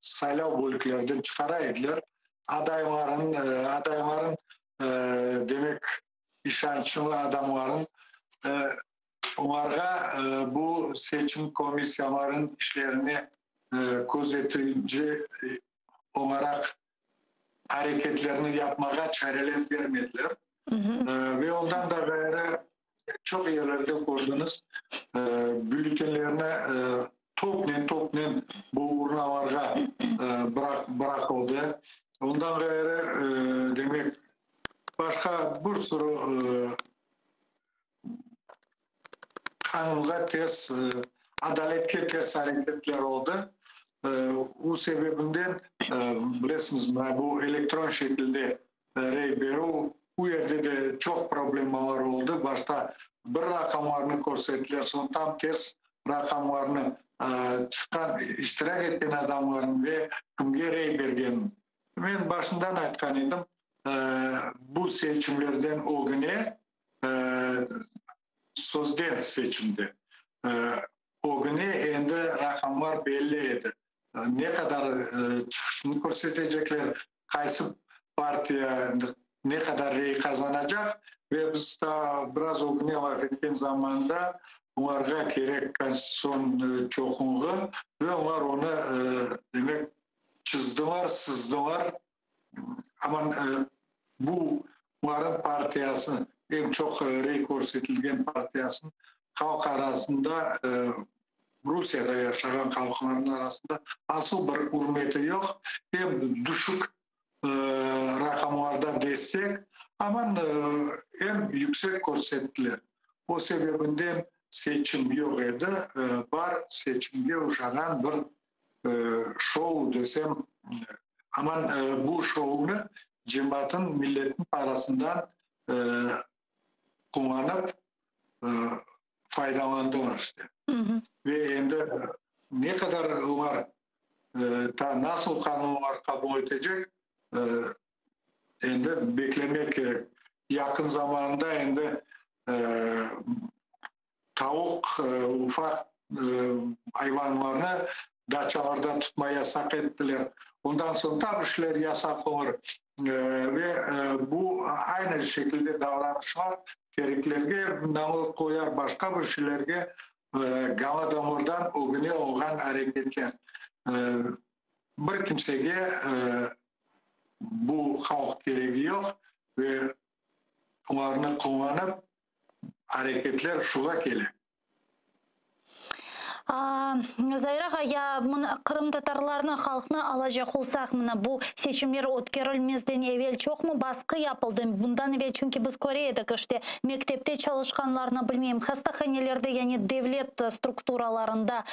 saylav bölüklerden çıkaraydılar. Adayların demek işançlı adamların onlara bu seçim komisyonların işlerini gözetici olarak hareketlerini yapmaya çareler vermediler. Ve ondan da gayrı çok yerlerde gördünüz bültenlerine topnen bu urnalarga bırakıldı. Ondan gayrı demek başka bir sürü kanunga ters, adaletke ters hareketler oldu. O sebebinden bilirsiniz bu elektron şekilde reyberu bu yerde de çok problemler oldu. Başta bir rakamlarını gösterdiler, sonra tam ters rakamlarını çıkan, iştirak etken adamların ve kimge rey bergen. Ben başından aytkan edim. bu seçimlerden o güne sözden seçimde o güne endi rakamlar belli edi. Ne kadar çıkışını gösterecekler, kaysi partiya ne kadar rey kazanacak ve biz da biraz o güne laf etken zamanda onlarga gerek konstitusyon çoğunluğu ve onlar onu demek çizdiler, sızdılar. Ama bu onların partiyasının en çok rey görsetilgen partiyasının halk arasında Rusya'da yaşayan halkların arasında asıl bir hürmeti yok. Hem düşük rakamlarda destek ama en yüksek görsettiler. O sebebinden seçim yok idi. Var seçimge uşagan bir şov desem ama bu şovunu cemaatin milletin parasından kullanıp faydalandılar işte. Ve endi ne kadar onlar nasıl kanunlar kabul edecek endi beklemek gerek. Yakın zamanda endi tavuk ufak hayvanlarını daçalarda tutmaya yasak ettiler. Ondan sonra tabii işler yasak olur. Ve bu aynı şekilde davranışlar gereklerge namıl koyar başka bir şeylerge Galadamur'dan o güne olan hareketler. Bir kimsege bu halk gereği yok ve onlarını kullanıp hareketler şuğa gelir. Зайраға, я Қырым татарларына халқына алажақ олсақ, бұл seçimler өткерілмезден evvel çok mu baskı yapıldı? Bundan evvel çünkü biz Kore'deki işte mektepte çalışkanlarına bilmeyeyim, hastahanelerde yani devlet strukturlarında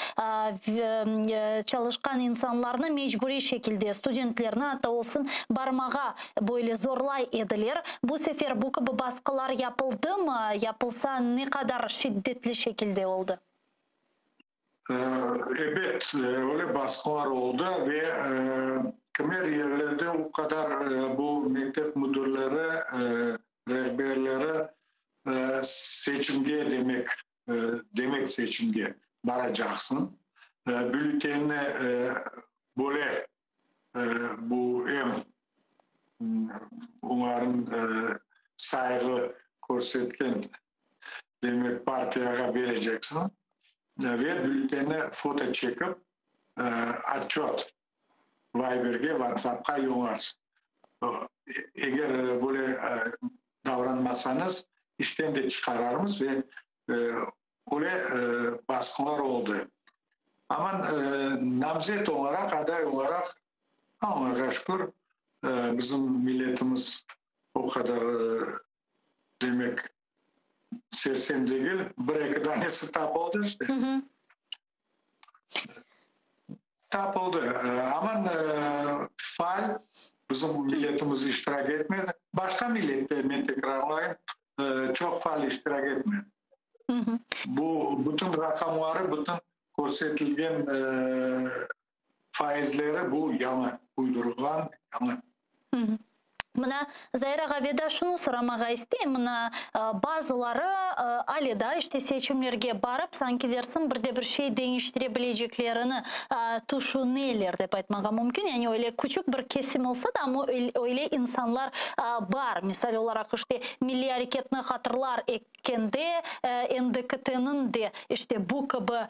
çalışkan insanlarına mecburi şekilde studentlerine hatta olsun barmağa böyle zorlay edilir. Bu sefer bu gibi baskılar yapıldı mı? Yapılsa ne kadar şiddetli şekilde oldu? Evet, öyle baskılar oldu ve kemer yerlerde o kadar bu mektep müdürleri, rehberleri seçimge demek seçimge varacaksın. Bültenine böyle bu onların saygı gösterken demek partiye vereceksin. Ve bültene foto çekip atçot Viber'ge, WhatsApp'a yollarsın. Eğer böyle davranmasanız işten de çıkararız ve öyle baskılar oldu. Ama namzet olarak, aday olarak Allah'a şükür bizim milletimiz o kadar demek sersem değil, bir iki tanesi tap oldu işte. Tap oldu. Ama faal bizim milletimiz iştirak etmedi. Başka millette ben tekrarlayayım çok faal iştirak etmedi. Bu bütün rakamları, bütün gösterilen faizleri bu yalan, uydurulgan yalan. Мына Зайраға веда шуны сұрамаға істейм, мына базылары алида іште seçimlerге барып, санки дерсін бірде-бір şey değiştire bileceklerini düşünürler деп айтмаға mümkün. Yani öyle küçük bir kesim olsa da ama öyle insanlar var. Misal olarak işte Milli Hareketini hatırlar ekkende NDKT'nin de işte bu gibi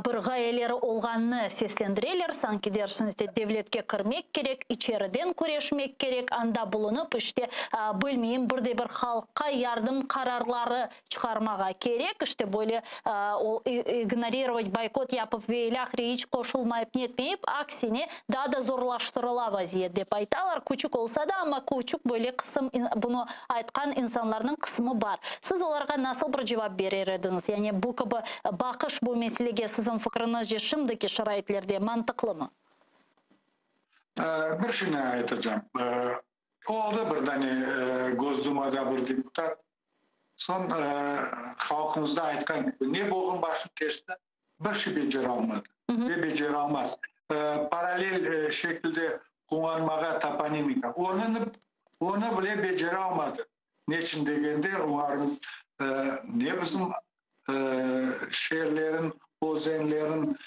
bir gayeleri olğanını seslendirirler. Sanki dersin işte devletke kirmek gerek, içeriden kureşmek gerek, anda bulun işte bilmeyeyim bir halka yardım kararları çıkarmağa gerek işte böyle ignorировать boykot yapıp ve ilahri hiç koşulmayıp netmeyip aksine daha da zorlaştırıla vaziyet dep aytalar. Küçük olsa da ama küçük böyle kısım bunu aytkan insanların kısmı var. Siz onlara nasıl bir cevap verirdiniz? Yani bu gibi bakış bu meselege sizin fikrinizce şimdiki şaraitlerde mantıklı mı? Bir şey aytacağım. Oldu bir tane Gozduma'da bir deputat. Son halkımızda aytkan ne boğun başı kesti bir şey beceri almadı. Ve beceri almaz. Paralel şekilde kullanmağa toponimika. Оны біле бежере алмады. Ne için degende umarım ne bizim şehirlerin, ozenlerin,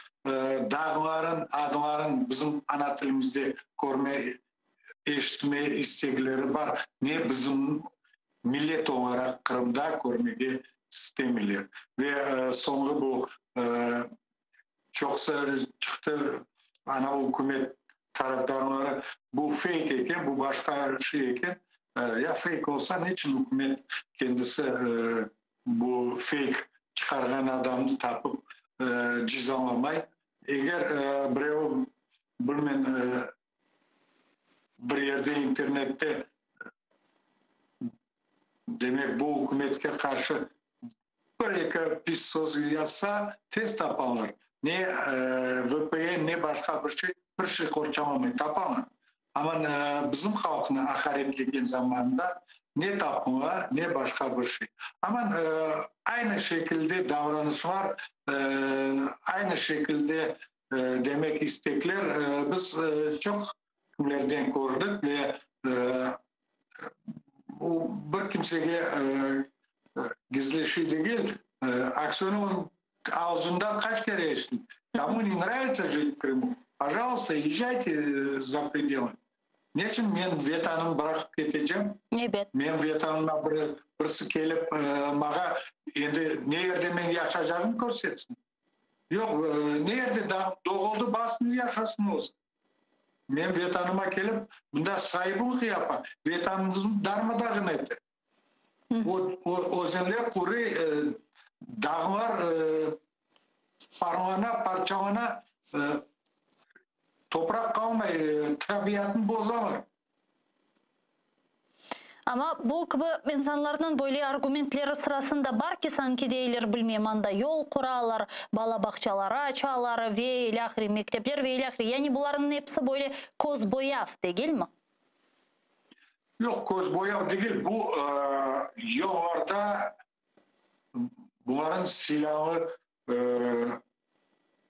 dağların, adımların bizim ana tilimizde görme, eşitme istekleri var. Ne bizim millet olarak Kırım'da görmeye istemiyorlar. Ve sonra bu çoksa çıktı ana hükümet taraftarları bu fake eken, bu başka şey eken. Ya fake olsa niçin hükümet kendisi bu fake çıkargan adamı tapıp cizamlamay? Eğer bir yerde internette demek bu hükümetke karşı bir iki pis söz yazsa test tapanlar. Ne VPN ne başka bir şey korçamamay tapanlar. Ama bizim halkına hakaretlediğin zamanda ne tapınma ne başka bir şey. Ama aynı şekilde davranış var, aynı şekilde demek istekler biz çok kimlerden gördük ve bir kimseye gizli şey değil. Aksiyonun ağzından kaç kere içtim. Кому не нравится жить в Крыму, пожалуйста, езжайте за пределы. Нечin men vetanımı bırakıp gideceğim? Evet. Men vetanıma birisi gelip bana endi ne yerde men yaşayacağımı göstersin. Yok, ne yerde doğuldu basın yaşasın olsun. Men vetanıma gelip bunda sahibini yapar. Vetanımızın darmadağın etti. O zenler kuru dağlar parmağına, parçalana toprak kalmay, tabiatını bozamır. Ama bu gibi insanlardan böyle argumentleri sırasında var ki sanki değiller bilmem anda yol kuralar, bala bakçaları açalar ve ilahri mektepler ve ilahri. Yani bunların hepsi böyle koz boyav değil mi? Yok koz boyav değil. Bu yollarda bunların silahı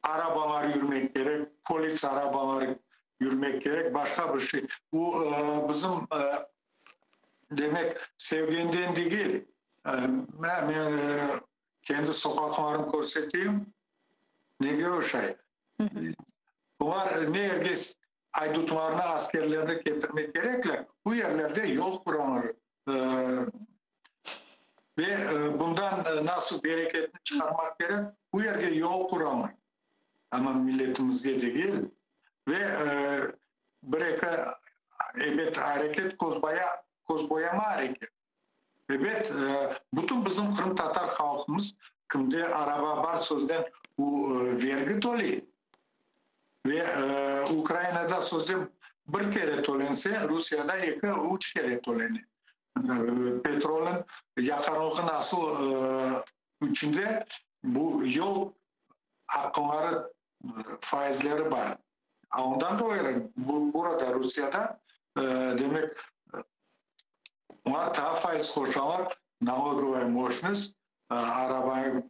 arabalar yürümek gerek, polis arabaları yürümek gerek, başka bir şey. Bu bizim demek sevginden değil. Ben kendi sokaklarımı göstereyim. Ne gibi şey? Bunlar ne herkes aydutlarına, askerlerini getirmek gerekler. Bu yerlerde yol kuranlar. Ve bundan nasıl bereketini çıkarmak gerek? Bu yerde yol kuranlar. Ama milletimizge değil. Ve evet hareket kozboyama hareket. Evet, bütün bizim Kırım Tatar halkımız kimde araba var sözden bu vergi toli. Ve Ukrayna'da sözden bir kere tolense Rusya'da üç kere toleni. Petrolün yakarlığı nasıl içinde bu yol hakkınları faizleri var. Ondan dolayı burada Rusya'da demek onlar daha faiz koşanlar налоговая mощность arabayı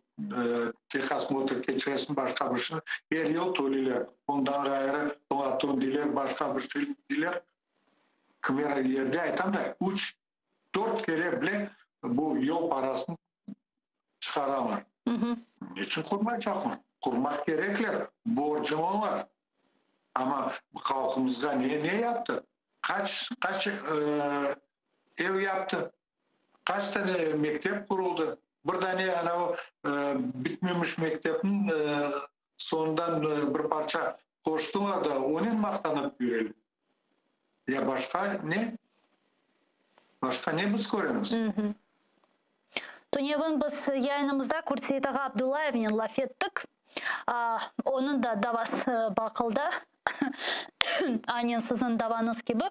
Texas motor geçirsin başka bir şey her yıl toliler. Ondan gayrı Platon diler başka bir şey diler. Kimler yerde aytam da 3-4 kere bile bu yol parasını çıkaramar. Niçin kurmayacaklar? Kurmak gerekler. Borcum var. Ama halkımızda ne yaptı? Kaç ev yaptı? Kaç tane mektep kuruldu? Burada ne o bitmemiş mektebin sonundan bir parça koştular da onun maktanıp yürüyelim. Ya başka ne? Başka ne biz görüyoruz? Tunev'in biz yayınımızda Kursiyetağı Abdullaev'nin laf ettik. Onun da davası bakıldı. Aynen sizin davanız gibi.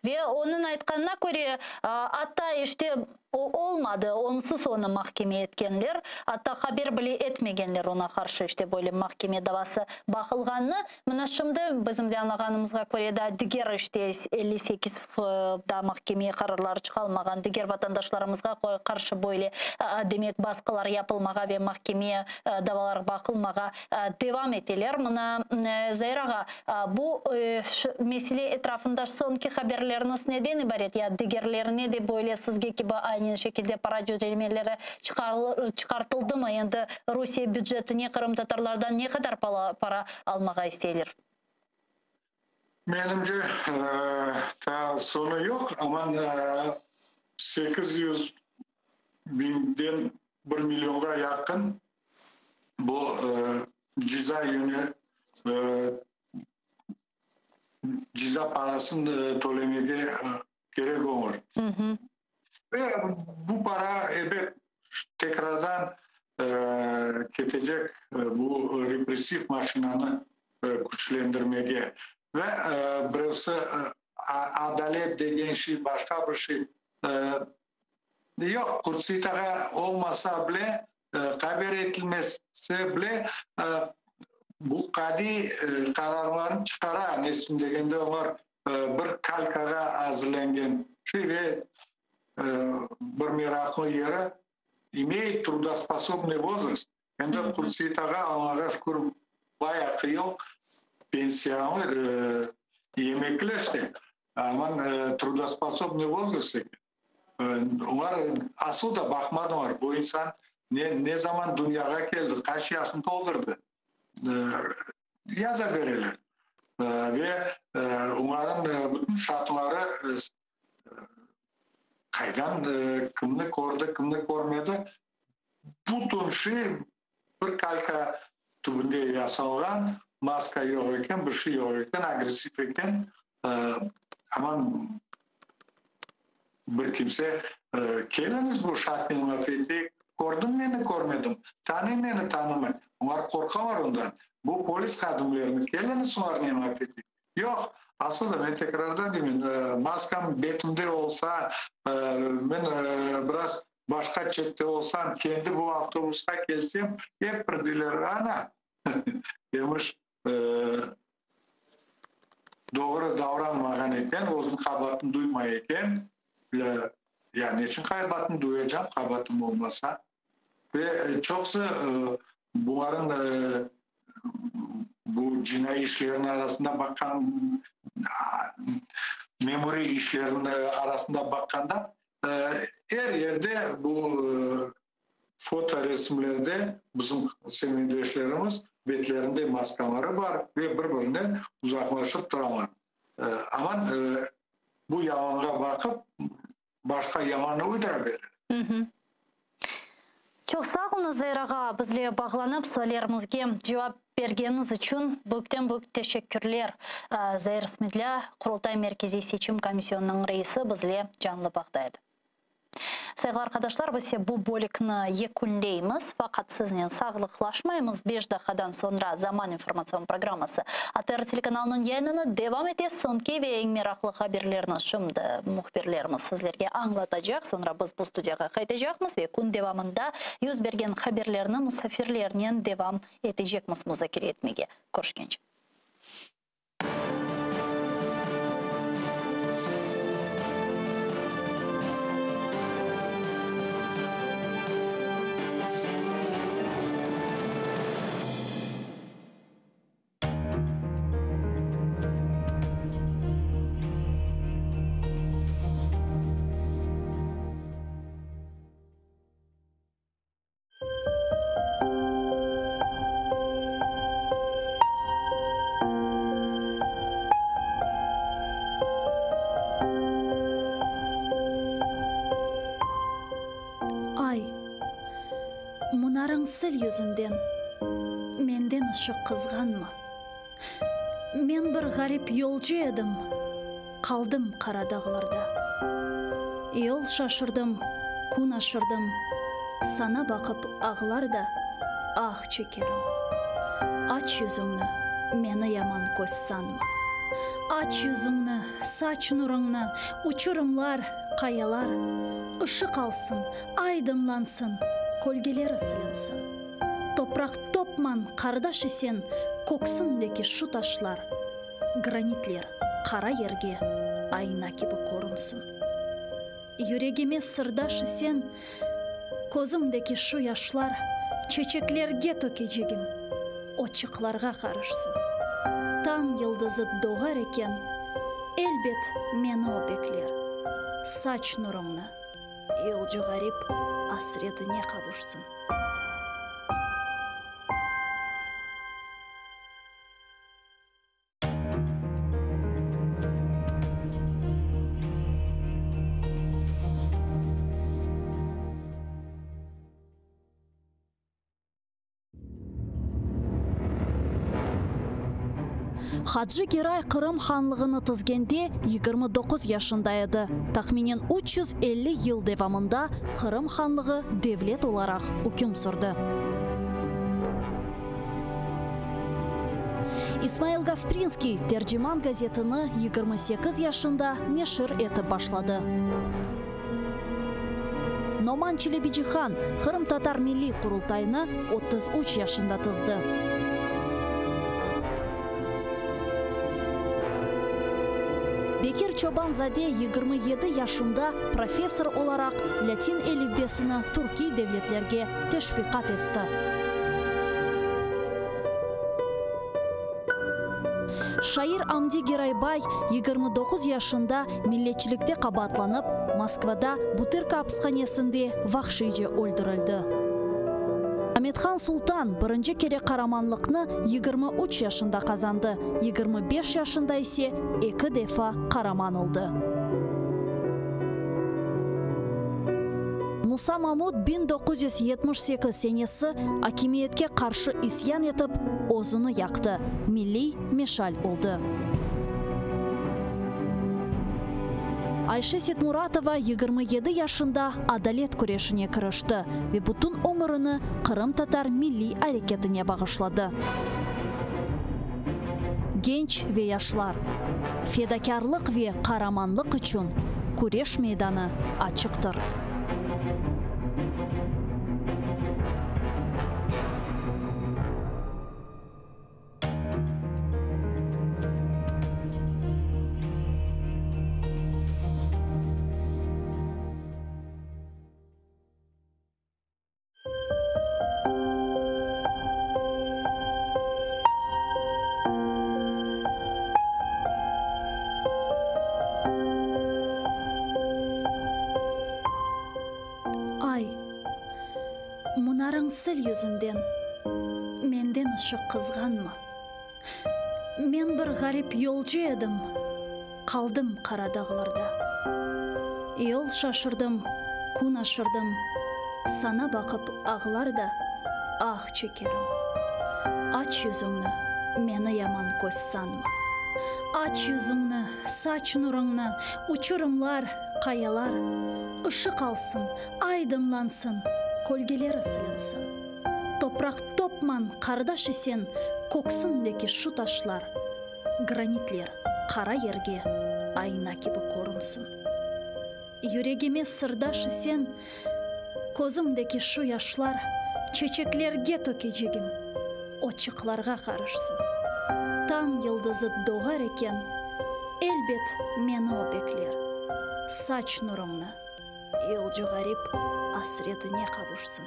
Ve onun aytkanına göre hatta işte Olmadı. Onsuz onu mahkeme etkenler. Hatta haber bile etmegenler ona karşı işte böyle mahkeme davası bakılganını. Mına şimdi bizim de anlağanımızga göre de diğer işte 58 da mahkemeye kararları çıkalmagan diğer vatandaşlarımızga karşı böyle demek baskılar yapılmaga ve mahkemeye davalar bakılmaga devam ettiler. Mına Zahiraga bu mesele etrafında sonki haberleriniz neden ibaret? Ya diğerlerine de böyle sizge gibi aynı şekilde para ödemeleri çıkartıldı mı? Yani Rusya bütçetine Kırım Tatarlardan ne kadar para almağa isteyilir? Menimce ta sonu yok ama 800 binden 1 milyonga yakın bu ciza yönü ciza parasını tolemeye gerek olur. Ve bu para evet tekrardan ketecek bu represif maşinanı güçlendirmeye ve burası adalet degen şey başka bir şey yok. Kutsitaga olmasa bile haber edilmesi bile bu kadi kararlarını çıkara nesin degende onlar bir kalkaga hazırlangan şey ve bir meraklı yere имеет трудоспособный возраст. Енді Курситаға Аллаға шүкір бая қиыл пенсияны емеклешті. Аман трудоспособный возраст екен. Олар асуда бақмадылар. Bu insan ne zaman dünyaya geldi, kaç yaşını doldurdu. Yaza verirler. Ve onların bütün şartları kaydan kimni ko'rdi, kimni ko'rmadi. Butun şey bir kalka tubunda yasalgan, maska yo'q ekan, bir şey yo'q ekan, agresif ekan. Aman bir kimse keliniz bu şartni mafeti ko'rdim meni ko'rmadim, tanım meni tanımay. Onlar korkalar ondan. Bu polis xodimlarini keliniz ularni mafeti. Yok. Aslında ben tekrardan diyeyim, maskam betimde olsa, ben biraz başka çekte olsam, kendi bu avtobuska gelsem, hep birdiler, ana, demiş, doğru davranmagan eken, o'zini qabatini duymay eken, yani için qabatini duyacağım, qabatim olmasa, ve çoksa bunların bu cinayet işlerinin arasında bakan memuri işlerinin arasında bakanda her yerde bu foto resimlerde bizim semindaşlarımız betlerinde maskaları var ve birbirine uzaklaşıp duramaz. Ama bu yalanga bakıp başka yalanı uydurabilir. Çok sağ olun Zahiraga, bizle bağlanıp sorularımızga cevap bergeniz için büyükten teşekkürler. Zahir İsmetli, Kurultay Merkezi Seçim Komissiyonu'nun reisi bizle canlı bağdaydı. Saygılar arkadaşlar, biz bu bölükni yekunleyimiz. Fakat sizinle sağlıklaşmayımız. 5 dakikadan sonra Zaman informasyon programması ATR telekanalının yayınını devam edeceğiz. Sonki ve en meraklı haberlerini şimdi muhbirlerimiz sizlerge anlatacak. Sonra biz bu studiyaga qaytacakmız ve kun devamında yüz bergen haberlerini musafirlerinin devam edecekmiz muzakere etmege. Görüşkence. Sil yüzünden menden ışık kızganma. Men bir garip yolcu edim. Kaldım kara dağlarda. Yol şaşırdım, kun aşırdım. Sana bakıp ağlar da ah çekerim. Aç yüzünü, meni yaman koş sanma. Aç yüzünü, saç nurunu, uçurumlar, Kayalar ışık alsın, aydınlansın, kolgeleri silinsin. Toprak topman kardeş isen, koksundaki şu taşlar, granitler kara yerge ayna gibi korunsun. Yüreğime sırdaş isen, kozumdaki şu yaşlar, çiçeklerge dökeceğim, oçıklarga karışsın. Tan yıldızı doğar eken, elbet meni o bekler. Saç nurumna, yolcu garip asretine kavuşsun. Хаджи Герай Кырым ханлығыны тізгенде 29 yaşında еді. Тахминен 350 yıl devamında Кырым ханлығы devlet olarak hüküm sürdü. İsmail Gasprinski Tercüman gazetini 28 yaşında neşir etip başladı. Номан Челебиджихан Кырым Татар Milli Kurultayını 33 yaşında tızdı. Bekir Çobanzade 27 yaşında profesör olarak Latin elifbesini Türkiye devletlerge teşvikat etti. Şair Amdi Giraybay 29 yaşında milletçilikte kabatlanıp Moskvada Butyrka hapishanesinde vahşice öldürüldü. Ahmetхан Sultan birinci kere karamanlıkını 23 yaşında kazandı. 25 yaşında ise 2 defa karaman oldu. Musa Mahmud 1978 senesi hakimiyetke karşı isyan etip ozunu yaktı. Milli meşal oldu. Ayşe Setmuratova 27 yaşında adalet kureshine kirişti ve bütün ömrünü Kırım Tatar Milli Hareketine bağışladı. Genç ve yaşlar, fedakarlık ve kahramanlık için kureş meydanı açıktır. Sil yüzünden, menden ışık kızganma. Men bir garip yolcu edim, kaldım kara dağlarda. Yol şaşırdım, kun aşırdım, sana bakıp ağlar da ah çekerim. Aç yüzünü, meni yaman göz sanma. Aç yüzünü, saç nurunu, uçurumlar, kayalar, ışık alsın, aydınlansın, kolgeleri silinsin. Toprak topman kardeş isen, koksundaki şu taşlar, granitler kara yerge ayna gibi korunsun. Yüreğime sırdaş isen, kozumdaki şu yaşlar, çiçeklerge dökeceğim, oçıklarga karışsın. Tan yıldızı doğar eken, elbet meni o bekler. Saç nurumna, yolcu garip asretine kavuşsun.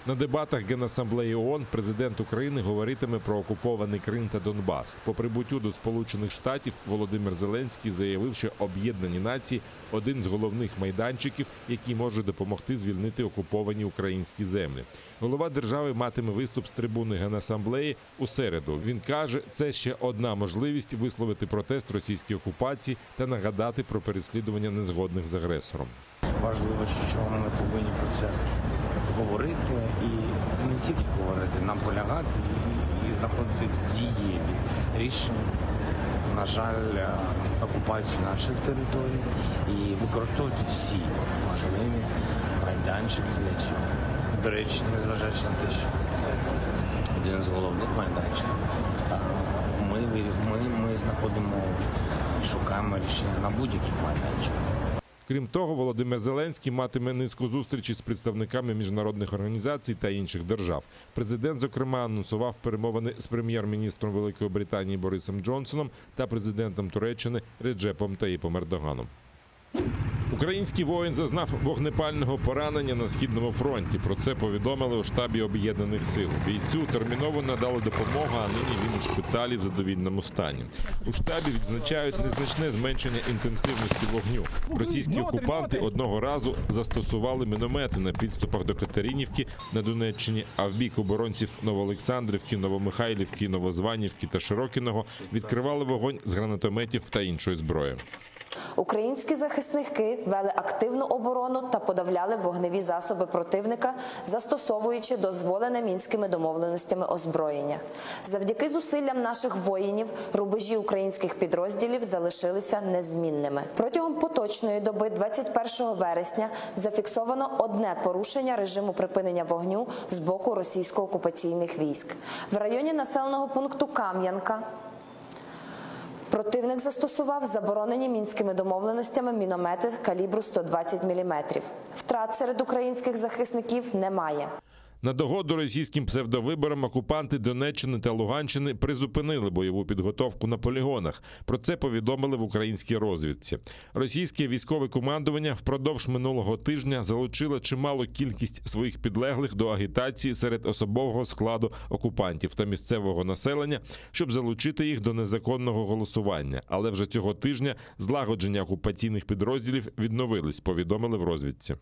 На дебатах Генасамблеї ООН президент України говоритиме про окупований Крим та Донбас. По прибуттю до Сполучених Штатів Володимир Зеленський заявив, що Об'єднані Нації – один з головних майданчиків, який може допомогти звільнити окуповані українські землі. Голова держави матиме виступ з трибуни Генасамблеї у середу. Він каже, це ще одна можливість висловити протест російській окупації та нагадати про переслідування незгодних з агресором. Важливо, що ми повинні про це говорити і не тільки говорити, наполягати і знаходити дієві рішення, на жаль, окупацію наших територій і використовувати всі можливі майданчики для цього. До речі, незважаючи на те, що це один з головних майданчиків, ми знаходимо і шукаємо рішення на будь-яких майданчиках. Крім того, Володимир Зеленський матиме низку зустрічей з представниками міжнародних організацій та інших держав. Президент, зокрема, анонсував перемовини з прем'єр-міністром Великої Британії Борисом Джонсоном та президентом Туреччини Реджепом Таїпом Ердоганом. Український воїн зазнав вогнепального поранення на Східному фронті. Про це повідомили у штабі Об'єднаних сил. Бійцю терміново надали допомогу, а нині він у шпиталі в задовільному стані. У штабі відзначають незначне зменшення інтенсивності вогню. Російські окупанти одного разу застосували міномети на підступах до Катеринівки на Донеччині, а в бік оборонців Новоолександрівки, Новомихайлівки, Новозванівки та Широкиного відкривали вогонь з гранатометів та іншої зброї. Українські захисники вели активну оборону та подавляли вогневі засоби противника, застосовуючи дозволене Мінськими домовленостями озброєння. Завдяки зусиллям наших воїнів рубежі українських підрозділів залишилися незмінними. Протягом поточної доби 21 вересня зафіксовано одне порушення режиму припинення вогню з боку російсько-окупаційних військ. В районі населеного пункту Кам'янка противник застосував заборонені Мінськими домовленостями міномети калібру 120 мм. Втрат серед українських захисників немає. На догоду російським псевдовиборам окупанти Донеччини та Луганщини призупинили бойову підготовку на полігонах. Про це повідомили в українській розвідці. Російське військове командування впродовж минулого тижня залучило чималу кількість своїх підлеглих до агітації серед особового складу окупантів та місцевого населення, щоб залучити їх до незаконного голосування. Але вже цього тижня злагодження окупаційних підрозділів відновились, повідомили в розвідці.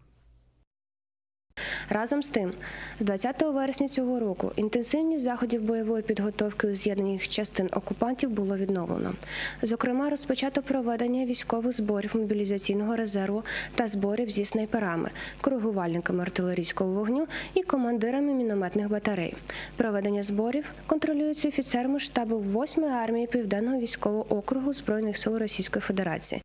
Разом з тим, з 20 вересня цього року інтенсивність заходів бойової підготовки у з'єднаних частин окупантів було відновлено. Зокрема, розпочато проведення військових зборів мобілізаційного резерву та зборів зі снайперами, коригувальниками артилерійського вогню і командирами мінометних батарей. Проведення зборів контролюється офіцерами штабу 8-ї армії Південного військового округу Збройних сил Російської Федерації.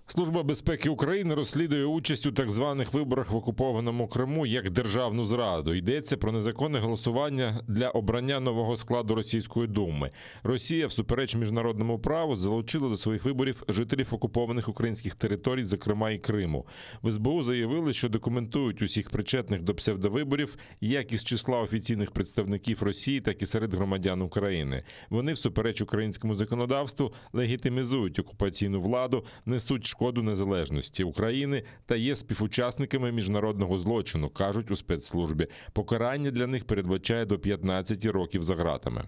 Служба безпеки України розслідує участь у так званих виборах в окупованому Криму як державну зраду. Йдеться про незаконне голосування для обрання нового складу Російської Думи. Росія, всупереч міжнародному праву, залучила до своїх виборів жителів окупованих українських територій, зокрема і Криму. В СБУ заявили, що документують усіх причетних до псевдовиборів як із числа офіційних представників Росії, так і серед громадян України. Вони, всупереч українському законодавству, легітимізують окупаційну владу, несуть шкоду незалежності України та є співучасниками міжнародного злочину, кажуть у спецслужбі. Покарання для них передбачає до 15 років за ґратами.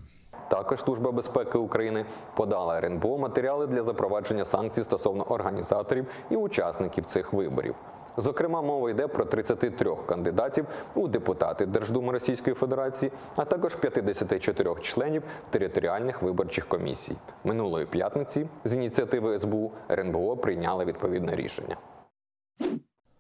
Також Служба безпеки України подала РНБО матеріали для запровадження санкцій стосовно організаторів і учасників цих виборів. Зокрема, мова йде про 33 кандидатів у депутати Держдуми Російської Федерації, а також 54 членів територіальних виборчих комісій. Минулої п'ятниці з ініціативи СБУ РНБО прийняли відповідне рішення.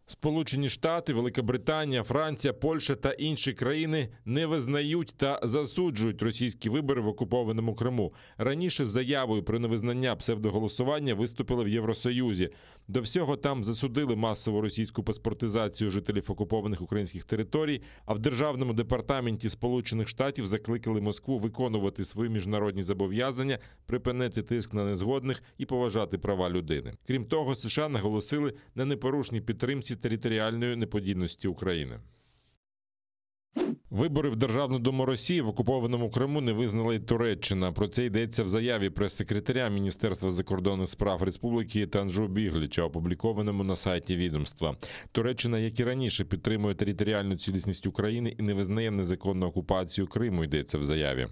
Сполучені Штати, Велика Британія, Франція, Польща та інші країни не визнають та засуджують російські вибори в окупованому Криму. Раніше з заявою про невизнання псевдоголосування виступили в Євросоюзі. До всього там засудили масову російську паспортизацію жителів окупованих українських територій, а в Державному департаменті Сполучених Штатів закликали Москву виконувати свої міжнародні зобов'язання, припинити тиск на незгодних і поважати права людини. Крім того, США наголосили на непорушній підтримці територіальної неподільності України. Вибори в Державну Думу Росії в окупованому Криму не визнала й Туреччина. Про це йдеться в заяві прес-секретаря Міністерства закордонних справ Республіки Танжу Бігліча, опублікованому на сайті відомства. Туреччина, як і раніше, підтримує територіальну цілісність України і не визнає незаконну окупацію Криму, йдеться в заяві.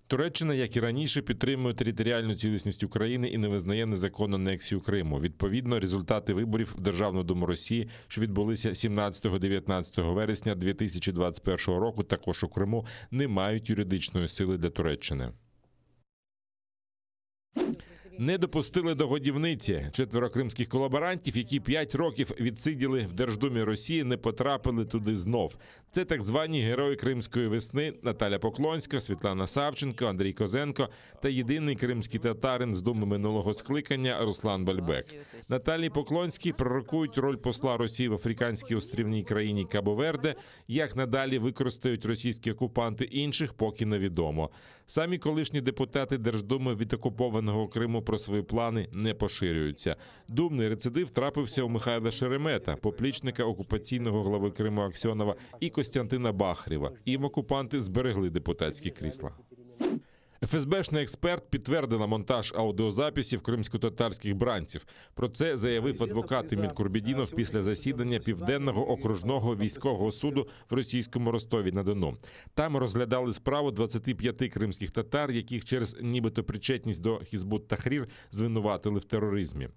Туреччина, як і раніше, підтримує територіальну цілісність України і не визнає незаконну анексію Криму. Відповідно, результати виборів в Державну Думу Росії, що відбулися 17-19 вересня 2021 року, також у Криму, не мають юридичної сили для Туреччини. Не допустили до годівниці. 4 кримських колаборантів, які 5 років відсиділи в Держдумі Росії, не потрапили туди знов. Це так звані герої Кримської весни Наталя Поклонська, Світлана Савченко, Андрій Козенко та єдиний кримський татарин з Думи минулого скликання Руслан Бальбек. Наталії Поклонській пророкують роль посла Росії в африканській острівній країні Кабо-Верде. Як надалі використають російські окупанти інших, поки невідомо. Самі колишні депутати Держдуми від окупованого Криму про свої плани не поширюються. Думний рецидив трапився у Михайла Шеремета, поплічника окупаційного глави Криму Аксьонова, і Костянтина Бахарєва. Їм окупанти зберегли депутатські крісла. ФСБшний експерт підтвердила монтаж аудіозаписів кримсько-татарських бранців. Про це заявив адвокат Еміль Курбєдінов після засідання Південного окружного військового суду в російському Ростові-на-Дону. Там розглядали справу 25 кримських татар, яких через нібито причетність до Хізбут-Тахрір звинуватили в тероризмі.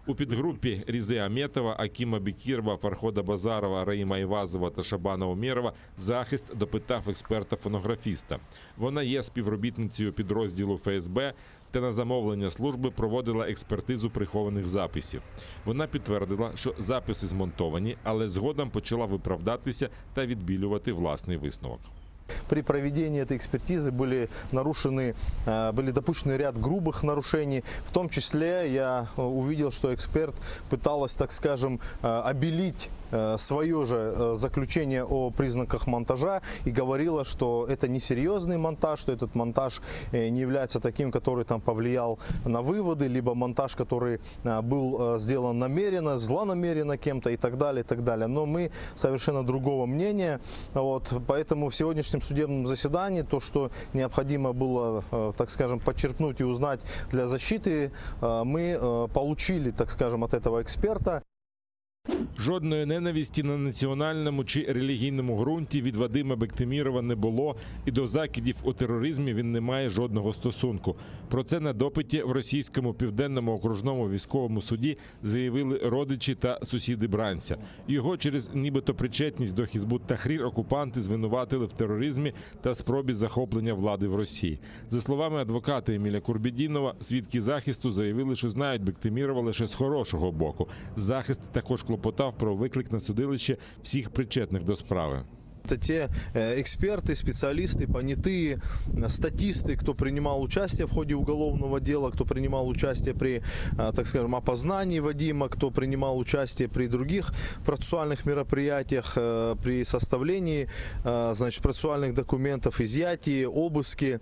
У підгрупі Різи Аметова, Акіма Бекірова, Фархода Базарова, Раїма Івазова та Шабана Умєрова захист допитав експерта-фонографіста. Вона є співробітницею підрозділу ФСБ та на замовлення служби проводила експертизу прихованих записів. Вона підтвердила, що записи змонтовані, але згодом почала виправдатися та відбілювати власний висновок. При проведении этой экспертизы были допущены ряд грубых нарушений. В том числе я увидел, что эксперт пыталась, так скажем, обелить свое же заключение о признаках монтажа и говорила, что это несерьезный монтаж, что этот монтаж не является таким, который там повлиял на выводы, либо монтаж, который был сделан намеренно, злонамеренно кем-то и так далее, и так далее. Но мы совершенно другого мнения. Поэтому в сегодняшнем судебном заседании то, что необходимо было, так скажем, подчеркнуть и узнать для защиты, мы получили, так скажем, от этого эксперта. Жодної ненависті на національному чи релігійному ґрунті від Вадима Бектемірова не було, і до закидів у тероризмі він не має жодного стосунку. Про це на допиті в російському Південному окружному військовому суді заявили родичі та сусіди бранця. Його через нібито причетність до Хізбут-Тахрір окупанти звинуватили в тероризмі та спробі захоплення влади в Росії. За словами адвоката Еміля Курбєдінова, свідки захисту заявили, що знають Бектемірова лише з хорошого боку. Захист також клопотав про виклик на судилище всіх причетних до справи. Это те эксперты, специалисты, понятые, статисты, кто принимал участие в ходе уголовного дела, кто принимал участие при, так скажем, опознании Вадима, кто принимал участие при других процессуальных мероприятиях, при составлении, значит, процессуальных документов, изъятии, обыске,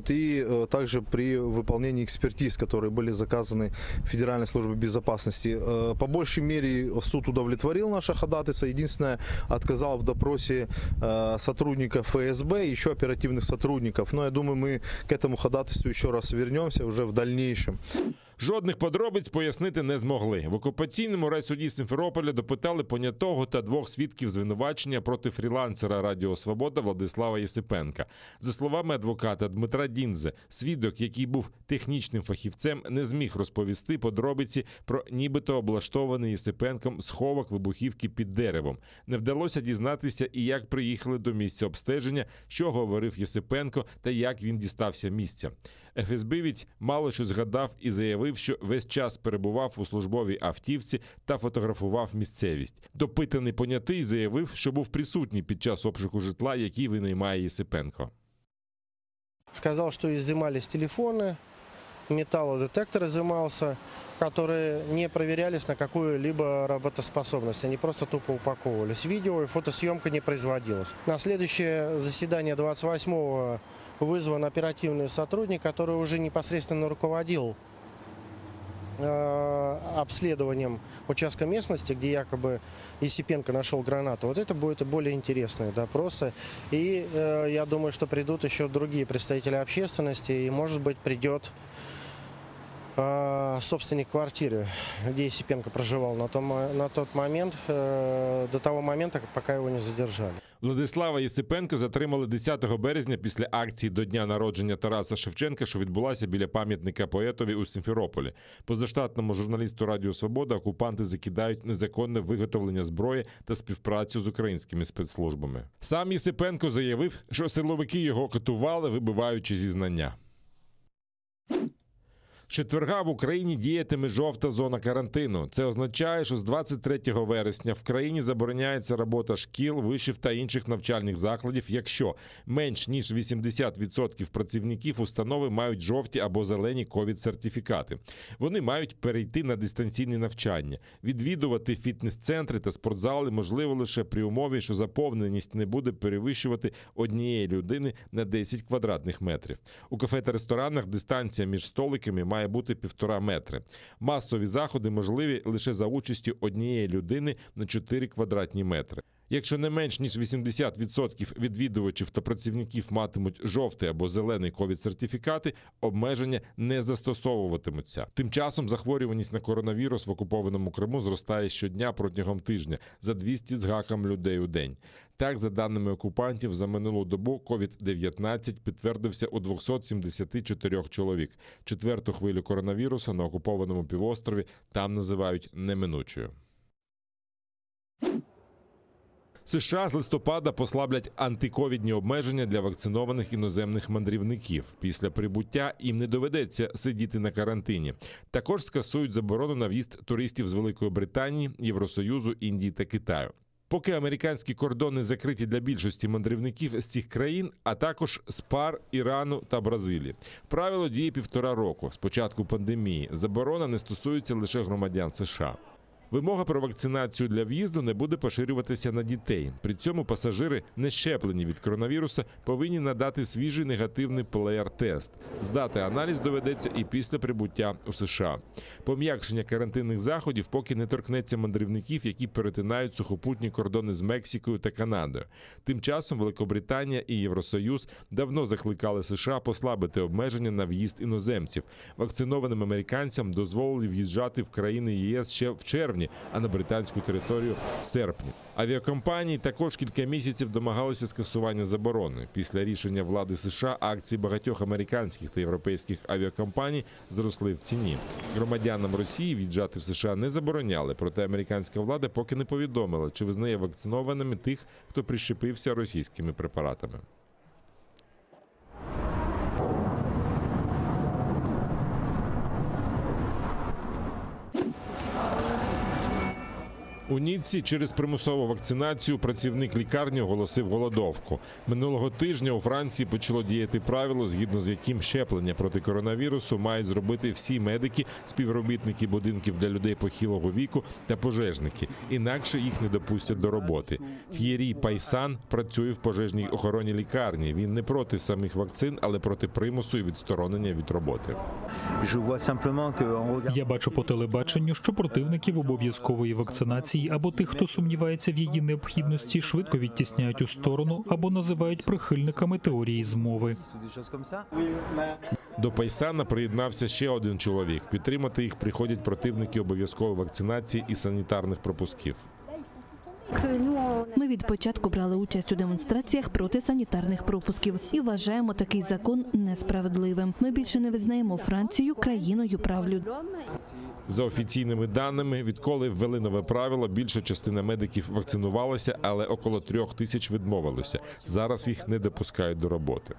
и также при выполнении экспертиз, которые были заказаны Федеральной службой безопасности. По большей мере суд удовлетворил наше ходатайство, единственное, отказал в допросе сотрудников ФСБ, еще оперативных сотрудников. Но я думаю, мы к этому ходатайству еще раз вернемся уже в дальнейшем. Жодних подробиць пояснити не змогли. В окупаційному райсуді Сімферополя допитали понятого та 2 свідків звинувачення проти фрілансера Радіо Свобода Владислава Єсипенка. За словами адвоката Дмитра Діндзе, свідок, який був технічним фахівцем, не зміг розповісти подробиці про нібито облаштований Єсипенком сховок вибухівки під деревом. Не вдалося дізнатися і як приїхали до місця обстеження, що говорив Єсипенко та як він дістався місця. ФСБівець мало що згадав і заявив, що весь час перебував у службовій автівці та фотографував місцевість. Допитаний понятий заявив, що був присутній під час обшуку житла, який винаймає Єсипенко. Сказав, що изымались телефони, металлодетектор изымался, которые не проверялись на какую-либо работоспособность. Они просто тупо упаковывались. Видео и фотосъемка не производилась. На следующее заседание 28-го вызван оперативный сотрудник, который уже непосредственно руководил обследованием участка местности, где якобы Есипенко нашел гранату. Вот это будут более интересные допросы. И я думаю, что придут еще другие представители общественности, и, может быть, придет собственник квартиры, где Есипенко проживал на тот момент, до того момента, пока его не задержали. Владислава Єсипенка затримали 10 березня після акції до дня народження Тараса Шевченка, що відбулася біля пам'ятника поетові у Сімферополі. Позаштатному журналісту Радіо Свобода окупанти закидають незаконне виготовлення зброї та співпрацю з українськими спецслужбами. Сам Єсипенко заявив, що силовики його катували, вибиваючи зізнання. З четверга в Україні діятиме жовта зона карантину. Це означає, що з 23 вересня в країні забороняється робота шкіл, вишів та інших навчальних закладів, якщо менш ніж 80% працівників установи мають жовті або зелені ковід-сертифікати. Вони мають перейти на дистанційне навчання. Відвідувати фітнес-центри та спортзали можливо лише при умові, що заповненість не буде перевищувати однієї людини на 10 квадратних метрів. У кафе та ресторанах дистанція між столиками має бути 1,5 метри. Масові заходи можливі лише за участю однієї людини на 4 квадратні метри. Якщо не менш ніж 80% відвідувачів та працівників матимуть жовтий або зелений ковід-сертифікати, обмеження не застосовуватимуться. Тим часом захворюваність на коронавірус в окупованому Криму зростає щодня протягом тижня за 200 з гаком людей у день. Так, за даними окупантів, за минулу добу ковід-19 підтвердився у 274 чоловік. Четверту хвилю коронавірусу на окупованому півострові там називають неминучою. США з листопада послаблять антиковідні обмеження для вакцинованих іноземних мандрівників. Після прибуття їм не доведеться сидіти на карантині. Також скасують заборону на в'їзд туристів з Великої Британії, Євросоюзу, Індії та Китаю. Поки американські кордони закриті для більшості мандрівників з цих країн, а також з ПАР, Ірану та Бразилії. Правило діє 1,5 року з початку пандемії. Заборона не стосується лише громадян США. Вимога про вакцинацію для в'їзду не буде поширюватися на дітей. При цьому пасажири, не щеплені від коронавіруса, повинні надати свіжий негативний ПЛР-тест. Здати аналіз доведеться і після прибуття у США. Пом'якшення карантинних заходів поки не торкнеться мандрівників, які перетинають сухопутні кордони з Мексикою та Канадою. Тим часом Великобританія і Євросоюз давно закликали США послабити обмеження на в'їзд іноземців. Вакцинованим американцям дозволили в'їжджати в країни ЄС ще в червні, а на британську територію в серпні. Авіакомпанії також кілька місяців домагалися скасування заборони. Після рішення влади США акції багатьох американських та європейських авіакомпаній зросли в ціні. Громадянам Росії в'їжджати в США не забороняли, проте американська влада поки не повідомила, чи визнає вакцинованими тих, хто прищепився російськими препаратами. У Ніцці через примусову вакцинацію працівник лікарні оголосив голодовку. Минулого тижня у Франції почало діяти правило, згідно з яким щеплення проти коронавірусу мають зробити всі медики, співробітники будинків для людей похилого віку та пожежники. Інакше їх не допустять до роботи. Т'єрі Пайсан працює в пожежній охороні лікарні. Він не проти самих вакцин, але проти примусу і відсторонення від роботи. Я бачу по телебаченню, що противників обов'язкової вакцинації або тих, хто сумнівається в її необхідності, швидко відтісняють у сторону або називають прихильниками теорії змови. До Пайсана приєднався ще один чоловік. Підтримати їх приходять противники обов'язкової вакцинації і санітарних пропусків. Ми від початку брали участь у демонстраціях проти санітарних пропусків і вважаємо такий закон несправедливим. Ми більше не визнаємо Францію країною прав людини. За офіційними даними, відколи ввели нове правило, більша частина медиків вакцинувалася, але около 3 тисяч відмовилося. Зараз їх не допускають до роботи.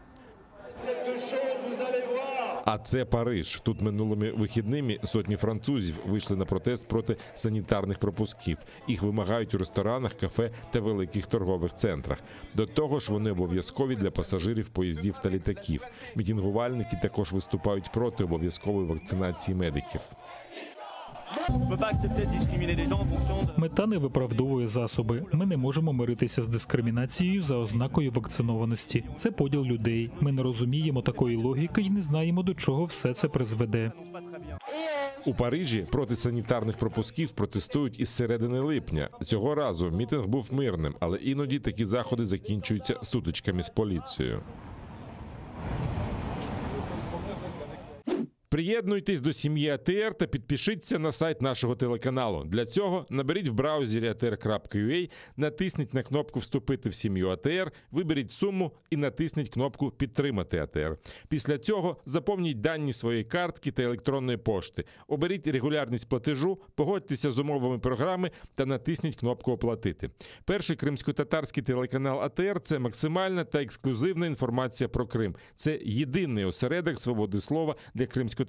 А це Париж. Тут минулими вихідними сотні французів вийшли на протест проти санітарних пропусків. Їх вимагають у ресторанах, кафе та великих торгових центрах. До того ж, вони обов'язкові для пасажирів поїздів та літаків. Мітингувальники також виступають проти обов'язкової вакцинації медиків. Мета не виправдовує засоби. Ми не можемо миритися з дискримінацією за ознакою вакцинованості. Це поділ людей. Ми не розуміємо такої логіки і не знаємо, до чого все це призведе. У Парижі проти санітарних пропусків протестують із середини липня. Цього разу мітинг був мирним, але іноді такі заходи закінчуються сутичками з поліцією. Приєднуйтесь до сім'ї АТР та підпишіться на сайт нашого телеканалу. Для цього наберіть в браузері atr.ua, натисніть на кнопку «Вступити в сім'ю АТР», виберіть суму і натисніть кнопку «Підтримати АТР». Після цього заповніть дані своєї картки та електронної пошти. Оберіть регулярність платежу, погодьтеся з умовами програми та натисніть кнопку «Оплатити». Перший кримсько-татарський телеканал АТР – це максимальна та ексклюзивна інформація про Крим. Це єдиний осередок свободи слова для кримсько-татарського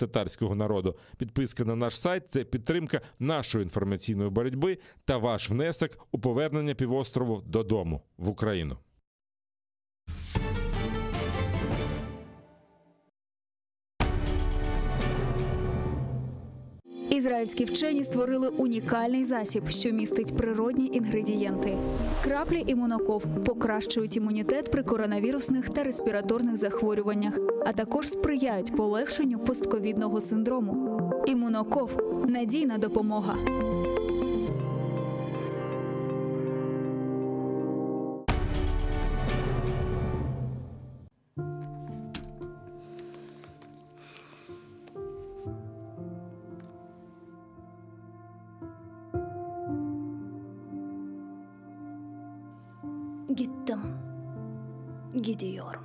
народу. Підписка на наш сайт – це підтримка нашої інформаційної боротьби та ваш внесок у повернення півострову додому, в Україну. Ізраїльські вчені створили унікальний засіб, що містить природні інгредієнти. Краплі імуноков покращують імунітет при коронавірусних та респіраторних захворюваннях, а також сприяють полегшенню постковідного синдрому. Імуноков – надійна допомога. Gittim. Gidiyorum.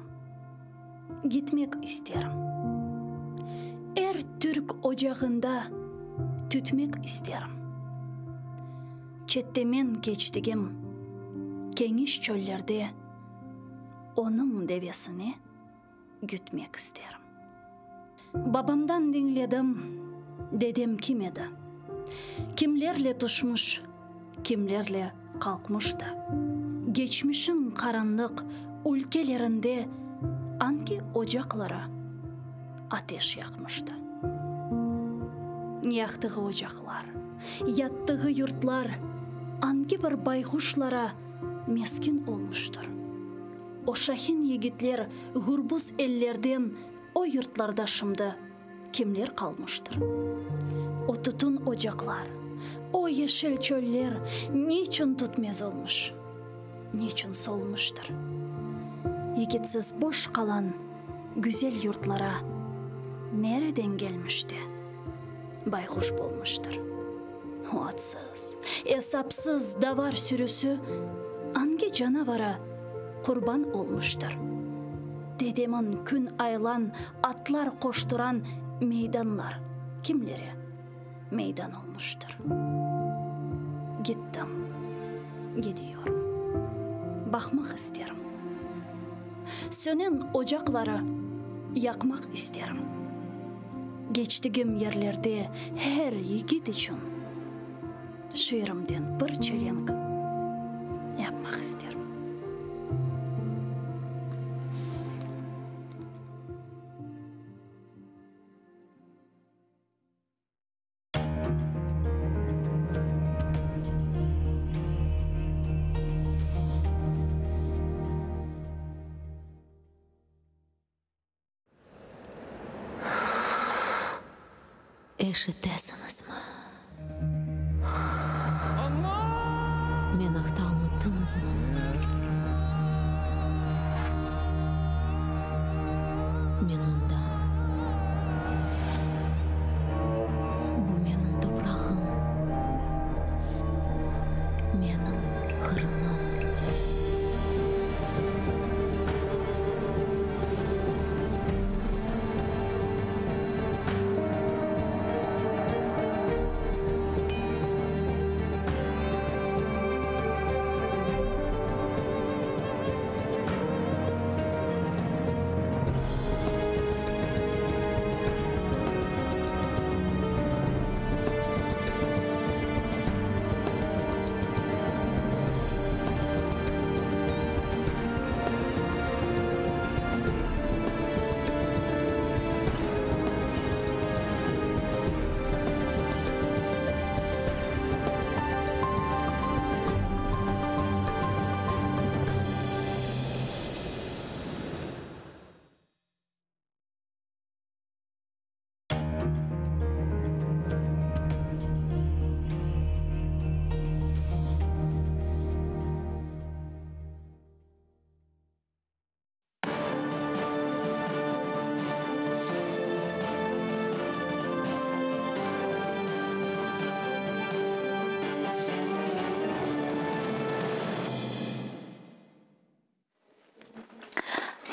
Gitmek isterim. Türk ocağında tütmek isterim. Çettemen geçtigim keniş çöllerde onun devesini gütmek isterim. Babamdan dinledim, dedem kim edi? Kimlerle tuşmuş, kimlerle kalkmıştı? Geçmişin karanlık ülkelerinde hangi ocaklara ateş yakmıştı? Yaktığı ocaklar, yattığı yurtlar hangi bir baykuşlara meskin olmuştur? O şahin yigitler gürbüz ellerden o yurtlarda şimdi kimler kalmıştır? O tutun ocaklar, o yeşil çöller niçin tutmaz olmuş? Niçin solmuştur? Yigitsiz boş kalan güzel yurtlara nereden gelmişti? Baykuş bulmuştur. O atsız, hesapsız davar sürüsü hangi canavara kurban olmuştur? Dedemin gün aylan atlar koşturan meydanlar kimlere meydan olmuştur? Gittim, gidiyorum. Bakmak isterim. Sönen ocaklara yakmak isterim. Geçtiğim yerlerde her yiğit için şiirimden bir çelenk yapmak isterim. Eşittesiniz mi? Meni hata unuttunuz mu? Men bundan. Bu mening toprağım. Mening Kırımım.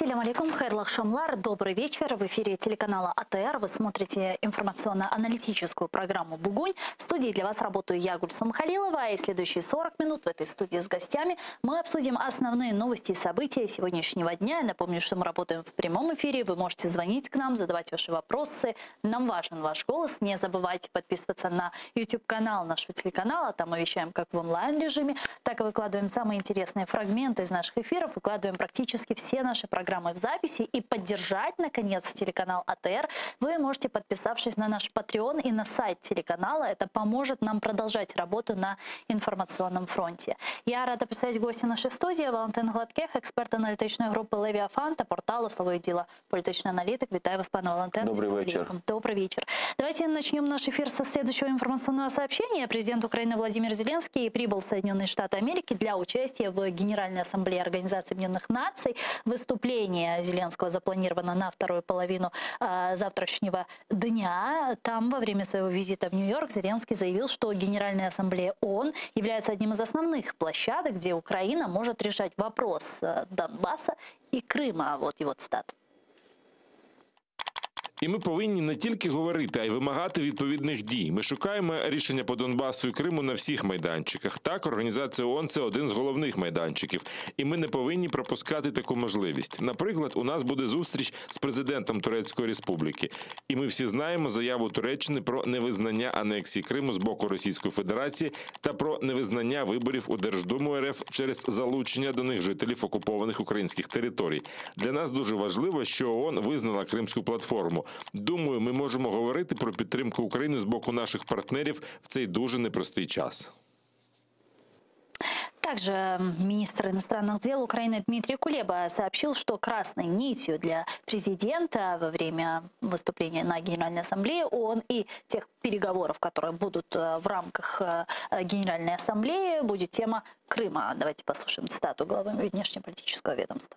Ассаляму алейкум, хайрлах шамлар, добрый вечер. В эфире телеканала АТР вы смотрите информационно-аналитическую программу «Бугунь». В студии для вас работаю я, Гульсум Халилова, и следующие 40 минут в этой студии с гостями мы обсудим основные новости и события сегодняшнего дня. Я напомню, что мы работаем в прямом эфире, вы можете звонить к нам, задавать ваши вопросы. Нам важен ваш голос. Не забывайте подписываться на YouTube-канал нашего телеканала, там мы вещаем как в онлайн-режиме, так и выкладываем самые интересные фрагменты из наших эфиров, выкладываем практически все наши программы в записи. И поддержать, наконец, телеканал АТР вы можете, подписавшись на наш Patreon и на сайт телеканала. Это поможет нам продолжать работу на информационном фронте. Я рада представить гостя нашей студии Валентин Гладких, експерт аналітичної групи «Левіафан» та порталу «Слово і діло. Політичний аналитик». Витаю вас, пане Валентин. Добрый вечер. Добрый вечер. Давайте начнем наш эфир со следующего информационного сообщения. Президент Украины Владимир Зеленский прибыл в Соединенные Штаты Америки для участия в Генеральной Ассамблее Организации Объединенных Наций. Выступление Зеленского запланировано на вторую половину завтрашнего дня. Там во время своего визита в Нью-Йорк Зеленский заявил, что Генеральная Ассамблея ООН является одним из основных площадок, где Украина может решать вопрос Донбасса и Крыма. Вот его цитата. І ми повинні не тільки говорити, а й вимагати відповідних дій. Ми шукаємо рішення по Донбасу і Криму на всіх майданчиках. Так, Організація ООН – це один з головних майданчиків. І ми не повинні пропускати таку можливість. Наприклад, у нас буде зустріч з президентом Турецької Республіки. І ми всі знаємо заяву Туреччини про невизнання анексії Криму з боку Російської Федерації та про невизнання виборів у Держдуму РФ через залучення до них жителів окупованих українських територій. Для нас дуже важливо, що ООН визнала Кримську платформу. Думаю, ми можемо говорити про підтримку України з боку наших партнерів в цей дуже непростий час. Также министр иностранных дел Украины Дмитрий Кулеба сообщил, что красной нитью для президента во время выступления на Генеральной Ассамблее ООН и тех переговоров, которые будут в рамках Генеральной Ассамблеи, будет тема Крыма. Давайте послушаем цитату главы внешнеполитического ведомства.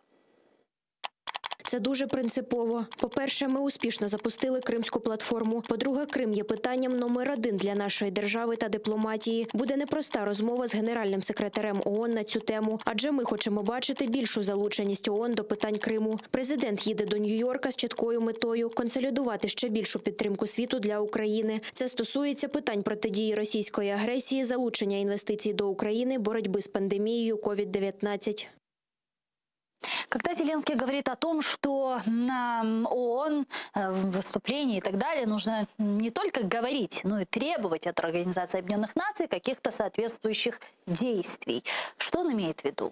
Це дуже принципово. По-перше, ми успішно запустили Кримську платформу. По-друге, Крим є питанням номер 1 для нашої держави та дипломатії. Буде непроста розмова з генеральним секретарем ООН на цю тему, адже ми хочемо бачити більшу залученість ООН до питань Криму. Президент їде до Нью-Йорка з чіткою метою – консолідувати ще більшу підтримку світу для України. Це стосується питань протидії російської агресії, залучення інвестицій до України, боротьби з пандемією COVID-19. Когда Зеленский говорит о том, что на ООН в выступлении и так далее нужно не только говорить, но и требовать от Организации Объединенных Наций каких-то соответствующих действий. Что он имеет в виду?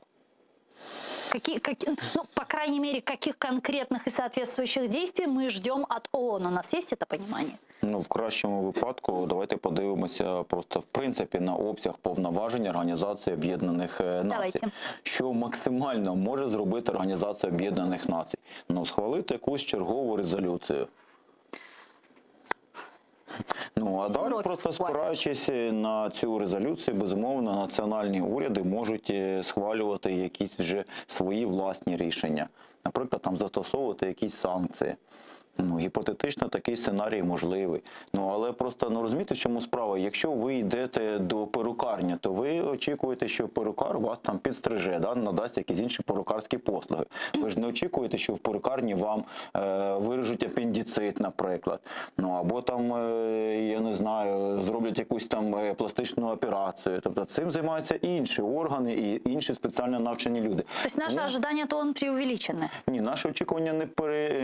Ну, по крайней мере, каких конкретных и соответствующих действий мы ждем от ООН? У нас есть это понимание? Ну, в кращому випадку, давайте подивимося просто в принципі на обсяг повноважень Організації Об'єднаних Націй. Що максимально може зробити Організація Об'єднаних Націй? Ну, схвалити якусь чергову резолюцію. Ну, а далі, просто спираючись на цю резолюцію, безумовно, національні уряди можуть схвалювати якісь вже свої власні рішення. Наприклад, там застосовувати якісь санкції. Ну, гіпотетично такий сценарій можливий. Ну, але просто, ну, розумієте, в чому справа? Якщо ви йдете до перукарні, то ви очікуєте, що перукар вас там підстриже, да, надасть якісь інші перукарські послуги. Ви ж не очікуєте, що в перукарні вам виріжуть апендицит, наприклад. Ну, або там, я не знаю, зроблять якусь там пластичну операцію. Тобто цим займаються інші органи і інші спеціально навчені люди. Тобто наші очікування, то он преувеличені? Ні, наші очікування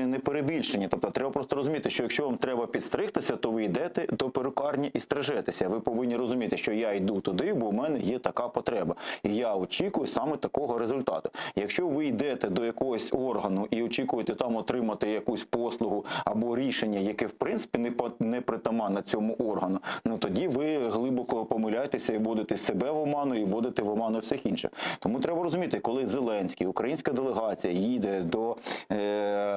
не перебільшені. Тобто треба просто розуміти, що якщо вам треба підстригтися, то ви йдете до перукарні і стрижетеся. Ви повинні розуміти, що я йду туди, бо в мене є така потреба. І я очікую саме такого результату. Якщо ви йдете до якогось органу і очікуєте там отримати якусь послугу або рішення, яке в принципі не притаманне цьому органу, ну тоді ви глибоко помиляєтеся і вводите себе в оману, і вводите в оману всіх інших. Тому треба розуміти, коли Зеленський, українська делегація їде до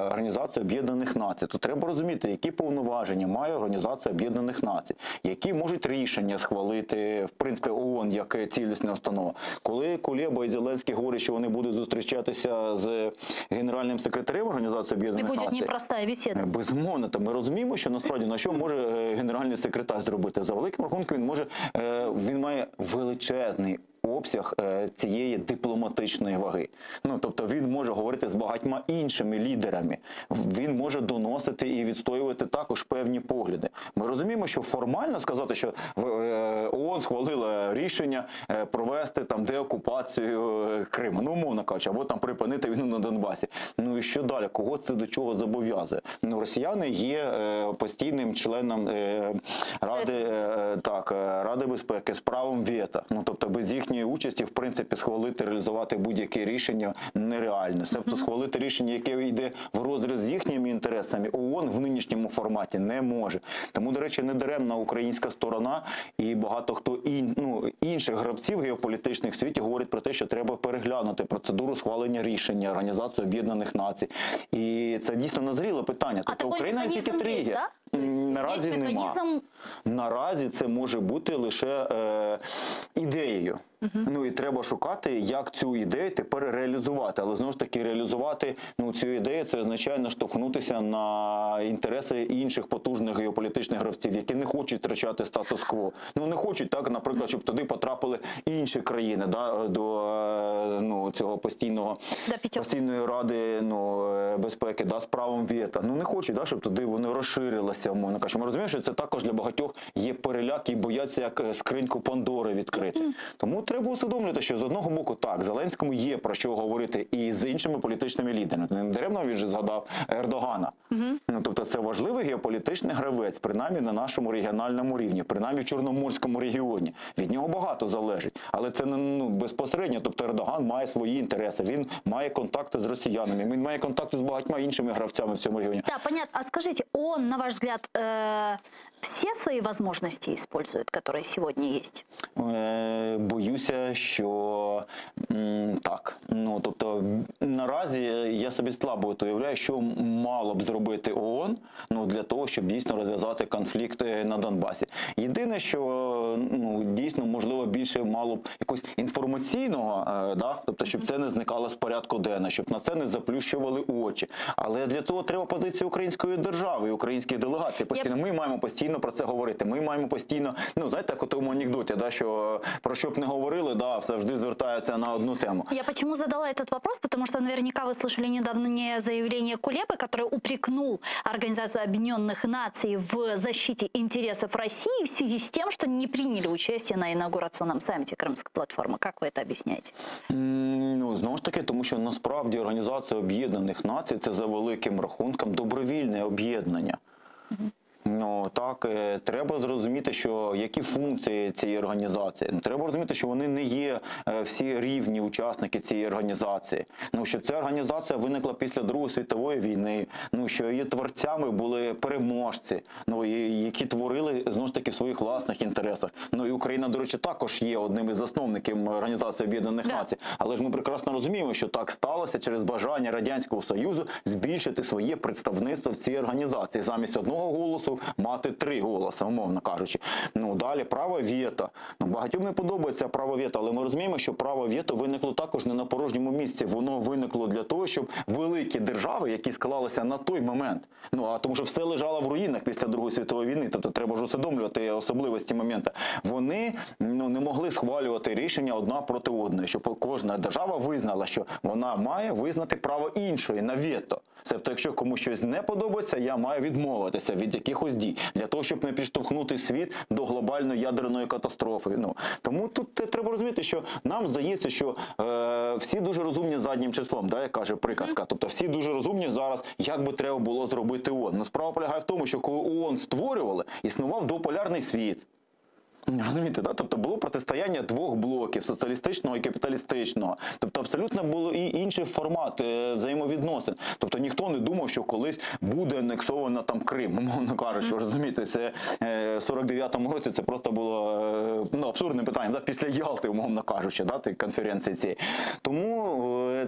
Організації Об'єднаних Націй, то треба розуміти, які повноваження має Організація Об'єднаних Націй, які можуть рішення схвалити, в принципі, ООН як цілісна установа. Коли Кулеба і Зеленський говорять, що вони будуть зустрічатися з генеральним секретарем Організації Об'єднаних Націй, буде непроста бесіда. Безумовно, ми розуміємо, що насправді на що може генеральний секретар зробити. За великим рахунком він має величезний обсяг цієї дипломатичної ваги. Ну, тобто він може говорити з багатьма іншими лідерами, він може доносити і відстоювати також певні погляди. Ми розуміємо, що формально сказати, що ООН схвалила рішення провести там деокупацію Криму, ну, умовно кажучи, або там припинити війну на Донбасі. Ну і що далі? Кого це до чого зобов'язує? Ну, росіяни є постійним членом Ради безпеки з правом вето. Ну, тобто без їхньої участі, в принципі, схвалити, реалізувати будь-яке рішення нереально. Тобто схвалити рішення, яке йде в розріз з їхніми інтересами, ООН в нинішньому форматі не може. Тому, до речі, недаремна українська сторона і багато хто інших гравців геополітичних в світі говорять про те, що треба переглянути процедуру схвалення рішення Організації Об'єднаних Націй. І це дійсно назріле питання. Тобто Україна не тільки тригер. Наразі нема. Наразі це може бути лише ідеєю. Ну і треба шукати, як цю ідею тепер реалізувати. Але знову ж таки реалізувати цю ідею, це означає наштовхнутися на інтереси інших потужних геополітичних гравців, які не хочуть втрачати статус-кво. Ну не хочуть, так, наприклад, щоб туди потрапили інші країни до цього постійної ради безпеки з правом вето. Ну не хочуть, щоб туди вони розширилися, умовно кажучи. Ми розуміємо, що це також для багатьох є переляк і бояться як скриньку Пандори відкрити. Тому треба усвідомлювати, що з одного боку так, Зеленському є про що говорити і з іншими політичними лідерами. Не даремно він же згадав Ердогана. Ну, тобто це важливий геополітичний гравець, принаймні на нашому регіональному рівні, принаймні в Чорноморському регіоні. Від нього багато залежить, але це не безпосередньо. Тобто Ердоган має свої інтереси, він має контакти з росіянами, він має контакти з багатьма іншими гравцями в цьому регіоні. Да, понятно. А скажите, он, на ваш взгляд, все свои возможности использует, которые сегодня есть? Боюся, що так. Ну, тобто, наразі я собі слабо уявляю, що мало б зробити ООН для того, щоб дійсно розв'язати конфлікт на Донбасі. Єдине, що дійсно, можливо, більше мало б якогось інформаційного, тобто, щоб це не зникало з порядку денного, щоб на це не заплющували очі. Але для того треба позиція української держави і українських делегацій. Постійно ми маємо постійно про це говорити. Ми маємо постійно, знаєте, як у тому анекдоті, що про що б не говорили, завжди звертаються на одну тему. Я почему задала этот вопрос? Потому что наверняка вы слышали недавнее заявление Кулебы, который упрекнул Организацию Объединенных Наций в защите интересов России в связи с тем, что не приняли участие на инаугурационном саммите Крымской платформы. Как вы это объясняете? Знову ж таки, тому що насправді Організація Об'єднаних Націй – це за великим рахунком добровільне об'єднання. Так, треба зрозуміти, що які функції цієї організації. Треба розуміти, що вони не є всі рівні учасники цієї організації. Що ця організація виникла після Другої світової війни, що її творцями були переможці, які творили, знову ж таки, в своїх власних інтересах. І Україна, до речі, також є одним із засновників Організації Об'єднаних Націй. Але ж ми прекрасно розуміємо, що так сталося через бажання Радянського Союзу збільшити своє представництво в цій організації. Замість одного голосу мати 3 голоси, умовно кажучи. Далі право вето. Багатьом не подобається право вето, але ми розуміємо, що право вето виникло також не на порожньому місці. Воно виникло для того, щоб великі держави, які склалися на той момент, тому що все лежало в руїнах після Другої світової війни, тобто треба ж усвідомлювати особливості моменту, вони не могли схвалювати рішення одна проти одної, щоб кожна держава визнала, що вона має визнати право іншої на вето. Тобто, якщо комусь щось не подобається, я маю відмовитися від якихось дій, для того, щоб не підштовхнути світ до глобальної ядерної катастрофи. Тому тут треба розуміти, що нам здається, що всі дуже розумні заднім числом, як каже приказка. Тобто всі дуже розумні зараз, як би треба було зробити ООН. Справа полягає в тому, що коли ООН створювали, існував двополярний світ. Розумієте, тобто було протистояння двох блоків, соціалістичного і капіталістичного. Тобто абсолютно було і інший формат взаємовідносин. Тобто ніхто не думав, що колись буде анексовано там Крим, умовно кажучи. Розумієте, це в 49-му році це просто було абсурдне питання, після Ялти, умовно кажучи, конференції цієї. Тому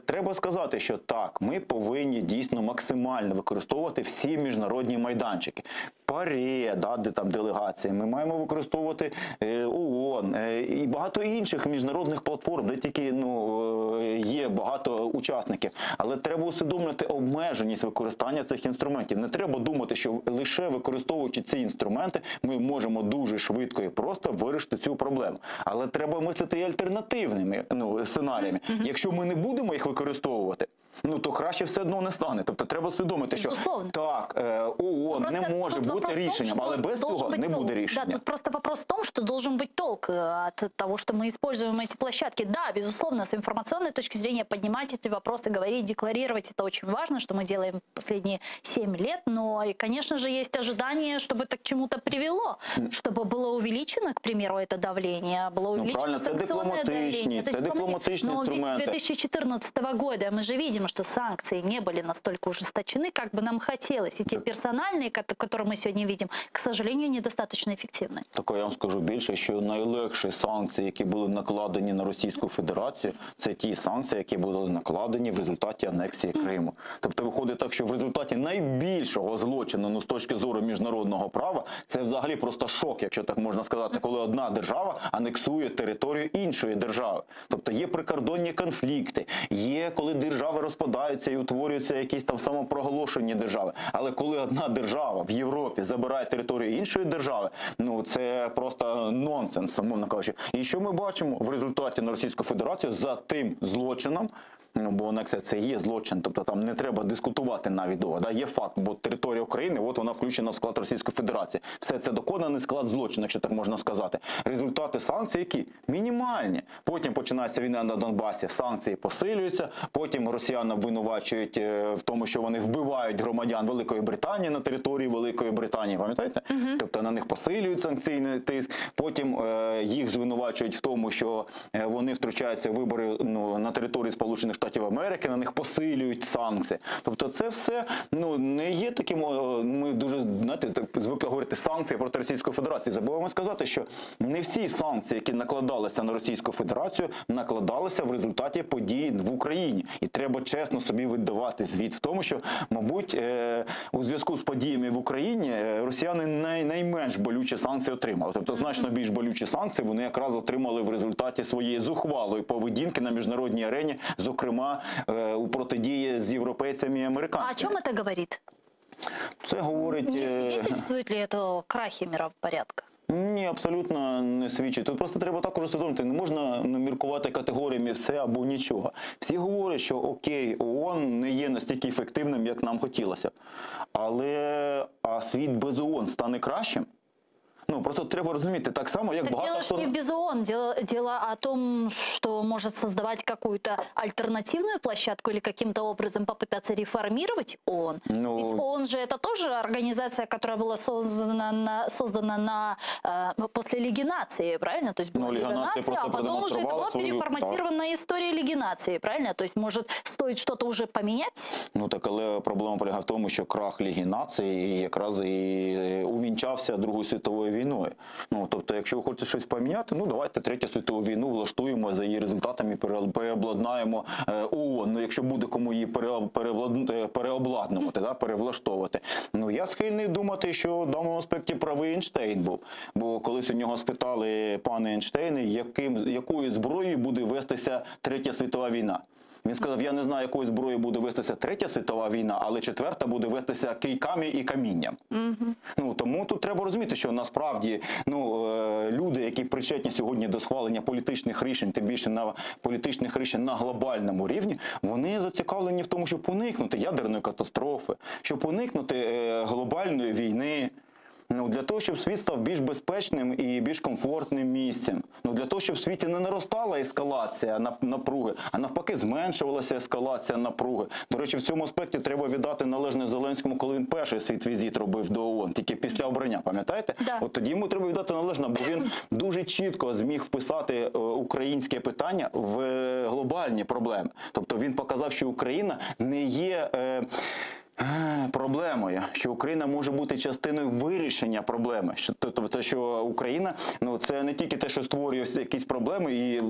треба сказати, що так, ми повинні дійсно максимально використовувати всі міжнародні майданчики. ПАРЄ, да, де там делегації, ми маємо використовувати ООН і багато інших міжнародних платформ, де тільки є багато учасників. Але треба усвідомлювати обмеженість використання цих інструментів. Не треба думати, що лише використовуючи ці інструменти, ми можемо дуже швидко і просто вирішити цю проблему. Але треба мислити і альтернативними сценаріями. Якщо ми не будемо їх використовувати, то краще все одно не стане. Тобто треба усвідомити, що так, ООН не може бути рішенням, але без цього не буде рішення. Да, тут просто вопрос в том, что должен быть толк от того, что мы используем эти площадки. Да, безусловно, с информационной точки зрения поднимать эти вопросы, говорить, декларировать, это очень важно, что мы делаем последние 7 лет, но, и, конечно же, есть ожидание, чтобы это к чему-то привело, чтобы было увеличено, к примеру, это давление, было увеличено санкционное давление. Это дипломатичные инструменты. Но ведь с 2014 года мы же видим, что санкции не были настолько ужесточены, как бы нам хотелось. И те персональные, которые мы сегодня видим, к сожалению, недостаточно эффективны. Так я вам скажу більше, що найлегші санкції, які були накладені на Російську Федерацію, це ті санкції, які були накладені в результаті анексії Криму. Тобто виходить так, що в результаті найбільшого злочину, з точки зору міжнародного права, це взагалі просто шок, якщо так можна сказати, коли одна держава анексує територію іншої держави. Тобто є прикордонні конфлікти, є коли держави розпадаються і утворюються якісь там самопроголошені держави. Але коли одна держава в Європі забирає територію іншої держави, це просто нонсенс, мовно кажучи. І що ми бачимо в результаті на Російську Федерацію за тим злочином, бо анексія це є злочин, тобто там не треба дискутувати навіть довго. Да? Є факт, бо територія України, от вона включена в склад Російської Федерації. Все це доконаний склад злочину, якщо так можна сказати. Результати санкцій які? Мінімальні. Потім починається війна на Донбасі, санкції посилюються, потім росіяни обвинувачують в тому, що вони вбивають громадян Великої Британії на території Великої Британії, пам'ятаєте? Тобто на них посилюють санкційний тиск, потім їх звинувачують в тому, що вони втручаються в вибори на території Сполучених Штатів Америки, на них посилюють санкції. Тобто це все не є таким, ми дуже, звикли говорити санкції проти Російської Федерації. Забуваємо сказати, що не всі санкції, які накладалися на Російську Федерацію, накладалися в результаті подій в Україні. І треба чесно собі віддавати звіт в тому, що, мабуть, у зв'язку з подіями в Україні росіяни найменш болючі санкції отримали. Тобто значно більш болючі санкції вони якраз отримали в результаті своєї зухвалої поведінки на міжнародній арені, зокрема у протидії з європейцями і американцями. А о чому це говорить? Це говорить... Не свидетельствує ли це крахи миропорядка? Ні, абсолютно не свідчить. Тут просто треба також усвідомити, не можна міркувати категоріями все або нічого. Всі говорять, що окей, ООН не є настільки ефективним, як нам хотілося. Але світ без ООН стане кращим? Просто треба розуміти, так само, як багато... Дело ж не без ООН, дело о том, что может создавать какую-то альтернативную площадку или каким-то образом попытаться реформировать ООН. Ведь ООН же это тоже организация, которая была создана после легинации, правильно? То есть была легинация, а потом уже это была переформатированная история легинации, правильно? То есть может стоит что-то уже поменять? Так, але проблема полягає в тому, що крах легінації якраз і увінчався Другою світовою війною. Тобто, якщо ви хочете щось поміняти, давайте Третю світову війну влаштуємо, за її результатами переобладнаємо ООН. Якщо буде кому її переобладнувати, перевлаштовувати. Я схильний думати, що в даному аспекті правий Ейнштейн був. Бо колись у нього спитали, пане Ейнштейне, якою зброєю буде вестися Третя світова війна. Він сказав, я не знаю, якою зброєю буде вестися Третя світова війна, але четверта буде вестися кийками і камінням. Тому тут треба розуміти, що насправді люди, які причетні сьогодні до схвалення політичних рішень, тим більше на політичних рішень на глобальному рівні, вони зацікавлені в тому, щоб уникнути ядерної катастрофи, щоб уникнути глобальної війни. Для того, щоб світ став більш безпечним і більш комфортним місцем. Для того, щоб в світі не наростала ескалація напруги, а навпаки зменшувалася ескалація напруги. До речі, в цьому аспекті треба віддати належне Зеленському, коли він перший світ-візит робив до ООН, тільки після обрання, пам'ятаєте? Да. От тоді йому треба віддати належне, бо він дуже чітко зміг вписати українське питання в глобальні проблеми. Тобто він показав, що Україна не є... проблемою, що Україна може бути частиною вирішення проблеми. Тобто, що Україна, ну, це не тільки те, що створює якісь проблеми і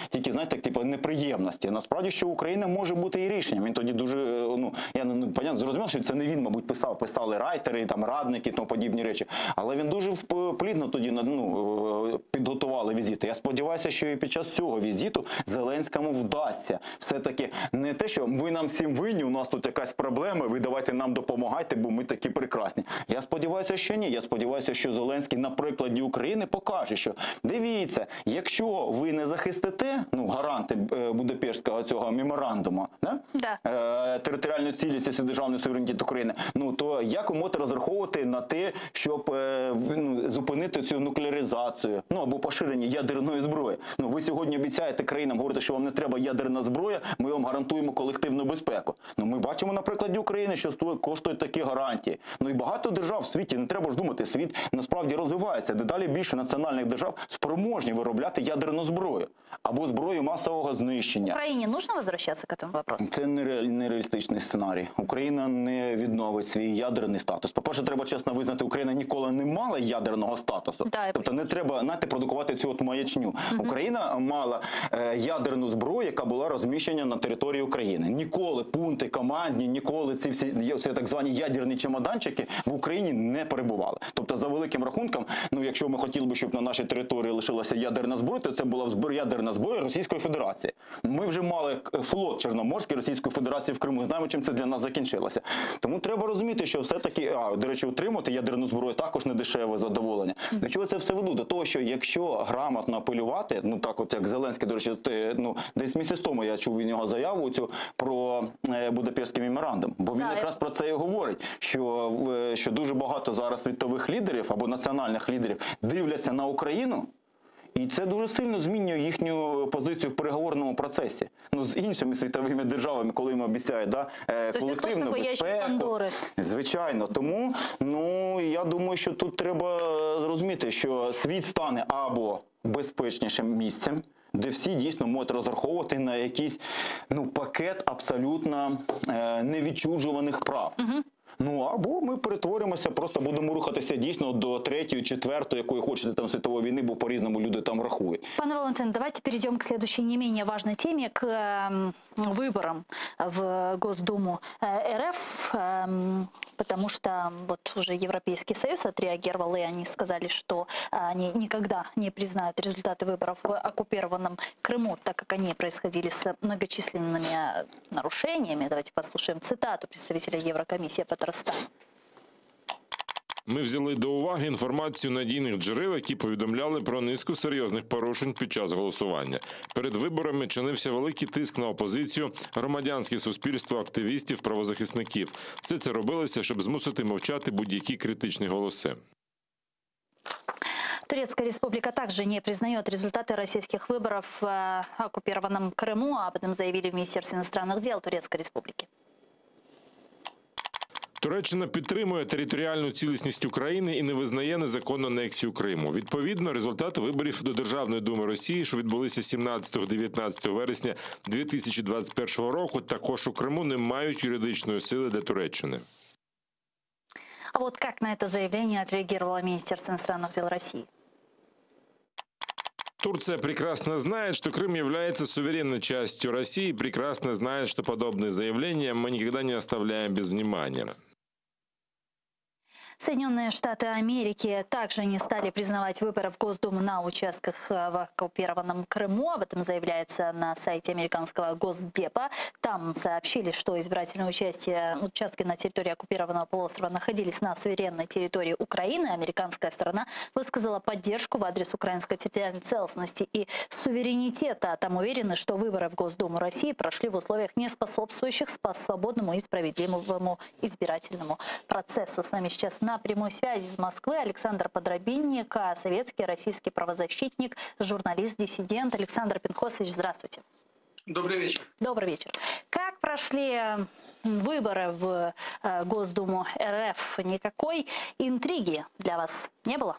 тільки, знаєте, типу, неприємності. Насправді, що Україна може бути і рішенням. Він тоді дуже, ну, я понятно, зрозумів, що це не він, мабуть, писали райтери, там, радники і тому подібні речі. Але він дуже плідно тоді, ну, підготували візити. Я сподіваюся, що і під час цього візиту Зеленському вдасться все-таки не те, що ви нам всім винні, у нас тут якась проблема, ви давайте нам допомагайте, бо ми такі прекрасні. Я сподіваюся, що ні. Я сподіваюся, що Зеленський на прикладі України покаже, що дивіться, якщо ви не захистите, ну, гаранти Будапештського цього меморандуму, територіальну цілісність і державний суверенітет України, ну, то як ви можете розраховувати на те, щоб зупинити цю нуклеаризацію, ну, або поширення ядерної зброї? Ну, ви сьогодні обіцяєте країнам, говорите, що вам не треба ядерна зброя, ми вам гарантуємо колективну безпеку. Ну, ми бачимо на прикладі України, що коштують такі гарантії. Ну, і багато держав в світі, не треба ж думати, світ насправді розвивається. Дедалі більше національних держав спроможні виробляти ядерну зброю або зброю масового знищення. Україні нужно возвращатися к цьому вопросу? Це нереалістичний сценарій. Україна не відновить свій ядерний статус. По-перше, треба чесно визнати, Україна ніколи не мала ядерного статусу. Тобто не треба, знаєте, продукувати цю от маячню. Україна мала ядерну зброю, яка була розміщена на території України. Ніколи пункти командні, ніколи ці всі так звані ядерні чемоданчики в Україні не перебували. Тобто, за великим рахунком, ну, якщо ми хотіли б, щоб на нашій території лишилася ядерна зброя, то це була б ядерна зброя Російської Федерації. Ми вже мали флот Чорноморський Російської Федерації в Криму. Знаємо, чим це для нас закінчилося. Тому треба розуміти, що все-таки, до речі, утримати ядерну зброю також не дешеве задоволення. До чого це все веду? До того, що якщо грамотно апелювати, ну так от як Зеленський, до речі, ну, десь місяць тому я чув від нього заяву цю про Будапештський меморандум. Бо він якраз про це і говорить, що дуже багато зараз світових лідерів або національних лідерів дивляться на Україну, і це дуже сильно змінює їхню позицію в переговорному процесі. Ну, з іншими світовими державами, коли їм обіцяють колективну безпеку. Звичайно. Тому, ну, я думаю, що тут треба зрозуміти, що світ стане або безпечнішим місцем, де всі дійсно можуть розраховувати на якийсь, ну, пакет абсолютно невідчужуваних прав. Ну, або ми перетворимося, просто будемо рухатися дійсно до 3-ї, 4-ї, якої хочете там світової війни, бо по-різному люди там рахують. Пане Валентин, давайте перейдем к следующей не менее важной теме, к выборам в Госдуму РФ, потому что вот уже Европейский Союз отреагировал, и они сказали, что они никогда не признают результаты выборов в оккупированном Крыму, так как они происходили с многочисленными нарушениями. Давайте послушаем цитату представителя Еврокомиссии по Татарстану. Ми взяли до уваги інформацію надійних джерел, які повідомляли про низку серйозних порушень під час голосування. Перед виборами чинився великий тиск на опозицію, громадянське суспільство, активістів, правозахисників. Все це робилося, щоб змусити мовчати будь-які критичні голоси. Турецкая республика также не признает результаты российских выборов в оккупированном Крыму. Об этом заявили в Министерстве иностранных дел Турецкой республики. Туреччина підтримує територіальну цілісність України і не визнає незаконну анексію Криму. Відповідно, результати виборів до Державної думи Росії, що відбулися 17-19 вересня 2021 року, також у Криму не мають юридичної сили для Туреччини. А вот как на это заявление отреагировало Министерство иностранных дел России? Турция прекрасно знает, что Крым является суверенной частью России, и прекрасно знает, что подобные заявления мы никогда не оставляем без внимания. Соединенные Штаты Америки также не стали признавать выборы в Госдуму на участках в оккупированном Крыму. Об этом заявляется на сайте американского Госдепа. Там сообщили, что избирательные участки на территории оккупированного полуострова находились на суверенной территории Украины. Американская сторона высказала поддержку в адрес украинской территориальной целостности и суверенитета. Там уверены, что выборы в Госдуму России прошли в условиях, не способствующих свободному и справедливому избирательному процессу. С нами сейчас на прямой связи из Москвы Александр Подробинник, советский российский правозащитник, журналист, диссидент. Александр Пинхосович, здравствуйте. Добрый вечер. Добрый вечер. Как прошли выборы в Госдуму РФ? Никакой интриги для вас не было?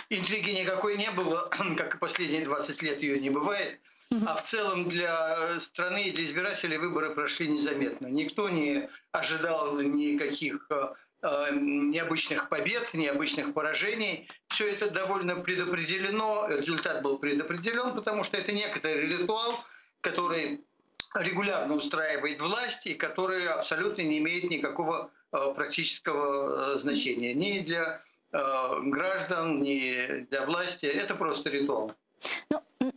Интриги никакой не было, как и последние 20 лет ее не бывает. А в целом для страны и для избирателей выборы прошли незаметно. Никто не ожидал никаких необычных побед, необычных поражений. Все это довольно предопределено, результат был предопределен, потому что это некоторый ритуал, который регулярно устраивает власть и который абсолютно не имеет никакого практического значения ни для граждан, ни для власти. Это просто ритуал.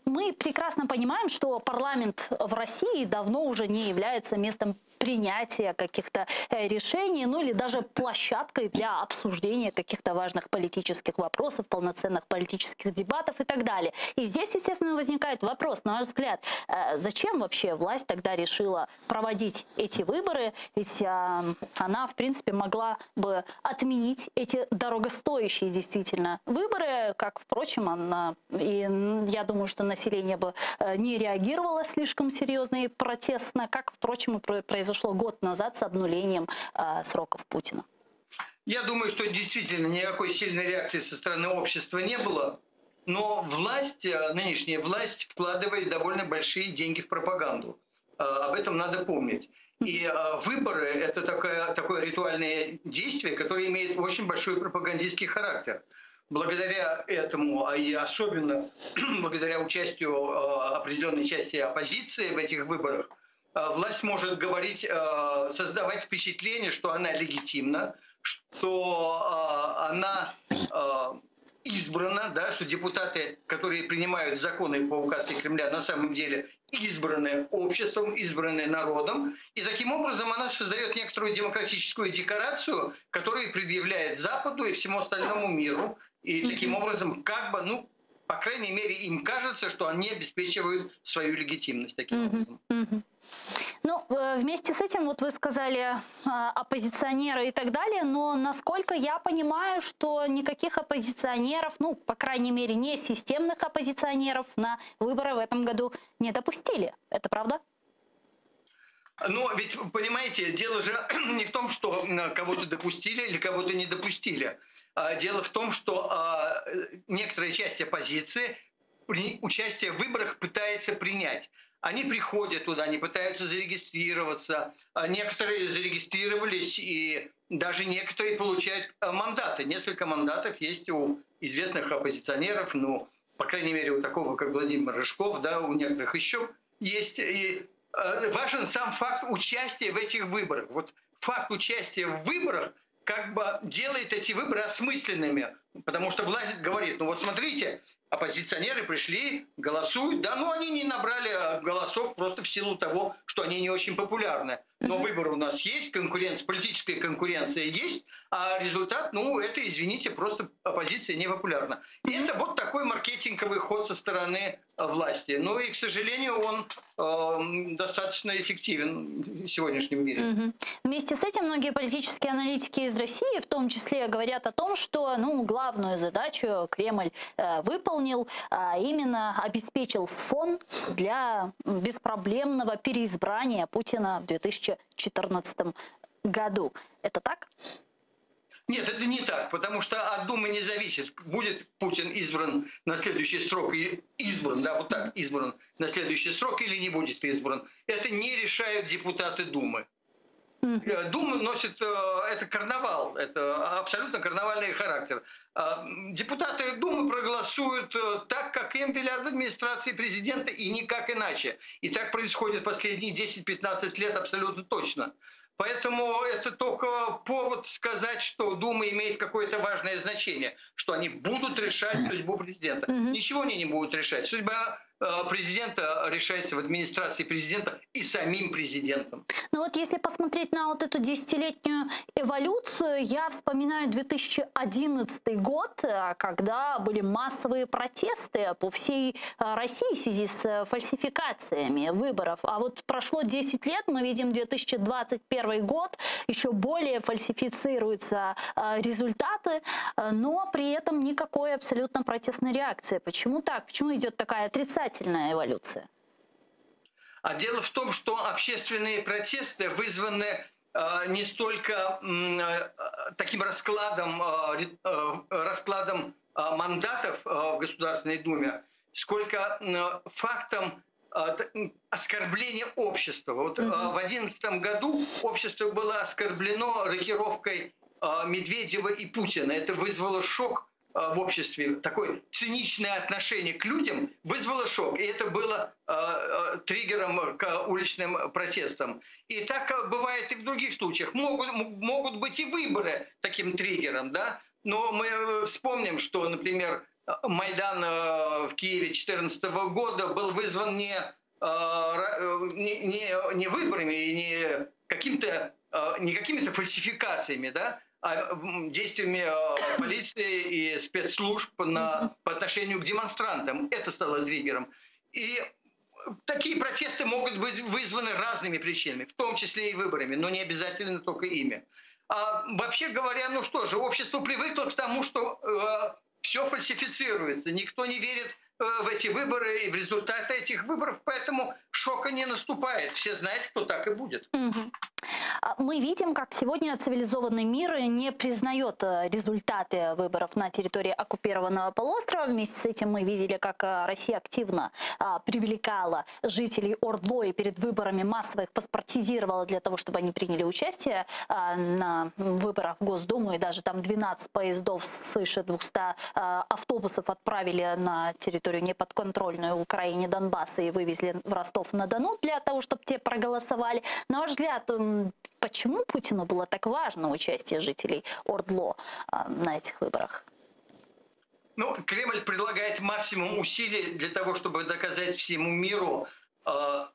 Мы прекрасно понимаем, что парламент в России давно уже не является местом принятия каких-то решений, ну или даже площадкой для обсуждения каких-то важных политических вопросов, полноценных политических дебатов и так далее. И здесь, естественно, возникает вопрос, на ваш взгляд, зачем вообще власть тогда решила проводить эти выборы? Ведь она, в принципе, могла бы отменить эти дорогостоящие действительно выборы, как, впрочем, и я думаю, что население бы не реагировало слишком серьезно и протестно, как, впрочем, и произошло год назад с обнулением сроков Путина. Я думаю, что действительно никакой сильной реакции со стороны общества не было, но власть, нынешняя власть вкладывает довольно большие деньги в пропаганду. Об этом надо помнить. И выборы – это такое ритуальное действие, которое имеет очень большой пропагандистский характер. Благодаря этому, и особенно благодаря участию определенной части оппозиции в этих выборах, власть может говорить, создавать впечатление, что она легитимна, что она избрана, да, что депутаты, которые принимают законы по указке Кремля, на самом деле избраны обществом, избраны народом. И таким образом она создает некоторую демократическую декорацию, которую предъявляет Западу и всему остальному миру. И таким образом, как бы, ну, по крайней мере, им кажется, что они обеспечивают свою легитимность таким образом. Ну, вместе с этим, вот вы сказали, оппозиционеры и так далее, но насколько я понимаю, что никаких оппозиционеров, ну, по крайней мере, не системных оппозиционеров на выборы в этом году не допустили. Это правда? Но ведь, понимаете, дело же не в том, что кого-то допустили или кого-то не допустили. Дело в том, что некоторая часть оппозиции участие в выборах пытается принять. Они приходят туда, они пытаются зарегистрироваться. Некоторые зарегистрировались, и даже некоторые получают мандаты. Несколько мандатов есть у известных оппозиционеров, ну, по крайней мере, у такого, как Владимир Рыжков, да, у некоторых еще есть. И важен сам факт участия в этих выборах. Вот факт участия в выборах как бы делает эти выборы осмысленными. Потому что власть говорит, ну вот смотрите, оппозиционеры пришли, голосуют, да, но они не набрали голосов просто в силу того, что они не очень популярны. Но выборы у нас есть, конкуренция, политическая конкуренция есть, а результат, ну, это, извините, просто оппозиция не популярна. И это вот такой маркетинговый ход со стороны власти. Ну и, к сожалению, он достаточно эффективен в сегодняшнем мире. Вместе с этим многие политические аналитики из России, в том числе, говорят о том, что, ну, главную задачу Кремль выполнил, а именно обеспечил фон для беспроблемного переизбрания Путина в 2014 году. Это так? Нет, это не так, потому что от Думы не зависит, будет Путин избран на следующий срок, или избран, да, вот так, избран на следующий срок или не будет избран. Это не решают депутаты Думы. Дума носит, это карнавал, это абсолютно карнавальный характер. Депутаты Думы проголосуют так, как им велят в администрации президента, и никак иначе. И так происходит последние 10-15 лет абсолютно точно. Поэтому это только повод сказать, что Дума имеет какое-то важное значение, что они будут решать судьбу президента. Ничего они не будут решать. Судьба президента решается в администрации президента и самим президентом. Ну вот если посмотреть на вот эту десятилетнюю эволюцию, я вспоминаю 2011 год, когда были массовые протесты по всей России в связи с фальсификациями выборов. А вот прошло 10 лет, мы видим 2021 год, еще более фальсифицируются результаты, но при этом никакой абсолютно протестной реакции. Почему так? Почему идет такая отрицательная эволюция? А дело в том, что общественные протесты вызваны не столько таким раскладом мандатов в Государственной Думе, сколько фактом оскорбление общества. Вот в 2011 году общество было оскорблено рокировкой Медведева и Путина. Это вызвало шок в обществе. Такое циничное отношение к людям вызвало шок. И это было триггером к уличным протестам. И так бывает и в других случаях. Могут быть и выборы таким триггером, да? Но мы вспомним, что, например, Майдан в Киеве 2014 года был вызван не выборами и не какими-то фальсификациями, да, а действиями полиции и спецслужб по отношению к демонстрантам. Это стало триггером. И такие протесты могут быть вызваны разными причинами, в том числе и выборами, но не обязательно только ими. А вообще говоря, ну что же, общество привыкло к тому, что все фальсифицируется, никто не верит в эти выборы и в результаты этих выборов, поэтому шока не наступает. Все знают, кто так и будет. Мы видим, как сегодня цивилизованный мир не признает результаты выборов на территории оккупированного полуострова. Вместе с этим мы видели, как Россия активно привлекала жителей ОРДЛО и перед выборами массово их паспортизировала для того, чтобы они приняли участие на выборах в Госдуму. И даже там 12 поездов, свыше 200 автобусов отправили на территорию неподконтрольную Украине Донбасса и вывезли в Ростов-на-Дону для того, чтобы те проголосовали. На ваш взгляд, почему Путину было так важно участие жителей ОРДЛО на этих выборах? Ну, Кремль предлагает максимум усилий для того, чтобы доказать всему миру,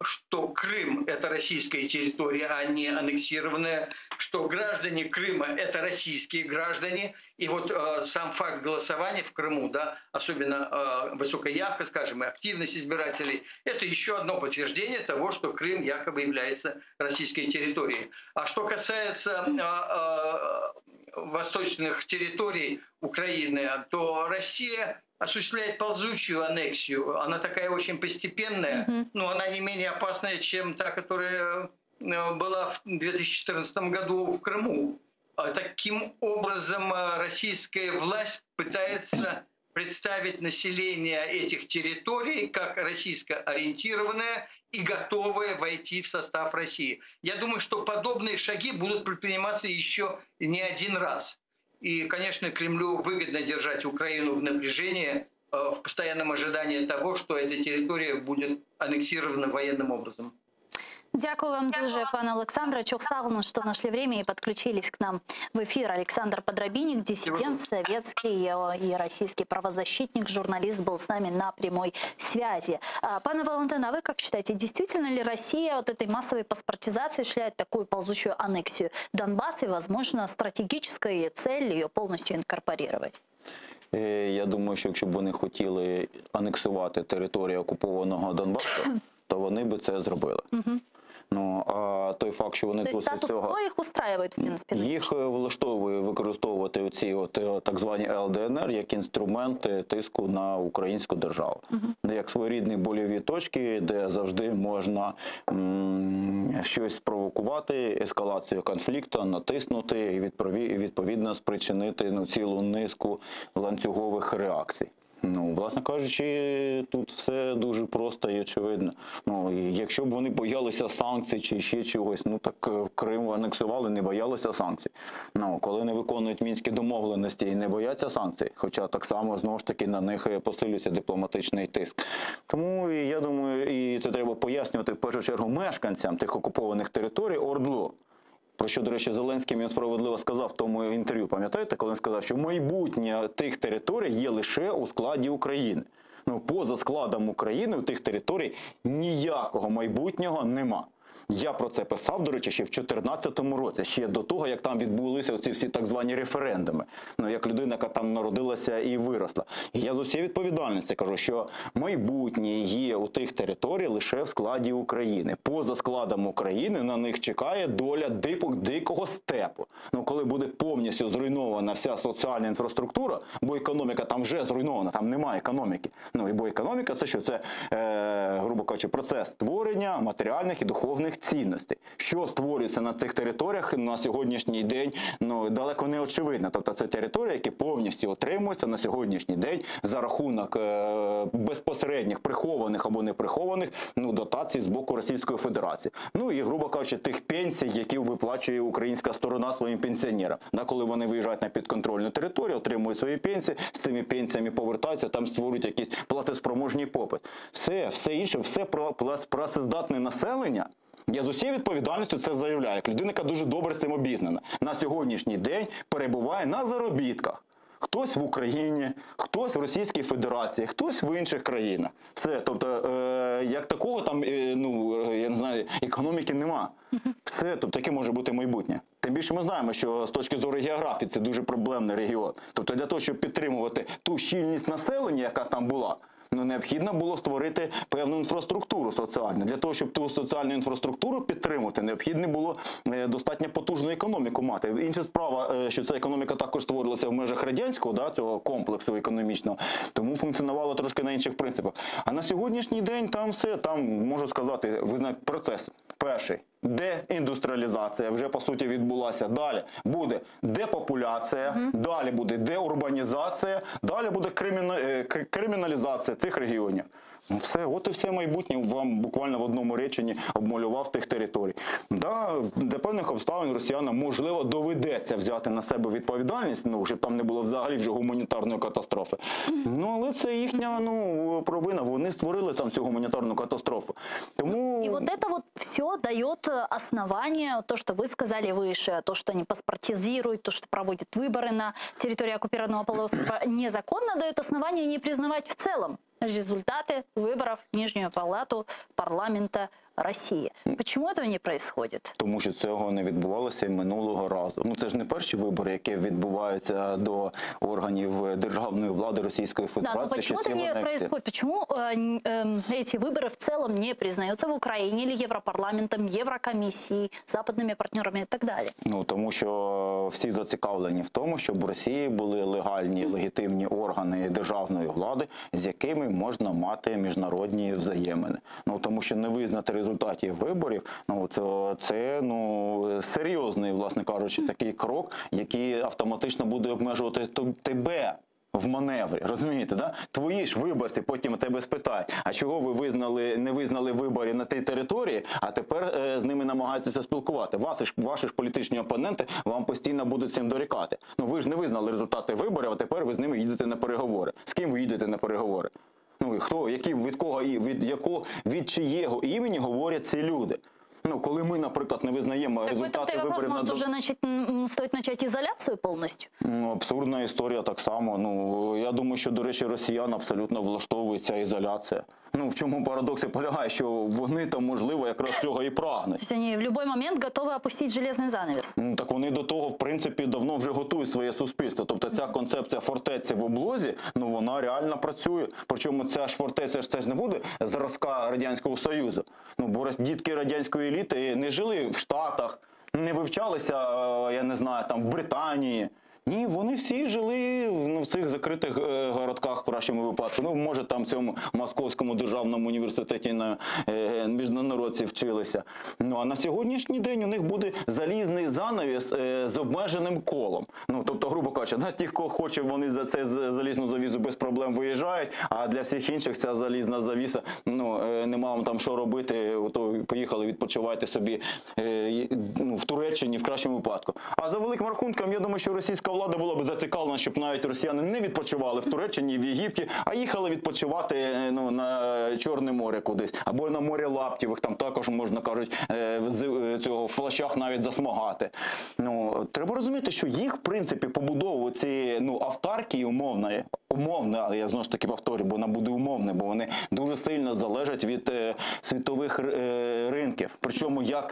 что Крым – это российская территория, а не аннексированная, что граждане Крыма – это российские граждане. И вот сам факт голосования в Крыму, да, особенно высокая явка, скажем, и активность избирателей – это еще одно подтверждение того, что Крым якобы является российской территорией. А что касается восточных территорий Украины, то Россия осуществляет ползучую аннексию. Она такая очень постепенная, но она не менее опасная, чем та, которая была в 2014 году в Крыму. Таким образом, российская власть пытается представить население этих территорий как российско-ориентированное и готовое войти в состав России. Я думаю, что подобные шаги будут предприниматься еще не один раз. И, конечно, Кремлю выгодно держать Украину в напряжении, в постоянном ожидании того, что эта территория будет аннексирована военным образом. Дякую вам дуже, пане Олександре. Чухставлено, что нашли время и подключились к нам в эфир. Александр Подробинник, диссидент, советский и российский правозащитник, журналист, был с нами на прямой связи. Пане Валентин, а вы как считаете, действительно ли Россия от этой массовой паспортизации шляет такую ползучую аннексию Донбасса и, возможно, стратегическая цель ее полностью инкорпорировать? Я думаю, що якщо б вони хотіли анексувати територію окупованого Донбасу, то вони би це зробили. Ну, а той факт, що вони досить цього... їх устраює, в принципі? Їх влаштовує використовувати оці так звані ЛДНР як інструмент тиску на українську державу. Як своєрідні больові точки, де завжди можна щось спровокувати, ескалацію конфлікту, натиснути і відповідно спричинити цілу низку ланцюгових реакцій. Ну, власне кажучи, тут все дуже просто і очевидно. Ну, якщо б вони боялися санкцій чи ще чогось, ну так Крим анексували, не боялися санкцій. Ну, коли не виконують мінські домовленості і не бояться санкцій, хоча так само, знову ж таки, на них посилюється дипломатичний тиск. Тому, я думаю, і це треба пояснювати в першу чергу мешканцям тих окупованих територій ОРДЛО. Про що, до речі, Зеленський він справедливо сказав в тому інтерв'ю, пам'ятаєте, коли він сказав, що майбутнє тих територій є лише у складі України. Ну, поза складом України у тих територій ніякого майбутнього нема. Я про це писав, до речі, ще в 2014 році, ще до того, як там відбулися ці всі так звані референдуми. Ну, як людина, яка там народилася і виросла. І я з усією відповідальністю кажу, що майбутнє є у тих територій лише в складі України. Поза складом України на них чекає доля дикого степу. Ну, коли буде повністю зруйнована вся соціальна інфраструктура, бо економіка там вже зруйнована, там немає економіки. Ну, і бо економіка – це що? Це, грубо кажучи, процес створення матеріальних і духовних релігіозних цінностей. Що створюється на цих територіях на сьогоднішній день, далеко не очевидно. Тобто це території, які повністю отримуються на сьогоднішній день за рахунок безпосередніх прихованих або неприхованих дотацій з боку Російської Федерації. І, грубо кажучи, тих пенсій, які виплачує українська сторона своїм пенсіонерам. Коли вони виїжджають на підконтрольну територію, отримують свої пенсії, з цими пенсіями повертаються, там створюють якийсь платоспроможний попит. Все інше, все працездатне населення, я з усією відповідальністю це заявляю, як людина, яка дуже добре з цим обізнана, на сьогоднішній день перебуває на заробітках. Хтось в Україні, хтось в Російській Федерації, хтось в інших країнах. Все, тобто, як такого там, я не знаю, економіки нема. Все, тобто, таке може бути майбутнє. Тим більше ми знаємо, що з точки зору географії це дуже проблемний регіон. Тобто, для того, щоб підтримувати ту щільність населення, яка там була, необхідно було створити певну інфраструктуру соціальну. Для того, щоб ту соціальну інфраструктуру підтримувати, необхідно було достатньо потужну економіку мати. Інша справа, що ця економіка також створилася в межах радянського, цього комплексу економічного, тому функціонувала трошки на інших принципах. А на сьогоднішній день там все, там, можу сказати, визнати процес. Перший – деіндустріалізація, вже по суті відбулася. Далі буде депопуляція, далі буде деурбанізація, далі буде криміналізація цих регіонів. Все, от і все майбутнє вам буквально в одному реченні обмалював тих територій. Для певних обставин росіянам, можливо, доведеться взяти на себе відповідальність, щоб там не було взагалі вже гуманітарної катастрофи. Але це їхня провина, вони створили там цю гуманітарну катастрофу. Тому... И вот это вот все дает основание, то, что вы сказали выше, то, что они паспортизируют, то, что проводят выборы на территории оккупированного полуострова, незаконно дает основание не признавать в целом результаты выборов в Нижнюю палату парламента Росії. Чому цього не відбувається? Тому що цього не відбувалося і минулого разу. Це ж не перші вибори, які відбуваються до органів державної влади Російської Федерації. Да, почему это не происходит? Почему эти выборы в целом не признаются в Украине или Европарламентом, Еврокомиссией, западными партнерами и так далі? Тому що всі зацікавлені в тому, щоб в Росії були легальні, легітимні органи державної влади, з якими можна мати міжнародні взаємини. Тому що не визнати результатів виборів, це серйозний, власне кажучи, такий крок, який автоматично буде обмежувати тебе в маневрі, розумієте, да? Твої ж виборці потім тебе спитають, а чого ви не визнали вибори на тій території, а тепер з ними намагаються спілкувати. Ваші ж політичні опоненти вам постійно будуть цим дорікати. Ви ж не визнали результати виборів, а тепер ви з ними їдете на переговори. З ким ви їдете на переговори? Хто, від кого, від чиєго імені говорять ці люди? Коли ми, наприклад, не визнаємо результати виборів... Может, уже стоит начать изоляцию полностью? Абсурдна історія так само. Я думаю, що, до речі, росіян абсолютно влаштовує ця ізоляція. В чому парадокс і полягає, що вони там, можливо, якраз цього і прагнуть. Тобто вони в будь-який момент готові опустити железний занавес? Так вони до того, в принципі, давно вже готують своє суспільство. Тобто ця концепція фортеці в облозі, вона реально працює. Причому ця ж фортеця ж не буде зразка Радянського Союзу. Бо дітки радянської еліти не жили в Штатах, не вивчалися, я не знаю, там в Британії. Ні, вони всі жили в цих закритих городках в кращому випадку. Може, там в цьому Московському державному університеті на міжнародці вчилися. А на сьогоднішній день у них буде залізний занавіс з обмеженим колом. Тобто, грубо кажучи, ті, хто хоче, вони за цю залізну завісу без проблем виїжджають, а для всіх інших ця залізна завіса, нема вам там що робити, то поїхали, відпочивайте собі в Туреччині в кращому випадку. А за великим рахунком, я думаю, що російська влада була б зацікавлена, щоб навіть росіяни не відпочивали в Туреччині, в Єгипті, а їхали відпочивати на Чорне море кудись, або на море Лаптєвих, там також, можна кажуть, в плащах навіть засмагати. Треба розуміти, що їх, в принципі, побудовують ці автарки умовно, я знову ж таки повторю, бо вона буде умовна, бо вони дуже сильно залежать від світових ринків. Причому як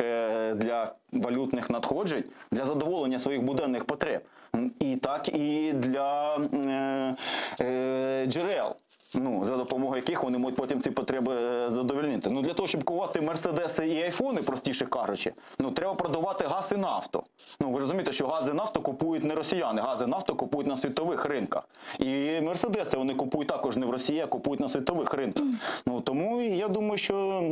для валютних надходжень, для задоволення своїх буденних потреб, і так і для джерел. за допомогою яких вони можуть потім ці потреби задовольнити. Для того, щоб купувати мерседеси і айфони, простіше кажучи, треба продавати газ і нафту. Ви розумієте, що газ і нафту купують не росіяни, газ і нафту купують на світових ринках. І мерседеси вони купують також не в Росії, а купують на світових ринках. Тому я думаю, що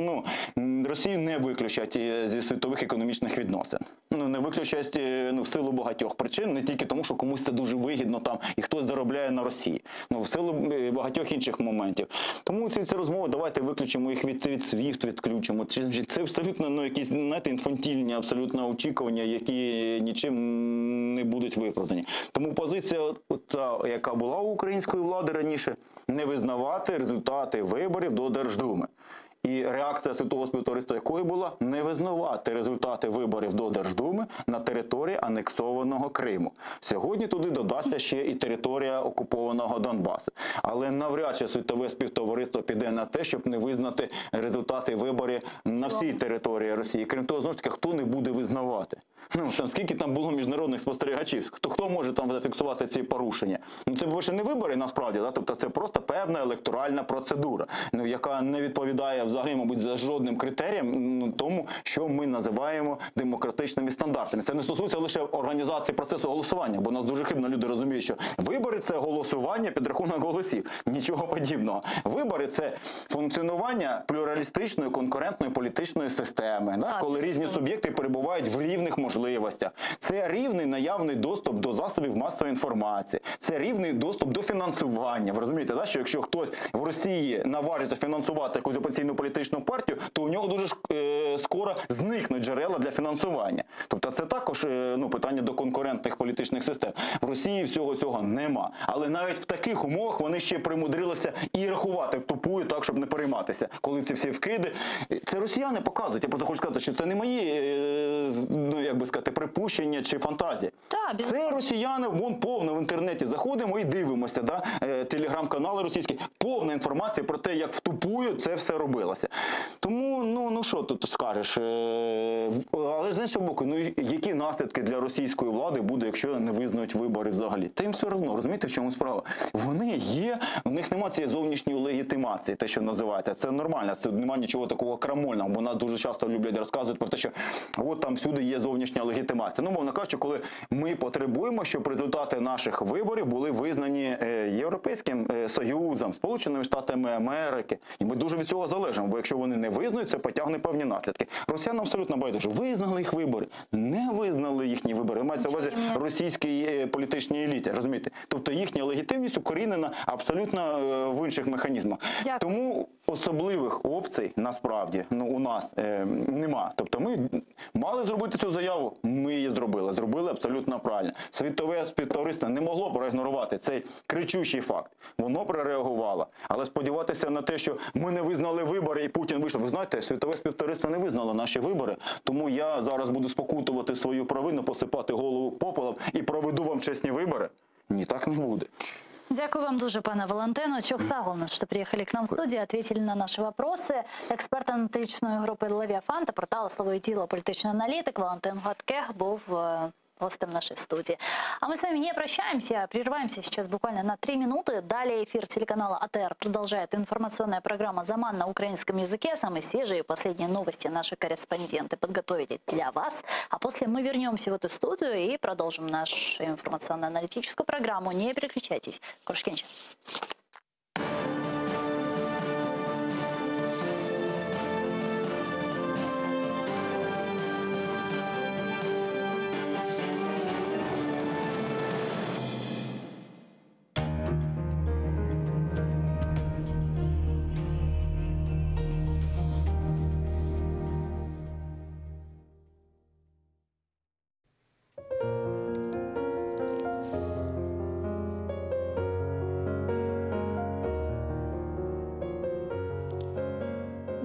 Росію не виключать зі світових економічних відносин. Не виключать в силу багатьох причин, не тільки тому, що комусь це дуже вигідно там і хтось заробляє на Росії. В силу багатьох інших моментів. Тому ці розмови, давайте виключимо їх від SWIFT, відключимо. Це абсолютно якісь, інфантільні абсолютно очікування, які нічим не будуть виправдані. Тому позиція, яка була у української влади раніше, не визнавати результати виборів до Держдуми. І реакція світового співтовариства якої була? Не визнавати результати виборів до Держдуми на території анексованого Криму. Сьогодні туди додасться ще і територія окупованого Донбасу. Але навряд чи світове співтовариство піде на те, щоб не визнати результати виборів на всій території Росії. Крім того, знову ж таки, хто не буде визнавати? Скільки там було міжнародних спостерігачів? Хто може там зафіксувати ці порушення? Це більше не вибори насправді, тобто це просто певна електоральна процедура, яка не відповідає взагалі, мабуть, за жодним критеріям тому, що ми називаємо демократичними стандартами. Це не стосується лише організації процесу голосування, бо нас дуже хибно люди розуміють, що вибори – це голосування, підрахунок голосів. Нічого подібного. Вибори – це функціонування плюралістичної, конкурентної політичної системи, коли різні суб'єкти перебувають в рівних можливостях. Це рівний наявний доступ до засобів масової інформації. Це рівний доступ до фінансування. Ви розумієте, що якщо хтось в Росії наважиться фінансувати якусь опозиційну політичну партію, то у нього дуже скоро зникнуть джерела для фінансування. Тобто це також питання до конкурентних політичних систем. В Росії всього цього нема. Але навіть в таких умовах вони ще примудрилися і рахувати втупую так, щоб не перейматися. Коли ці всі вкиди. Це росіяни показують. Я просто хочу сказати, що це не мої, припущення чи фантазії. Це росіяни, повно в інтернеті заходимо і дивимося, телеграм-канали російські, повна інформація про те, як втупую це все робилося. Тому, що тут скажеш? Але з іншого боку, які наслідки для російської влади буде, якщо не визнають вибори взагалі? Та їм все одно, розумієте, в чому справа? Вони є, у них немає цієї зовнішньої легітимації, те, що називається. Це нормально, це немає нічого такого крамольного, бо нас дуже часто люблять розказувати про те, що там всюди є зовнішня легітимація. Мовно кажучи, коли ми потребуємо, щоб результати наших виборів були визнані Європейським Союзом, Сполученими Штатами Америки. І ми дуже від цього залежимо, бо якщо вони не визнають, це потягне певні наслідки. Росіянам абсолютно байдуже. Визнали їх вибори, не визнали їхні вибори. Мається на увазі російській політичній еліті, розумієте? Тобто їхня легітимність укорінена абсолютно в інших механізмах. Дякую. Тому особливих опцій, насправді, у нас нема. Тобто ми мали зробити цю заяву, ми її зробили. Зробили абсолютно правильно. Світове співтовариство не могло проігнорувати цей кричущий факт. Воно прореагувало. Але сподіватися на те, що ми не визнали вибори і Путін вийшов. Ви знаєте, світове співтовариство не визнало наші вибори, тому я зараз буду спокутувати свою провину, посипати голову попелом і проведу вам чесні вибори. Ні, так не буде. Дякую вам дуже, пане Валентину. Чохсаголовна, что приехали к нам в студию, ответили на наши вопросы. Експерт аналітичної групи «Левіафан» та порталу «Слово і тіло» політичний аналітик Валентин Гладкех був гостем нашей студии. А мы с вами не прощаемся, прерываемся сейчас буквально на 3 минуты. Далее эфир телеканала АТР продолжает информационная программа «Заман» на украинском языке. Самые свежие и последние новости наши корреспонденты подготовили для вас. А после мы вернемся в эту студию и продолжим нашу информационно-аналитическую программу. Не переключайтесь. Куршкинча.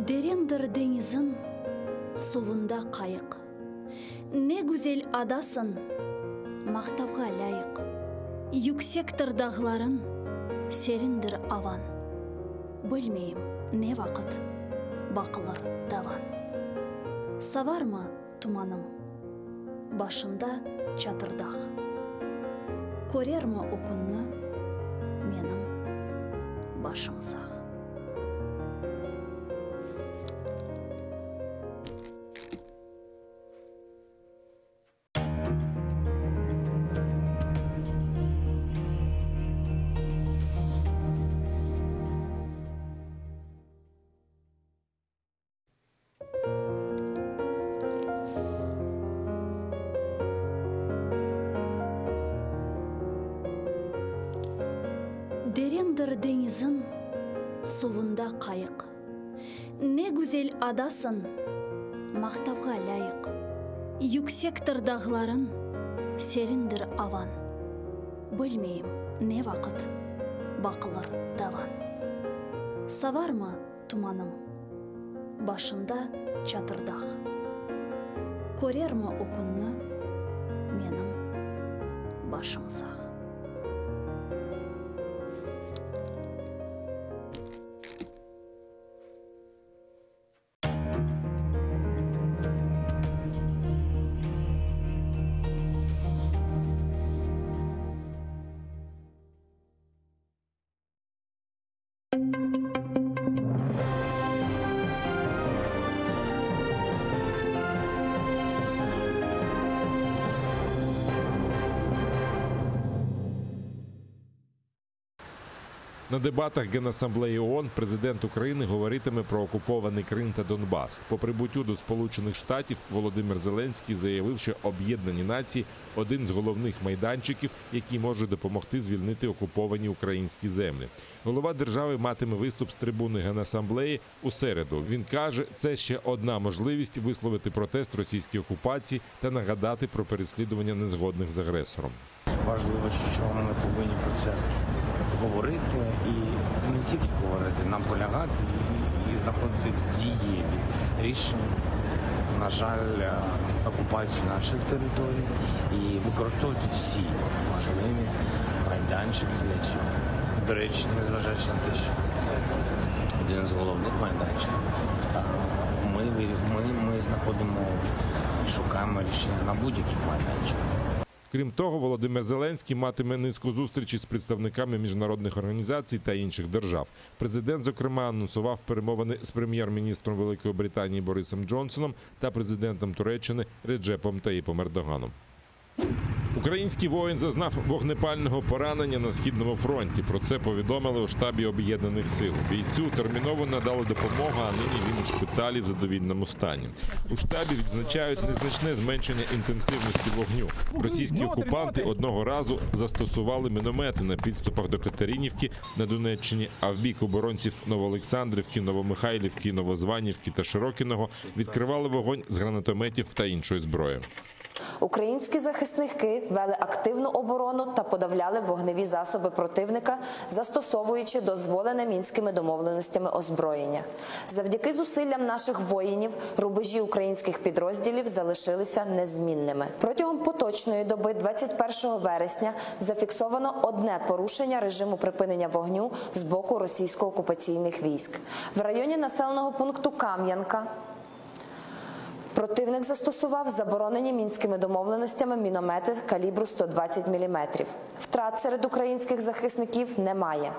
Дерендір денизін, суында қайық. Не гүзел адасын, мақтауға лайық. Юксектір дағларын, серіндір аван. Білмейім, не вақыт, бақылыр даван. Саварма туманым, башында чатырдақ. Көрерма окунны, менің башымсақ. Дерендір денізін, суында қайық. Не güzel адасын, мақтавға лайық. Юксектір дағларын, серіндір аван. Білмейім, не вақыт, бақылыр даван. Саварма туманым, башында чатырдақ. Көрерма окунны, менің башымсақ. На дебатах Генасамблеї ООН президент України говоритиме про окупований Крим та Донбас. По прибуттю до Сполучених Штатів Володимир Зеленський заявив, що Об'єднані Нації – один з головних майданчиків, який може допомогти звільнити окуповані українські землі. Голова держави матиме виступ з трибуни Генасамблеї у середу. Він каже, це ще одна можливість висловити протест російській окупації та нагадати про переслідування незгодних з агресором. Важливо, що ми повинні про це говорити і не тільки говорити, наполягати і знаходити дієві рішення, на жаль, окупації наших територій і використовувати всі можливі майданчики для цього. До речі, незважаючи на те, що це один з головних майданчиків, ми знаходимо і шукаємо рішення на будь-яких майданчиках. Крім того, Володимир Зеленський матиме низку зустрічей з представниками міжнародних організацій та інших держав. Президент, зокрема, анонсував перемовини з прем'єр-міністром Великої Британії Борисом Джонсоном та президентом Туреччини Реджепом Таїпом Ердоганом. Український воїн зазнав вогнепального поранення на Східному фронті. Про це повідомили у штабі Об'єднаних сил. Бійцю терміново надали допомогу, а нині він у шпиталі в задовільному стані. У штабі відзначають незначне зменшення інтенсивності вогню. Російські окупанти одного разу застосували міномети на підступах до Катеринівки на Донеччині, а в бік оборонців Новоолександрівки, Новомихайлівки, Новозванівки та Широкіного відкривали вогонь з гранатометів та іншої зброї. Українські захисники вели активну оборону та подавляли вогневі засоби противника, застосовуючи дозволене мінськими домовленостями озброєння. Завдяки зусиллям наших воїнів рубежі українських підрозділів залишилися незмінними. Протягом поточної доби 21 вересня зафіксовано одне порушення режиму припинення вогню з боку російсько-окупаційних військ. В районі населеного пункту Кам'янка противник застосував заборонені мінськими домовленостями міномети калібру 120 мм. Втрат серед українських захисників немає.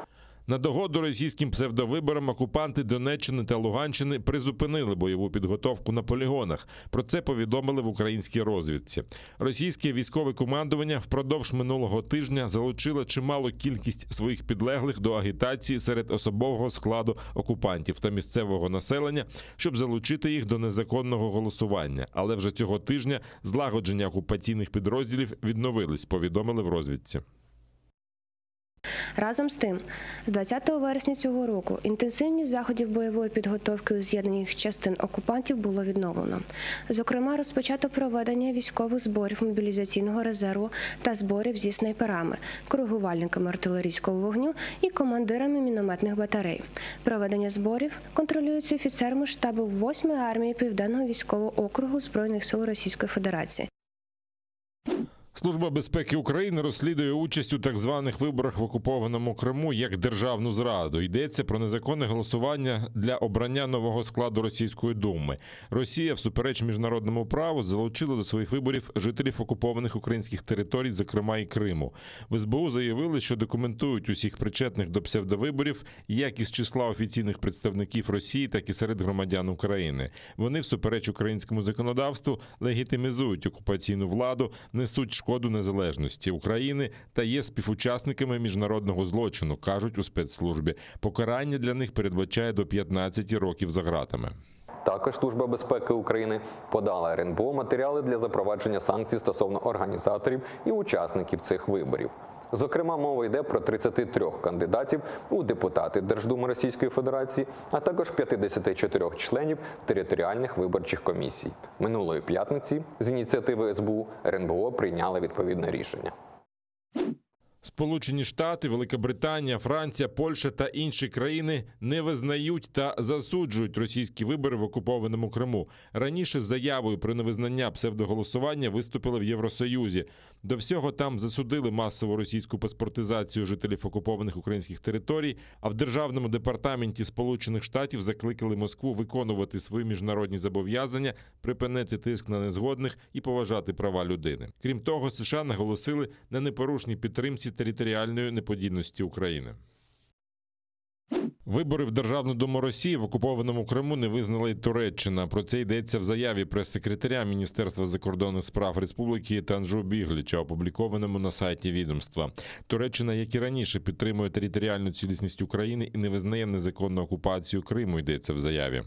На догоду російським псевдовиборам окупанти Донеччини та Луганщини призупинили бойову підготовку на полігонах. Про це повідомили в українській розвідці. Російське військове командування впродовж минулого тижня залучило чималу кількість своїх підлеглих до агітації серед особового складу окупантів та місцевого населення, щоб залучити їх до незаконного голосування. Але вже цього тижня злагодження окупаційних підрозділів відновились, повідомили в розвідці. Разом з тим, з 20 вересня цього року інтенсивність заходів бойової підготовки у з'єднаних частин окупантів було відновлено. Зокрема, розпочато проведення військових зборів мобілізаційного резерву та зборів зі снайперами, коригувальниками артилерійського вогню і командирами мінометних батарей. Проведення зборів контролюється офіцерами штабу 8-ї армії Південного військового округу Збройних сил Російської Федерації. Служба безпеки України розслідує участь у так званих виборах в окупованому Криму як державну зраду. Йдеться про незаконне голосування для обрання нового складу Російської Думи. Росія, всупереч міжнародному праву, залучила до своїх виборів жителів окупованих українських територій, зокрема і Криму. В СБУ заявили, що документують усіх причетних до псевдовиборів як із числа офіційних представників Росії, так і серед громадян України. Вони, всупереч українському законодавству, легітимізують окупаційну владу, несуть шкоду незалежності України та є співучасниками міжнародного злочину, кажуть у спецслужбі. Покарання для них передбачає до 15 років за ґратами. Також Служба безпеки України подала РНБО матеріали для запровадження санкцій стосовно організаторів і учасників цих виборів. Зокрема, мова йде про 33 кандидатів у депутати Держдуми Російської Федерації, а також 54 членів територіальних виборчих комісій. Минулої п'ятниці з ініціативи СБУ РНБО прийняли відповідне рішення. Сполучені Штати, Велика Британія, Франція, Польща та інші країни не визнають та засуджують російські вибори в окупованому Криму. Раніше з заявою про невизнання псевдоголосування виступили в Євросоюзі. До всього там засудили масову російську паспортизацію жителів окупованих українських територій, а в Державному департаменті Сполучених Штатів закликали Москву виконувати свої міжнародні зобов'язання, припинити тиск на незгодних і поважати права людини. Крім того, США наголосили на непорушній підтримці територіальної неподільності України. Вибори в Державну Думу Росії в окупованому Криму не визнала й Туреччина. Про це йдеться в заяві прес-секретаря Міністерства закордонних справ Республіки Танжу Бігліча, опублікованому на сайті відомства. Туреччина, як і раніше, підтримує територіальну цілісність України і не визнає незаконну окупацію Криму, йдеться в заяві.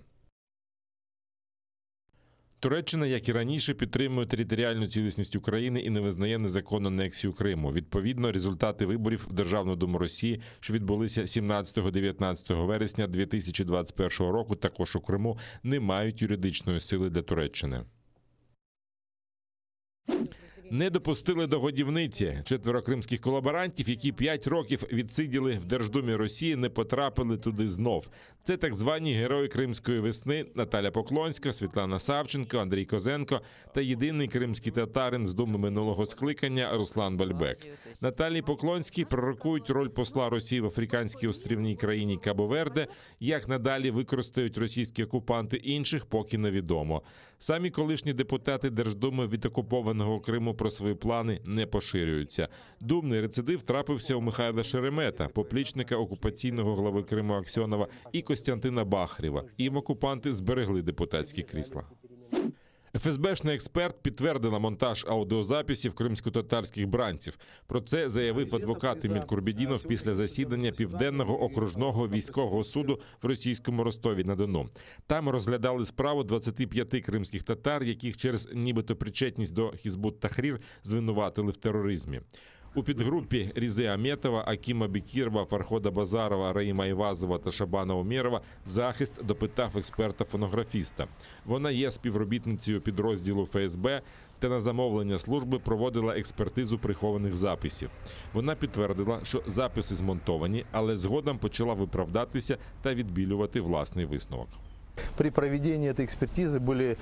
Туреччина, як і раніше, підтримує територіальну цілісність України і не визнає незаконну анексію Криму. Відповідно, результати виборів в Державну Думу Росії, що відбулися 17-19 вересня 2021 року, також у Криму, не мають юридичної сили для Туреччини. Не допустили до годівниці. 4 кримських колаборантів, які 5 років відсиділи в Держдумі Росії, не потрапили туди знов. Це так звані герої Кримської весни Наталя Поклонська, Світлана Савченко, Андрій Козенко та єдиний кримський татарин з Думи минулого скликання Руслан Бальбек. Наталії Поклонській пророкують роль посла Росії в африканській острівній країні Кабо-Верде. Як надалі використають російські окупанти інших, поки невідомо. Самі колишні депутати Держдуми від окупованого Криму про свої плани не поширюються. Думний рецидив трапився у Михайла Шеремета, поплічника окупаційного глави Криму Аксьонова, і Костянтина Бахарєва. Їм окупанти зберегли депутатські крісла. ФСБшний експерт підтвердила монтаж аудіозаписів кримсько-татарських бранців. Про це заявив адвокат Еміль Курбєдінов після засідання Південного окружного військового суду в російському Ростові-на-Дону. Там розглядали справу 25 кримських татар, яких через нібито причетність до Хізбут-Тахрір звинуватили в тероризмі. У підгрупі Різи Аметова, Акіма Бекірова, Фархода Базарова, Раїма Івазова та Шабана Умєрова захист допитав експерта-фонографіста. Вона є співробітницею підрозділу ФСБ та на замовлення служби проводила експертизу прихованих записів. Вона підтвердила, що записи змонтовані, але згодом почала виправдатися та відбілювати власний висновок. При проведении этой экспертизы были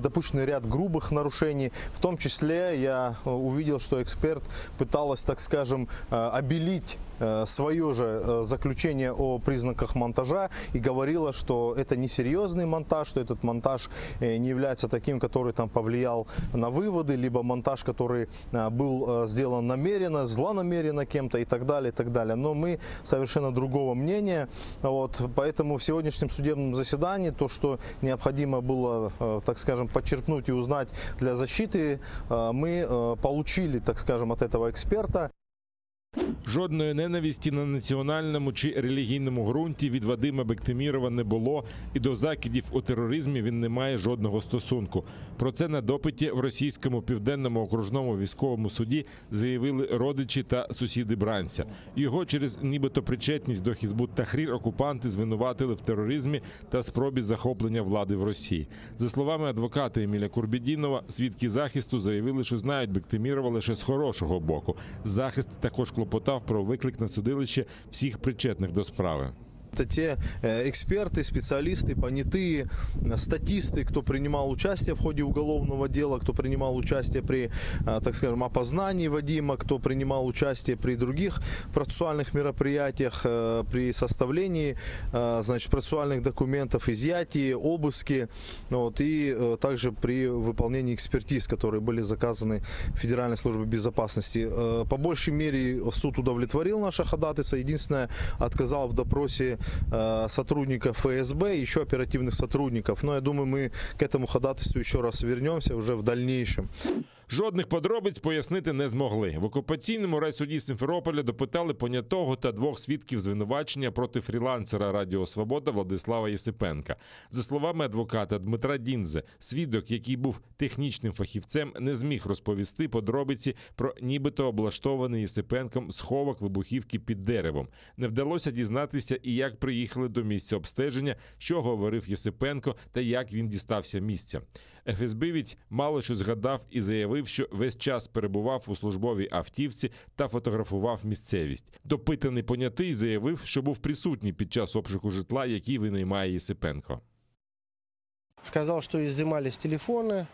допущены ряд грубых нарушений. В том числе я увидел, что эксперт пыталась, так скажем, обелить свое же заключение о признаках монтажа и говорила, что это несерьезный монтаж, что этот монтаж не является таким, который там повлиял на выводы, либо монтаж, который был сделан намеренно, злонамеренно кем-то и так далее, и так далее. Но мы совершенно другого мнения. Поэтому в сегодняшнем судебном заседании то, что необходимо было, так скажем, подчеркнуть и узнать для защиты, мы получили, так скажем, от этого эксперта. Жодної ненависті на національному чи релігійному ґрунті від Вадима Бектемірова не було, і до закидів у тероризмі він не має жодного стосунку. Про це на допиті в російському Південному окружному військовому суді заявили родичі та сусіди бранця. Його через нібито причетність до Хізбут-Тахрір окупанти звинуватили в тероризмі та спробі захоплення влади в Росії. За словами адвоката Еміля Курбєдінова, свідки захисту заявили, що знають Бектемірова лише з хорошого боку. Захист також клопотав про виклик на судилище всіх причетних до справи. Это те эксперты, специалисты, понятые, статисты, кто принимал участие в ходе уголовного дела, кто принимал участие при, так скажем, опознании Вадима, кто принимал участие при других процессуальных мероприятиях, при составлении, значит, процессуальных документов, изъятии, обыске, вот, и также при выполнении экспертиз, которые были заказаны Федеральной службой безопасности. По большей мере суд удовлетворил наше ходатайство. Единственное, отказал в допросе сотрудников ФСБ, еще оперативных сотрудников. Но я думаю, мы к этому ходатайству еще раз вернемся уже в дальнейшем. Жодних подробиць пояснити не змогли. В окупаційному райсуді Сімферополя допитали понятого та двох свідків звинувачення проти фрілансера Радіо Свобода Владислава Єсипенка. За словами адвоката Дмитра Діндзе, свідок, який був технічним фахівцем, не зміг розповісти подробиці про нібито облаштований Єсипенком сховок вибухівки під деревом. Не вдалося дізнатися і як приїхали до місця обстеження, що говорив Єсипенко та як він дістався місця. ФСБівець мало що згадав і заявив, що весь час перебував у службовій автівці та фотографував місцевість. Допитаний понятий заявив, що був присутній під час обшуку житла, який винаймає Єсипенко. Сказал, что изымались телефоны,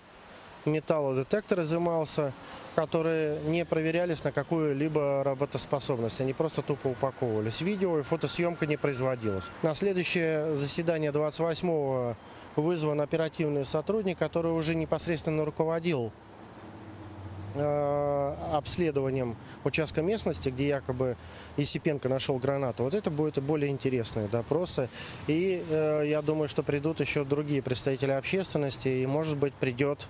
металлодетектор изымался, которые не проверялись на какую-либо работоспособность. Они просто тупо упаковывались. Видео и фотосъемка не производилась. На следующее заседание 28-го вызван оперативный сотрудник, который уже непосредственно руководил обследованием участка местности, где якобы Єсипенко нашел гранату. Вот это будут более интересные допросы. И я думаю, что придут еще другие представители общественности, и, может быть, придет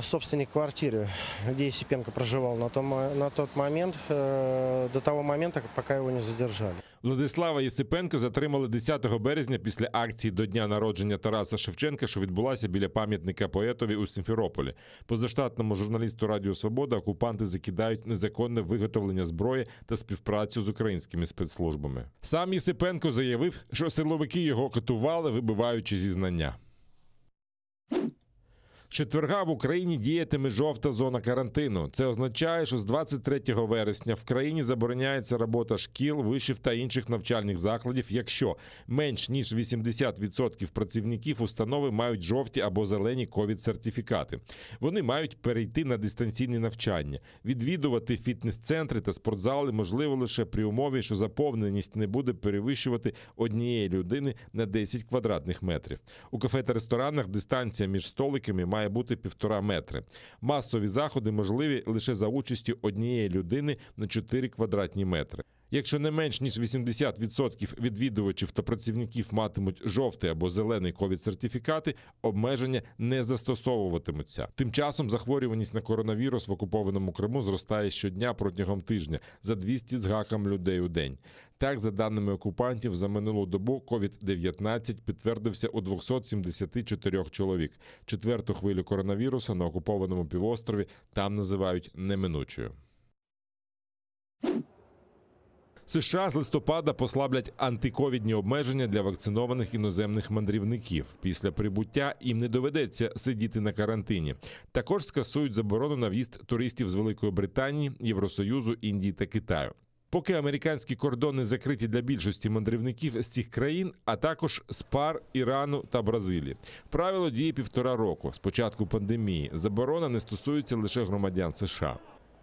собственник квартиры, где Єсипенко проживал на тот момент, до того момента, пока его не задержали. Владислава Єсипенка затримали 10 березня після акції до дня народження Тараса Шевченка, що відбулася біля пам'ятника поетові у Сімферополі. Позаштатному журналісту Радіо Свобода окупанти закидають незаконне виготовлення зброї та співпрацю з українськими спецслужбами. Сам Єсипенко заявив, що силовики його катували, вибиваючи зізнання. З четверга в Україні діятиме жовта зона карантину. Це означає, що з 23 вересня в країні забороняється робота шкіл, вишів та інших навчальних закладів, якщо менш ніж 80% працівників установи мають жовті або зелені ковід-сертифікати. Вони мають перейти на дистанційне навчання. Відвідувати фітнес-центри та спортзали можливо лише при умові, що заповненість не буде перевищувати однієї людини на 10 квадратних метрів. У кафе та ресторанах дистанція між столиками має бути 1,5 метри. Масові заходи можливі лише за участю однієї людини на 4 квадратні метри. Якщо не менш ніж 80% відвідувачів та працівників матимуть жовтий або зелений ковід-сертифікати, обмеження не застосовуватимуться. Тим часом захворюваність на коронавірус в окупованому Криму зростає щодня протягом тижня за 200 з гаком людей у день. Так, за даними окупантів, за минулу добу ковід-19 підтвердився у 274 чоловік. Четверту хвилю коронавірусу на окупованому півострові там називають неминучою. США з листопада послаблять антиковідні обмеження для вакцинованих іноземних мандрівників. Після прибуття їм не доведеться сидіти на карантині. Також скасують заборону на в'їзд туристів з Великої Британії, Євросоюзу, Індії та Китаю. Поки американські кордони закриті для більшості мандрівників з цих країн, а також з ПАР, Ірану та Бразилії. Правило діє 1,5 року з початку пандемії. Заборона не стосується лише громадян США.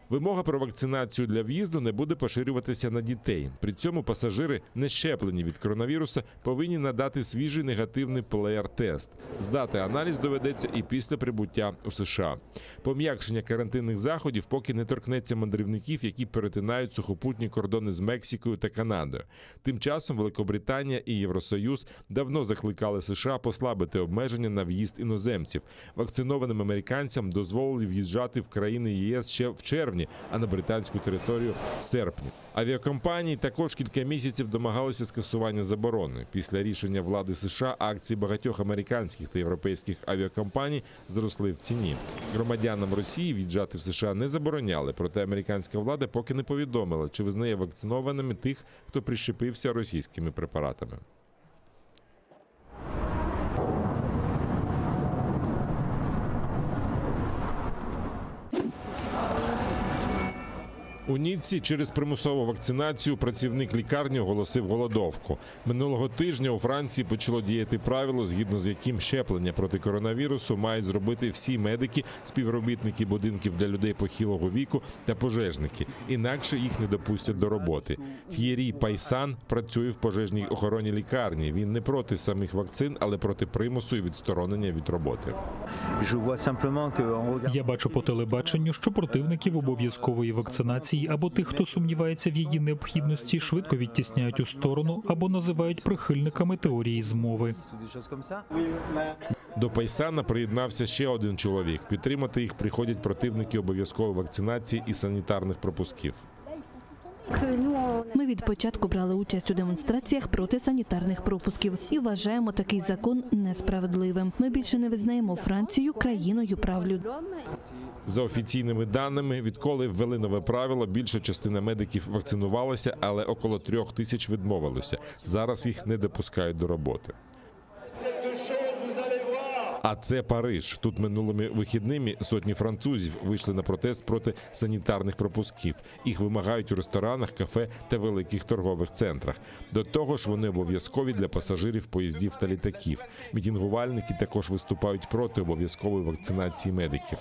Вимога про вакцинацію для в'їзду не буде поширюватися на дітей. При цьому пасажири, не щеплені від коронавіруса, повинні надати свіжий негативний ПЛР-тест. Здати аналіз доведеться і після прибуття у США. Пом'якшення карантинних заходів поки не торкнеться мандрівників, які перетинають сухопутні кордони з Мексикою та Канадою. Тим часом Великобританія і Євросоюз давно закликали США послабити обмеження на в'їзд іноземців. Вакцинованим американцям дозволили в'їжджати в країни ЄС ще в червні, а на британську територію в серпні. Авіакомпанії також кілька місяців домагалися скасування заборони. Після рішення влади США акції багатьох американських та європейських авіакомпаній зросли в ціні. Громадянам Росії в'їжджати в США не забороняли, проте американська влада поки не повідомила, чи визнає вакцинованими тих, хто прищепився російськими препаратами. У Ніцці через примусову вакцинацію працівник лікарні оголосив голодовку. Минулого тижня у Франції почало діяти правило, згідно з яким щеплення проти коронавірусу мають зробити всі медики, співробітники будинків для людей похилого віку та пожежники. Інакше їх не допустять до роботи. Т'єрі Пайсан працює в пожежній охороні лікарні. Він не проти самих вакцин, але проти примусу і відсторонення від роботи. Я бачу по телебаченню, що противників обов'язкової вакцинації або тих, хто сумнівається в її необхідності, швидко відтісняють у сторону або називають прихильниками теорії змови. До Пайсана приєднався ще один чоловік. Підтримати їх приходять противники обов'язкової вакцинації і санітарних пропусків. Ми від початку брали участь у демонстраціях проти санітарних пропусків і вважаємо такий закон несправедливим. Ми більше не визнаємо Францію країною прав людини. За офіційними даними, відколи ввели нове правило, більша частина медиків вакцинувалася, але около 3000 відмовилося. Зараз їх не допускають до роботи. А це Париж. Тут минулими вихідними сотні французів вийшли на протест проти санітарних пропусків. Їх вимагають у ресторанах, кафе та великих торгових центрах. До того ж, вони обов'язкові для пасажирів поїздів та літаків. Мітингувальники також виступають проти обов'язкової вакцинації медиків.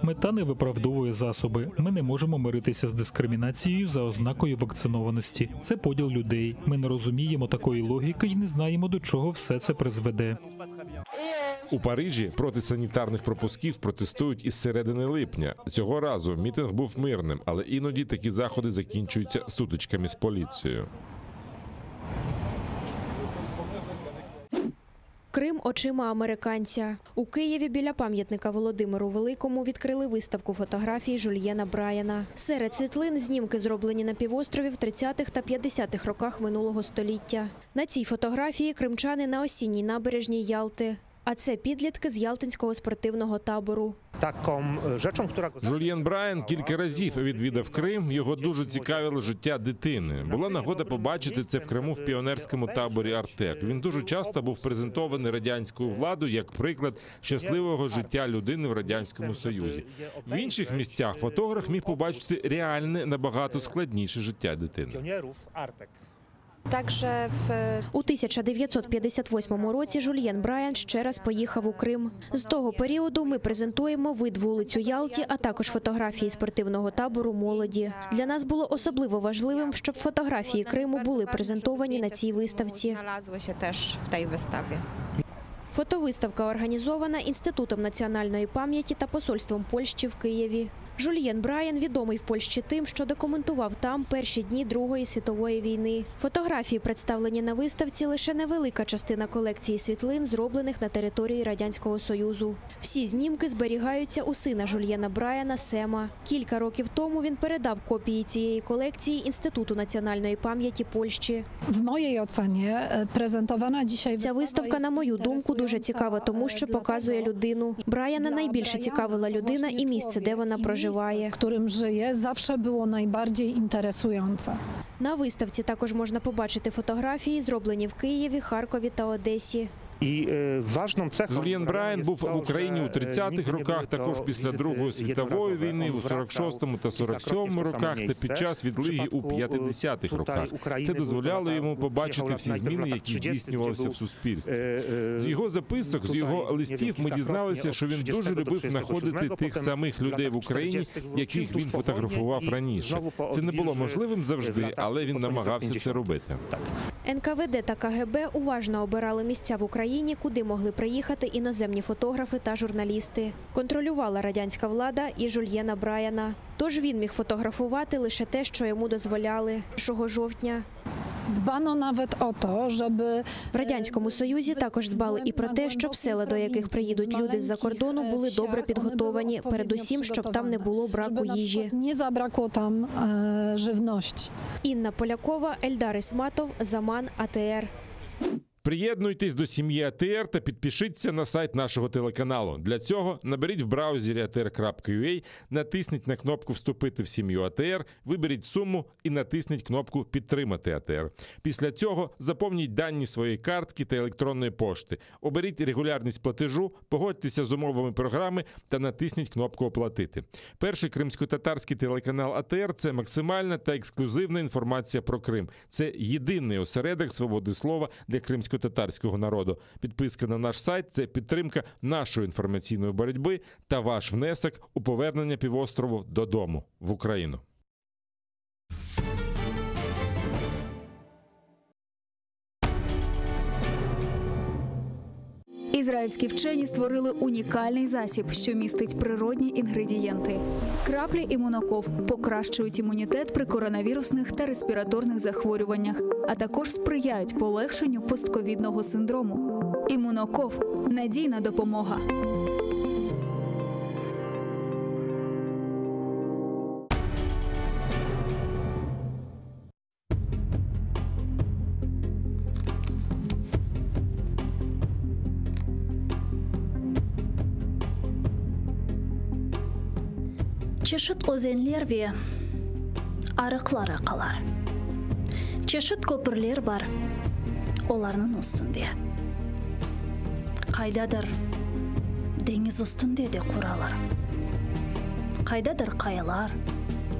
Мета не виправдовує засоби. Ми не можемо миритися з дискримінацією за ознакою вакцинованості. Це поділ людей. Ми не розуміємо такої логіки і не знаємо, до чого все це призведе. У Парижі проти санітарних пропусків протестують із середини липня. Цього разу мітинг був мирним, але іноді такі заходи закінчуються сутичками з поліцією. Крим очима американця. У Києві біля пам'ятника Володимиру Великому відкрили виставку фотографій Жюльєна Брайана. Серед світлин знімки зроблені на півострові в 30-х та 50-х роках минулого століття. На цій фотографії кримчани на осінній набережній Ялти. А це підлітки з ялтинського спортивного табору. Жюльєн Брайан кілька разів відвідав Крим. Його дуже цікавило життя дитини. Була нагода побачити це в Криму в піонерському таборі «Артек». Він дуже часто був презентований радянською владою як приклад щасливого життя людини в Радянському Союзі. В інших місцях фотограф міг побачити реальне, набагато складніше життя дитини. У 1958 році Жюльєн Брайан ще раз поїхав у Крим. З того періоду ми презентуємо вид вулицю Ялті, а також фотографії спортивного табору молоді. Для нас було особливо важливим, щоб фотографії Криму були презентовані на цій виставці. Фотовиставка організована Інститутом національної пам'яті та посольством Польщі в Києві. Жюльєн Брайан відомий в Польщі тим, що документував там перші дні Другої світової війни. Фотографії, представлені на виставці, лише невелика частина колекції світлин, зроблених на території Радянського Союзу. Всі знімки зберігаються у сина Жюльєна Брайана Сема. Кілька років тому він передав копії цієї колекції Інституту національної пам'яті Польщі. В моїй оцені презентована Ця виставка, на мою думку, дуже цікава, тому що показує людину. Брайана найбільше цікавила людина і місце, де вона проживає. Którym żyje, zawsze było najbardziej interesujące. На виставці також можна побачити фотографії, зроблені в Києві, Харкові та Одесі. Жюльєн Брайан був в Україні у 30-х роках, також після Другої світової війни у 46-му та 47-му роках та під час відлиги у 50-х роках. Це дозволяло йому побачити всі зміни, які здійснювалися в суспільстві. З його записок, з його листів ми дізналися, що він дуже любив знаходити тих самих людей в Україні, яких він фотографував раніше. Це не було можливим завжди, але він намагався це робити. НКВД та КГБ уважно обирали місця в Україні, куди могли приїхати іноземні фотографи та журналісти. Контролювала радянська влада і Жюльєна Брайана. Тож він міг фотографувати лише те, що йому дозволяли. 1 жовтня. Dbano nawet o to, żeby... В Радянському Союзі також дбали і про те, щоб села, до яких приїдуть люди з-за кордону, були добре підготовані, передусім, щоб там не було браку їжі. Не забракло там живності. Інна Полякова, Ельдар Ісматов, Заман, АТР. Приєднуйтесь до сім'ї АТР та підпишіться на сайт нашого телеканалу. Для цього наберіть в браузері atr.ua, натисніть на кнопку «Вступити в сім'ю АТР», виберіть суму і натисніть кнопку «Підтримати АТР». Після цього заповніть дані своєї картки та електронної пошти. Оберіть регулярність платежу, погодьтеся з умовами програми та натисніть кнопку «Оплатити». Перший кримсько-татарський телеканал АТР – це максимальна та ексклюзивна інформація про Крим. Це єдиний осередок свободи слова для кримсько-татарського народу. Підписка на наш сайт – це підтримка нашої інформаційної боротьби та ваш внесок у повернення півострову додому, в Україну. Ізраїльські вчені створили унікальний засіб, що містить природні інгредієнти. Краплі імуноков покращують імунітет при коронавірусних та респіраторних захворюваннях, а також сприяють полегшенню постковідного синдрому. Імуноков – надійна допомога. Çeşit özenler ve arıklar akalar. Çeşit köprüler var olarının üstünde. Kaydadır deniz üstünde de kuralar. Kaydadır kayalar,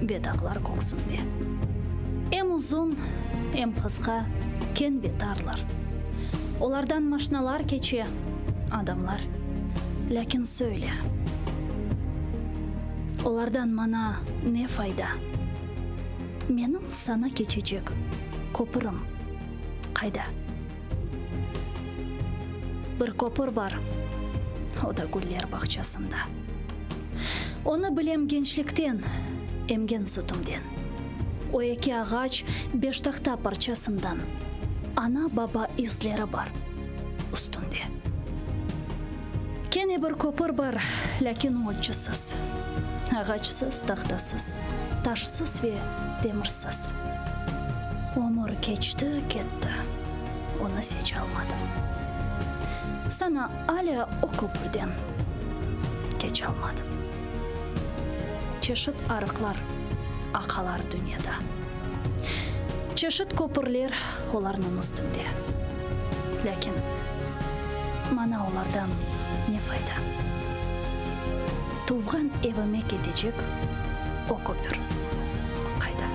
bedaklar koksunda. Hem uzun, hem kıska, ken ve tarlar. Olardan maşinalar geçiyor, adamlar. Lakin söyle. Olardan mana ne fayda? Benim sana geçecek köprüm kayda? Bir köprü var, o da güller bahçesinde. Onu bilem gençlikten, emgen sütümden. O iki ağaç beş tahta parçasından. Ana baba izleri var üstünde. Kene bir köprü var, lakin ölçüsüz. Ağaçsız, tahtasız, taşsız ve demirsiz. Ömür geçti, gitti. Onu seç almadım. Sana hala o köprüden geç almadım. Çeşit arıklar, akalar dünyada. Çeşit köprüler onların üstünde. Lakin bana onlardan ne fayda? Tuğan evime gidecek o köprü kayda?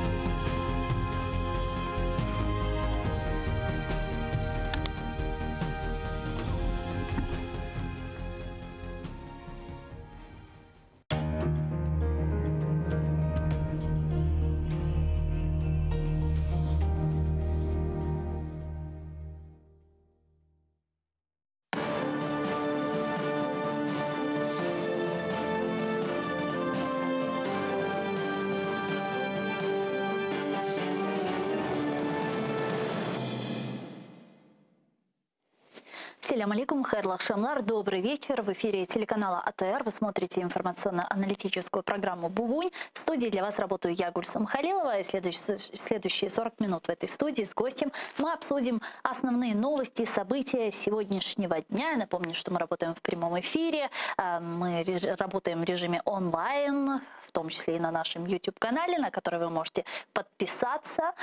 Салям алейкум, хайрлы акшамлар, добрый вечер. В эфире телеканала АТР. Вы смотрите информационно-аналитическую программу «Бувунь». В студии для вас работаю я, Гульсум Халилова. И следующие 40 минут в этой студии с гостем мы обсудим основные новости, события сегодняшнего дня. Я напомню, что мы работаем в прямом эфире. Мы работаем в режиме онлайн, в том числе и на нашем YouTube-канале, на который вы можете подписаться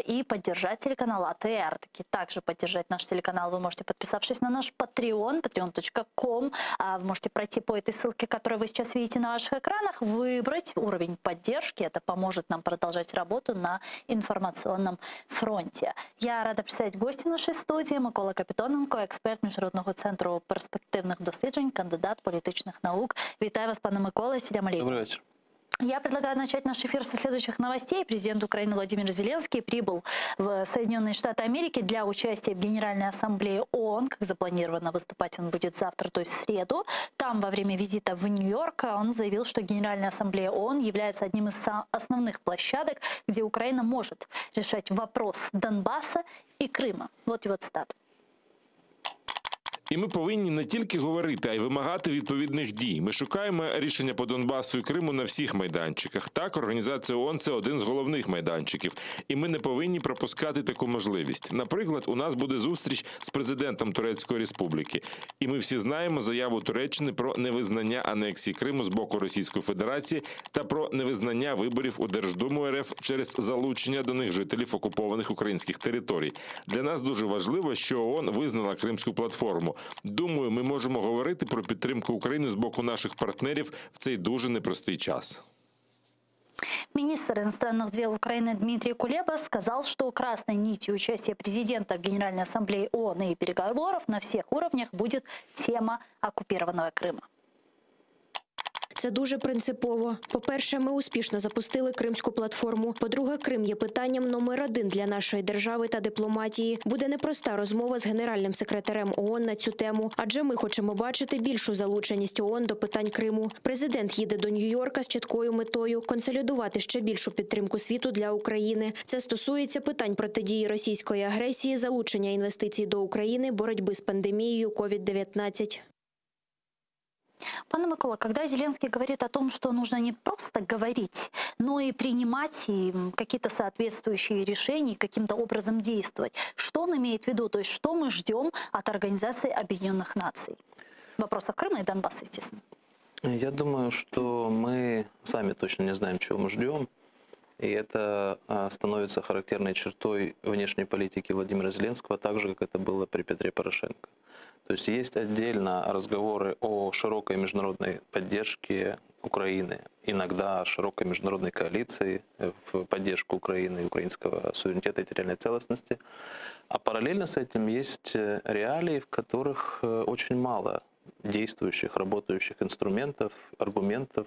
и поддержать телеканал АТР. Также поддержать наш телеканал вы можете, подписавшись на наш Patreon, patreon.com. Вы можете пройти по этой ссылке, которую вы сейчас видите на ваших экранах, выбрать уровень поддержки. Это поможет нам продолжать работу на информационном фронте. Я рада представить гостя нашей студии. Микола Капітоненко, експерт Міжнародного центру перспективних досліджень, кандидат політичних наук. Вітаю вас, пане Микола. Салям алейкум. Добрый вечер. Я предлагаю начать наш эфир со следующих новостей. Президент Украины Владимир Зеленский прибыл в Соединенные Штаты Америки для участия в Генеральной Ассамблее ООН. Как запланировано, выступать он будет завтра, то есть в среду. Там, во время визита в Нью-Йорк, он заявил, что Генеральная Ассамблея ООН является одним из основных площадок, где Украина может решать вопрос Донбасса и Крыма. Вот его цитата. І ми повинні не тільки говорити, а й вимагати відповідних дій. Ми шукаємо рішення по Донбасу і Криму на всіх майданчиках. Так, Організація ООН – це один з головних майданчиків. І ми не повинні пропускати таку можливість. Наприклад, у нас буде зустріч з президентом Турецької Республіки. І ми всі знаємо заяву Туреччини про невизнання анексії Криму з боку Російської Федерації та про невизнання виборів у Держдуму РФ через залучення до них жителів окупованих українських територій. Для нас дуже важливо, що ООН визнала Кримську платформу. Думаю, ми можемо говорити про підтримку України з боку наших партнерів в цей дуже непростий час. Министр иностранных дел Украины Дмитрий Кулеба сказал, что красной нитью участия президента в Генеральной Ассамблее ООН и переговоров на всех уровнях будет тема оккупированного Крыма. Це дуже принципово. По-перше, ми успішно запустили Кримську платформу. По-друге, Крим є питанням номер 1 для нашої держави та дипломатії. Буде непроста розмова з генеральним секретарем ООН на цю тему, адже ми хочемо бачити більшу залученість ООН до питань Криму. Президент їде до Нью-Йорка з чіткою метою – консолідувати ще більшу підтримку світу для України. Це стосується питань протидії російської агресії, залучення інвестицій до України, боротьби з пандемією COVID-19. Пане Микола, когда Зеленский говорит о том, что нужно не просто говорить, но и принимать какие-то соответствующие решения, каким-то образом действовать, что он имеет в виду? То есть что мы ждем от Организации Объединенных Наций? В вопросах Крыма и Донбасса, естественно. Я думаю, что мы сами точно не знаем, чего мы ждем. И это становится характерной чертой внешней политики Владимира Зеленского, так же, как это было при Петре Порошенко. То есть отдельно разговоры о широкой международной поддержке Украины, иногда широкой международной коалиции в поддержку Украины и украинского суверенитета и территориальной целостности. А параллельно с этим есть реалии, в которых очень мало действующих, работающих инструментов, аргументов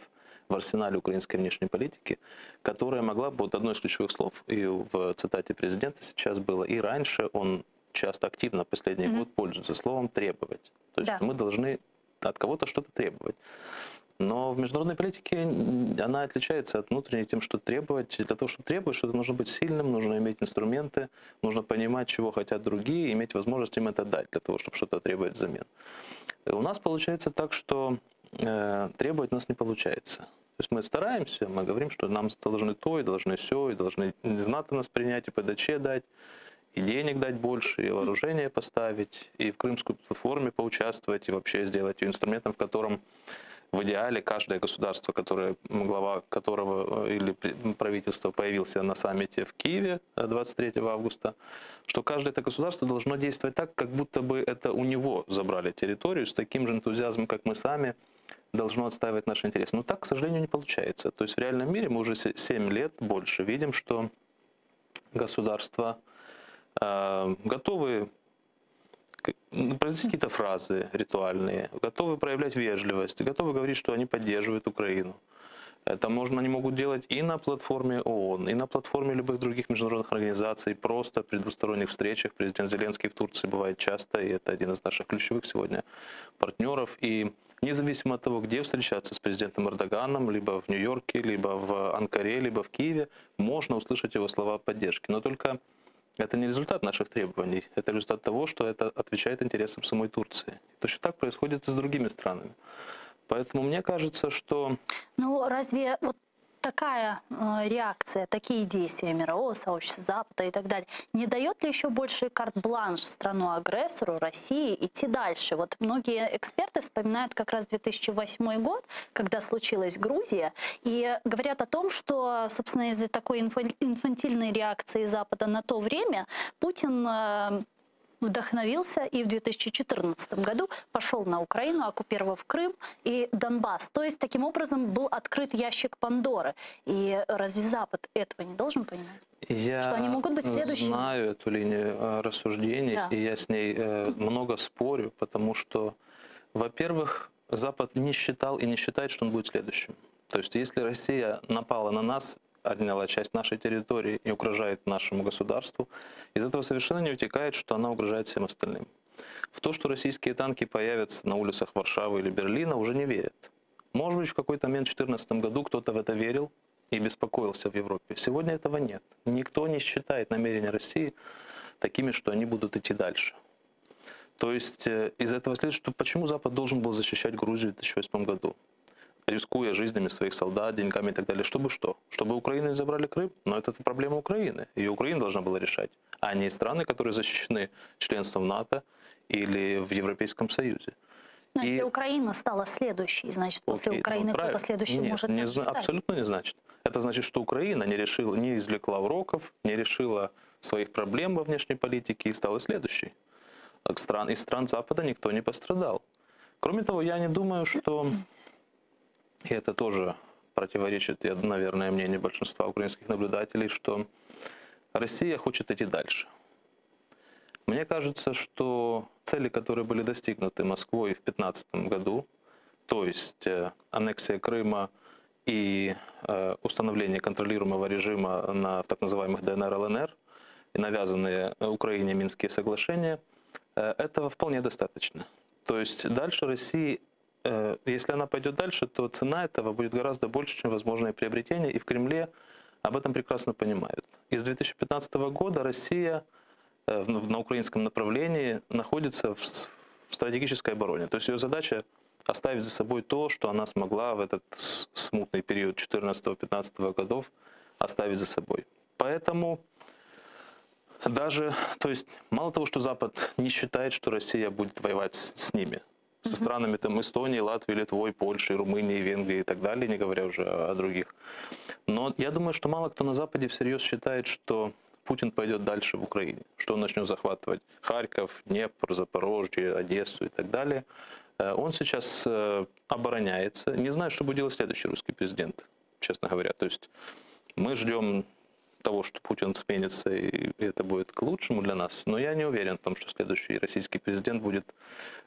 в арсенале украинской внешней политики, которая могла бы, вот одно из ключевых слов и в цитате президента сейчас было, и раньше он часто активно последний год пользуется словом «требовать». То есть мы должны от кого-то что-то требовать. Но в международной политике она отличается от внутренней тем, что требовать, для того, чтобы требовать что-то, нужно быть сильным, нужно иметь инструменты, нужно понимать, чего хотят другие, иметь возможность им это дать, для того, чтобы что-то требовать взамен. У нас получается так, что требовать у нас не получается. То есть мы стараемся, мы говорим, что нам должны то, и должны сё, и должны в НАТО нас принять, и ПДЧ дать, и денег дать больше, и вооружение поставить, и в Крымскую платформе поучаствовать, и вообще сделать ее инструментом, в котором в идеале каждое государство, глава которого или правительство появился на саммите в Киеве 23 августа, что каждое это государство должно действовать так, как будто бы это у него забрали территорию, с таким же энтузиазмом, как мы сами, должно отстаивать наши интересы. Но так, к сожалению, не получается. То есть в реальном мире мы уже 7 лет больше видим, что государства готовы произнести какие-то фразы ритуальные, готовы проявлять вежливость, готовы говорить, что они поддерживают Украину. Это они могут делать и на платформе ООН, и на платформе любых других международных организаций, просто при двусторонних встречах. Президент Зеленский в Турции бывает часто, и это один из наших ключевых сегодня партнеров. И независимо от того, где встречаться с президентом Эрдоганом, либо в Нью-Йорке, либо в Анкаре, либо в Киеве, можно услышать его слова поддержки. Но только это не результат наших требований, это результат того, что это отвечает интересам самой Турции. Точно так происходит и с другими странами. Поэтому мне кажется, что... Ну, разве вот такая реакция, такие действия мирового сообщества, Запада и так далее, не дает ли еще больше карт-бланш страну-агрессору, России, идти дальше? Вот многие эксперты вспоминают как раз 2008 год, когда случилась Грузия, и говорят о том, что, собственно, из-за такой инфантильной реакции Запада на то время Путин вдохновился и в 2014 году пошел на Украину, оккупировав Крым и Донбасс. То есть, таким образом, был открыт ящик Пандоры. И разве Запад этого не должен понимать? Что они могут быть следующими? Я знаю эту линию рассуждений, и я с ней много спорю, потому что, во-первых, Запад не считал и не считает, что он будет следующим. То есть, если Россия напала на нас, отняла часть нашей территории и угрожает нашему государству, из этого совершенно не вытекает, что она угрожает всем остальным. В то, что российские танки появятся на улицах Варшавы или Берлина, уже не верят. Может быть, в какой-то момент в 2014 году кто-то в это верил и беспокоился в Европе. Сегодня этого нет. Никто не считает намерения России такими, что они будут идти дальше. То есть из этого следует, что почему Запад должен был защищать Грузию в 2008 году, рискуя жизнями своих солдат, деньгами и так далее. Чтобы что? Чтобы Украину не забрали Крым? Но это проблема Украины. Ее Украина должна была решать, а не страны, которые защищены членством в НАТО или в Европейском Союзе. Но если Украина стала следующей, значит, после Украины кто-то следующий может не стать? Абсолютно не значит. Это значит, что Украина не извлекла уроков, не решила своих проблем во внешней политике и стала следующей. Из стран Запада никто не пострадал. Кроме того, я не думаю, что... И это тоже противоречит, наверное, мнению большинства украинских наблюдателей, что Россия хочет идти дальше. Мне кажется, что цели, которые были достигнуты Москвой в 2015 году, то есть аннексия Крыма и установление контролируемого режима в так называемых ДНР, ЛНР, и навязанные Украине Минские соглашения, этого вполне достаточно. То есть дальше России, если она пойдет дальше, то цена этого будет гораздо больше, чем возможное приобретение, и в Кремле об этом прекрасно понимают. Из 2015 года Россия на украинском направлении находится в стратегической обороне. То есть ее задача оставить за собой то, что она смогла в этот смутный период 14-15 годов оставить за собой. Поэтому то есть мало того, что Запад не считает, что Россия будет воевать с ними, со странами там Эстонии, Латвии, Литвой, Польшей, Румынии, Венгрии и так далее, не говоря уже о других. Но я думаю, что мало кто на Западе всерьез считает, что Путин пойдет дальше в Украине, что он начнет захватывать Харьков, Днепр, Запорожье, Одессу и так далее. Он сейчас обороняется. Не знаю, что будет делать следующий русский президент, честно говоря. То есть мы ждем того, что Путин сменится, и это будет к лучшему для нас. Но я не уверен в том, что следующий российский президент будет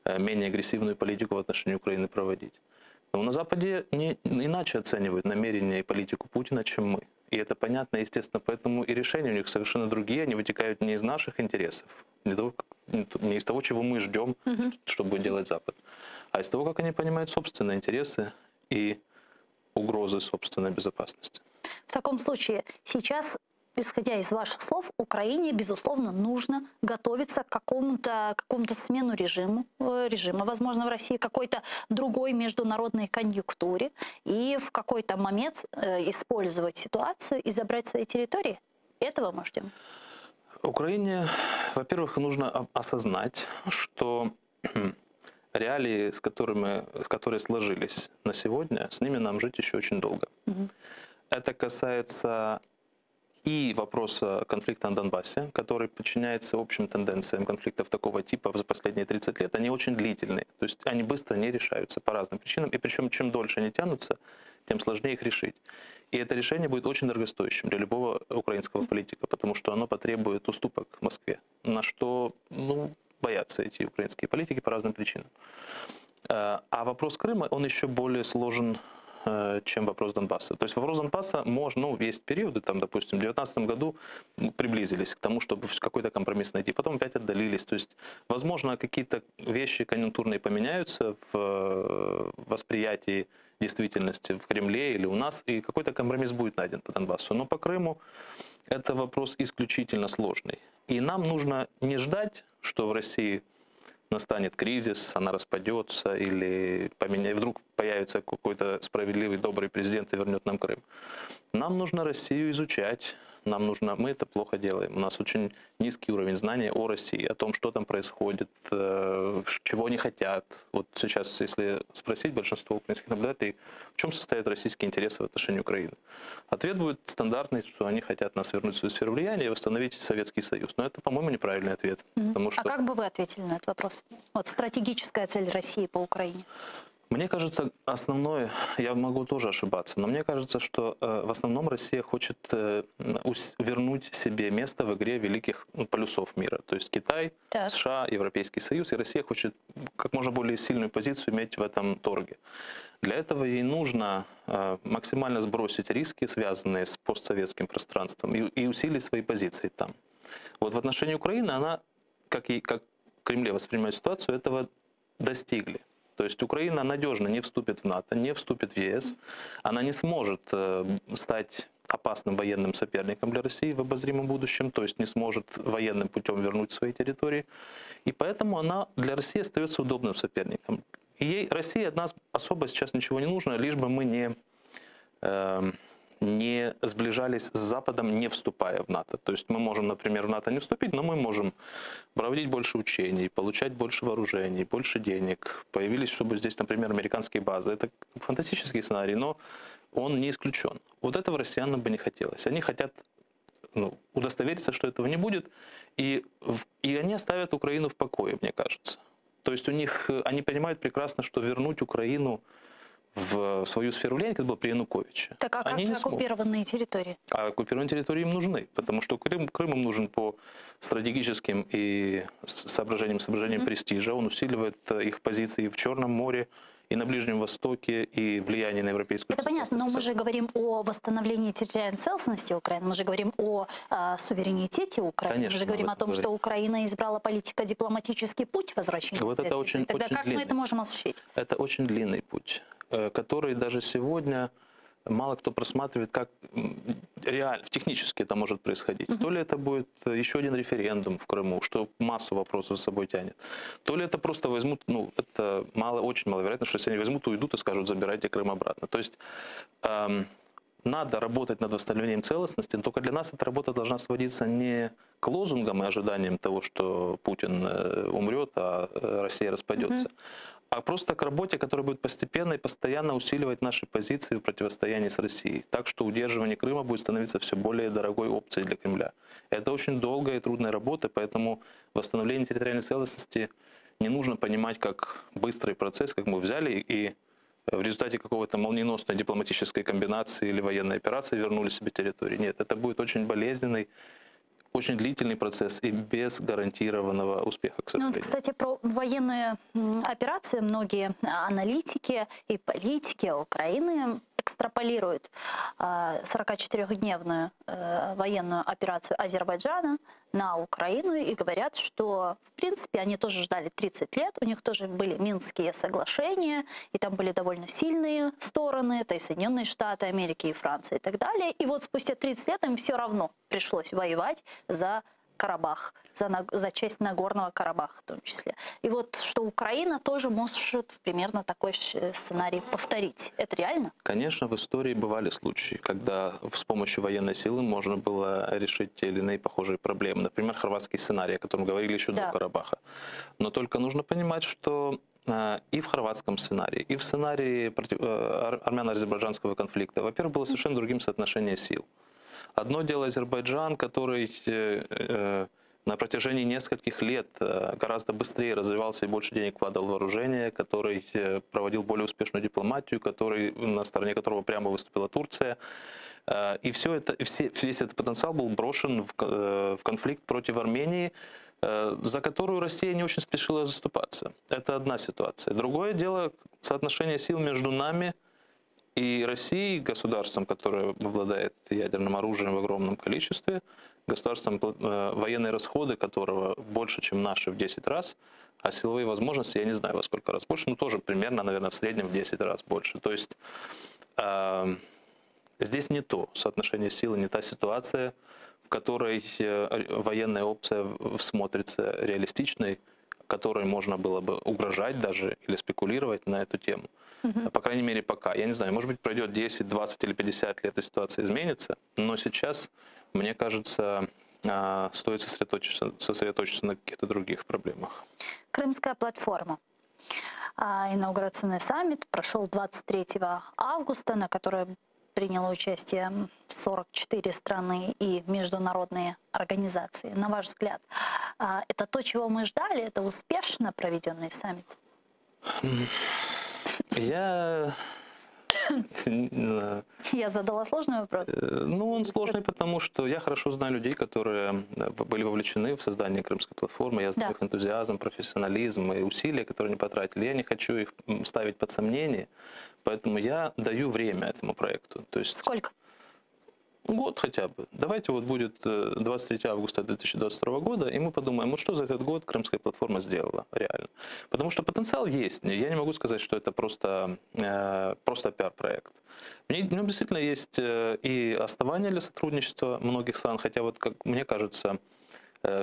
менее агрессивную политику в отношении Украины проводить. Но на Западе иначе оценивают намерения и политику Путина, чем мы. И это понятно, естественно, поэтому и решения у них совершенно другие. Они вытекают не из наших интересов, не из того, чего мы ждем, что будет делать Запад, а из того, как они понимают собственные интересы и угрозы собственной безопасности. В таком случае сейчас, исходя из ваших слов, Украине, безусловно, нужно готовиться к какому-то смену режима, возможно, в России какой-то другой международной конъюнктуре, и в какой-то момент использовать ситуацию и забрать свои территории. Этого мы ждем. Украине, во-первых, нужно осознать, что реалии, которые сложились на сегодня, с ними нам жить еще очень долго. Это касается и вопроса конфликта на Донбассе, который подчиняется общим тенденциям конфликтов такого типа за последние 30 лет. Они очень длительные, то есть они быстро не решаются по разным причинам. И причем, чем дольше они тянутся, тем сложнее их решить. И это решение будет очень дорогостоящим для любого украинского политика, потому что оно потребует уступок Москве, на что боятся эти украинские политики по разным причинам. А вопрос Крыма, он еще более сложен, чем вопрос Донбасса. То есть вопрос Донбасса есть периоды, там, допустим, в 2019 году приблизились к тому, чтобы какой-то компромисс найти, потом опять отдалились. То есть, возможно, какие-то вещи конъюнктурные поменяются в восприятии действительности в Кремле или у нас, и какой-то компромисс будет найден по Донбассу. Но по Крыму это вопрос исключительно сложный. И нам нужно не ждать, что в России настанет кризис, она распадется, или вдруг появится какой-то справедливый, добрый президент и вернет нам Крым. Нам нужно Россию изучать, мы это плохо делаем. У нас очень низкий уровень знания о России, о том, что там происходит, чего они хотят. Вот сейчас, если спросить большинство украинских наблюдателей, в чем состоят российские интересы в отношении Украины, ответ будет стандартный, что они хотят нас вернуть в свою сферу влияния и восстановить Советский Союз. Но это, по-моему, неправильный ответ. Потому что... А как бы вы ответили на этот вопрос? Вот стратегическая цель России по Украине. Мне кажется, основное, я могу тоже ошибаться, но мне кажется, что в основном Россия хочет вернуть себе место в игре великих полюсов мира. То есть Китай, США, Европейский Союз, и Россия хочет как можно более сильную позицию иметь в этом торге. Для этого ей нужно максимально сбросить риски, связанные с постсоветским пространством, и усилить свои позиции там. Вот в отношении Украины она, как в Кремле воспринимает ситуацию, этого достигли. То есть Украина надежно не вступит в НАТО, не вступит в ЕС, она не сможет стать опасным военным соперником для России в обозримом будущем, то есть не сможет военным путем вернуть свои территории. И поэтому она для России остается удобным соперником. И России от нас особо сейчас ничего не нужно, лишь бы мы не сближались с Западом, не вступая в НАТО. То есть мы можем, например, в НАТО не вступить, но мы можем проводить больше учений, получать больше вооружений, больше денег. Появились, чтобы здесь, например, американские базы. Это фантастический сценарий, но он не исключен. Вот этого россиянам бы не хотелось. Они хотят удостовериться, что этого не будет, и они оставят Украину в покое, мне кажется. То есть они понимают прекрасно, что вернуть Украину в свою сферу влияния, как было при Януковиче. Так а как же оккупированные территории? А оккупированные территории им нужны, потому что Крым им нужен по стратегическим и соображениям престижа. Он усиливает их позиции в Черном море, и на Ближнем Востоке, и влияние на европейскую... Это понятно, но мы же говорим о восстановлении территориальной целостности Украины, мы же говорим о суверенитете Украины, Конечно, мы же говорим о том, что Украина избрала политико-дипломатический путь возвращения. Вот это очень, Тогда очень как длинный. мы это можем осуществить? Это очень длинный путь, который даже сегодня мало кто просматривает, как реально, технически это может происходить. То ли это будет еще один референдум в Крыму, что массу вопросов за собой тянет. То ли это просто возьмут, это очень маловероятно, что если они возьмут, уйдут и скажут, забирайте Крым обратно. То есть надо работать над восстановлением целостности, но только для нас эта работа должна сводиться не к лозунгам и ожиданиям того, что Путин умрет, а Россия распадется, а просто к работе, которая будет постепенно и постоянно усиливать наши позиции в противостоянии с Россией. Так что удерживание Крыма будет становиться все более дорогой опцией для Кремля. Это очень долгая и трудная работа, поэтому восстановление территориальной целостности не нужно понимать как быстрый процесс, как мы взяли и в результате какого-то молниеносной дипломатической комбинации или военной операции вернули себе территории. Нет, это будет очень болезненный, очень длительный процесс и без гарантированного успеха, к сожалению. Кстати, про военную операцию многие аналитики и политики Украины экстраполируют 44-дневную военную операцию Азербайджана на Украину и говорят, что, в принципе, они тоже ждали 30 лет, у них тоже были Минские соглашения, и там были довольно сильные стороны, это и Соединенные Штаты Америки, и Франция, и так далее. И вот спустя 30 лет им все равно пришлось воевать за Карабах, за часть Нагорного Карабаха в том числе. И вот что Украина тоже может примерно такой сценарий повторить. Это реально? Конечно, в истории бывали случаи, когда с помощью военной силы можно было решить те или иные похожие проблемы. Например, хорватский сценарий, о котором говорили еще до Карабаха. Но только нужно понимать, что и в хорватском сценарии, и в сценарии армяно-азербайджанского конфликта, во-первых, было совершенно другим соотношение сил. Одно дело Азербайджан, который на протяжении нескольких лет гораздо быстрее развивался и больше денег вкладывал в вооружение, который проводил более успешную дипломатию, на стороне которого прямо выступила Турция. И весь этот потенциал был брошен в конфликт против Армении, за которую Россия не очень спешила заступаться. Это одна ситуация. Другое дело соотношение сил между нами и Россией, государством, которое обладает ядерным оружием в огромном количестве, государством, военные расходы которого больше, чем наши в 10 раз, а силовые возможности, я не знаю во сколько раз больше, но тоже примерно, наверное, в среднем в 10 раз больше. То есть здесь не то соотношение силы, не та ситуация, в которой военная опция смотрится реалистичной, которой можно было бы угрожать даже или спекулировать на эту тему. По крайней мере, пока. Я не знаю, может быть, пройдет 10, 20 или 50 лет, и ситуация изменится, но сейчас, мне кажется, стоит сосредоточиться на каких-то других проблемах. Крымская платформа. Инаугурационный саммит прошел 23 августа, на котором приняло участие 44 страны и международные организации. На ваш взгляд, это то, чего мы ждали? Это успешно проведенный саммит? Я задала сложный вопрос. Он сложный, потому что я хорошо знаю людей, которые были вовлечены в создание Крымской платформы. Я знаю их энтузиазм, профессионализм и усилия, которые они потратили. Я не хочу их ставить под сомнение, поэтому я даю время этому проекту. То есть, сколько? Год хотя бы. Давайте вот будет 23 августа 2022 года, и мы подумаем, вот что за этот год Крымская платформа сделала реально. Потому что потенциал есть. Я не могу сказать, что это просто пиар-проект. Действительно есть и основания для сотрудничества многих стран, хотя вот, как мне кажется,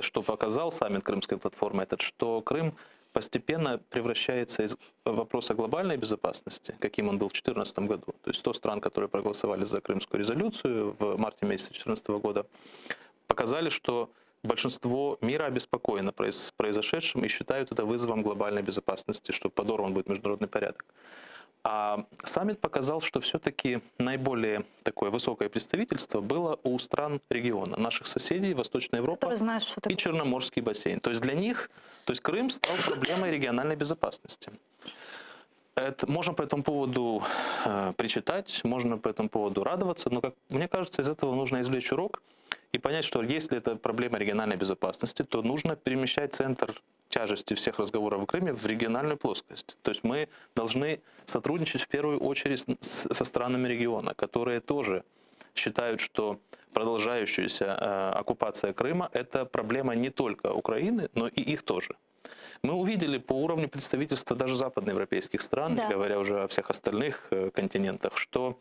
что показал саммит Крымской платформы, что Крым постепенно превращается из вопроса глобальной безопасности, каким он был в 2014 году, то есть 100 стран, которые проголосовали за Крымскую резолюцию в марте месяце 2014 года, показали, что большинство мира обеспокоено произошедшим и считают это вызовом глобальной безопасности, что подорван будет международный порядок. А саммит показал, что все-таки наиболее такое высокое представительство было у стран региона, наших соседей, Восточная Европа и Черноморский бассейн. То есть для них, Крым стал проблемой региональной безопасности. Можно по этому поводу причитать, можно по этому поводу радоваться, но, как мне кажется, из этого нужно извлечь урок и понять, что если это проблема региональной безопасности, то нужно перемещать центр тяжести всех разговоров в Крыме в региональную плоскость. То есть мы должны сотрудничать в первую очередь со странами региона, которые тоже считают, что продолжающаяся оккупация Крыма – это проблема не только Украины, но и их тоже. Мы увидели по уровню представительства даже западноевропейских стран, не говоря уже о всех остальных континентах, что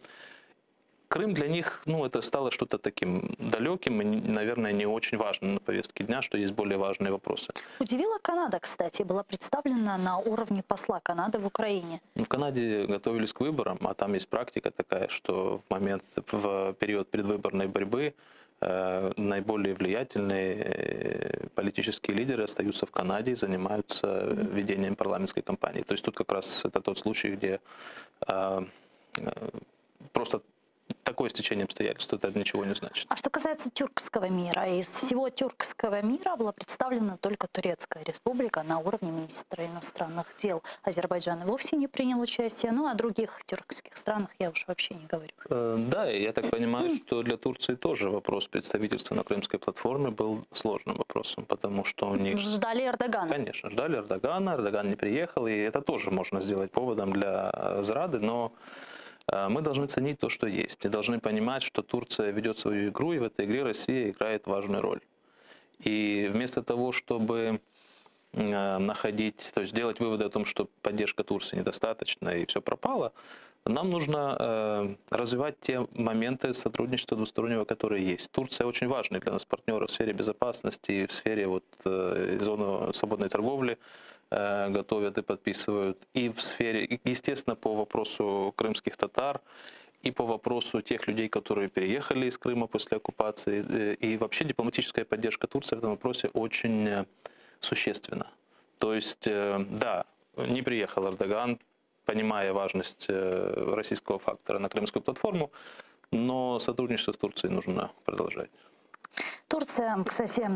Крым для них, это стало что-то таким далеким и, наверное, не очень важным на повестке дня, что есть более важные вопросы. Удивила Канада, кстати, была представлена на уровне посла Канады в Украине. В Канаде готовились к выборам, а там есть практика такая, что в период предвыборной борьбы наиболее влиятельные политические лидеры остаются в Канаде и занимаются ведением парламентской кампании. То есть тут как раз это тот случай, где просто такое стечение обстоятельств, это ничего не значит. А что касается тюркского мира, из всего тюркского мира была представлена только Турецкая республика на уровне министра иностранных дел. Азербайджан и вовсе не принял участие, о других тюркских странах я уж вообще не говорю. Да, я так понимаю, что для Турции тоже вопрос представительства на Крымской платформе был сложным вопросом, потому что у них... Ждали Эрдогана. Конечно, ждали Эрдогана, Эрдоган не приехал, и это тоже можно сделать поводом для зрады, но мы должны ценить то, что есть, и должны понимать, что Турция ведет свою игру, и в этой игре Россия играет важную роль. И вместо того, чтобы делать выводы о том, что поддержка Турции недостаточна и все пропало, нам нужно развивать те моменты сотрудничества двустороннего, которые есть. Турция очень важный для нас партнер в сфере безопасности, в сфере зоны свободной торговли, готовят и подписывают, и в сфере, естественно, по вопросу крымских татар, и по вопросу тех людей, которые переехали из Крыма после оккупации, и вообще дипломатическая поддержка Турции в этом вопросе очень существенна. То есть, да, не приехал Эрдоган, понимая важность российского фактора на Крымскую платформу, но сотрудничество с Турцией нужно продолжать. Турция, кстати,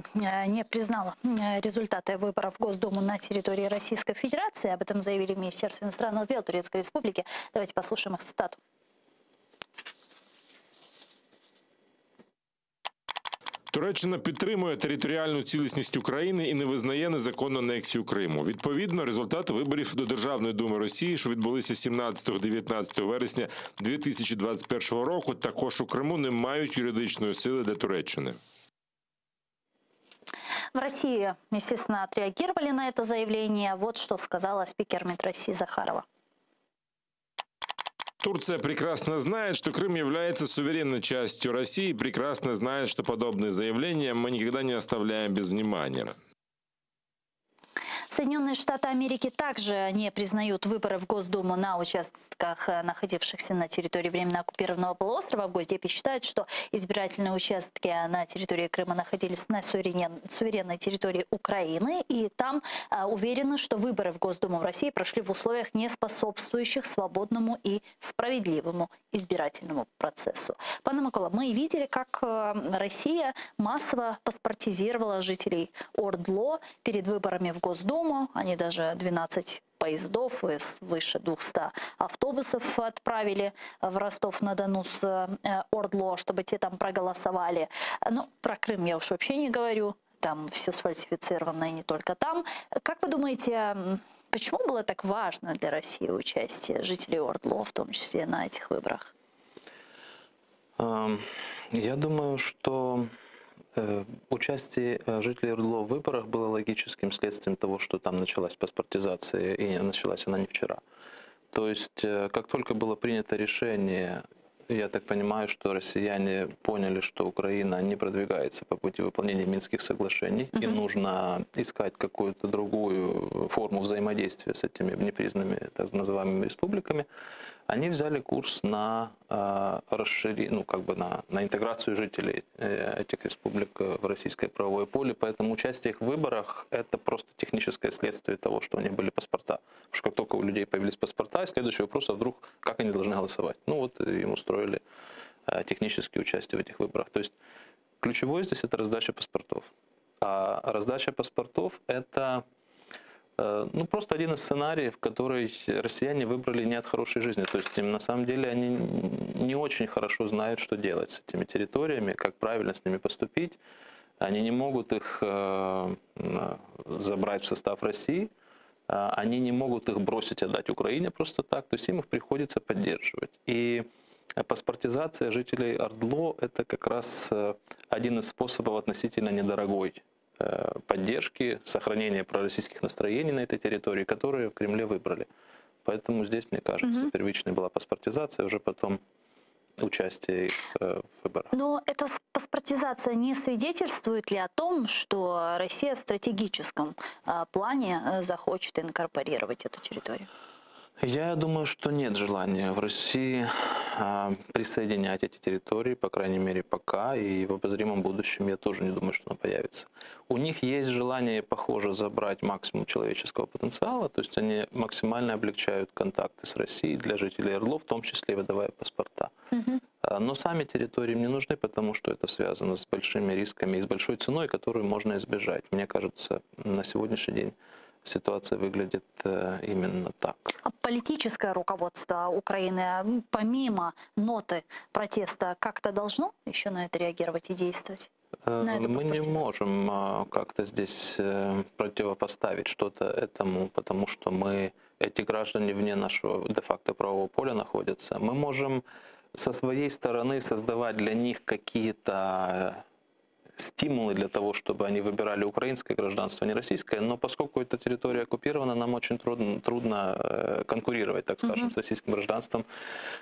не признала результаты выборов в Госдуму на территории Российской Федерации. Об этом заявили в Министерстве иностранных дел Турецкой Республики. Давайте послушаем их цитату. Туреччина підтримує територіальну цілісність України і не визнає незаконну анексію Криму. Відповідно, результати виборів до Державної думи Росії, що відбулися 17-19 вересня 2021 року, також у Криму не мають юридичної сили для Туреччини. В России, естественно, отреагировали на это заявление. Вот что сказала спикер МИД России Захарова. Турция прекрасно знает, что Крым является суверенной частью России, прекрасно знает, что подобные заявления мы никогда не оставляем без внимания. Соединенные Штаты Америки также не признают выборы в Госдуму на участках, находившихся на территории временно оккупированного полуострова. В Госдепе считают, что избирательные участки на территории Крыма находились на суверенной территории Украины. И там уверены, что выборы в Госдуму в России прошли в условиях, не способствующих свободному и справедливому избирательному процессу. Пане Микола, мы видели, как Россия массово паспортизировала жителей ОРДЛО перед выборами в Госдуму. Они даже 12 поездов и свыше 200 автобусов отправили в Ростов-на-Дону с ОРДЛО, чтобы те там проголосовали. Но про Крым я уж вообще не говорю. Там все сфальсифицировано и не только там. Как вы думаете, почему было так важно для России участие жителей ОРДЛО, в том числе на этих выборах? Я думаю, что участие жителей ОРДЛО в выборах было логическим следствием того, что там началась паспортизация, и началась она не вчера. То есть, как только было принято решение, я так понимаю, что россияне поняли, что Украина не продвигается по пути выполнения Минских соглашений, и нужно искать какую-то другую форму взаимодействия с этими непризнанными, так называемыми, республиками, они взяли курс на расширение, на интеграцию жителей этих республик в российское правовое поле. Поэтому участие их в выборах – это просто техническое следствие того, что у них были паспорта. Потому что как только у людей появились паспорта, следующий вопрос, а вдруг как они должны голосовать? Ну вот им устроили техническое участие в этих выборах. То есть ключевое здесь – это раздача паспортов. А раздача паспортов – это просто один из сценариев, который россияне выбрали не от хорошей жизни. То есть на самом деле они не очень хорошо знают, что делать с этими территориями, как правильно с ними поступить. Они не могут их забрать в состав России, они не могут их бросить, отдать Украине просто так. То есть им их приходится поддерживать. И паспортизация жителей ОРДЛО – это как раз один из способов относительно недорогой поддержки, сохранения пророссийских настроений на этой территории, которые в Кремле выбрали. Поэтому здесь, мне кажется, первичной была паспортизация, уже потом участие их в выборах. Но эта паспортизация не свидетельствует ли о том, что Россия в стратегическом плане захочет инкорпорировать эту территорию? Я думаю, что нет желания в России присоединять эти территории, по крайней мере, пока, и в обозримом будущем я тоже не думаю, что она появится. У них есть желание, похоже, забрать максимум человеческого потенциала, то есть они максимально облегчают контакты с Россией для жителей ОРДЛО, в том числе выдавая паспорта. Но сами территории им не нужны, потому что это связано с большими рисками и с большой ценой, которую можно избежать. Мне кажется, на сегодняшний день ситуация выглядит именно так. А политическое руководство Украины, помимо ноты протеста, как-то должно еще на это реагировать и действовать? Мы не можем как-то здесь противопоставить что-то этому, потому что эти граждане вне нашего де-факто правового поля находятся. Мы можем со своей стороны создавать для них какие-то стимулы для того, чтобы они выбирали украинское гражданство, а не российское, но поскольку эта территория оккупирована, нам очень трудно конкурировать, так скажем, с российским гражданством,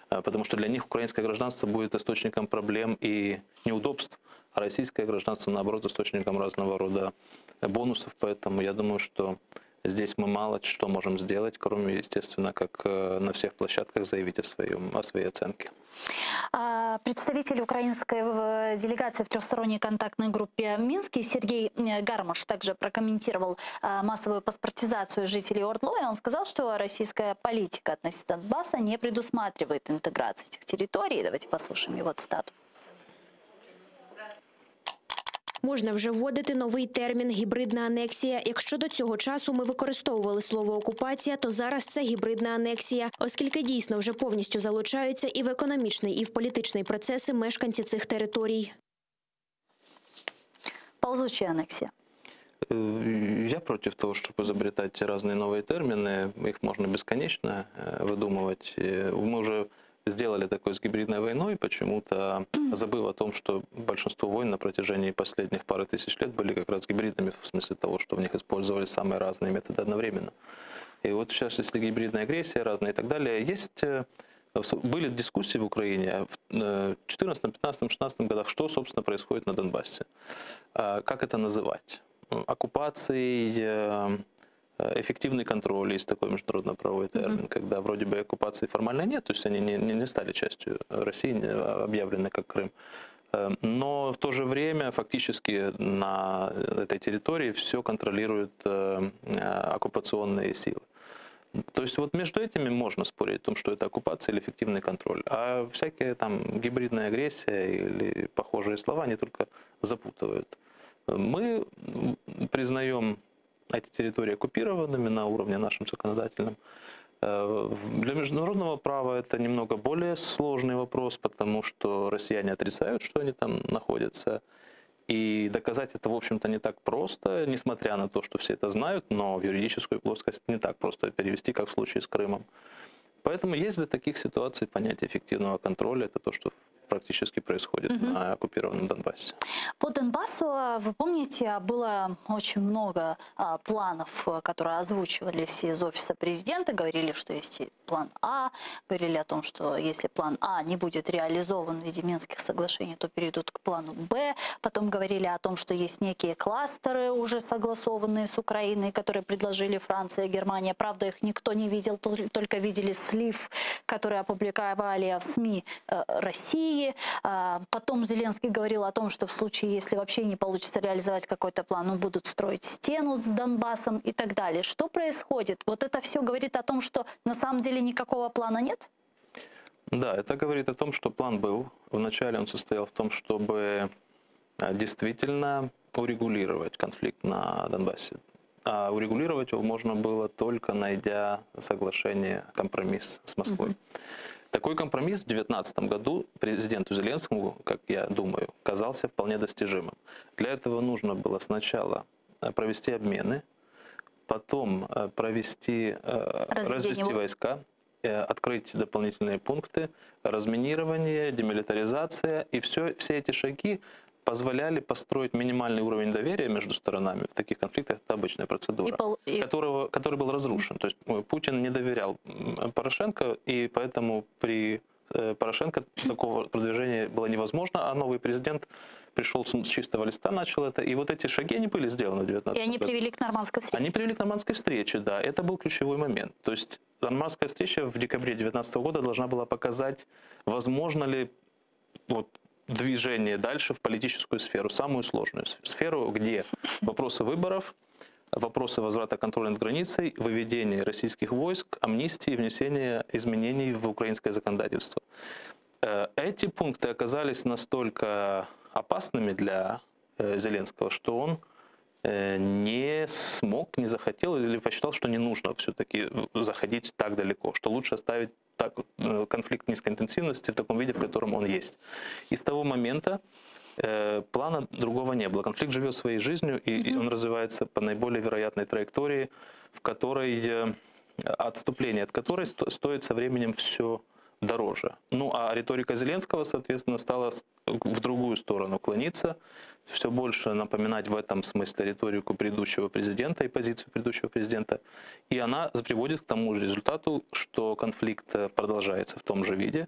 потому что для них украинское гражданство будет источником проблем и неудобств, а российское гражданство, наоборот, источником разного рода бонусов. Поэтому я думаю, что здесь мы мало что можем сделать, кроме, естественно, как на всех площадках заявить о своей оценке. Представитель украинской делегации в трехсторонней контактной группе в Минске Сергей Гармаш также прокомментировал массовую паспортизацию жителей ОРДЛО, и он сказал, что российская политика относительно Донбасса не предусматривает интеграции этих территорий. Давайте послушаем его цитату. Можна вже вводити новий термін «гібридна анексія». Якщо до цього часу ми використовували слово «окупація», то зараз це гібридна анексія, оскільки дійсно вже повністю залучаються і в економічний, і в політичний процеси мешканці цих територій. Ползучая аннексия. Я против того, чтобы изобретать разные новые термины. Их можно бесконечно выдумывать. Мы уже сделали такое с гибридной войной, почему-то забыв о том, что большинство войн на протяжении последних пары тысяч лет были как раз гибридными, в смысле того, что в них использовались самые разные методы одновременно. И вот сейчас, если гибридная агрессия разная и так далее, были дискуссии в Украине в 2014, 2015, 2016 годах, что, собственно, происходит на Донбассе. Как это называть? Оккупацией, эффективный контроль, есть такой международно-правовой термин, когда вроде бы оккупации формально нет, то есть они не стали частью России, объявлены как Крым. Но в то же время фактически на этой территории все контролируют оккупационные силы. То есть вот между этими можно спорить о том, что это оккупация или эффективный контроль. А всякие там гибридная агрессия или похожие слова, они только запутывают. Мы признаем эти территории оккупированными на уровне нашем законодательном. Для международного права это немного более сложный вопрос, потому что россияне отрицают, что они там находятся. И доказать это, в общем-то, не так просто, несмотря на то, что все это знают, но в юридическую плоскость не так просто перевести, как в случае с Крымом. Поэтому есть для таких ситуаций понятие эффективного контроля. Это то, что практически происходит на оккупированном Донбассе. По Донбассу, вы помните, было очень много планов, которые озвучивались из офиса президента. Говорили, что есть и план А, говорили о том, что если план А не будет реализован в виде Минских соглашений, то перейдут к плану Б. Потом говорили о том, что есть некие кластеры, уже согласованные с Украиной, которые предложили Франция и Германия. Правда, их никто не видел, только видели слив, который опубликовали в СМИ России. Потом Зеленский говорил о том, что в случае, если вообще не получится реализовать какой-то план, ну, будут строить стену с Донбассом и так далее. Что происходит? Вот это все говорит о том, что на самом деле никакого плана нет? Да, это говорит о том, что план был. Вначале он состоял в том, чтобы действительно урегулировать конфликт на Донбассе. А урегулировать его можно было только найдя соглашение, компромисс с Москвой. Такой компромисс в 2019 году президенту Зеленскому, как я думаю, казался вполне достижимым. Для этого нужно было сначала провести обмены, потом развести войска, открыть дополнительные пункты, разминирование, демилитаризация. И все эти шаги позволяли построить минимальный уровень доверия между сторонами. В таких конфликтах это обычная процедура, который был разрушен. То есть Путин не доверял Порошенко, и поэтому при Порошенко такого продвижения было невозможно, а новый президент пришел с чистого листа, начал это. И вот эти шаги, они были сделаны в 2019 году. И они привели к нормандской встрече. Они привели к нормандской встрече, да. Это был ключевой момент. То есть нормандская встреча в декабре 2019 года должна была показать, возможно ли движение дальше в политическую сферу, самую сложную сферу, где вопросы выборов, вопросы возврата контроля над границей, выведение российских войск, амнистии, внесение изменений в украинское законодательство. Эти пункты оказались настолько опасными для Зеленского, что он не смог, не захотел или посчитал, что не нужно все-таки заходить так далеко, что лучше оставить конфликт низкой интенсивности в таком виде, в котором он есть. И с того момента плана другого не было. Конфликт живет своей жизнью, и он развивается по наиболее вероятной траектории, в которой отступление от которой стоит со временем все дороже. Ну а риторика Зеленского, соответственно, стала в другую сторону клониться, все больше напоминать в этом смысле риторику предыдущего президента и позицию предыдущего президента. И она приводит к тому же результату, что конфликт продолжается в том же виде.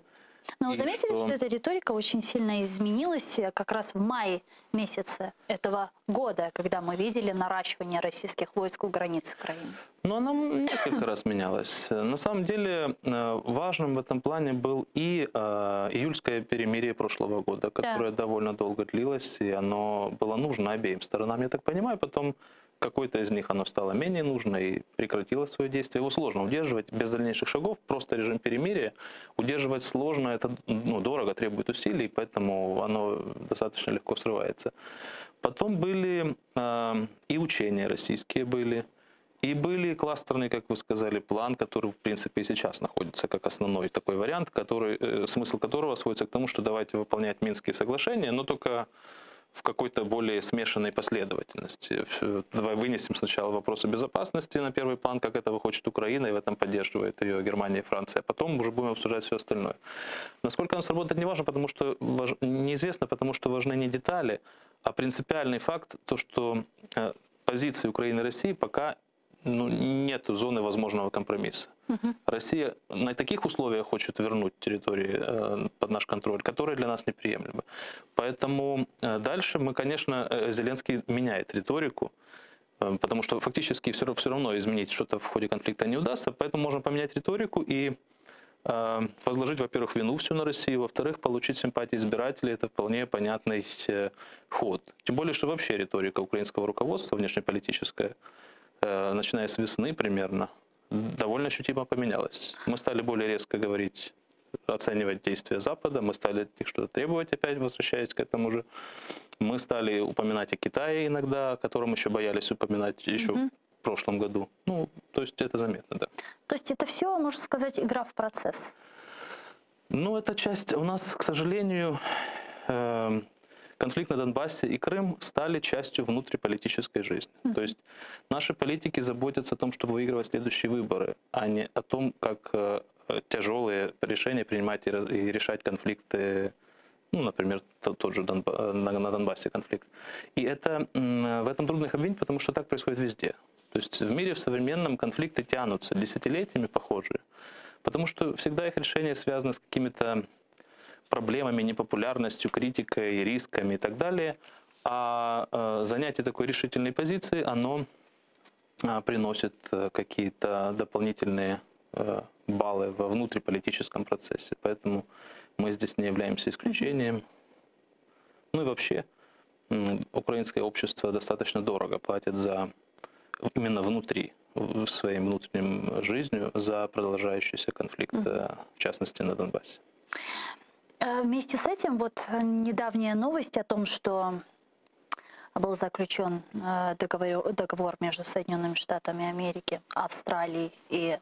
Но вы заметили, что эта риторика очень сильно изменилась как раз в мае месяце этого года, когда мы видели наращивание российских войск у границ Украины? Ну, она несколько раз менялась. На самом деле важным в этом плане был и июльское перемирие прошлого года, которое довольно долго длилось, и оно было нужно обеим сторонам, я так понимаю. Потом какой-то из них оно стало менее нужно и прекратило свое действие. Его сложно удерживать без дальнейших шагов. Просто режим перемирия удерживать сложно, это дорого, требует усилий, поэтому оно достаточно легко срывается. Потом были и учения российские были, и были кластерный, как вы сказали, план, который, в принципе, и сейчас находится как основной такой вариант, смысл которого сводится к тому, что давайте выполнять Минские соглашения, но только в какой-то более смешанной последовательности. Давай вынесем сначала вопросы безопасности на первый план, как этого хочет Украина, и в этом поддерживает ее Германия и Франция. А потом уже будем обсуждать все остальное. Насколько оно сработает, не важно, потому что неизвестно, потому что важны не детали, а принципиальный факт, то, что позиции Украины и России пока нет зоны возможного компромисса. Россия на таких условиях хочет вернуть территории под наш контроль, которые для нас неприемлемы. Поэтому дальше мы, конечно, Зеленский меняет риторику, потому что фактически все равно изменить что-то в ходе конфликта не удастся, поэтому можно поменять риторику и возложить, во-первых, вину всю на Россию, во-вторых, получить симпатии избирателей. Это вполне понятный ход. Тем более, что вообще риторика украинского руководства, внешнеполитическая, начиная с весны примерно, довольно ощутимо поменялась. Мы стали более резко говорить, оценивать действия Запада, мы стали от них что-то требовать, опять возвращаясь к этому же. Мы стали упоминать о Китае иногда, о котором еще боялись упоминать еще в прошлом году. Ну, то есть это заметно, да. То есть это все, можно сказать, игра в процесс? Ну, это часть, у нас, к сожалению, конфликт на Донбассе и Крым стали частью внутриполитической жизни. То есть наши политики заботятся о том, чтобы выигрывать следующие выборы, а не о том, как тяжелые решения принимать и решать конфликты Ну, например, тот же на Донбассе конфликт. И это, в этом трудно их обвинить, потому что так происходит везде. То есть в мире в современном конфликты тянутся десятилетиями похожие, потому что всегда их решение связано с какими-то проблемами, непопулярностью, критикой, рисками и так далее. А занятие такой решительной позиции, оно приносит какие-то дополнительные баллы во внутриполитическом процессе. Поэтому мы здесь не являемся исключением. Ну и вообще, украинское общество достаточно дорого платит за именно внутри, своей внутренней жизнью, за продолжающийся конфликт, в частности, на Донбассе. Вместе с этим вот недавняя новость о том, что был заключен договор между Соединенными Штатами Америки, Австралией и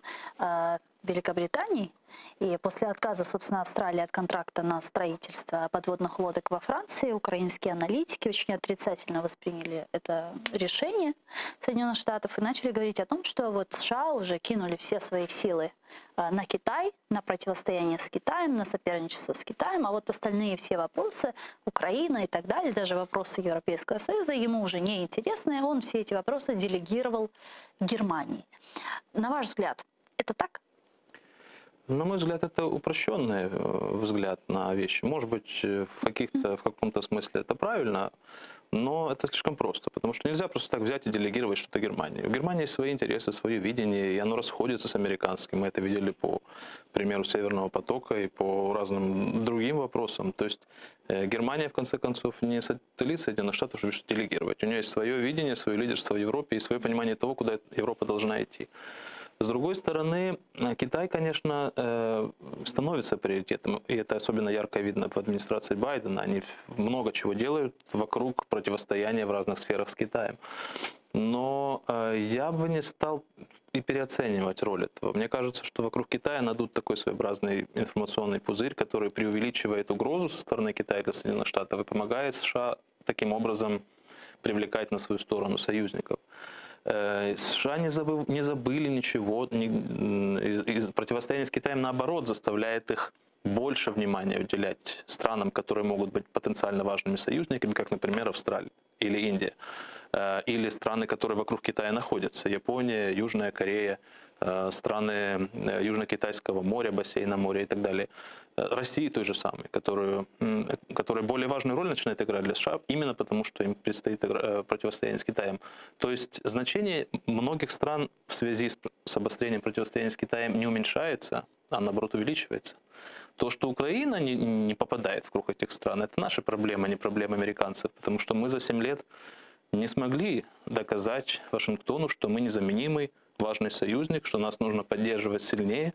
Великобританией. И после отказа, собственно, Австралии от контракта на строительство подводных лодок во Франции, украинские аналитики очень отрицательно восприняли это решение Соединенных Штатов и начали говорить о том, что вот США уже кинули все свои силы на Китай, на противостояние с Китаем, на соперничество с Китаем, а вот остальные все вопросы, Украина и так далее, даже вопросы Европейского Союза, ему уже не интересны, он все эти вопросы делегировал Германии. На ваш взгляд, это так? На мой взгляд, это упрощенный взгляд на вещи. Может быть, в каком-то смысле это правильно, но это слишком просто, потому что нельзя просто так взять и делегировать что-то Германии. У Германии есть свои интересы, свое видение, и оно расходится с американским. Мы это видели по примеру Северного потока и по разным другим вопросам. То есть Германия, в конце концов, не сателлит Соединенных Штатов, чтобы что-то делегировать. У нее есть свое видение, свое лидерство в Европе и свое понимание того, куда Европа должна идти. С другой стороны, Китай, конечно, становится приоритетом, и это особенно ярко видно в администрации Байдена. Они много чего делают вокруг противостояния в разных сферах с Китаем. Но я бы не стал и переоценивать роль этого. Мне кажется, что вокруг Китая надут такой своеобразный информационный пузырь, который преувеличивает угрозу со стороны Китая для Соединенных Штатов и помогает США таким образом привлекать на свою сторону союзников. США не забыли ничего, противостояние с Китаем, наоборот, заставляет их больше внимания уделять странам, которые могут быть потенциально важными союзниками, как, например, Австралия или Индия, или страны, которые вокруг Китая находятся, Япония, Южная Корея, страны Южно-Китайского моря, бассейна моря и так далее. России той же самой, которая более важную роль начинает играть для США, именно потому, что им предстоит противостояние с Китаем. То есть значение многих стран в связи с обострением противостояния с Китаем не уменьшается, а наоборот увеличивается. То, что Украина не попадает в круг этих стран, это наша проблема, а не проблема американцев, потому что мы за 7 лет не смогли доказать Вашингтону, что мы незаменимый важный союзник, что нас нужно поддерживать сильнее,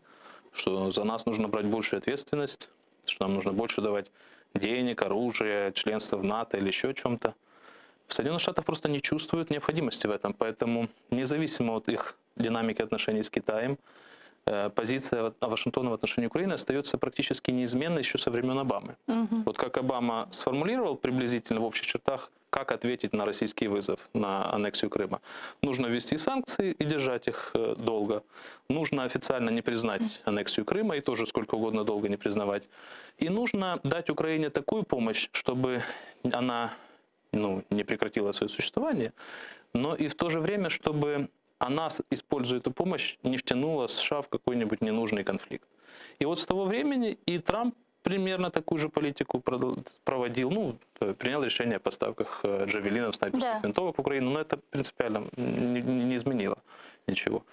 что за нас нужно брать большую ответственность, что нам нужно больше давать денег, оружия, членства в НАТО или еще о чем-то. В Соединенных Штатах просто не чувствуют необходимости в этом, поэтому независимо от их динамики отношений с Китаем, позиция Вашингтона в отношении Украины остается практически неизменной еще со времен Обамы. Вот как Обама сформулировал приблизительно в общих чертах, как ответить на российский вызов, на аннексию Крыма. Нужно ввести санкции и держать их долго. Нужно официально не признать аннексию Крыма и тоже сколько угодно долго не признавать. И нужно дать Украине такую помощь, чтобы она не прекратила свое существование, но и в то же время, чтобы она, используя эту помощь, не втянула США в какой-нибудь ненужный конфликт. И вот с того времени и Трамп примерно такую же политику проводил, принял решение о поставках джавелинов, снайперских винтовок в Украину, но это принципиально не изменило ничего.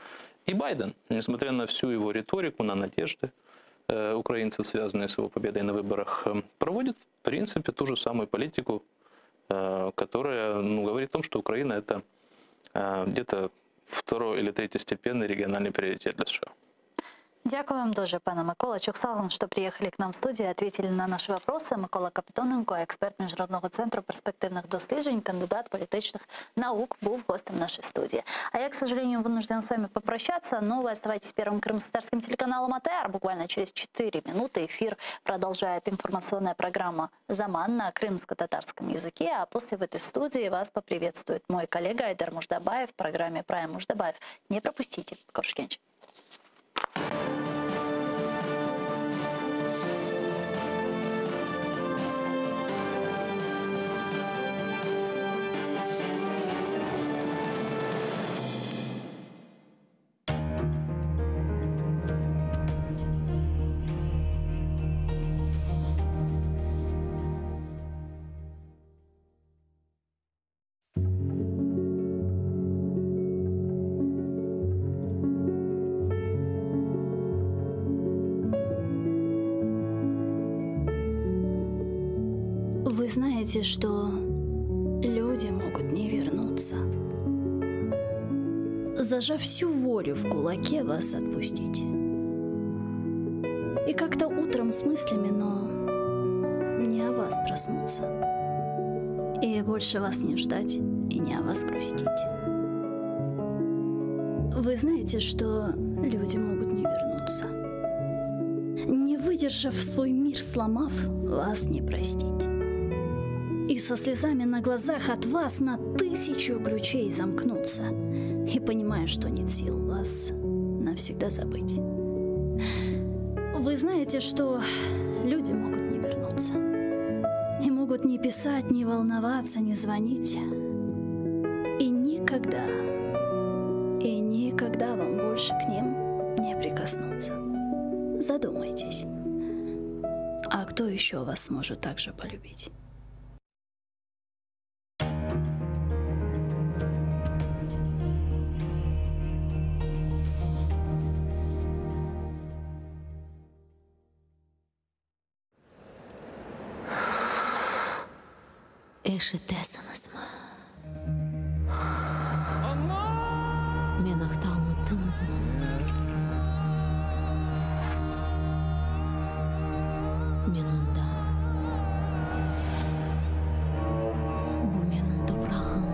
И Байден, несмотря на всю его риторику, на надежды украинцев, связанные с его победой на выборах, проводит, в принципе, ту же самую политику, которая говорит о том, что Украина – это где-то второй или третьестепенный региональный приоритет для США. Дякую вам дуже, пане Микола Чухсалин, що приїхали к нам в студію, ответили на наші вопроси. Микола Капітоненко, експерт Міжнародного центру перспективних досліджень, кандидат політичних наук, був гостем нашей студии. А я, к сожалению, вынуждена с вами попрощаться, но вы оставайтесь первым крымско-татарским телеканалом АТР. Буквально через 4 минуты эфир продолжает информационная программа «Заман» на крымско-татарском языке, а после в этой студии вас поприветствует мой коллега Айдар Муждабаев в программе «Прайм Муждабаев». Не пропустите. Коршкенч. Вы знаете, что люди могут не вернуться. Зажав всю волю в кулаке, вас отпустить. И как-то утром с мыслями, но не о вас проснуться. И больше вас не ждать, и не о вас грустить. Вы знаете, что люди могут не вернуться. Не выдержав свой мир, сломав, вас не простить. И со слезами на глазах от вас на 1000 ключей замкнуться. И понимая, что нет сил вас навсегда забыть. Вы знаете, что люди могут не вернуться. И могут не писать, не волноваться, не звонить. И никогда вам больше к ним не прикоснуться. Задумайтесь. А кто еще вас сможет так же полюбить? Эшетесанасма. Мен ақтауны тынызма. Мен мұнда. Бұл менің топырағым.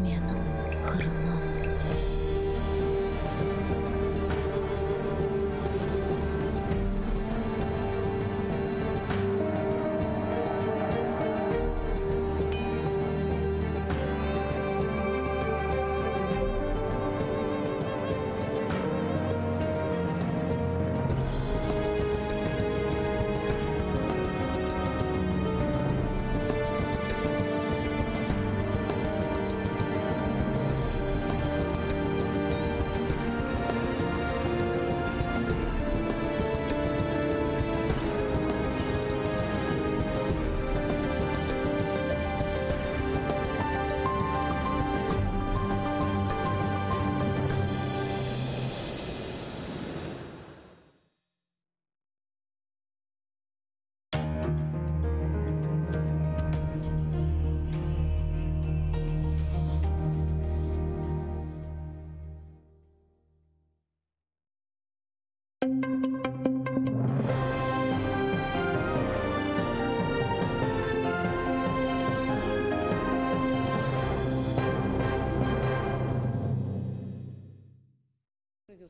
Менің қырымым.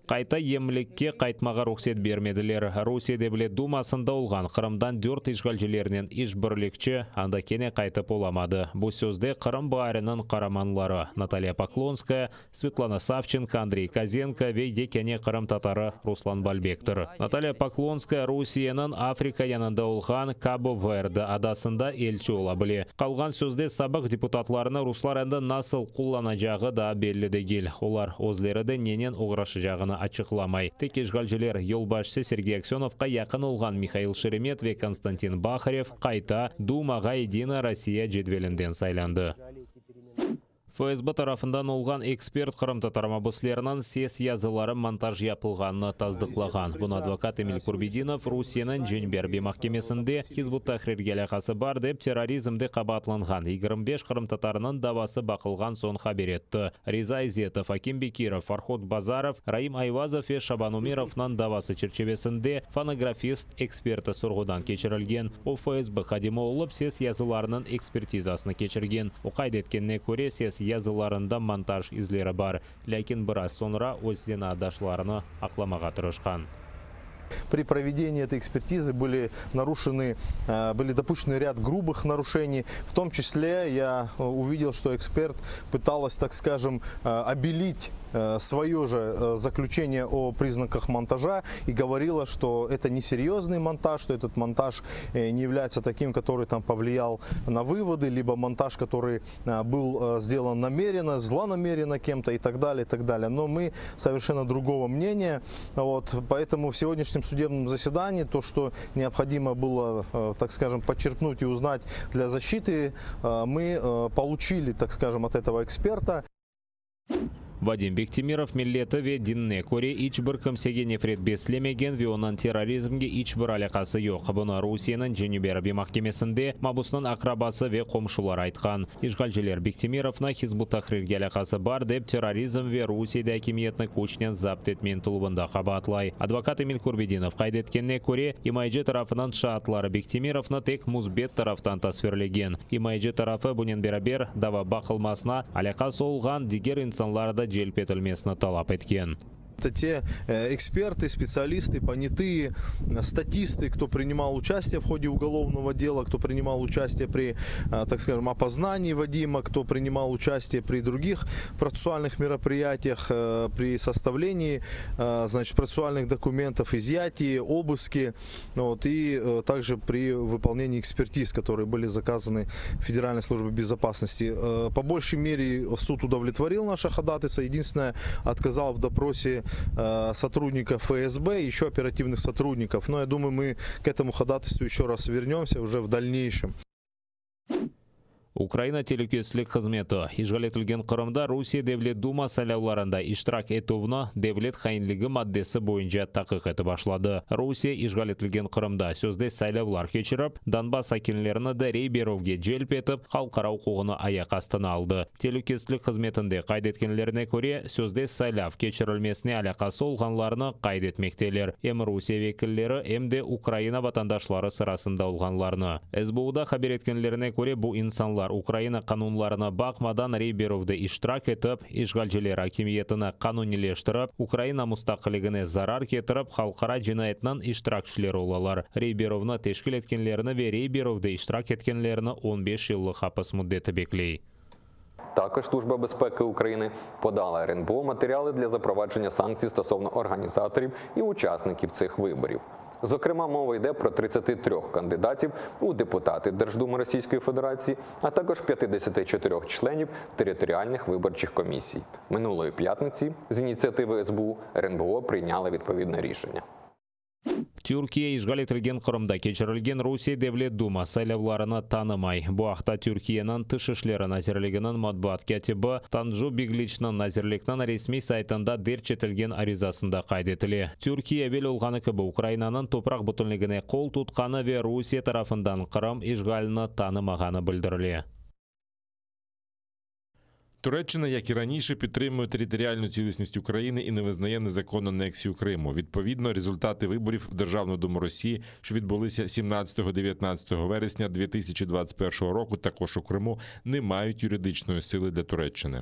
Қайта емлікке қайтмаға рұқсет бермеділер. Русия Думасында олған Қырымдан 4 ишғалжылерінен ишбірлікчі анда кене қайтып оламады. Бұл сөзде Қырым барының қараманлары Наталья Поклонская, Светлана Савченко, Андрей Козенко вейде кене Қырым татары Руслан Бальбектір. Наталья Поклонская Русияның Африка янында олған Кабо-Верде адасында елші ола біле. Қалған сөзде сабық депутатларыны руслар әнді насыл құлланажағы да белі дегел. Олар өзлерді ненен оғрашы жағына açıklamay. Tek işgalciler yolbaşçı Сергей Аксеновқа yakın olған Михаил Шеремет ve Константин Бахарев қайта Думаға Единая Россия жедвелінден сайланды. ФСБ тарафындан олған эксперт Қырым татар мабуслерінің сес язылары монтаж yapılғанны таздықлаған. Бұны адвокат Эмиль Курбидинов Русияның Женберби махкемесінде Хизбут Тахрирге алақасы бар деп терроризмде қабатланған 25 Қырым татарының давасы бақылған сон хабар етті. Риза Изетов, Аким Бекиров, Фарход Базаров, Раим Айвазов ve Шабан Умировның давасы черчевесінде фонографист эксперті сұрғыдан кечірілген. О ФСБ қадимы олып сес языларының экспертизасыны кечірген. Оқайды еткеніне көре сес языларында монтаж излері бар. Ләкин біраз sonra өзден адашларыны ақламаға тұрышқан. При проведении этой экспертизы были допущены ряд грубых нарушений. В том числе я увидел, что эксперт пыталась, так скажем, обелить свое же заключение о признаках монтажа и говорила, что это не серьезный монтаж, что этот монтаж не является таким, который там повлиял на выводы, либо монтаж, который был сделан намеренно, злонамеренно кем-то и так далее, и так далее. Но мы совершенно другого мнения. Вот, поэтому в сегодняшнем судебном заседании то, что необходимо было, так скажем, подчеркнуть и узнать для защиты, мы получили, так скажем, от этого эксперта. Вадим Бектимиров миллеті ве динне көре ичбір кімсеге нефрет беслемеген ве онан терроризмге ичбір алақасы yok. Бұны Русияның Женевьеви махкемесінде мабусының акрабасы ве қомшылар айтқан. Ишғалжелер Бектимировна Хизбут Тахрирге алақасы бар деп терроризм ве Русияда әкиметні көчінен запт етмен тұлыбында қабатлай. Адвокат Эмиль Курбединов қайдеткенне көре Имайджи тарафынан шаатлары Бектимировны тек музбет тарафтан тасверлеген. Имайджи тарафы бұнен берабер дава бақылмасына алақасы олған дигер инсанларды желп етілмесіні талап еткен. Это те эксперты, специалисты, понятые, статисты, кто принимал участие в ходе уголовного дела, кто принимал участие при, так скажем, опознании Вадима, кто принимал участие при других процессуальных мероприятиях, при составлении, значит, процессуальных документов, изъятии, обыске, вот, и также при выполнении экспертиз, которые были заказаны Федеральной службой безопасности. По большей мере суд удовлетворил наше ходатайство, единственное, отказал в допросе сотрудников ФСБ, еще оперативных сотрудников. Но я думаю, мы к этому ходатайству еще раз вернемся уже в дальнейшем. Украина телекөслік қызметі. Ишғал етілген Қырымда Русия Девлет Дума сайлауларында иштирак етуіні Девлет хайынлығы маддесі бойынша тақиқ еті башлады. Русия ишғал етілген Қырымда сөзде сайлаулар кечіріп, Донбасс акинлеріні да Рейберовге желп етіп, халықара құқығыны аяқ астына алды. Телекөслік қызметінде қайдеткенлеріне көре сөзде сайлав кечірілмесіне алақасы олғанларыны қайдетмектелер. Эм Русия векіллері, эм де Украина ватандашлары сырасында олғанларыны. СБУда хабар еткенлеріне көре бұл инсанлар Украина канунларына бақмадан Рейберовды иштирак етіп, ишғалжелер акимиетіні канунилештіріп, Украина мұстақылығыны зарар кетіріп, халқара жинайетінен иштиракшілер олалар. Рейберовны тешкіл еткенлеріні ве Рейберовды иштирак еткенлеріні 15 жыллық хапыс муддеті беклей. Також Служба безпеки України подала РНБО матеріали для запровадження санкцій стосовно організаторів і учасників цих виборів. Зокрема, мова йде про 33 кандидатів у депутати Держдуми Російської Федерації, а також 54 членів територіальних виборчих комісій. Минулої п'ятниці з ініціативи СБУ РНБО прийняли відповідне рішення. Түркия ишғал етілген Қырымда кечірілген Русия Девлет Дума сайлауларыны танымай. Бұл ақта Түркияның тышышлері назерлігінің матбуат кәтібі Танжу Бигличның назерлікнің ресми сайтында дерчетілген аризасында қайдетілі. Түркия вел олғаны кібі Украинаның топрақ бұтынлігіне қол тұтқаны ве Русия тарафындан Қырым ишғалыны танымағаны білдірілі. Туреччина, як і раніше, підтримує територіальну цілісність України і не визнає незаконну анексію Криму. Відповідно, результати виборів в Державну Думу Росії, що відбулися 17-19 вересня 2021 року, також у Криму, не мають юридичної сили для Туреччини.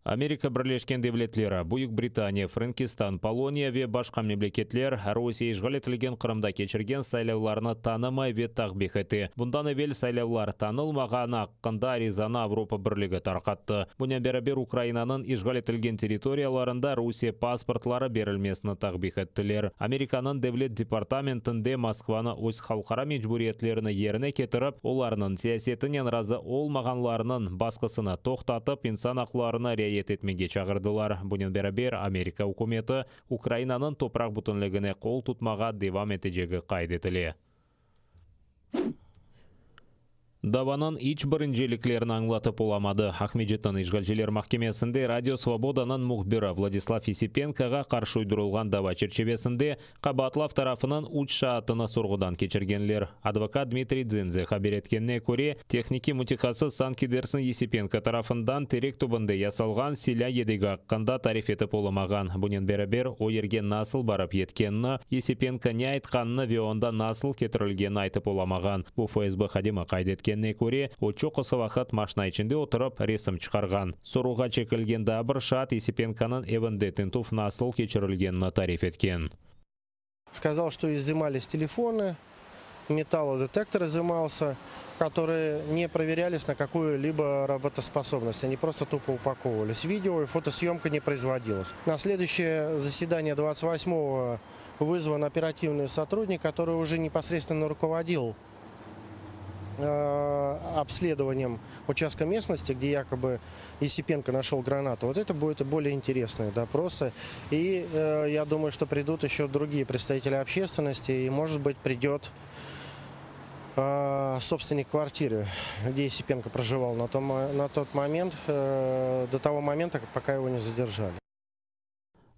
Америка Бірлескен Девлетлері, Бүйік Британия, Франкистан, Полония ве башқа мемлекетлер Русия ишғал етілген Қырымда кечірген сайлауларыны танымай ве тақбих еті. Бұндан evvel сайлаулар танылмағаны аққында аризаны Авропа Бірлігі тарқатты. Бұнан берабер Украинаның ишғал етілген территорияларында Русия паспортлары берілмесіні тақбих еттілер. Американың Девлет департаментінде Москваны өз халқара мejburiyetlеріні еріне кетіріп, оларының саясетінен разы олмағанларының басқысыны тоқтатып, инсан ақларына ететмеге чағырдылар. Бұнен берабер Америка үкіметі Украинаның топрақ бүтінлігіне қол тұтмаға девам етежегі қайдетілі. Даванын ич бірінжеліклерін аңлатып оламады. Ахмеджеттің ишғалжелер махкемесінде Радио Свободаның мұхбірі Владислав Есипенкаға қаршы ұйдырылған дава черчевесінде Қабатлав тарафынан уч шаатыны сұрғыдан кечіргенлер. Адвокат Дмитрий Дзинзе хабар еткенне көре, техники мутихасы Санкидерсін Есипенка тарафындан терек түбінде ясалған силя едегі аққанда тариф етіп оламаған. Бұнен берабер ойерген насыл барып еткенні, Есипенка не айтқанны ве онда насыл кетірілген айтып оламаған. Бұл ФСБ хадима қайдеткен көре, очо қысы вақыт машина ішінде отырып ресім шығарған. Соруға чекілген дабыр шат Есипенканың евінде Тентуф насыл кечірілгенні тариф еткен. Сказал, что изымались телефоны, металлодетектор изымался, которые не проверялись на какую-либо работоспособность. Они просто тупо упаковывались. Видео и фотосъемка не производилась. На следующее заседание 28-го вызван оперативный сотрудник, который уже непосредственно руководил обследованием участка местности, где якобы Есипенко нашел гранату. Вот это будет более интересные допросы. И я думаю, что придут еще другие представители общественности, и, может быть, придет собственник квартиры, где Есипенко проживал на тот момент, до того момента, пока его не задержали.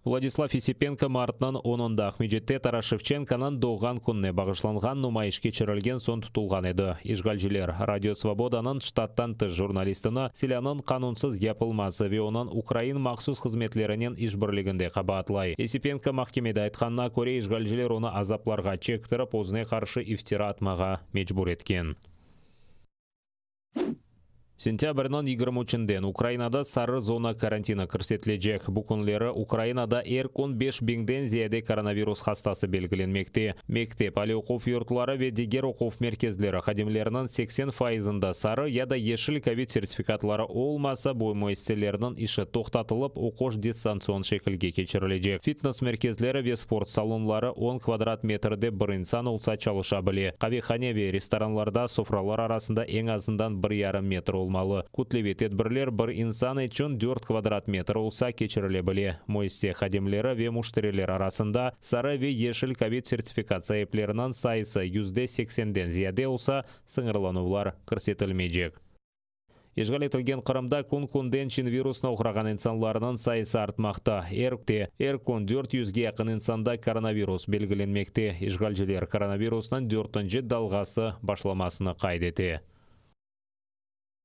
Владислав Есипенко мартынан 10-да Ахмеджетте Тарас Шевченканан доған күнне бағышланған нумайыш кечірілген сон тұтылған еді. Ишгалжилер Радио Свободанын штаттан тыш журналистіні селянын қанунсыз япылмасы ве онан Украин мақсус қызметлерінен ишбірлігінде қабатлай. Есипенко махкемеде айтқанына көре ишгалжилер оны азапларға чектіріп, өзіне қаршы ифтира атмаға мечбур еткен. Сентябрьнан 23-ден Украинада сары зона карантина көрсетілежек. Бұл күнлері Украинада 15 биңден зияде коронавирус хастасы белгіленмекте. Мектеп, али оқув юртлары ве дигер оқув меркезлері қадемлерінің 80%-ында сары яда ешіл ковид сертификатлары олмаса боймойстелерінің іші тоқтатылып, оқуш дистанцион шекілге кечірілежек. Фитнес меркезлері ве спорт салонлары 10 квадрат метрде бір инсан олса чалыша біле. Қавихане ве ресторанларда софралар арасында ең азындан 1,5 метр олмалы. Кутлеве тедбірлер бір инсан үшін 4 квадрат метр олса кечіріле біле. Мойсте қадемлері ве муштырелер арасында сары ве ешіл ковид сертификация еплерінен сайысы %80-ден зияде олса сыңырланулар көрсетілмейжек. Ешғал етілген Қырымда күн-күнден чин вирусына ұқыраған инсанларының сайысы артмақта. Күн 400-ге яқын инсанда коронавирус белгіленмекте. Ешғалжілер коронавирусынан 4-ші далғасы башламасыны қайдеті.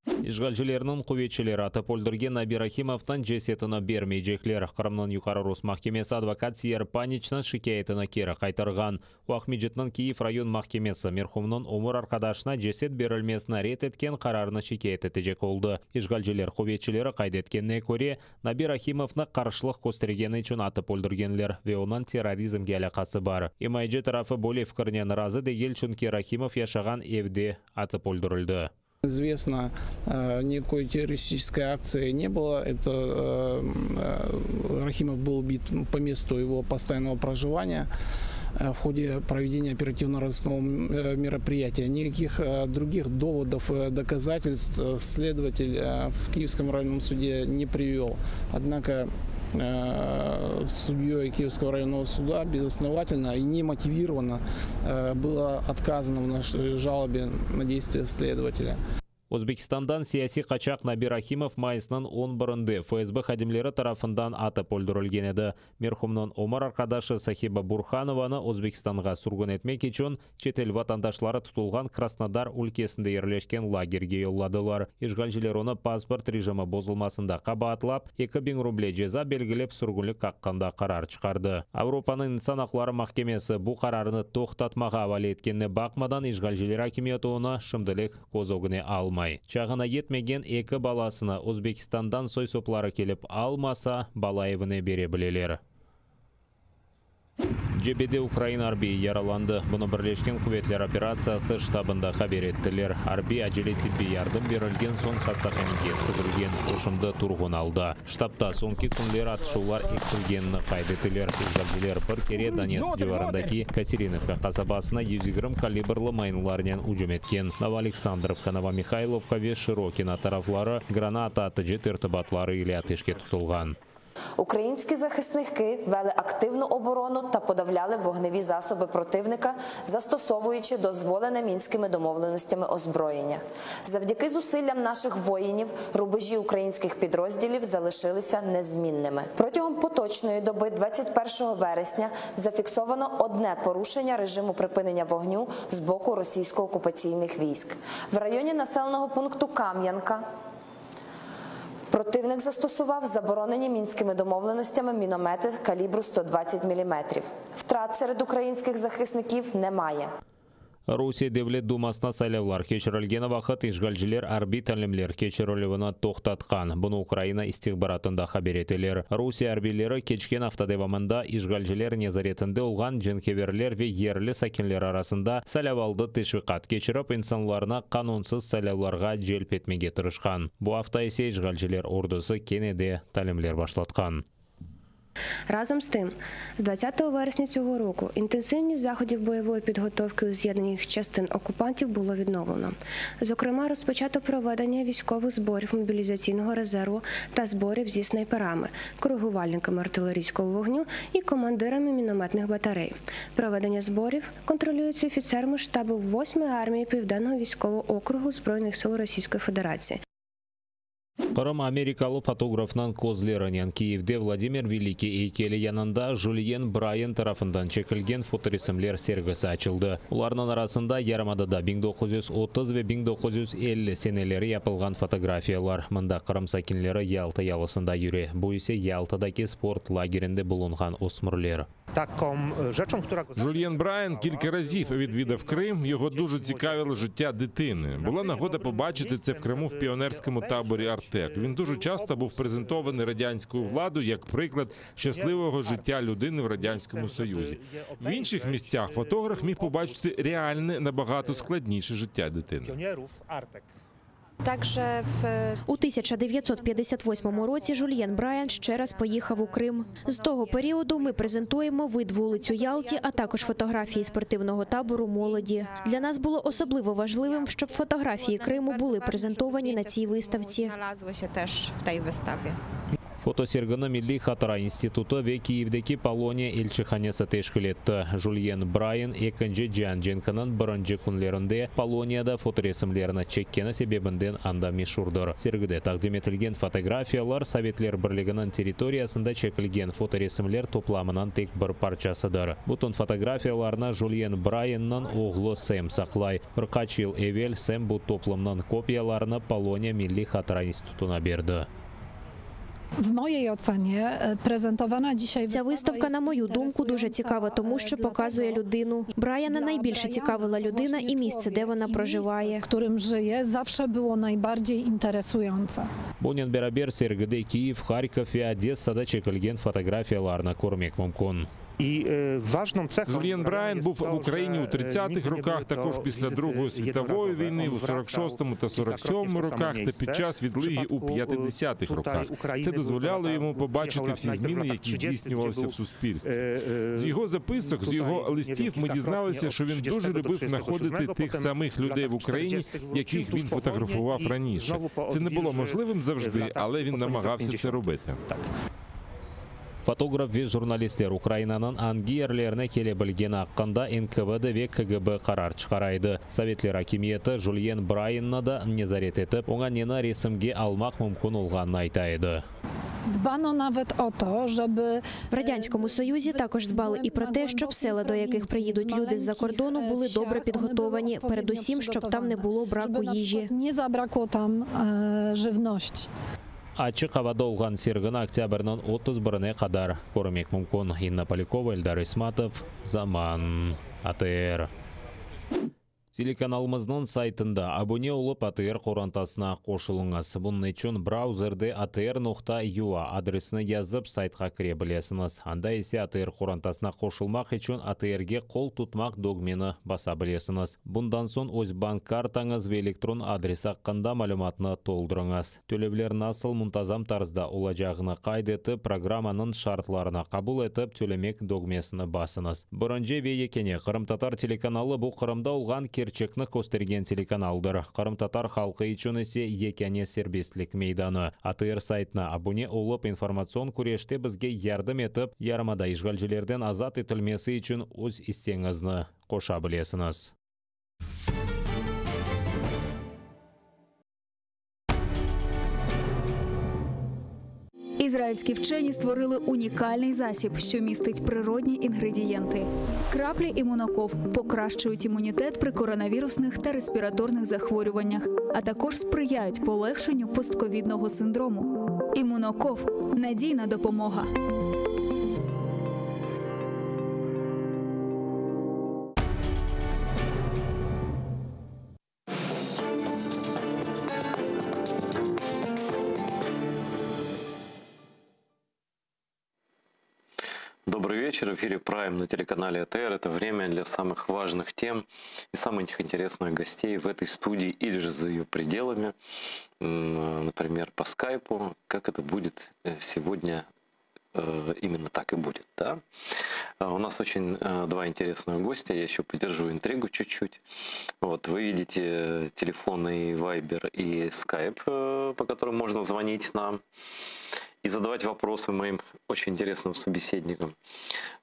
Ишгалжилерінің құветшілері атып өлдірген Наби Рахимовтан жесетіні бермейжеклер. Қырымның юқары Рус махкемесі адвокат Сиер Паничнан шикаетіні кері қайтырған. Уақмеджетінің Киев район махкемесі мерхумның умыр арқадашына жесет берілмесіне рет еткен қарарыны шикаеті тежек олды. Ишгалжилер құветшілері қайдеткеніне көре Наби Рахимовны қаршылық көстергені үшін атып өлдіргенлер ве онан терроризмге алақасы бар. Имайджи тарафы более фкірнен разы дегел чүнке Рахимов яшаған евде атып өлдірілді. Известно, никакой террористической акции не было. Это Рахимов был убит по месту его постоянного проживания в ходе проведения оперативно-розыскного мероприятия. Никаких других доводов, доказательств следователь в Киевском районном суде не привел. Однако судьей Киевского районного суда безосновательно и немотивированно было отказано в нашей жалобе на действия следователя. Өзбекстандан сияси қачақ Наби Рахимов майысынан 11-ді ФСБ қадемлері тарафындан атып өлдірілген еді. Мерхумның Омар арқадашы Сахиба Бурханованы Өзбекстанға сүргін етмек үшін четел ватандашлары тұтылған Краснодар өлкесінде ерлешкен лагерге йолладылар. Ишгалжилер оны паспорт режимі бозылмасында қабатлап, 2000 рубле жеза белгілеп сүргінлік қаққанда қарар шығарды. Европаның инсан ақлары махкемесі бұл қарарыны тоқтатмаға авали еткеніне бақмадан Ишгалжилер акиметі оны шымдылық көзогіне алмай. Чағына етмеген екі баласына Өзбекстандан сой соплары келіп алмаса, балаевыны бере білелер. Жебеде Украин арби яраланды. Бұны бірлешкен құветлер операциясы штабында хабер еттілер. Арби әжеле тибби ярдым берілген сон қастақаниге еткізілген ұшымды тұрғын алды. Штабта сонки күнлер атышулар ексілгеніні қайдетілер. Ишгалжилер бір кере Донецк жеварындаки Катериновка қасабасына 120 калибрлы майныларнен ұжым еткен. Новоалександровка, Новомихайловка ве Широкина тарафлары граната атыжы тертібатлары или атышке тұтылған. Українські захисники вели активну оборону та подавляли вогневі засоби противника, застосовуючи дозволене мінськими домовленостями озброєння. Завдяки зусиллям наших воїнів рубежі українських підрозділів залишилися незмінними. Протягом поточної доби 21 вересня зафіксовано одне порушення режиму припинення вогню з боку російсько-окупаційних військ. В районі населеного пункту Кам'янка противник застосував заборонені мінськими домовленостями міномети калібру 120 мм. Втрат серед українських захисників немає. Русия Девлет Думасына сайлаулар кечірілген вақыт ишгалжилер арбиталемлер кечірілуіні тоқтатқан. Бұны Украина истихбаратында хабер етелер. Русия арбилері кечкен автодевамында ишгалжилер незаретінде олған женкеверлер ве ерлі сакенлер арасында сайлауалды тешвиқат кечіріп, инсанларына қанунсыз сайлауларға желп етмеге тырышқан. Бұл авто есе ишгалжилер ордысы кенеде талемлер башлатқан. Разом з тим, з 20 вересня цього року інтенсивність заходів бойової підготовки у з'єднаних частин окупантів було відновлено. Зокрема, розпочато проведення військових зборів мобілізаційного резерву та зборів зі снайперами, коригувальниками артилерійського вогню і командирами мінометних батарей. Проведення зборів контролюється офіцерами штабу 8-ї армії Південного військового округу Збройних сил Російської Федерації. Қырым америкалы фотографнан Козлеронен Киевде Владимир Великий heykeli yanında Julien Bryan tarafından çekilgen fotoresimler sergisi açıldı. Ularның arasında Yarımada'da 1930 ve 1950 seneleri yapılgan fotografiyalar. Mında Qırım sakinleri Yalta yalısında yürü. Bu ise Yaltadaki sport lagerinde bulungan osmurlar. Жульєн Брайан кілька разів відвідав Крим. Його дуже цікавило життя дитини. Була нагода побачити це в Криму в піонерському таборі «Артек». Він дуже часто був презентований радянською владою як приклад щасливого життя людини в Радянському Союзі. В інших місцях фотограф міг побачити реальне, набагато складніше життя дитини. У 1958 році Жульєн Брайан ще раз поїхав у Крим. З того періоду ми презентуємо вид вулиць у Ялті, а також фотографії спортивного табору молоді. Для нас було особливо важливим, щоб фотографії Криму були презентовані на цій виставці. Фотосергіні Milli Hatara Institutu ve Kiyevdeki Poloniya elchixonasi tashkil etdi. Julien Bryan 2-chi Jan Jenkining birinchi kunlarida Poloniyada fotoresimlarini chekkani sebebinden anda mashhurdir. Sergida taqdim etilgan fotografiyalar Sovetlar Birligining territoriyasida chekilgan fotoresimlar to'plamining tek bir parchasidir. Butun fotografiyalarni Julien Bryanning o'g'li Sam saqlay. Bir qancha yil evvel Sam bu to'plamning kopiyalarini Poloniya Milli Hatara Institutuna berdi. В моїй оцені презентована dzisiaj Ця виставка, на мою думку, дуже цікава, тому що показує людину. Брайана найбільше цікавила людина і місце, де вона проживає. Którym żyje, zawsze było najbardziej interesujące. Bundan beraber sergide Kiyev, Kharkov ve Odessada chekilgan fotografiyalarni ko'rmak mumkin. Жульєн Брайан був в Україні у 30-х роках, також після Другої світової війни, у 46-му та 47-му роках та під час відлиги у 50-х роках. Це дозволяло йому побачити всі зміни, які здійснювалися в суспільстві. З його записок, з його листів ми дізналися, що він дуже любив знаходити тих самих людей в Україні, яких він фотографував раніше. Це не було можливим завжди, але він намагався це робити. Фотограф ve jurnalistler Ukraynaның angi yerlerine kele bilgen hakkında NKVD ve KGB karar çıkaraydı. Sovetler hakimiyeti Julien Bryan'ı da nezaret etip, ona neni resimge almak mümkün olganını aytaydı. Dbano nawet o to, żeby... В Радянському Союзі також дбали і про те, щоб села, до яких приїдуть люди з-за кордону, були добре підготовані, передусім, щоб там не було браку їжі. Не забракло там живності. Açık havada olgan sergini oktyabrning 31-ne qadar ko'rmak mumkin. Inna Polikova, Eldar Ismatov, Zaman, ATR. Телеканалымыздың сайтында абоне олып ATR қорантасына қошылыңыз. Бұның үшін браузерде atr.ua адресіне yazып сайтқа кіре білесіңіз. Анда есе ATR қорантасына қошылмақ үшін ATR-ге қол тұтмақ догмені баса білесіңіз. Бұндан соң өз банк картаңыз ве электрон адрес аққанда мәліматыны толдырыңыз. Төлевлер насыл мұнтазам тарзда олажағыны қайдеті программаның шартларына қабыл етіп төлемек догмесіні басыңыз. Бұрынже ве екене Қырым-Татар телеканалы бұл Қырымда олған керчекні көстерген телеканалдыр. Қырым-Татар халқы үшін есе екене сербестлік мейданы. ATR сайтына абоне олып информацион күреште бізге ярдым етіп, Ярымада ишгалжілерден азат етілмесі үшін өз иссеңізні қоша білесіңіз. Ізраїльські вчені створили унікальний засіб, що містить природні інгредієнти. Краплі імуноков покращують імунітет при коронавірусних та респіраторних захворюваннях, а також сприяють полегшенню постковідного синдрому. Імуноков – надійна допомога. Добрый вечер. В эфире Prime на телеканале АТР. Это время для самых важных тем и самых интересных гостей в этой студии или же за ее пределами. Например, по скайпу. Как это будет сегодня именно так и будет. Да? У нас очень два интересных гостя, я еще подержу интригу чуть-чуть. Вот, вы видите телефоны и Viber, и Skype, по которым можно звонить нам и задавать вопросы моим очень интересным собеседникам.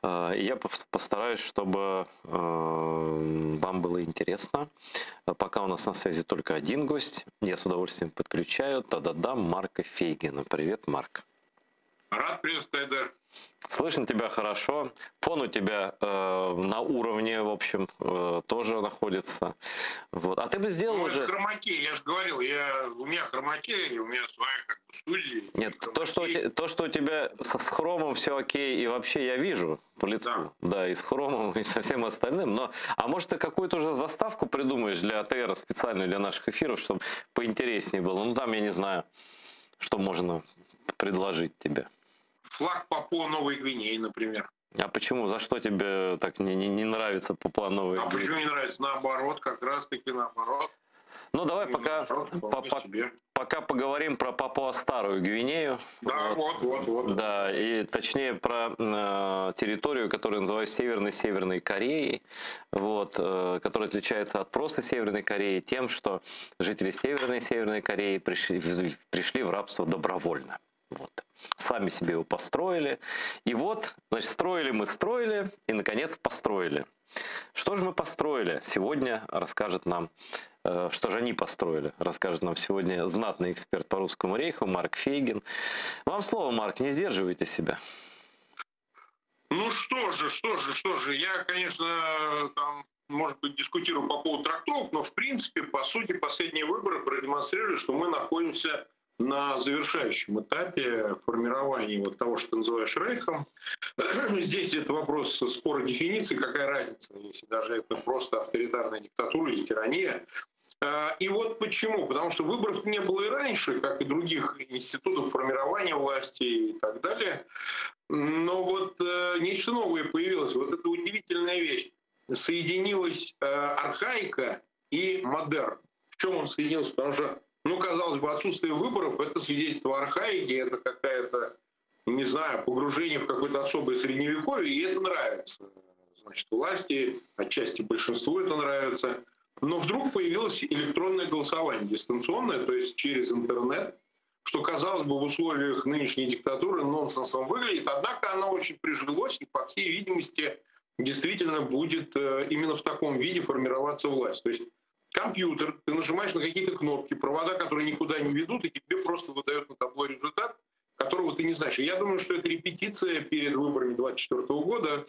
И я постараюсь, чтобы вам было интересно. Пока у нас на связи только один гость, я с удовольствием подключаю Марка Фейгина. Привет, Марк. Рад приветствовать, Айдар. Слышно тебя хорошо. Фон у тебя на уровне, в общем, тоже находится. Вот. А ты бы сделал уже... Хромакей, я же говорил, у меня хромакей, у меня своя как бы студия. Нет, то, что у тебя с хромом все окей, и вообще я вижу по лицу. Да, и с хромом, и со всем остальным. Но, а может, ты какую-то уже заставку придумаешь для АТР специальную для наших эфиров, чтобы поинтереснее было? Ну, там, я не знаю, что можно предложить тебе. Флаг Папуа Новой Гвинеи, например. А почему? За что тебе так не нравится Папуа Новой Гвинеи? А почему не нравится? Наоборот, как раз-таки наоборот. Ну, давай пока поговорим про Папуа Старую Гвинею. Да, вот. Да, и точнее про территорию, которую называют Северной Кореей, вот, которая отличается от просто Северной Кореи тем, что жители Северной Кореи пришли в рабство добровольно. Вот. Сами себе его построили. И вот, значит, строили, и, наконец, построили. Что же мы построили? Сегодня расскажет нам, что же они построили, расскажет нам сегодня знатный эксперт по Русскому рейху Марк Фейгин. Вам слово, Марк, не сдерживайте себя. Ну что же. Я, конечно, там, может быть, дискутирую по поводу трактовок, но, в принципе, по сути, последние выборы продемонстрировали, что мы находимся на завершающем этапе формирования вот того, что ты называешь рейхом. Здесь это вопрос спора дефиниции, какая разница, если даже это просто авторитарная диктатура или тирания. И вот почему. Потому что выборов не было и раньше, как и других институтов формирования власти и так далее. Но вот нечто новое появилось. Вот это удивительная вещь. Соединилась архаика и модерн. В чем он соединился? Потому что, ну, казалось бы, отсутствие выборов – это свидетельство архаики, это какая-то, не знаю, погружение в какое-то особое средневековье, и это нравится. Значит, власти, отчасти большинству это нравится. Но вдруг появилось электронное голосование, дистанционное, то есть через интернет, что, казалось бы, в условиях нынешней диктатуры нонсенсом выглядит, однако оно очень прижилось, и, по всей видимости, действительно будет именно в таком виде формироваться власть. То есть компьютер, ты нажимаешь на какие-то кнопки, провода, которые никуда не ведут, и тебе просто выдают на табло результат, которого ты не знаешь. И я думаю, что это репетиция перед выборами 2024 года,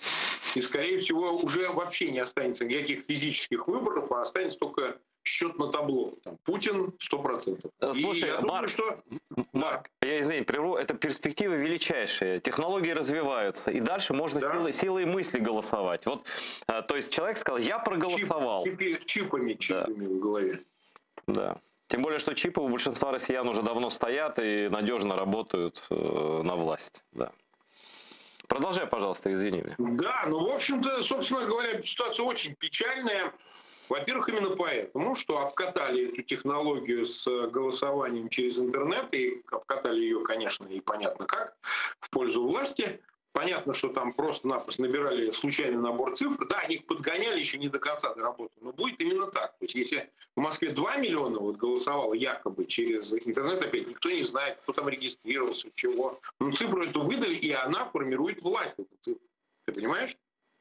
и, скорее всего, уже вообще не останется никаких физических выборов, а останется только счет на табло. Там, Путин 100%. Слушай, Марк, я извини, прерву, это перспективы величайшие. Технологии развиваются, и дальше можно силой мысли голосовать. Вот, то есть человек сказал, я проголосовал. Чипами в голове. Да. Тем более, что чипы у большинства россиян уже давно стоят и надежно работают на власть. Да. Продолжай, пожалуйста, извини меня. Да, ну, в общем-то, собственно говоря, ситуация очень печальная. Во-первых, именно поэтому, что обкатали эту технологию с голосованием через интернет, и обкатали ее, конечно, и понятно как, в пользу власти. Понятно, что там просто-напросто набирали случайный набор цифр. Да, они их подгоняли еще не до конца доработали, но будет именно так. То есть если в Москве 2 миллиона вот голосовало якобы через интернет, опять никто не знает, кто там регистрировался, чего. Но цифру эту выдали, и она формирует власть, эту цифру. Ты понимаешь?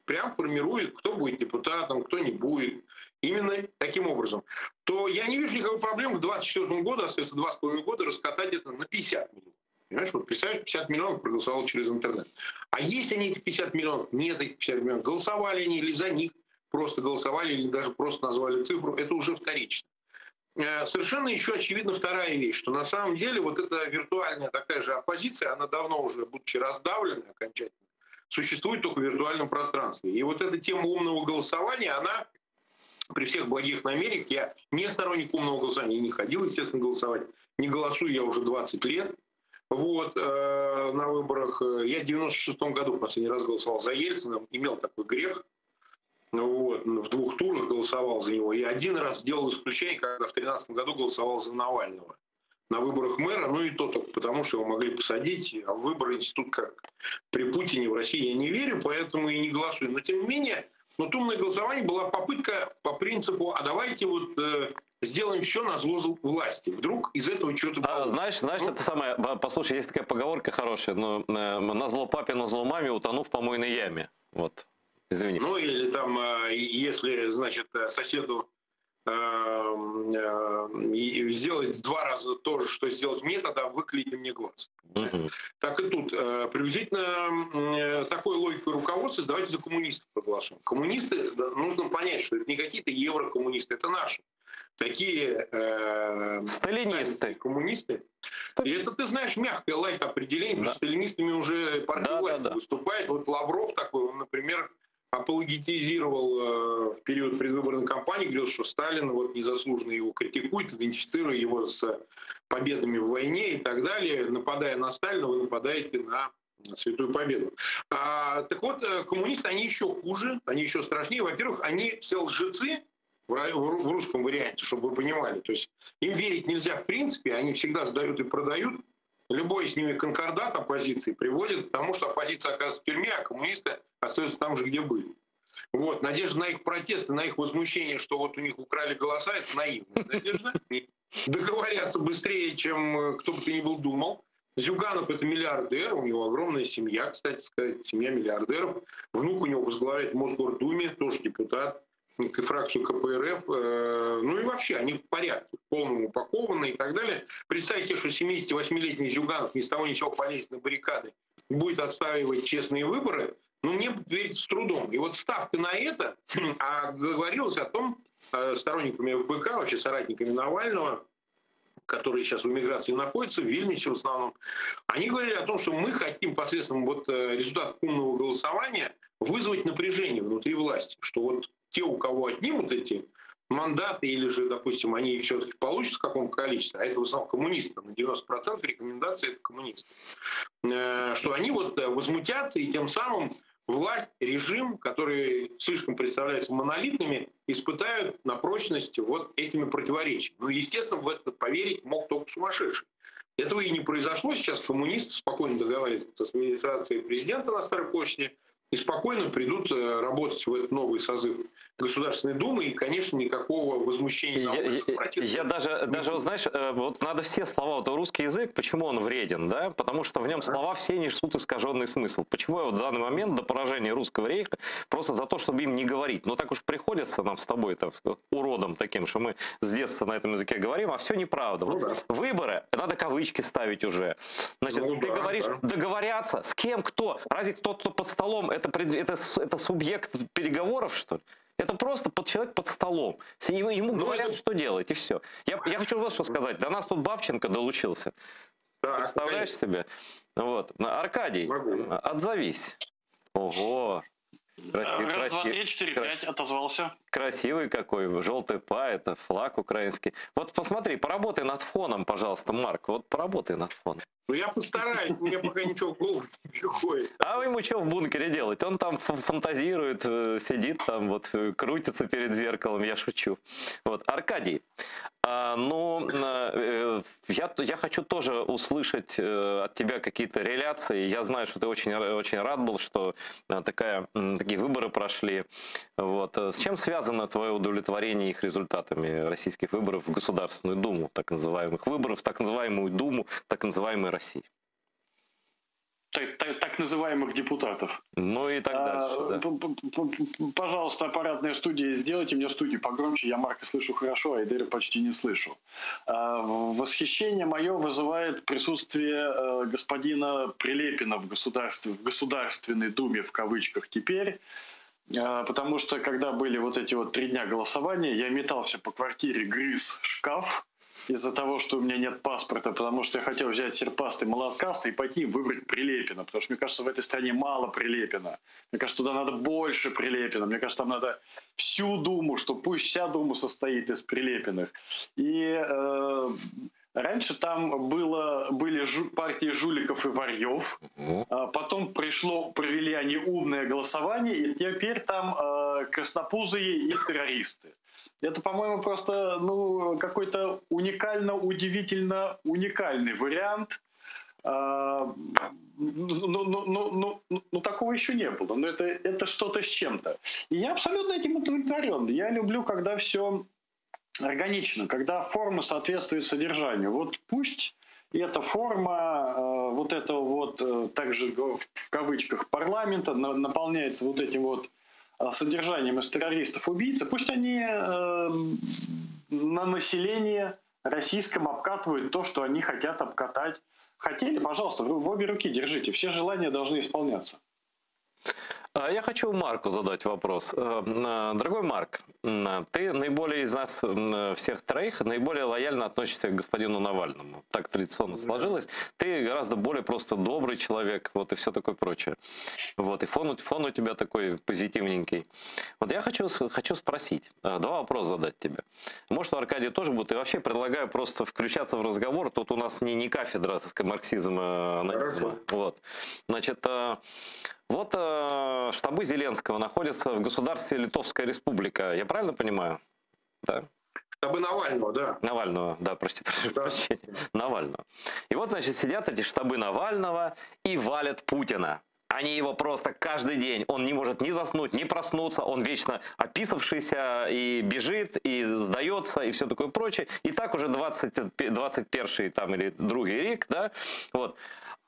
Прям формирует, кто будет депутатом, кто не будет. Именно таким образом. То я не вижу никакой проблемы к 2024 году, остается 2,5 года, раскатать это на 50 миллионов. Понимаешь, вот представляешь, 50 миллионов проголосовало через интернет. А есть они, эти 50 миллионов? Нет этих 50 миллионов. Голосовали они или за них просто голосовали, или даже просто назвали цифру, это уже вторично. Совершенно еще очевидна вторая вещь, что на самом деле вот эта виртуальная такая же оппозиция, она давно уже, будучи раздавлена окончательно, существует только в виртуальном пространстве. И вот эта тема умного голосования, она при всех благих намерениях, я не сторонник умного голосования, я не ходил, естественно, голосовать, не голосую я уже 20 лет. Вот, на выборах. Я в 96-м году последний раз голосовал за Ельцина, имел такой грех. Вот, в 2 турах голосовал за него. И один раз сделал исключение, когда в 2013 году голосовал за Навального. на выборах мэра, ну и то только потому, что его могли посадить, а в выборы институт как при Путине в России я не верю, поэтому и не голосую. Но тем не менее, вот умное голосование была попытка по принципу, а давайте вот сделаем все на зло власти. Вдруг из этого что-то... Знаешь, это самое, послушай, есть такая поговорка хорошая, но на зло папе, на зло маме, утону в помойной яме. Вот, извини. Ну или там, если, значит, соседу сделать 2 раза то же, что сделать мне, тогда выклейте мне глаз. Так и тут. Приблизительно такой логикой руководства, давайте за коммунистов проголосуем. Коммунисты, нужно понять, что это не какие-то еврокоммунисты, это наши. Такие сталинисты. Коммунисты. И это, ты знаешь, мягкое лайт-определение, потому что сталинистами уже партия власти выступает. Вот Лавров такой, он, например, апологетизировал в период предвыборной кампании, говорил, что Сталин вот незаслуженно его критикует, идентифицируя его с победами в войне и так далее. Нападая на Сталина, вы нападаете на Святую Победу. Так вот, коммунисты, они еще хуже, они еще страшнее. Во-первых, они все лжецы в русском варианте, чтобы вы понимали. То есть им верить нельзя в принципе, они всегда сдают и продают. Любой с ними конкордат оппозиции приводит к тому, что оппозиция оказывается в тюрьме, а коммунисты остаются там же, где были. Вот. Надежда на их протесты, на их возмущение, что вот у них украли голоса, это наивная надежда. Договорятся быстрее, чем кто бы ты ни был думал. Зюганов — это миллиардер, у него огромная семья, кстати сказать, семья миллиардеров. Внук у него возглавляет в Мосгордуме, тоже депутат, фракцию КПРФ. Ну и вообще, они в порядке, в полном упакованы и так далее. Представьте, что 78-летний Зюганов ни с того ни с сего полезет на баррикады, будет отстаивать честные выборы, но мне верить с трудом. И вот ставка на это, договорилась о том, сторонниками ФБК, вообще соратниками Навального, которые сейчас в эмиграции находятся, в Вильнюсе в основном, они говорили о том, что мы хотим посредством вот результатов умного голосования вызвать напряжение внутри власти, что вот те, у кого отнимут эти мандаты, или же, допустим, они все-таки получат в каком-то количестве, а это в основном коммунисты, на 90% рекомендаций это коммунисты, что они вот возмутятся, и тем самым власть, режим, которые слишком представляются монолитными, испытают на прочность вот этими противоречиями. Ну, естественно, в это поверить мог только сумасшедший. Этого и не произошло. Сейчас коммунисты спокойно договариваются с администрацией президента на Старой площади и спокойно придут работать в этот новый созыв Государственной Думы, и, конечно, никакого возмущения на улицах, протестов. Я даже, знаешь, вот надо все слова, вот русский язык, почему он вреден, да? Потому что в нем слова все несут искаженный смысл. Почему я вот в данный момент до поражения русского рейха просто за то, чтобы им не говорить. Ну так уж приходится нам с тобой, так, уродом таким, что мы с детства на этом языке говорим, а все неправда. Вот выборы, надо кавычки ставить уже. Значит, ты говоришь, договорятся, с кем, кто? Разве кто-то под столом, это субъект переговоров, что ли? Это просто человек под столом. Ему говорят, что делать, и все. Я хочу вот что сказать. До нас тут Бабченко долучился. Представляешь себе? Вот. Аркадий, отзовись. Ого. Раз, два, три, четыре, пять, отозвался. Красивый какой, желтый па, это флаг украинский. Вот посмотри, поработай над фоном, пожалуйста, Марк. Вот поработай над фоном. Ну я постараюсь, мне пока ничего в голову не приходит. А вы ему что в бункере делать? Он там фантазирует, сидит там, вот крутится перед зеркалом, я шучу. Вот, Аркадий, я хочу тоже услышать от тебя какие-то реляции. Я знаю, что ты очень, очень рад был, что такие выборы прошли. Вот. С чем связано твое удовлетворение их результатами российских выборов в Государственную Думу, так называемых выборов, так называемую Думу, так называемой России? Так называемых депутатов. Ну и так дальше. Да. Пожалуйста, аппаратная студия, сделайте мне студию погромче. Я Марка слышу хорошо, а Айдера почти не слышу. Восхищение мое вызывает присутствие господина Прилепина в Государственной Думе, в кавычках теперь. Потому что, когда были вот эти вот 3 дня голосования, я метался по квартире, грыз шкаф, из-за того, что у меня нет паспорта, потому что я хотел взять серпастый, молоткастый и пойти выбрать Прилепина, потому что, мне кажется, в этой стране мало Прилепина. Мне кажется, туда надо больше Прилепина. Мне кажется, там надо всю Думу, что пусть вся Дума состоит из Прилепиных. И раньше там были партии жуликов и варьев, потом провели они умное голосование, и теперь там краснопузые и террористы. Это, по-моему, просто какой-то удивительно уникальный вариант. Такого еще не было. Но это что-то с чем-то. И я абсолютно этим удовлетворен. Я люблю, когда все органично, когда форма соответствует содержанию. Вот пусть эта форма вот этого вот, также в кавычках, парламента наполняется вот этим вот содержанием из террористов-убийц, пусть они на население российском обкатывают то, что они хотят обкатать. Хотели, пожалуйста, в обе руки держите. Все желания должны исполняться. Я хочу Марку задать вопрос. Дорогой Марк, ты наиболее из нас всех троих наиболее лояльно относишься к господину Навальному. Так традиционно сложилось. Ты гораздо более просто добрый человек, вот и все такое прочее. Вот, и фон у тебя такой позитивненький. Вот я хочу спросить, два вопроса задать тебе. Может, у Аркадия тоже будет. И вообще предлагаю просто включаться в разговор. Тут у нас не кафедра марксизма, анализма. Вот. Значит, вот штабы Зеленского находятся в государстве Литовская Республика. Я правильно понимаю? Да. Штабы Навального, да. Навального, да, прошу прощения. Навального. И вот, значит, сидят эти штабы Навального и валят Путина. Они его просто каждый день, он не может ни заснуть, ни проснуться, он вечно описавшийся и бежит, и сдается, и все такое прочее. И так уже 21-й там или другий рік, да, вот.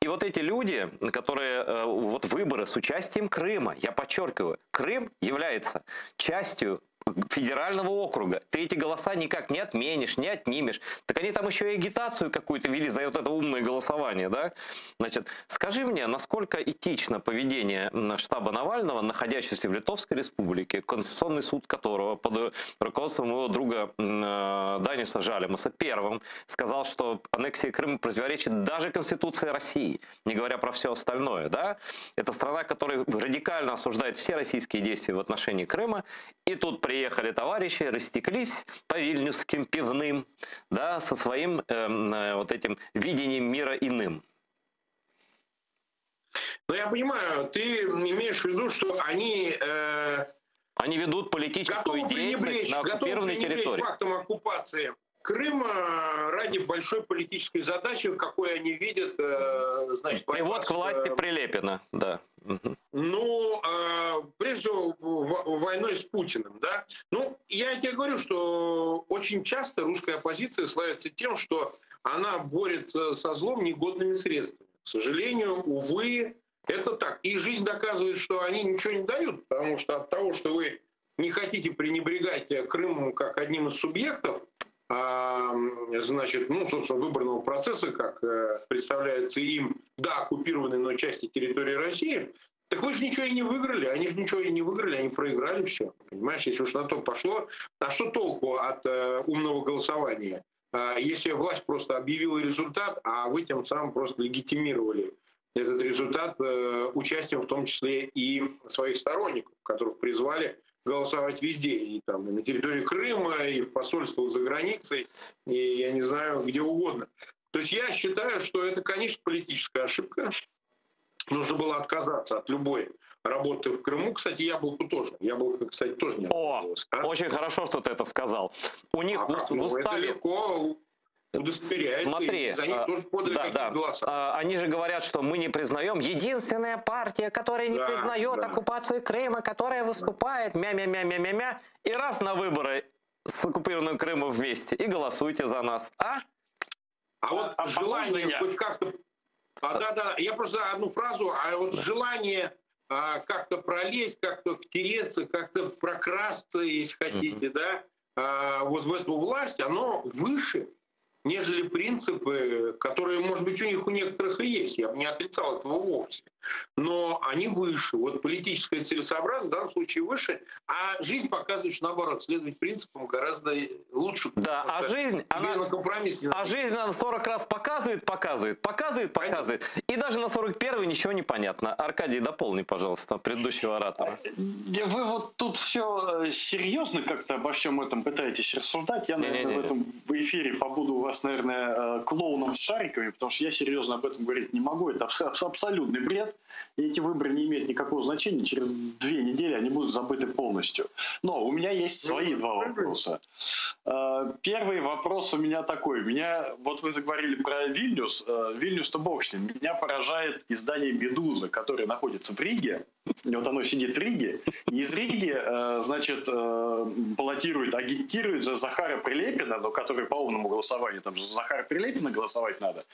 И вот эти люди, которые, вот выборы с участием Крыма, я подчеркиваю, Крым является частью федерального округа. Ты эти голоса никак не отменишь, не отнимешь. Так они там еще и агитацию какую-то вели за вот это умное голосование, да? Значит, скажи мне, насколько этично поведение штаба Навального, находящегося в Литовской Республике, Конституционный суд которого под руководством его друга Даниса Жалимаса первым сказал, что аннексия Крыма противоречит даже Конституции России, не говоря про все остальное, да? Это страна, которая радикально осуждает все российские действия в отношении Крыма, и тут приехали товарищи, растеклись по вильнюсским пивным, да, со своим вот этим видением мира иным. Ну, я понимаю, ты имеешь в виду, что они... Они ведут политическую деятельность на оккупированной территории. Фактом оккупации Крыма ради большой политической задачи, какой они видят, значит... Привод к власти Прилепина, да. Ну, прежде всего, войной с Путиным, да. Ну, я тебе говорю, что очень часто русская оппозиция славится тем, что она борется со злом негодными средствами. К сожалению, увы, это так. И жизнь доказывает, что они ничего не дают, потому что от того, что вы не хотите пренебрегать Крымом как одним из субъектов, значит, ну, собственно, выборного процесса, как представляется им, да, оккупированной, но части территории России, так вы же ничего и не выиграли. Они же ничего и не выиграли, они проиграли все. Понимаешь, если уж на то пошло, а что толку от умного голосования? Если власть просто объявила результат, а вы тем самым просто легитимировали этот результат участием в том числе и своих сторонников, которых призвали голосовать везде, и там и на территории Крыма, и в посольствах за границей, и я не знаю, где угодно. То есть я считаю, что это, конечно, политическая ошибка. Нужно было отказаться от любой работы в Крыму. Кстати, Яблоку тоже. Яблоко, кстати, тоже не отказалось. Очень хорошо, что ты это сказал. У них в уставе... Это легко удостоверяет. Смотри, за них тоже подали какие-то голоса. Они же говорят, что мы не признаем. Единственная партия, которая не признает оккупацию Крыма, которая выступает мя-мя-мя-мя-мя-мя, и раз на выборы с оккупированным Крымом вместе, и голосуйте за нас. А вот желание хоть как-то... Да, я просто одну фразу, а вот желание как-то пролезть, как-то втереться, как-то прокрасться, если хотите, да, вот в эту власть, оно выше, нежели принципы, которые, может быть, у некоторых и есть. Я бы не отрицал этого вовсе. Но они выше. Вот политическая целесообразность в данном случае выше, а жизнь показывает, что наоборот, следовать принципам гораздо лучше. Да, а жизнь, она 40 раз показывает, и даже на 41-й ничего не понятно. Аркадий, дополни, пожалуйста, предыдущего оратора. Вы вот тут все серьезно как-то обо всем этом пытаетесь рассуждать. Я, наверное, в этом в эфире побуду у вас, наверное, клоуном с шариками, потому что я серьезно об этом говорить не могу. Это абсолютный бред. лет, и эти выборы не имеют никакого значения, через 2 недели они будут забыты полностью. Но у меня есть свои 2 вопроса. Первый вопрос у меня такой. Вот вы заговорили про Вильнюс. Вильнюс-то бог с ним. Меня поражает издание «Медуза», которое находится в Риге. И вот оно сидит в Риге. И из Риги, значит, баллотирует, агитирует за Захара Прилепина, но который по умному голосованию, там же за Захара Прилепина голосовать надо,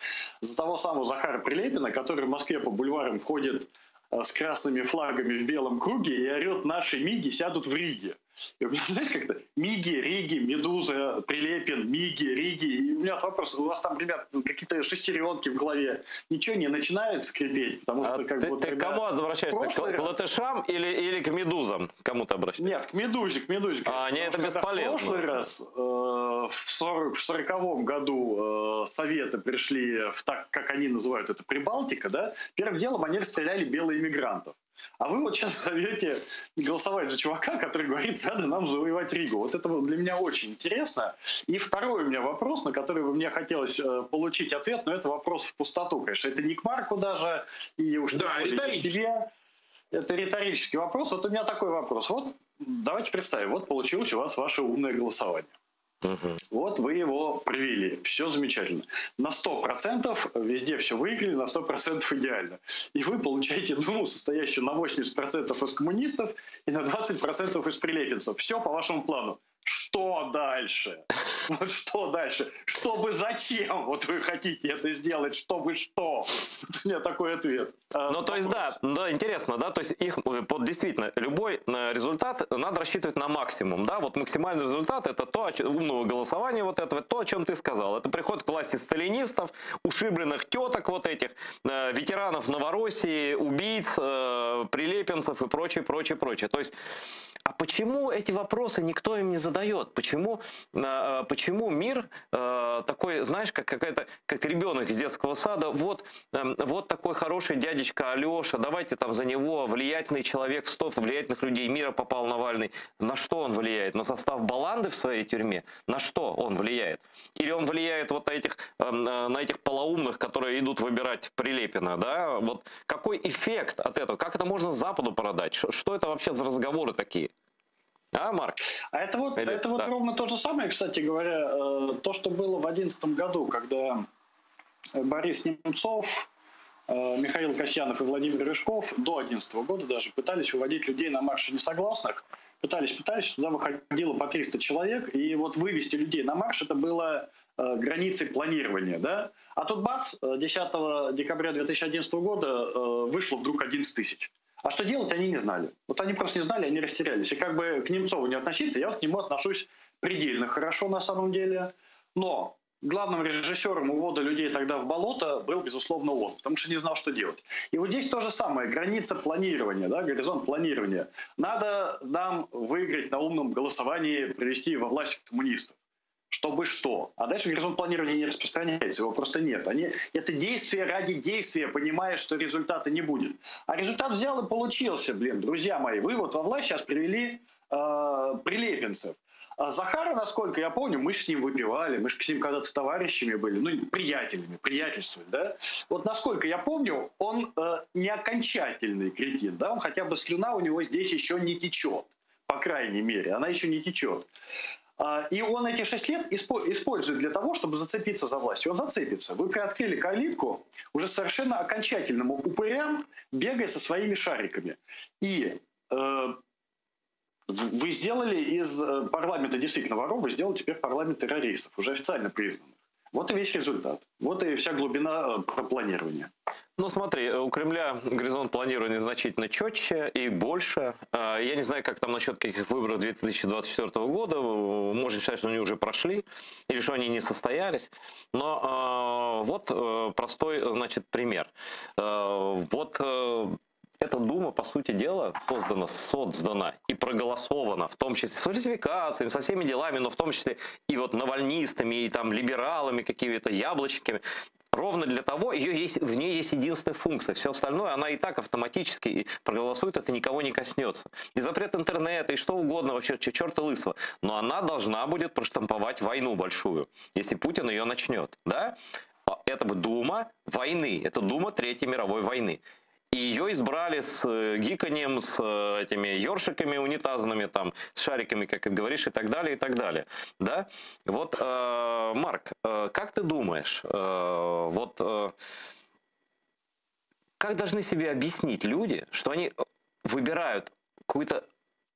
за того самого Захара Прилепина, который в Москве по бульварам ходит с красными флагами в белом круге и орет: «Наши МИГи сядут в Риге». И у меня, знаете, как-то МИГи, Риги, Медуза, Прилепин, МИГи, Риги. И у меня вопрос: у вас там, ребят, какие-то шестеренки в голове, ничего не начинают скрипеть? Потому что, как бы, ты к кому обращаешься? К латышам или к медузам? Кому ты обращаешься? Нет, к медузе, к медузе. Нет, это бесполезно. В прошлый раз, в 40-м году, Советы пришли в, так, как они называют это, Прибалтика, да? Первым делом они расстреляли белых иммигрантов. А вы вот сейчас зовете голосовать за чувака, который говорит: надо нам завоевать Ригу. Вот это для меня очень интересно. И второй у меня вопрос, на который бы мне хотелось получить ответ, но это вопрос в пустоту, конечно. Это не к Марку даже, и уж не к тебе. Это риторический вопрос. Вот у меня такой вопрос. Вот давайте представим, вот получилось у вас ваше умное голосование. Вот вы его провели, все замечательно. На 100% везде все выиграли, на 100% идеально. И вы получаете Думу, состоящую на 80% из коммунистов и на 20% из прилепинцев. Все по вашему плану. Что дальше? Вот что дальше? Чтобы зачем вот вы хотите это сделать? Чтобы что? Вот у меня такой ответ. Ну, то есть, да, интересно, да, то есть их, вот действительно, любой результат надо рассчитывать на максимум, да, вот максимальный результат — это то, умного голосования вот этого, то, о чем ты сказал. Это приход к власти сталинистов, ушибленных теток вот этих, ветеранов Новороссии, убийц, прилепинцев и прочее, прочее, прочее. То есть, а почему эти вопросы никто им не задает? Почему мир такой, знаешь, как ребенок из детского сада, вот такой хороший дядечка Алеша, давайте там за него, влиятельный человек, в 100 влиятельных людей мира попал Навальный. На что он влияет? На состав баланды в своей тюрьме? На что он влияет? Или он влияет вот на этих полоумных, которые идут выбирать Прилепина, да? Вот какой эффект от этого? Как это можно Западу продать? Что это вообще за разговоры такие? А, Марк? А это вот ровно то же самое, кстати говоря, то, что было в 2011 году, когда Борис Немцов, Михаил Касьянов и Владимир Рыжков до 2011 года даже пытались выводить людей на марши несогласных. Пытались, туда выходило по 300 человек, и вот вывести людей на марш — это было границей планирования, да? А тут бац, 10 декабря 2011 года вышло вдруг 11 тысяч. А что делать, они не знали. Вот они просто не знали, они растерялись. И как бы к Немцову не относиться, я вот к нему отношусь предельно хорошо на самом деле. Но главным режиссером увода людей тогда в болото был, безусловно, он, потому что не знал, что делать. И вот здесь то же самое, граница планирования, да, горизонт планирования. Надо нам выиграть на умном голосовании, привести во власть коммунистов. Чтобы что? А дальше горизонт планирования не распространяется, его просто нет. Это действие ради действия, понимая, что результата не будет. А результат взял и получился, друзья мои. Вы вот во власть сейчас привели прилепинцев. А Захара, насколько я помню, мы с ним выпивали, мы же с ним когда-то товарищами были, приятелями, приятельствовали, да? Вот насколько я помню, он не окончательный кретин, да? Он хотя бы слюна у него здесь еще не течет, по крайней мере, она еще не течет. И он эти 6 лет использует для того, чтобы зацепиться за власть. И он зацепится. Вы приоткрыли калитку уже совершенно окончательному упырям, бегая со своими шариками. И вы сделали из парламента действительно воров, вы сделали теперь парламент террористов, уже официально признанных. Вот и весь результат. Вот и вся глубина планирования. Ну смотри, у Кремля горизонт планирования значительно четче и больше. Я не знаю, как там насчет каких выборов 2024 года. Можно считать, что они уже прошли или что они не состоялись. Но вот простой, значит, пример. Вот эта Дума, по сути дела, создана и проголосована, в том числе с фальсификациями, со всеми делами, но в том числе и вот навальнистами, и там либералами, какими-то яблочниками. Ровно для того, в ней есть единственная функция. Все остальное, она и так автоматически проголосует, это никого не коснется. И запрет интернета, и что угодно, вообще черта лысого. Но она должна будет проштамповать войну большую, если Путин ее начнет. Да? Это Дума войны, это Дума Третьей мировой войны. И ее избрали с гиканьем, с этими ёршиками унитазными, там, с шариками, как ты говоришь, и так далее, и так далее. Да? Вот, Марк, как ты думаешь, как должны себе объяснить люди, что они выбирают какую-то,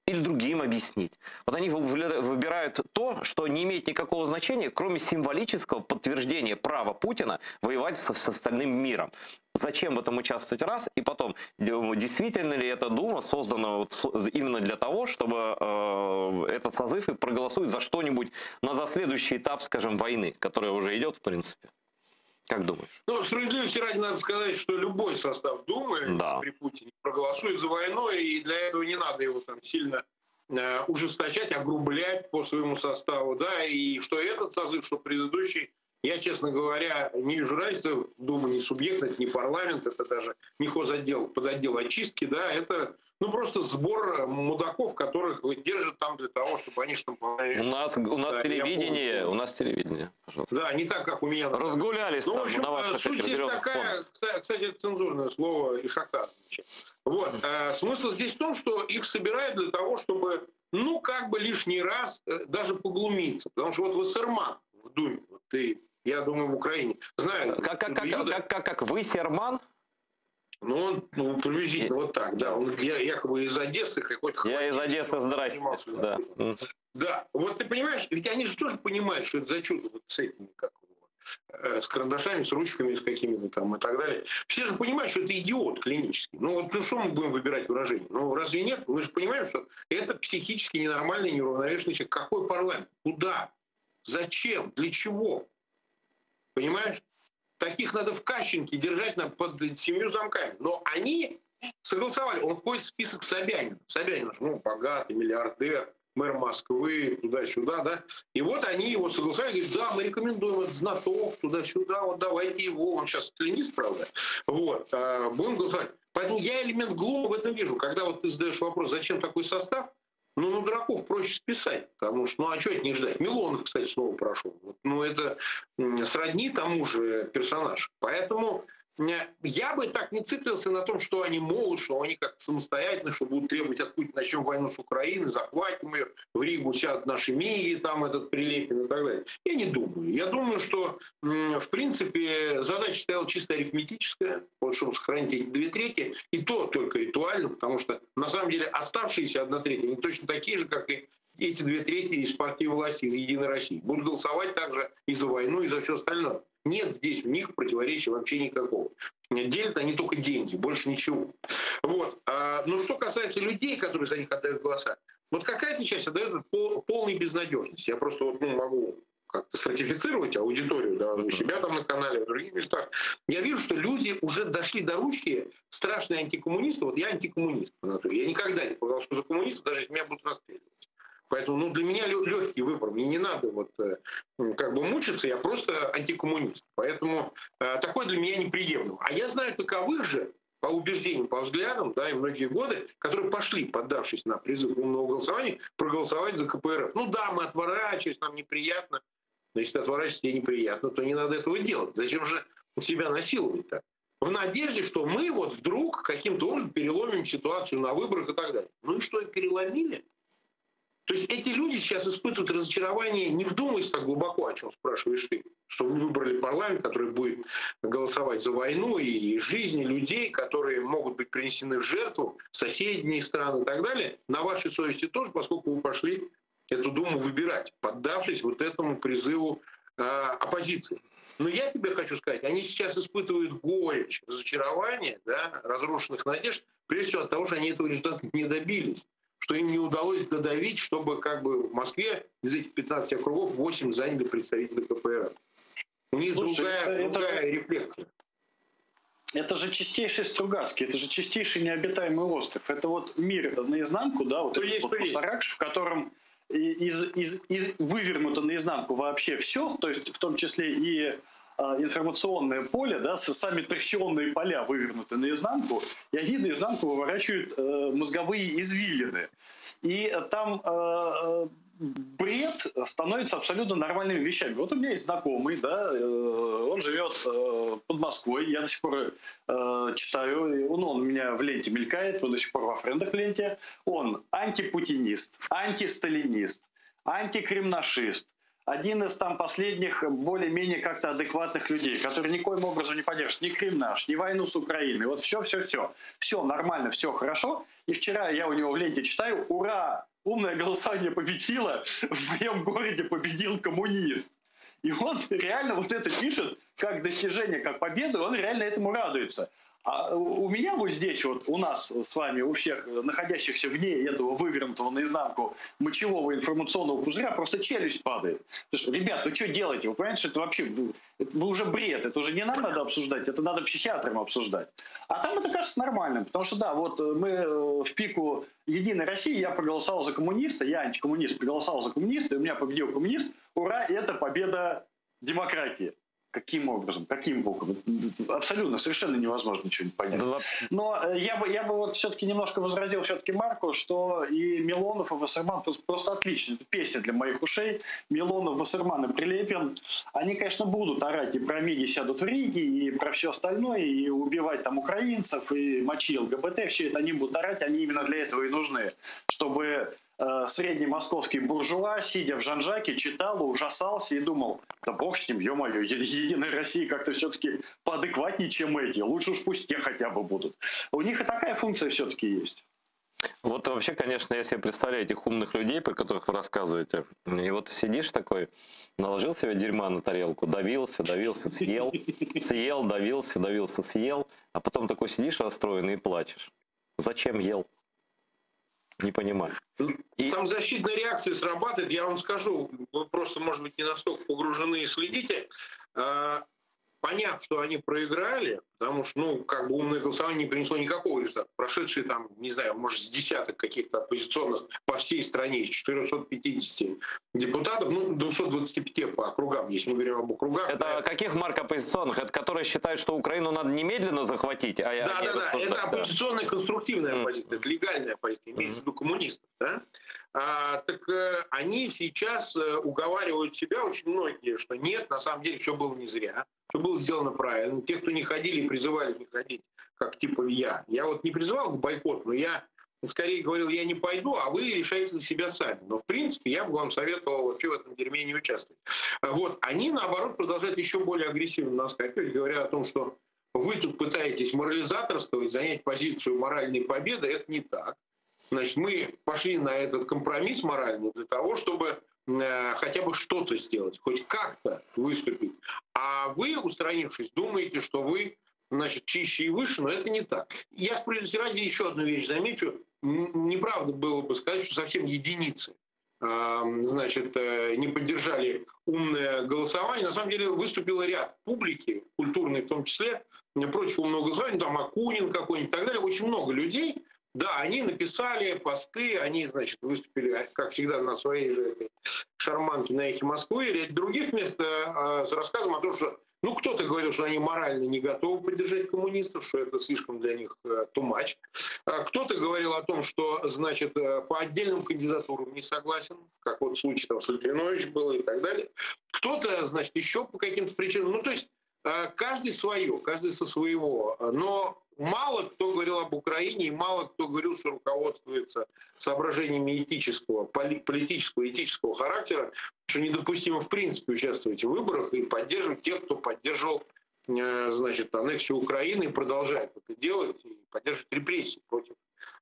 или другим объяснить. Вот они выбирают то, что не имеет никакого значения, кроме символического подтверждения права Путина воевать с остальным миром. Зачем в этом участвовать раз? И потом, действительно ли эта Дума создана именно для того, чтобы этот созыв и проголосует за что-нибудь за следующий этап, скажем, войны, которая уже идет, в принципе? Как думаешь? Ну, справедливости ради надо сказать, что любой состав Думы при Путине проголосует за войну, и для этого не надо его там сильно ужесточать, огрублять по своему составу, да, и что этот созыв, что предыдущий, я, честно говоря, не вижу разницы. Дума не субъект, это не парламент, это даже не хозотдел, подотдел очистки, да, это просто сбор мудаков, которых держат там для того, чтобы они штамповали. У нас телевидение, пожалуйста. Да, не так, как у меня. Разгулялись там, в общем, на ваших суть здесь такая, кстати, это цензурное слово Ишака. Вот. Смысл здесь в том, что их собирают для того, чтобы, лишний раз даже поглумиться. Потому что вот Вассерман в Думе, я думаю, в Украине, знаю. Как Вассерман? Он приблизительно вот так, да. Он якобы из Одессы какой-то... Я из Одессы, здрасте. Да. Да, вот ты понимаешь, ведь они же тоже понимают, что это за чудо вот с этими, с карандашами, с ручками, с какими-то там и так далее. Все же понимают, что это идиот клинический. Что мы будем выбирать выражение? Разве нет? Мы же понимаем, что это психически ненормальный, неуравновешенный человек. Какой парламент? Куда? Зачем? Для чего? Понимаешь? Таких надо в Кащенке держать под 7 замками. Но они согласовали. Он входит в список Собянина. Собянин, богатый, миллиардер, мэр Москвы, туда-сюда, да. И вот они его согласовали. Говорят, да, мы рекомендуем, это знаток, туда-сюда, вот давайте его. Он сейчас сталинист, правда. Вот. Будем голосовать. Поэтому я элемент глума в этом вижу. Когда вот ты задаешь вопрос, зачем такой состав, дураков проще списать, потому что, а что это не ждать? Милонов, кстати, снова прошел. Это сродни тому же персонаж. Поэтому я бы так не цеплился на том, что они могут, что они как-то самостоятельно, что будут требовать от Путина, начнем войну с Украиной, захватим ее, в Ригу сядут наши МИГи, там этот Прилепин и так далее. Я не думаю. Я думаю, что, в принципе, задача стояла чисто арифметическая, чтобы сохранить эти 2/3, и то только ритуально, потому что, на самом деле, оставшиеся 1/3, они точно такие же, как и эти 2/3 из партии власти, из «Единой России». Будут голосовать также и за войну, и за все остальное. Нет здесь у них противоречия вообще никакого. Делят они только деньги, больше ничего. Вот. Но что касается людей, которые за них отдают голоса, вот какая-то часть отдает полной безнадежности. Я просто могу как-то стратифицировать аудиторию, да, у себя там на канале, в других местах. Я вижу, что люди уже дошли до ручки, страшные антикоммунисты. Вот я антикоммунист по натуре. Я никогда не проголосую за коммунистов, даже если меня будут расстреливать. Поэтому для меня легкий выбор. Мне не надо мучиться, я просто антикоммунист. Поэтому такое для меня неприемлемо. А я знаю таковых же, по убеждениям, по взглядам, да, и многие годы, которые пошли, поддавшись на призыв умного голосования, проголосовать за КПРФ. Да, мы отворачиваемся, нам неприятно. Но если ты отворачиваешься, тебе неприятно, то не надо этого делать. Зачем же себя насиловать так? В надежде, что мы вдруг каким-то образом переломим ситуацию на выборах и так далее. И что, и переломили? То есть эти люди сейчас испытывают разочарование, не вдумываясь так глубоко, о чем спрашиваешь ты, что вы выбрали парламент, который будет голосовать за войну и жизни людей, которые могут быть принесены в жертву, соседние страны и так далее, на вашей совести тоже, поскольку вы пошли эту Думу выбирать, поддавшись этому призыву оппозиции. Но я тебе хочу сказать, они сейчас испытывают горечь, разочарование, да, разрушенных надежд, прежде всего от того, что они этого результата не добились, что им не удалось додавить, чтобы в Москве из этих 15 округов 8 заняли представители КПРФ. У них другая рефлексия. Это же чистейший Стругацкий, это же чистейший необитаемый остров. Это мир наизнанку, да, Саракш, в котором вывернуто наизнанку вообще все, то есть в том числе и информационное поле, да, сами торсионные поля вывернуты наизнанку, и они наизнанку выворачивают мозговые извилины. И там бред становится абсолютно нормальными вещами. Вот у меня есть знакомый, да, он живет под Москвой, я до сих пор читаю, он у меня в ленте мелькает, он до сих пор во френдах в ленте. Он антипутинист, антисталинист, антикремнашист. Один из там последних более-менее как-то адекватных людей, который никоим образом не поддерживает ни Кремнаш, ни войну с Украиной. Вот все. Все нормально, все хорошо. И вчера я у него в ленте читаю: ура! Умное голосование победило, в моем городе победил коммунист. И он реально вот это пишет как достижение, как победу, и он реально этому радуется. А у меня вот здесь вот, у нас с вами, у всех находящихся вне этого вывернутого наизнанку мочевого информационного пузыря, просто челюсть падает. Потому что, ребят, вы что делаете? Вы понимаете, что это вообще, вы уже бред, это уже не нам надо обсуждать, это надо психиатрам обсуждать. А там это кажется нормальным, потому что да, вот мы в пику Единой России, я проголосовал за коммуниста, я антикоммунист, проголосовал за коммуниста, и у меня победил коммунист, ура, это победа демократии. Каким образом? Каким боком? Абсолютно, совершенно невозможно ничего не понять. Но я бы вот все-таки немножко возразил все-таки Марку, что и Милонов, и Вассерман просто отлично. Это песня для моих ушей. Милонов, Вассерман и Прилепин, они, конечно, будут орать и про миги сядут в Риге, и про все остальное, и убивать там украинцев, и мочи ЛГБТ, все это они будут орать, они именно для этого и нужны, чтобы средний московский буржуа, сидя в Жан-Жаке, читал, ужасался и думал: да бог с ним, ё-моё, Единая Россия как-то все-таки поадекватнее, чем эти. Лучше уж пусть те хотя бы будут. У них и такая функция все-таки есть. Вот вообще, конечно, я себе представляю этих умных людей, про которых вы рассказываете. И вот сидишь такой, наложил себе дерьма на тарелку, давился, съел, давился, съел, а потом такой сидишь расстроенный и плачешь. Зачем ел? Не понимаю. Там защитная реакция срабатывает, я вам скажу, вы просто, может быть, не настолько погружены и следите. Поняв, что они проиграли, потому что, как бы умное голосование не принесло никакого результата. Прошедшие там, не знаю, может, с десяток каких-то оппозиционных по всей стране, из 450 депутатов, 225 по округам, если мы говорим об округах. Это каких, Марк, оппозиционных? Это которые считают, что Украину надо немедленно захватить? Да, это оппозиционная конструктивная оппозиция, это легальная оппозиция, имеется в виду коммунистов. Да? Так они сейчас уговаривают себя, очень многие, что нет, на самом деле все было не зря, все было сделано правильно. Те, кто не ходили и призывали не ходить, как типа я. Я вот не призывал к бойкоту, но я скорее говорил: я не пойду, а вы решайте за себя сами. Но в принципе я бы вам советовал вообще в этом дерьме не участвовать. Вот. Они наоборот продолжают еще более агрессивно нас скакивать, говоря о том, что вы тут пытаетесь морализаторствовать, занять позицию моральной победы. Это не так. Значит, мы пошли на этот компромисс моральный для того, чтобы хотя бы что-то сделать, хоть как-то выступить. А вы, устранившись, думаете, что вы, значит, чище и выше, но это не так. Я справедливости ради еще одну вещь замечу. Неправда было бы сказать, что совсем единицы, значит, не поддержали умное голосование. На самом деле выступил ряд публики, культурной в том числе, против умного голосования. Там Акунин какой-нибудь и так далее. Очень много людей. Да, они написали посты, они, значит, выступили, как всегда, на своей же этой шарманке на «Эхе Москвы» и ряд других мест с рассказом о том, что, кто-то говорил, что они морально не готовы поддержать коммунистов, что это слишком для них too much. Кто-то говорил о том, что, значит, по отдельным кандидатурам не согласен, как вот в случае там с Литвинович было и так далее. Кто-то, значит, еще по каким-то причинам. То есть каждый свое, каждый со своего. Но мало кто говорил об Украине, и мало кто говорил, что руководствуется соображениями этического, политического, этического характера, что недопустимо в принципе участвовать в выборах и поддерживать тех, кто поддерживал, значит, аннексию Украины и продолжает это делать, и поддерживает репрессии против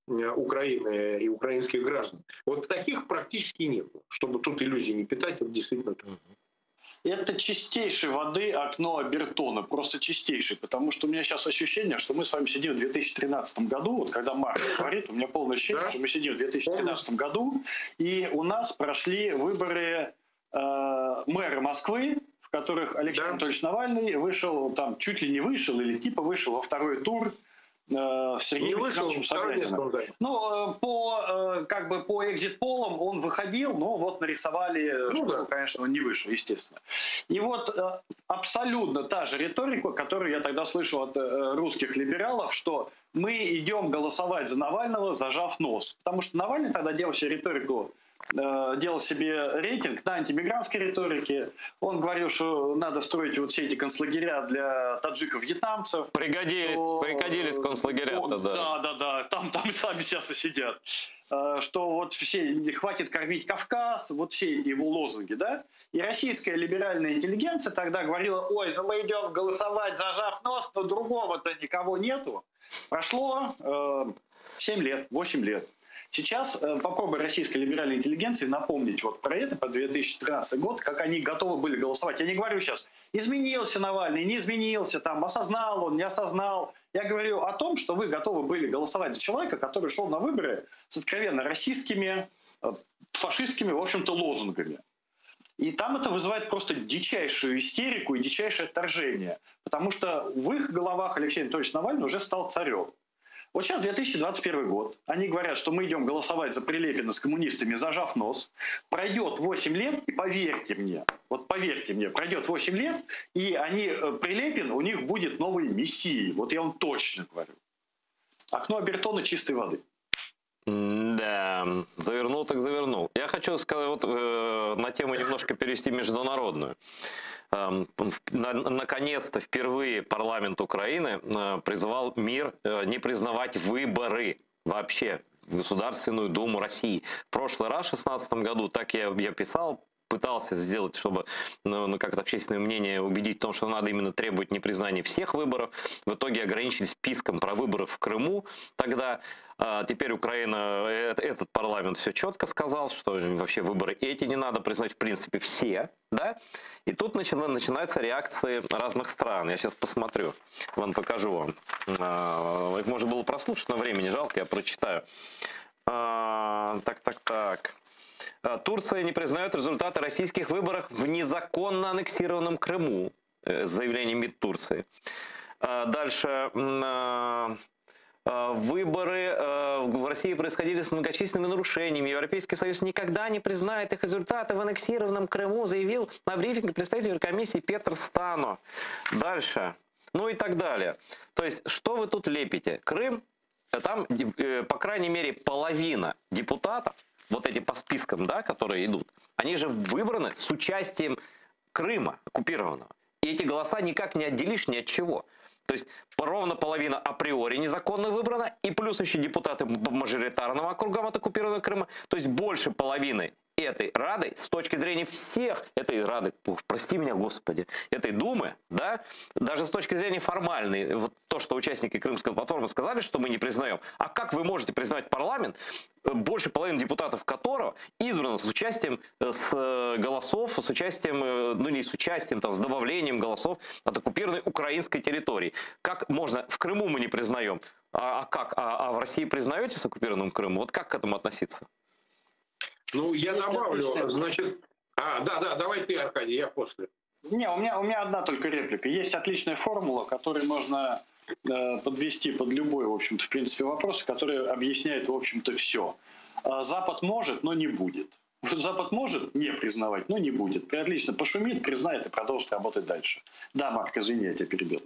Украины и украинских граждан. Вот таких практически нет. Чтобы тут иллюзий не питать, это действительно так. Это чистейшей воды окно Обертона, просто чистейший, потому что у меня сейчас ощущение, что мы с вами сидим в 2013 году, вот когда Марк говорит, у меня полное ощущение, что мы сидим в 2013 году, и у нас прошли выборы мэра Москвы, в которых Алексей Анатольевич Навальный вышел, там чуть ли не вышел, или типа вышел во второй тур, Сергеем Михайловичем Собяниным. Ну, по экзит-полам он выходил, но вот нарисовали, что, конечно, он не вышел, естественно. И вот абсолютно та же риторика, которую я тогда слышал от русских либералов, что мы идем голосовать за Навального, зажав нос. Потому что Навальный тогда делал себе риторику, делал себе рейтинг на антимигрантской риторике. Он говорил, что надо строить вот все эти концлагеря для таджиков-вьетнамцев. Пригодились концлагеря-то, да. Да, там и сами сейчас и сидят. Что вот все, хватит кормить Кавказ, вот все его лозунги, да. И российская либеральная интеллигенция тогда говорила: ой, ну мы идем голосовать, зажав нос, но другого-то никого нету. Прошло 7 лет, 8 лет. Сейчас попробуй российской либеральной интеллигенции напомнить вот про это, по 2013 год, как они готовы были голосовать. Я не говорю сейчас, изменился Навальный, не изменился, там, осознал он, не осознал. Я говорю о том, что вы готовы были голосовать за человека, который шел на выборы с откровенно российскими, фашистскими, в общем-то, лозунгами. И там это вызывает просто дичайшую истерику и дичайшее отторжение. Потому что в их головах Алексей Анатольевич Навальный уже стал царем. Вот сейчас 2021 год. Они говорят, что мы идем голосовать за Прилепина с коммунистами, зажав нос. Пройдет 8 лет, и поверьте мне, пройдет 8 лет, и Прилепин у них будет новой мессией. Вот я вам точно говорю. Окно Обертона чистой воды. Да, завернул так завернул. Я хочу сказать, вот на тему немножко перевести международную. Наконец-то впервые парламент Украины призывал мир не признавать выборы вообще в Государственную Думу России. В прошлый раз, в 2016 году, так я писал, пытался сделать, чтобы как-то общественное мнение убедить в том, что надо именно требовать непризнания всех выборов. В итоге ограничились списком про выборы в Крыму. Тогда теперь Украина, этот парламент все четко сказал, что вообще выборы эти не надо признать в принципе все. Да? И тут начинаются реакции разных стран. Я сейчас посмотрю, вам покажу вам. Их можно было прослушать, но времени жалко, я прочитаю. Так. Турция не признает результаты российских выборов в незаконно аннексированном Крыму, с заявлением МИД Турции. Дальше. Выборы в России происходили с многочисленными нарушениями. Европейский Союз никогда не признает их результаты в аннексированном Крыму, заявил на брифинге представитель Еврокомиссии Петр Стано. Дальше. Ну и так далее. То есть, что вы тут лепите? Крым, там, по крайней мере, половина депутатов, вот эти по спискам, да, которые идут, они же выбраны с участием Крыма оккупированного. И эти голоса никак не отделишь ни от чего. То есть ровно половина априори незаконно выбрана, и плюс еще депутаты по мажоритарным округам от оккупированного Крыма. То есть больше половины этой Рады, с точки зрения всех этой Рады, прости меня, Господи, этой Думы, да, даже с точки зрения формальной, вот то, что участники Крымской платформы сказали, что мы не признаем, а как вы можете признать парламент, больше половины депутатов которого избрано с участием голосов, с участием, ну не с участием, там, с добавлением голосов от оккупированной украинской территории. Как можно, в Крыму мы не признаем, а как, а в России признаете с оккупированным Крымом? Вот как к этому относиться? Ну, я добавлю, значит... Да, давай ты, Аркадий, я после. Не, у меня одна только реплика. Есть отличная формула, которую можно подвести под любой, в общем-то, в принципе, вопрос, который объясняет, в общем-то, все. Запад может, но не будет. Запад может не признавать, но не будет. Отлично пошумит, признает и продолжит работать дальше. Да, Марк, извини, я тебя перебил.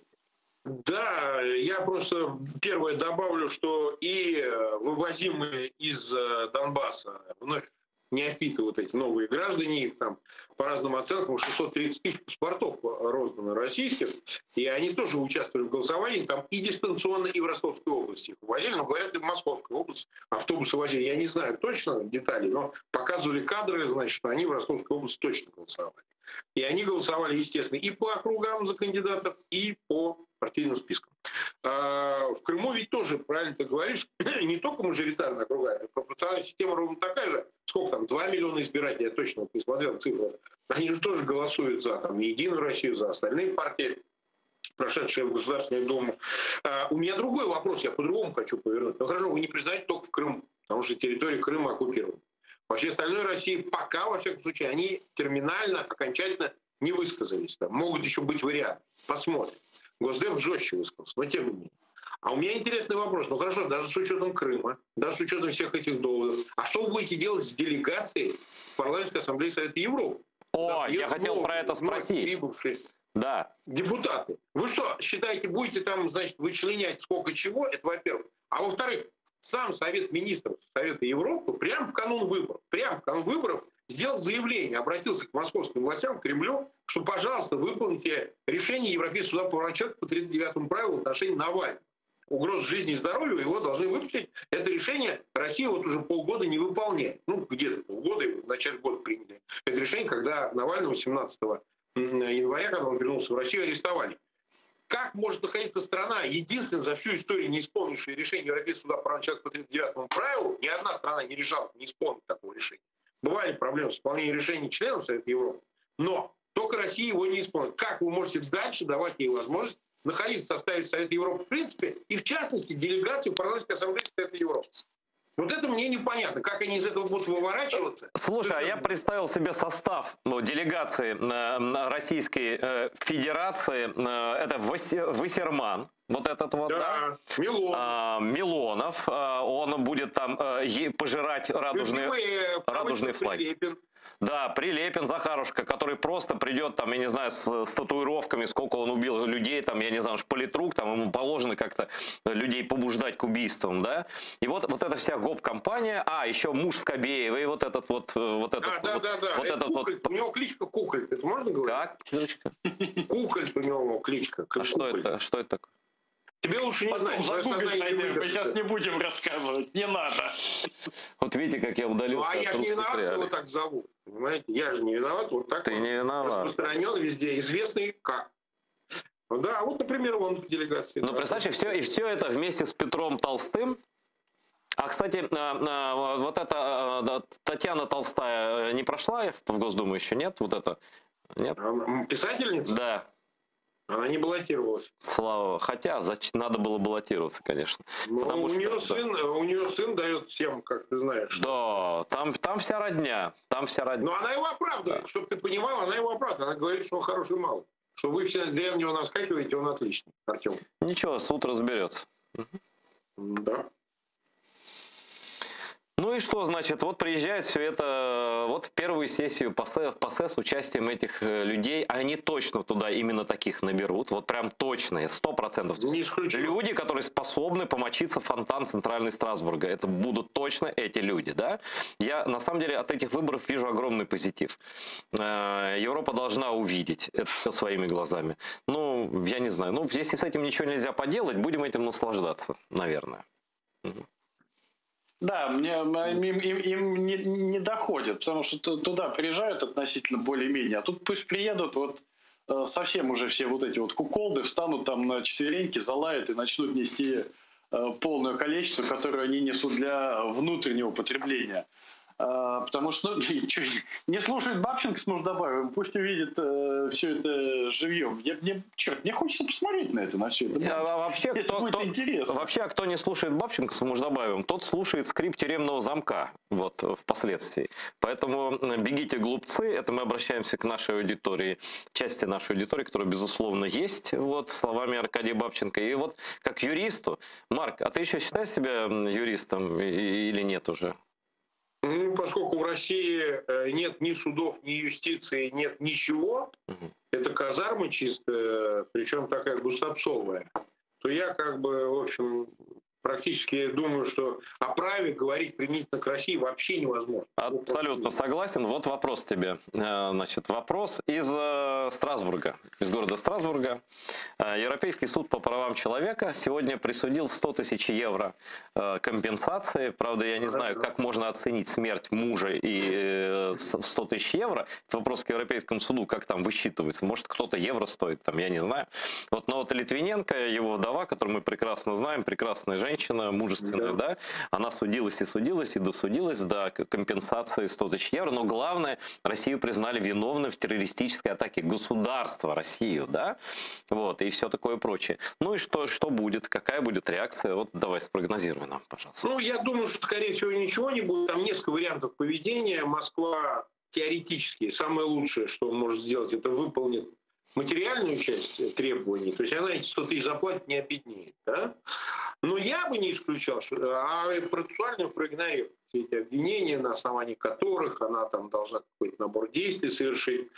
Да, я просто первое добавлю, что и вывозимые из Донбасса вновь неофиты, вот эти новые граждане, их там по разным оценкам 630 тысяч паспортов роздано российских, и они тоже участвовали в голосовании, там и дистанционно, и в Ростовской области их возили, но говорят, и в Московской области автобусы возили. Я не знаю точно деталей, но показывали кадры, значит, что они в Ростовской области точно голосовали. И они голосовали, естественно, и по округам за кандидатов, и по партийным спискам. В Крыму ведь тоже, правильно ты говоришь, не только мажоритарная округа, пропорциональная система ровно такая же. Сколько там, 2 миллиона избирателей, я точно вот не смотрел цифры. Они же тоже голосуют за там, Единую Россию, за остальные партии, прошедшие в Государственную Думу. У меня другой вопрос, я по-другому хочу повернуть. Ну хорошо, вы не признаете только в Крыму, потому что территория Крыма оккупирована. Во всей остальной России пока, во всяком случае, они терминально, окончательно не высказались. Там могут еще быть варианты. Посмотрим. Госдеп жестче высказался, но тем не менее. А у меня интересный вопрос. Ну хорошо, даже с учетом Крыма, даже с учетом всех этих доводов. А что вы будете делать с делегацией в Парламентской ассамблее Совета Европы? О, я хотел про это спросить. Прибывшие да. депутаты. Вы что, считаете, будете там, значит, вычленять сколько чего? Это во-первых. А во-вторых, сам Совет Министров Совета Европы прямо в канун выборов сделал заявление, обратился к московским властям, к Кремлю, что, пожалуйста, выполните решение Европейского суда по правам человека по 39-му правилу в отношении Навального. Угроз жизни и здоровью его должны выпустить. Это решение Россия вот уже полгода не выполняет. Ну, где-то полгода, в начале года приняли. Это решение, когда Навального 17 января, когда он вернулся в Россию, арестовали. Как может находиться страна, единственная за всю историю не исполнившая решение Европейского суда по правам человека по 39-му правилу, ни одна страна не решалась не исполнить такого решения. Бывали проблемы с исполнением решений членов Совета Европы, но только Россия его не исполнит. Как вы можете дальше давать ей возможность находиться в составе Совета Европы в принципе, и в частности делегации в Парламентской ассамблее Совета Европы? Вот это мне непонятно, как они из этого будут выворачиваться. Слушай, а я представил себе состав делегации Российской Федерации. Это Вассерман, вот этот вот, да? Милонов. Он будет там пожирать радужный флаг. Да, Прилепин, Захарушка, который просто придет, там, я не знаю, с татуировками, сколько он убил людей, там, я не знаю, политрук, там, ему положено как-то людей побуждать к убийствам, да. И вот эта вся гоп-компания, еще муж Скобеева, и вот этот вот... У него кличка Куколь, это можно говорить? Как? Кличка? Куколь у него кличка. А что это такое? Тебе лучше не знать. Мы сейчас не будем рассказывать, не надо. Вот видите, как я удалил. Ну, а я же не виноват, что его так зовут. Понимаете? Я же не виноват. Вот так ты не виноват. Распространен везде, известный как. Да, вот, например, он в делегации. Ну, представьте, все это вместе с Петром Толстым. А, кстати, вот эта Татьяна Толстая не прошла в Госдуму еще, нет? Вот это? Нет? Писательница? Да. Она не баллотировалась. Слава. Хотя надо было баллотироваться, конечно. Ну, у нее сын дает всем, как ты знаешь. Да, там вся родня. Но она его оправдывает, да. Чтобы ты понимал, она его оправдывает. Она говорит, что он хороший малый. Что вы все зря на него наскакиваете, он отличный, Артем. Ничего, суд разберется. Да. Ну и что, значит, вот приезжает все это, вот в первую сессию ПАСЕ с участием этих людей, они точно туда именно таких наберут, вот прям точные, 100%. Люди, которые способны помочиться в фонтан Центральной Страсбурга, это будут точно эти люди, да? Я, на самом деле, от этих выборов вижу огромный позитив. Европа должна увидеть это все своими глазами. Ну, я не знаю, ну, если с этим ничего нельзя поделать, будем этим наслаждаться, наверное. Да, им не доходит, потому что туда приезжают относительно более-менее, а тут пусть приедут, вот совсем уже все вот эти вот куколды встанут там на четвереньки, залают и начнут нести полное количество, которое они несут для внутреннего потребления. Потому что не слушают Бабченко с Муждабаевым, пусть увидят все это живьем. Мне хочется посмотреть на это, на все это. Это будет интересно. Вообще, кто не слушает Бабченко с Муждабаевым, тот слушает скрип тюремного замка вот, впоследствии. Поэтому бегите, глупцы, это мы обращаемся к нашей аудитории, части нашей аудитории, которая, безусловно, есть, вот, словами Аркадия Бабченко. И вот как юристу, Марк, а ты еще считаешь себя юристом или нет уже? Ну, поскольку в России нет ни судов, ни юстиции, нет ничего, это казарма чистая, причем такая густопсовая, то я как бы, в общем, практически думаю, что о праве говорить применительно к России вообще невозможно. Абсолютно согласен. Вот вопрос тебе. Значит, вопрос из Страсбурга, из города Страсбурга. Европейский суд по правам человека сегодня присудил 100 тысяч евро компенсации. Правда, я не знаю, как можно оценить смерть мужа и 100 тысяч евро. Это вопрос к Европейскому суду, как там высчитывается. Может, кто-то евро стоит, там, я не знаю. Вот, но вот Литвиненко, его вдова, которую мы прекрасно знаем, прекрасная женщина, мужественная, да, она судилась и досудилась до компенсации 100 тысяч евро. Но главное, Россию признали виновной в террористической атаке государства Россию, да, вот, и все такое прочее. Ну и что будет, какая будет реакция? Вот давай спрогнозируй нам, пожалуйста. Ну, я думаю, что, скорее всего, ничего не будет. Там несколько вариантов поведения. Москва теоретически самое лучшее, что может сделать, это выполнит материальную часть требований, то есть она эти 100 тысяч заплатит, не обеднеет. Да? Но я бы не исключал, процессуально проигнорировать все эти обвинения, на основании которых она там должна какой-то набор действий совершить,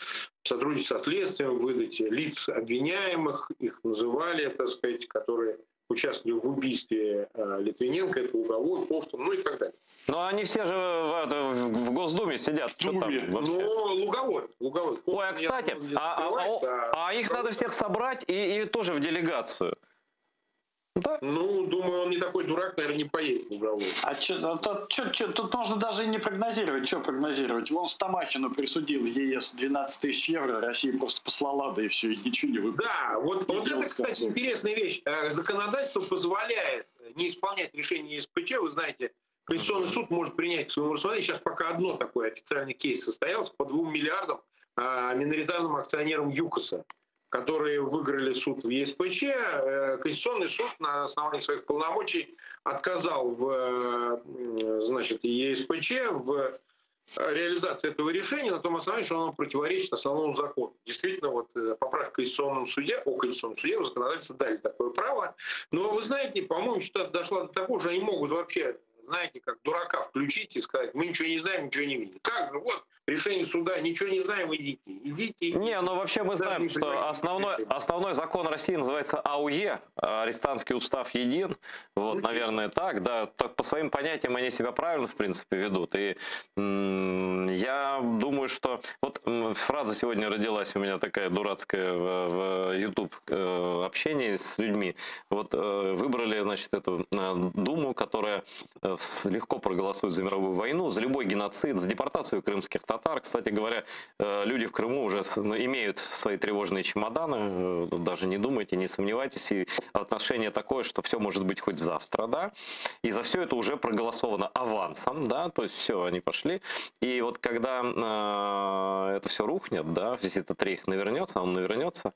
сотрудничать с следствием, выдать лиц обвиняемых, их называли, так сказать, которые участвовали в убийстве Литвиненко, это Луговой, Ковтун, ну и так далее. Но они все же в Госдуме сидят. Что там вообще? Ну, Луговой. Ой, а кстати, их надо всех собрать и тоже в делегацию. Да? Ну, думаю, он не такой дурак, наверное, не поедет Луговой. А тут можно даже и не прогнозировать. Что прогнозировать? Вон Стамахину присудил ЕС 12 тысяч евро, Россия просто послала, да и все, и ничего не выплатила. Да, вот это, кстати, интересная вещь. Законодательство позволяет не исполнять решение ЕСПЧ. Вы знаете, Конституционный суд может принять к своему рассмотрению. Сейчас пока одно такой официальный кейс состоялся по 2 миллиардам миноритарным акционерам ЮКОСа, которые выиграли суд в ЕСПЧ. Конституционный суд на основании своих полномочий отказал в ЕСПЧ в реализации этого решения на том основании, что оно противоречит основному закону. Действительно, вот поправка в Конституционном суде, в законодательстве дали такое право. Но вы знаете, по-моему, ситуация дошла до того, что они могут вообще, знаете, как дурака включить и сказать, мы ничего не знаем, ничего не видим. Как же, вот, решение суда, ничего не знаем, идите. Не, но вообще мы знаем, что основной закон России называется АУЕ, арестантский устав един. Вот, наверное, так, да. Так, по своим понятиям они себя правильно, в принципе, ведут. И я думаю, что... Вот фраза сегодня родилась у меня такая дурацкая в YouTube общении с людьми. Вот выбрали, значит, эту Думу, которая легко проголосует за мировую войну, за любой геноцид, за депортацию крымских татар. Кстати говоря, люди в Крыму уже имеют свои тревожные чемоданы, даже не думайте, не сомневайтесь, и отношение такое, что все может быть хоть завтра, да, и за все это уже проголосовано авансом, да, то есть все, они пошли, и вот когда это все рухнет, да, весь этот рейх навернется, он навернется,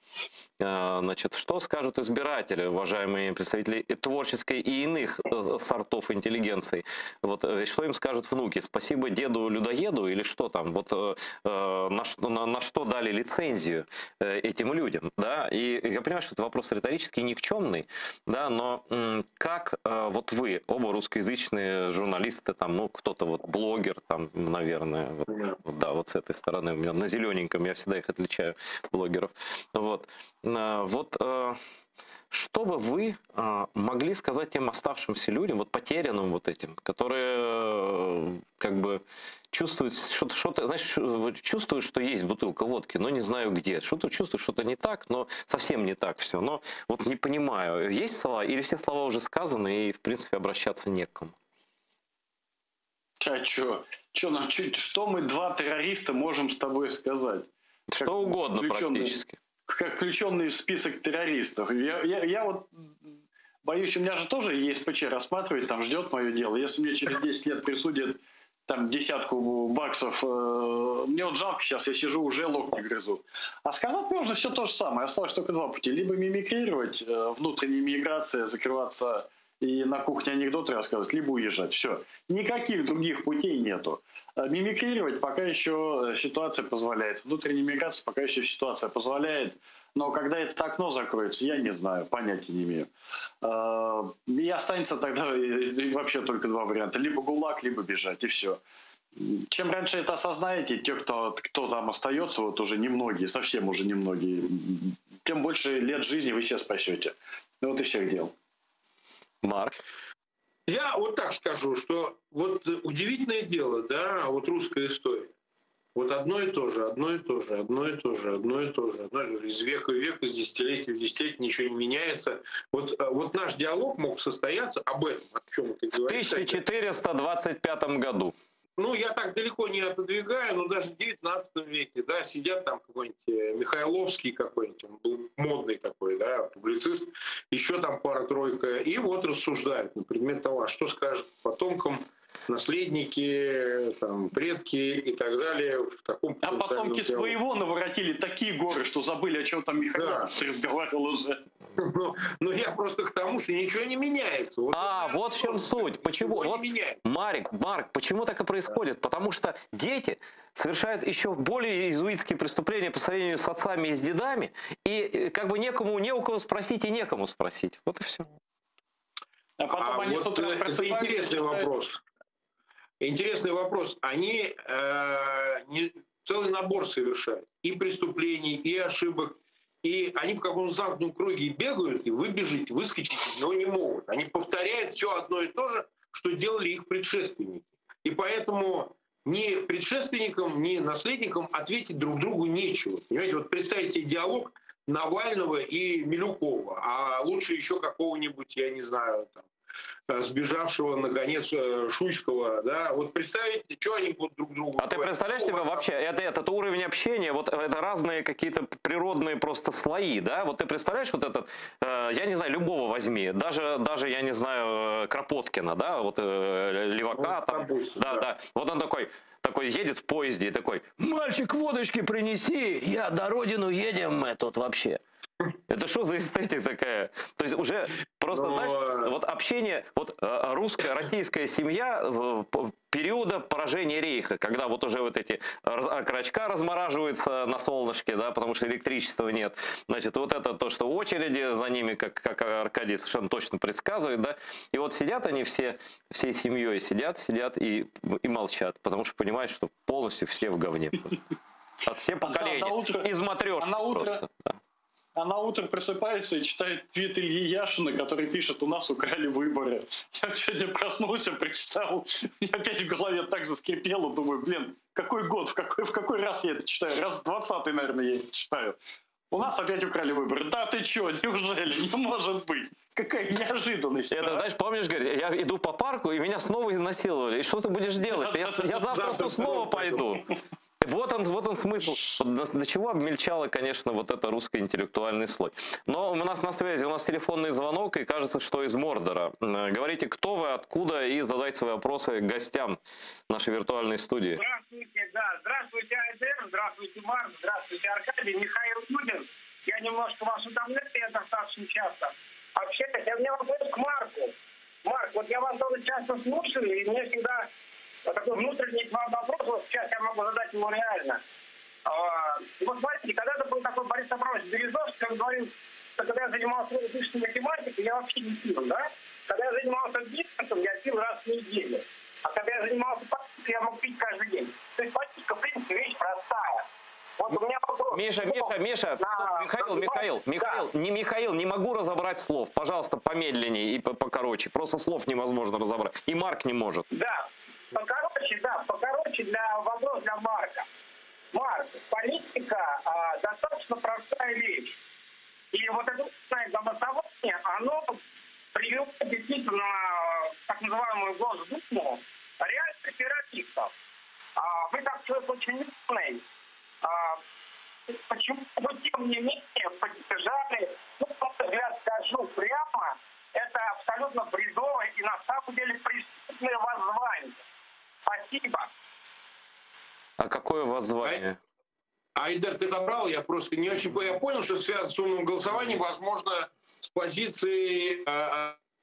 значит, что скажут избиратели, уважаемые представители творческой и иных сортов интеллигенции, вот, что им скажут внуки, спасибо деду-людоеду или что там, вот на что дали лицензию этим людям, да, и я понимаю, что это вопрос риторический, никчемный, да, но как вот вы, оба русскоязычные журналисты, там, ну, кто-то вот блогер, там, наверное, вот, да, вот с этой стороны, у меня на зелененьком, я всегда их отличаю, блогеров, вот, что бы вы могли сказать тем оставшимся людям, вот потерянным вот этим, которые как бы чувствуют что-то, знаешь, чувствуют, что есть бутылка водки, но не знаю где, что-то чувствуют, что-то не так, но совсем не так все, но вот не понимаю, есть слова или все слова уже сказаны и в принципе обращаться не к кому? А что мы два террориста можем с тобой сказать? Что угодно практически. Как включенный в список террористов. Я вот боюсь, у меня же тоже ЕСПЧ рассматривает, там ждет мое дело. Если мне через 10 лет присудят там десятку баксов, мне вот жалко сейчас, я сижу, уже локти грызу. А сказать можно все то же самое. Осталось только два пути. Либо мимикрировать, внутренняя миграция, закрываться и на кухне анекдоты рассказывать, либо уезжать. Все. Никаких других путей нету. Мимикрировать пока еще ситуация позволяет. Внутренняя миграция пока еще ситуация позволяет. Но когда это окно закроется, я не знаю, понятия не имею. И останется тогда вообще только два варианта. Либо ГУЛАГ, либо бежать, и все. Чем раньше это осознаете, те, кто там остается, вот уже немногие, совсем уже немногие, тем больше лет жизни вы себе спасете. Вот и всех дел. Марк? Я вот так скажу, что вот удивительное дело, да, вот русская история. Вот одно и то же, из века в век, из десятилетия в десятилетие ничего не меняется. Вот наш диалог мог состояться об этом, о чем ты говоришь. В 1425 году. Ну, я так далеко не отодвигаю, но даже в 19 веке, да, сидят там какой-нибудь Михайловский какой-нибудь, он был модный такой, да, публицист, еще там пара-тройка, и вот рассуждают на предмет того, что скажет потомкам наследники, там, предки и так далее. В таком а потомки своего наворотили такие горы, что забыли, о чем там Михаил разговаривал уже. Но я просто к тому, что ничего не меняется. Вот в чем суть. Почему? Вот, Марк, почему так и происходит? Потому что дети совершают еще более иезуитские преступления по сравнению с отцами и с дедами, и как бы не у кого спросить и некому спросить. Вот и все. А потом они вот это интересный вопрос. Интересный вопрос. Они целый набор совершают и преступлений, и ошибок. И они в каком-то замкнутом круге бегают, и выбежать, выскочить из него не могут. Они повторяют все одно и то же, что делали их предшественники. И поэтому ни предшественникам, ни наследникам ответить друг другу нечего. Понимаете, вот представьте себе диалог Навального и Милюкова, а лучше еще какого-нибудь, я не знаю, там, сбежавшего, наконец, Шуйского, да, вот представить, что они будут друг другу говорить. А ты представляешь себе вообще, этот уровень общения, вот это разные какие-то природные просто слои, да, вот ты представляешь вот этот, я не знаю, любого возьми, даже я не знаю, Кропоткина, да, вот Левака, там, допустим, да, вот он такой едет в поезде и такой: мальчик, водочки принеси, я до родину едем мы тут вообще. Это что за эстетика такая? То есть уже просто, знаешь, вот общение, вот российская семья периода поражения Рейха, когда вот уже вот эти окорочка размораживаются на солнышке, да, потому что электричества нет. Значит, вот это то, что очереди за ними, как Аркадий совершенно точно предсказывает, да, и вот сидят они всей семьей, сидят и молчат, потому что понимают, что полностью все в говне. Все поколения, из матрешки просто. А на утро просыпается и читает твит Ильи Яшина, который пишет: у нас украли выборы. Я сегодня проснулся, прочитал, и опять в голове так заскрипело, думаю, блин, какой год, в какой раз я это читаю? Раз в 20-й, наверное, я это читаю. У нас опять украли выборы. Да ты чё, неужели? Не может быть. Какая неожиданность. Это, знаешь, помнишь, говорит, я иду по парку, и меня снова изнасиловали. И что ты будешь делать? Я завтра снова пойду. Вот он смысл. До чего обмельчало, конечно, вот это русско-интеллектуальный слой. Но у нас на связи, у нас телефонный звонок, и кажется, что из Мордора. Говорите, кто вы, откуда, и задайте свои вопросы гостям нашей виртуальной студии. Здравствуйте, да. Здравствуйте, Айдер, здравствуйте, Марк, здравствуйте, Аркадий, Михаил Юдин. Я немножко вас утомляю, я достаточно часто общаюсь. У меня вопрос к Марку. Марк, вот я вас тоже часто слушаю, и мне всегда... такой внутренний вопрос, вот сейчас я могу задать ему реально. Вот смотрите, когда-то был такой Борис Абрамович Березовский, он говорил, что когда я занимался высшей математикой, я вообще не пил, да? Когда я занимался бизнесом, я пил раз в неделю. А когда я занимался политикой, я мог пить каждый день. То есть политика, в принципе, вещь простая. Вот у меня вопрос. Миша, Михаил, не могу разобрать слов. Пожалуйста, помедленнее и покороче. Просто слов невозможно разобрать. И Марк не может. Да. Покороче вопрос для Марка. Марк, политика достаточно простая вещь. И вот это голосование, оно привело действительно так называемую Госдуму реальных оперативцев. Вы как человек очень умный. Почему вы, тем не менее, поддержали, на мой взгляд, скажу прямо, это абсолютно бредовое и на самом деле преступное воззвание. Спасибо. А какое воззвание? Айдер, ты добрал, я просто не очень... Я понял, что связано с умным голосованием, возможно, с позиции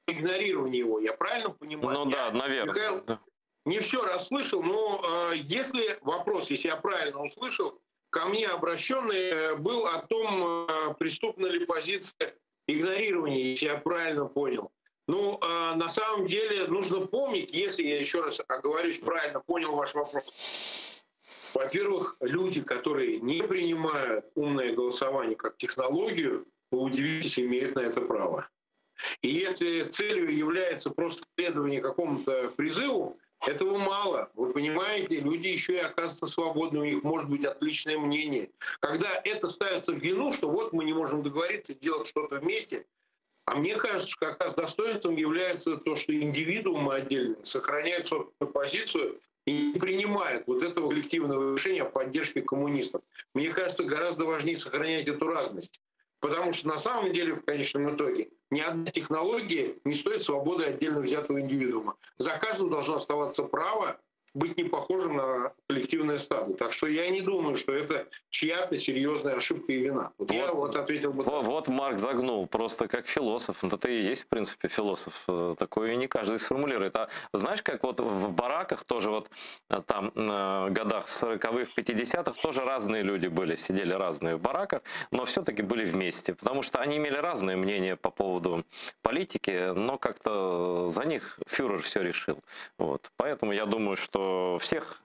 игнорирования его. Я правильно понимаю? Ну да, наверное. Михаил, не все расслышал, но если вопрос, если я правильно услышал, ко мне обращенный был о том, преступна ли позиция игнорирования, если я правильно понял. Ну, на самом деле нужно помнить, если я еще раз оговорюсь, правильно понял ваш вопрос. Во-первых, люди, которые не принимают умное голосование как технологию, вы удивитесь, имеют на это право. И если целью является просто следование какому-то призыву, этого мало. Вы понимаете, люди еще и оказываются свободны, у них может быть отличное мнение. Когда это ставится в вину, что вот мы не можем договориться делать что-то вместе, а мне кажется, что как раз достоинством является то, что индивидуумы отдельные сохраняют собственную позицию и не принимают вот этого коллективного решения о поддержке коммунистов. Мне кажется, гораздо важнее сохранять эту разность. Потому что на самом деле, в конечном итоге, ни одна технология не стоит свободы отдельно взятого индивидуума. За каждым должно оставаться право быть не похожим на коллективное стадо. Так что я не думаю, что это чья-то серьезная ошибка и вина. Я ответил бы так. Вот Марк загнул просто как философ. Это ты и есть, в принципе, философ. Такое не каждый сформулирует. А знаешь, как вот в бараках тоже вот там годах 40-х, 50-х тоже разные люди были, сидели разные в бараках, но все-таки были вместе. Потому что они имели разные мнения по поводу политики, но как-то за них фюрер все решил. Вот. Поэтому я думаю, что всех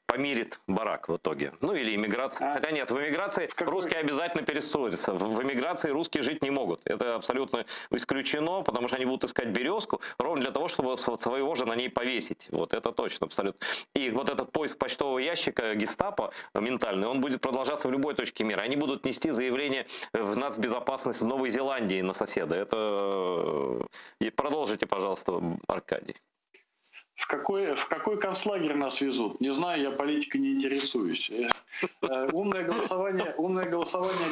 помирит барак в итоге. Ну или иммиграция. Хотя нет, в иммиграции русские обязательно перестроятся. В иммиграции русские жить не могут. Это абсолютно исключено, потому что они будут искать березку ровно для того, чтобы своего же на ней повесить. Вот это точно, абсолютно. И вот этот поиск почтового ящика гестапо ментальный, он будет продолжаться в любой точке мира. Они будут нести заявление в нацбезопасность Новой Зеландии на соседа. Это... И продолжите, пожалуйста, Аркадий. В какой концлагерь нас везут? Не знаю, я политикой не интересуюсь. Умное голосование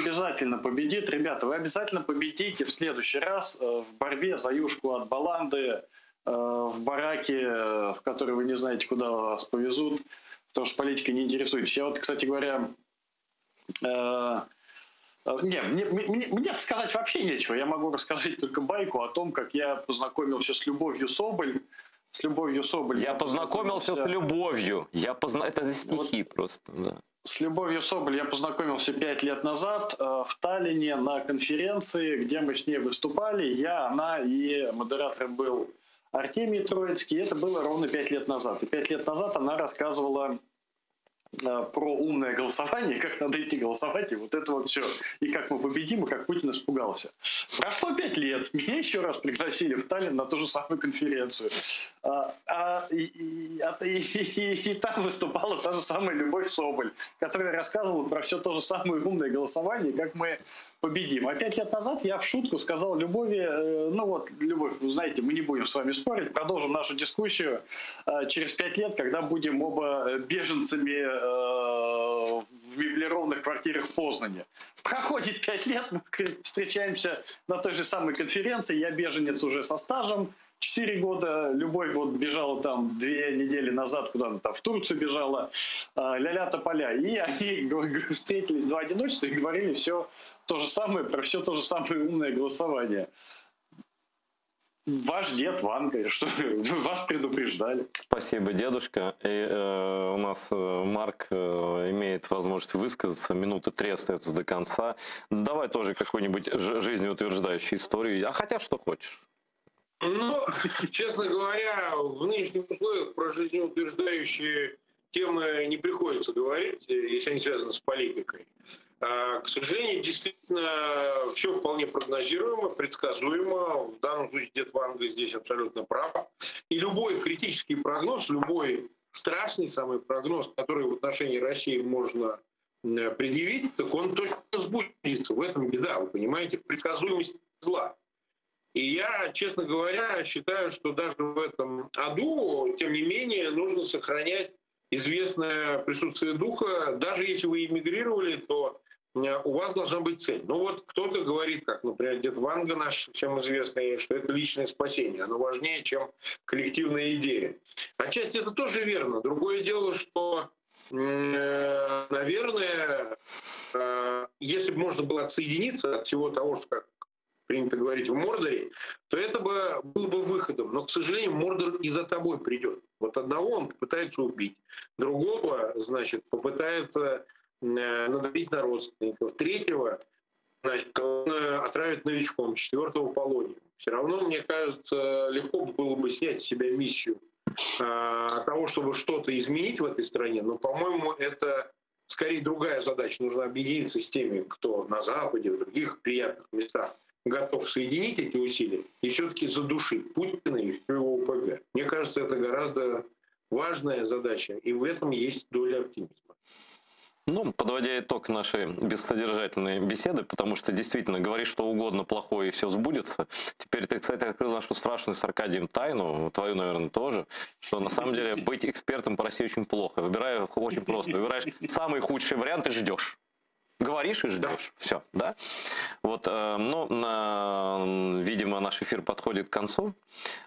обязательно победит. Ребята, вы обязательно победите в следующий раз в борьбе за юшку от баланды, в бараке, в который вы не знаете, куда вас повезут, потому что политикой не интересуетесь. Я вот, кстати говоря, мне сказать вообще нечего. Я могу рассказать только байку о том, как я познакомился с Любовью Соболь. Я познакомился с любовью. Это за стихи просто. Да. С Любовью Соболь я познакомился 5 лет назад в Таллине на конференции, где мы с ней выступали. Я, она и модератором был Артемий Троицкий. Это было ровно 5 лет назад. И 5 лет назад она рассказывала про умное голосование, как надо идти голосовать, и вот это вот все. И как мы победим, и как Путин испугался. Прошло 5 лет. Меня еще раз пригласили в Таллин на ту же самую конференцию. И там выступала та же самая Любовь Соболь, которая рассказывала про все то же самое умное голосование, как мы победим. А 5 лет назад я в шутку сказал Любови, ну вот, Любовь, вы знаете, мы не будем с вами спорить, продолжим нашу дискуссию через 5 лет, когда будем оба беженцами в меблированных квартирах в Познане. Проходит 5 лет, мы встречаемся на той же самой конференции, я беженец уже со стажем, 4 года, Любовь вот бежала там 2 недели назад, куда-то там в Турцию бежала, ля-ля тополя. И они встретились 2 одиночества и говорили все то же самое, про все то же самое умное голосование. Ваш дед Ванга, что вас предупреждали. Спасибо, дедушка. И у нас Марк имеет возможность высказаться. Минуты 3 остаются до конца. Давай тоже какую-нибудь жизнеутверждающую историю. А хотя что хочешь. Ну, честно говоря, в нынешних условиях про жизнеутверждающие темы не приходится говорить, если они связаны с политикой. К сожалению, действительно, все вполне прогнозируемо, предсказуемо. В данном случае дед Ванга здесь абсолютно прав. И любой критический прогноз, любой страшный самый прогноз, который в отношении России можно предъявить, так он точно сбудется. В этом беда, вы понимаете, в предсказуемости зла. И я, честно говоря, считаю, что даже в этом аду, тем не менее, нужно сохранять известное присутствие духа. Даже если вы эмигрировали, то у вас должна быть цель. Ну вот кто-то говорит, как, например, дед Ванга наш, всем известный, что это личное спасение. Оно важнее, чем коллективная идея. Отчасти это тоже верно. Другое дело, что, наверное, если бы можно было отсоединиться от всего того, что, как принято говорить, в Мордоре, то это было бы выходом. Но, к сожалению, Мордор и за тобой придет. Вот одного он попытается убить, другого, значит, попытается надавить на родственников, третьего, значит, отравит новичком, 4-го полонием. Все равно, мне кажется, легко было бы снять с себя миссию того, чтобы что-то изменить в этой стране, но, по-моему, это скорее другая задача. Нужно объединиться с теми, кто на Западе, в других приятных местах готов соединить эти усилия и все-таки задушить Путина и всю его ОПГ. Мне кажется, это гораздо важная задача, и в этом есть доля оптимизма. Ну, подводя итог нашей бессодержательной беседы, потому что действительно говоришь что угодно плохое и все сбудется. Теперь ты, кстати, открыл нашу страшную с Аркадием тайну, твою, наверное, тоже, что на самом деле быть экспертом по России очень плохо. Выбираю очень просто. Выбираешь самый худший вариант и ждешь. говоришь и ждешь. Все, да? Вот, видимо, наш эфир подходит к концу,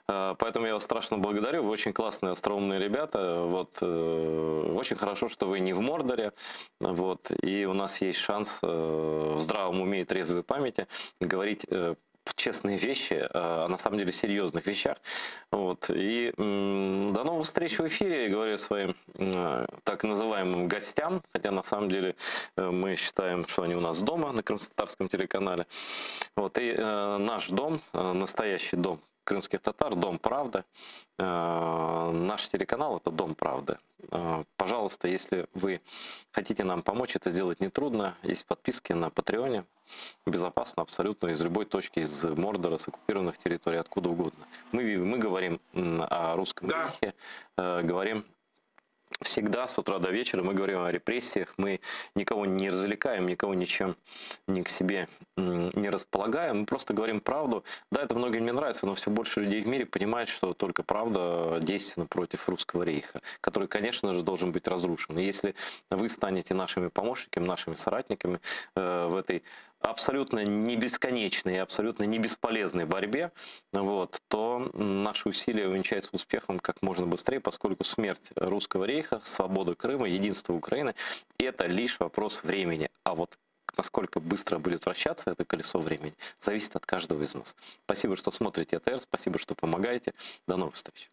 поэтому я вас страшно благодарю. Вы очень классные, остроумные ребята. Вот, очень хорошо, что вы не в Мордоре. Вот, и у нас есть шанс в здравом уме и трезвой памяти говорить честные вещи, а на самом деле серьезных вещах. Вот. И до новых встреч в эфире, говорю своим так называемым гостям, хотя на самом деле мы считаем, что они у нас дома на крымско-татарском телеканале. Вот. И наш дом, настоящий дом крымских татар, Дом правды. Наш телеканал — это Дом правды. Пожалуйста, если вы хотите нам помочь, это сделать нетрудно. Есть подписки на Патреоне. Безопасно абсолютно из любой точки, из Мордора, с оккупированных территорий, откуда угодно. Мы говорим о русском рейхе, говорим всегда с утра до вечера, мы говорим о репрессиях, мы никого не развлекаем, никого ничем ни к себе не располагаем, мы просто говорим правду. Да, это многим не нравится, но все больше людей в мире понимают, что только правда действенна против русского рейха, который, конечно же, должен быть разрушен. И если вы станете нашими помощниками, нашими соратниками в этой абсолютно не бесконечной, абсолютно не бесполезной борьбе, вот, то наши усилия увенчаются успехом как можно быстрее, поскольку смерть русского рейха, свобода Крыма, единство Украины – это лишь вопрос времени. А вот насколько быстро будет вращаться это колесо времени, зависит от каждого из нас. Спасибо, что смотрите АТР, спасибо, что помогаете. До новых встреч.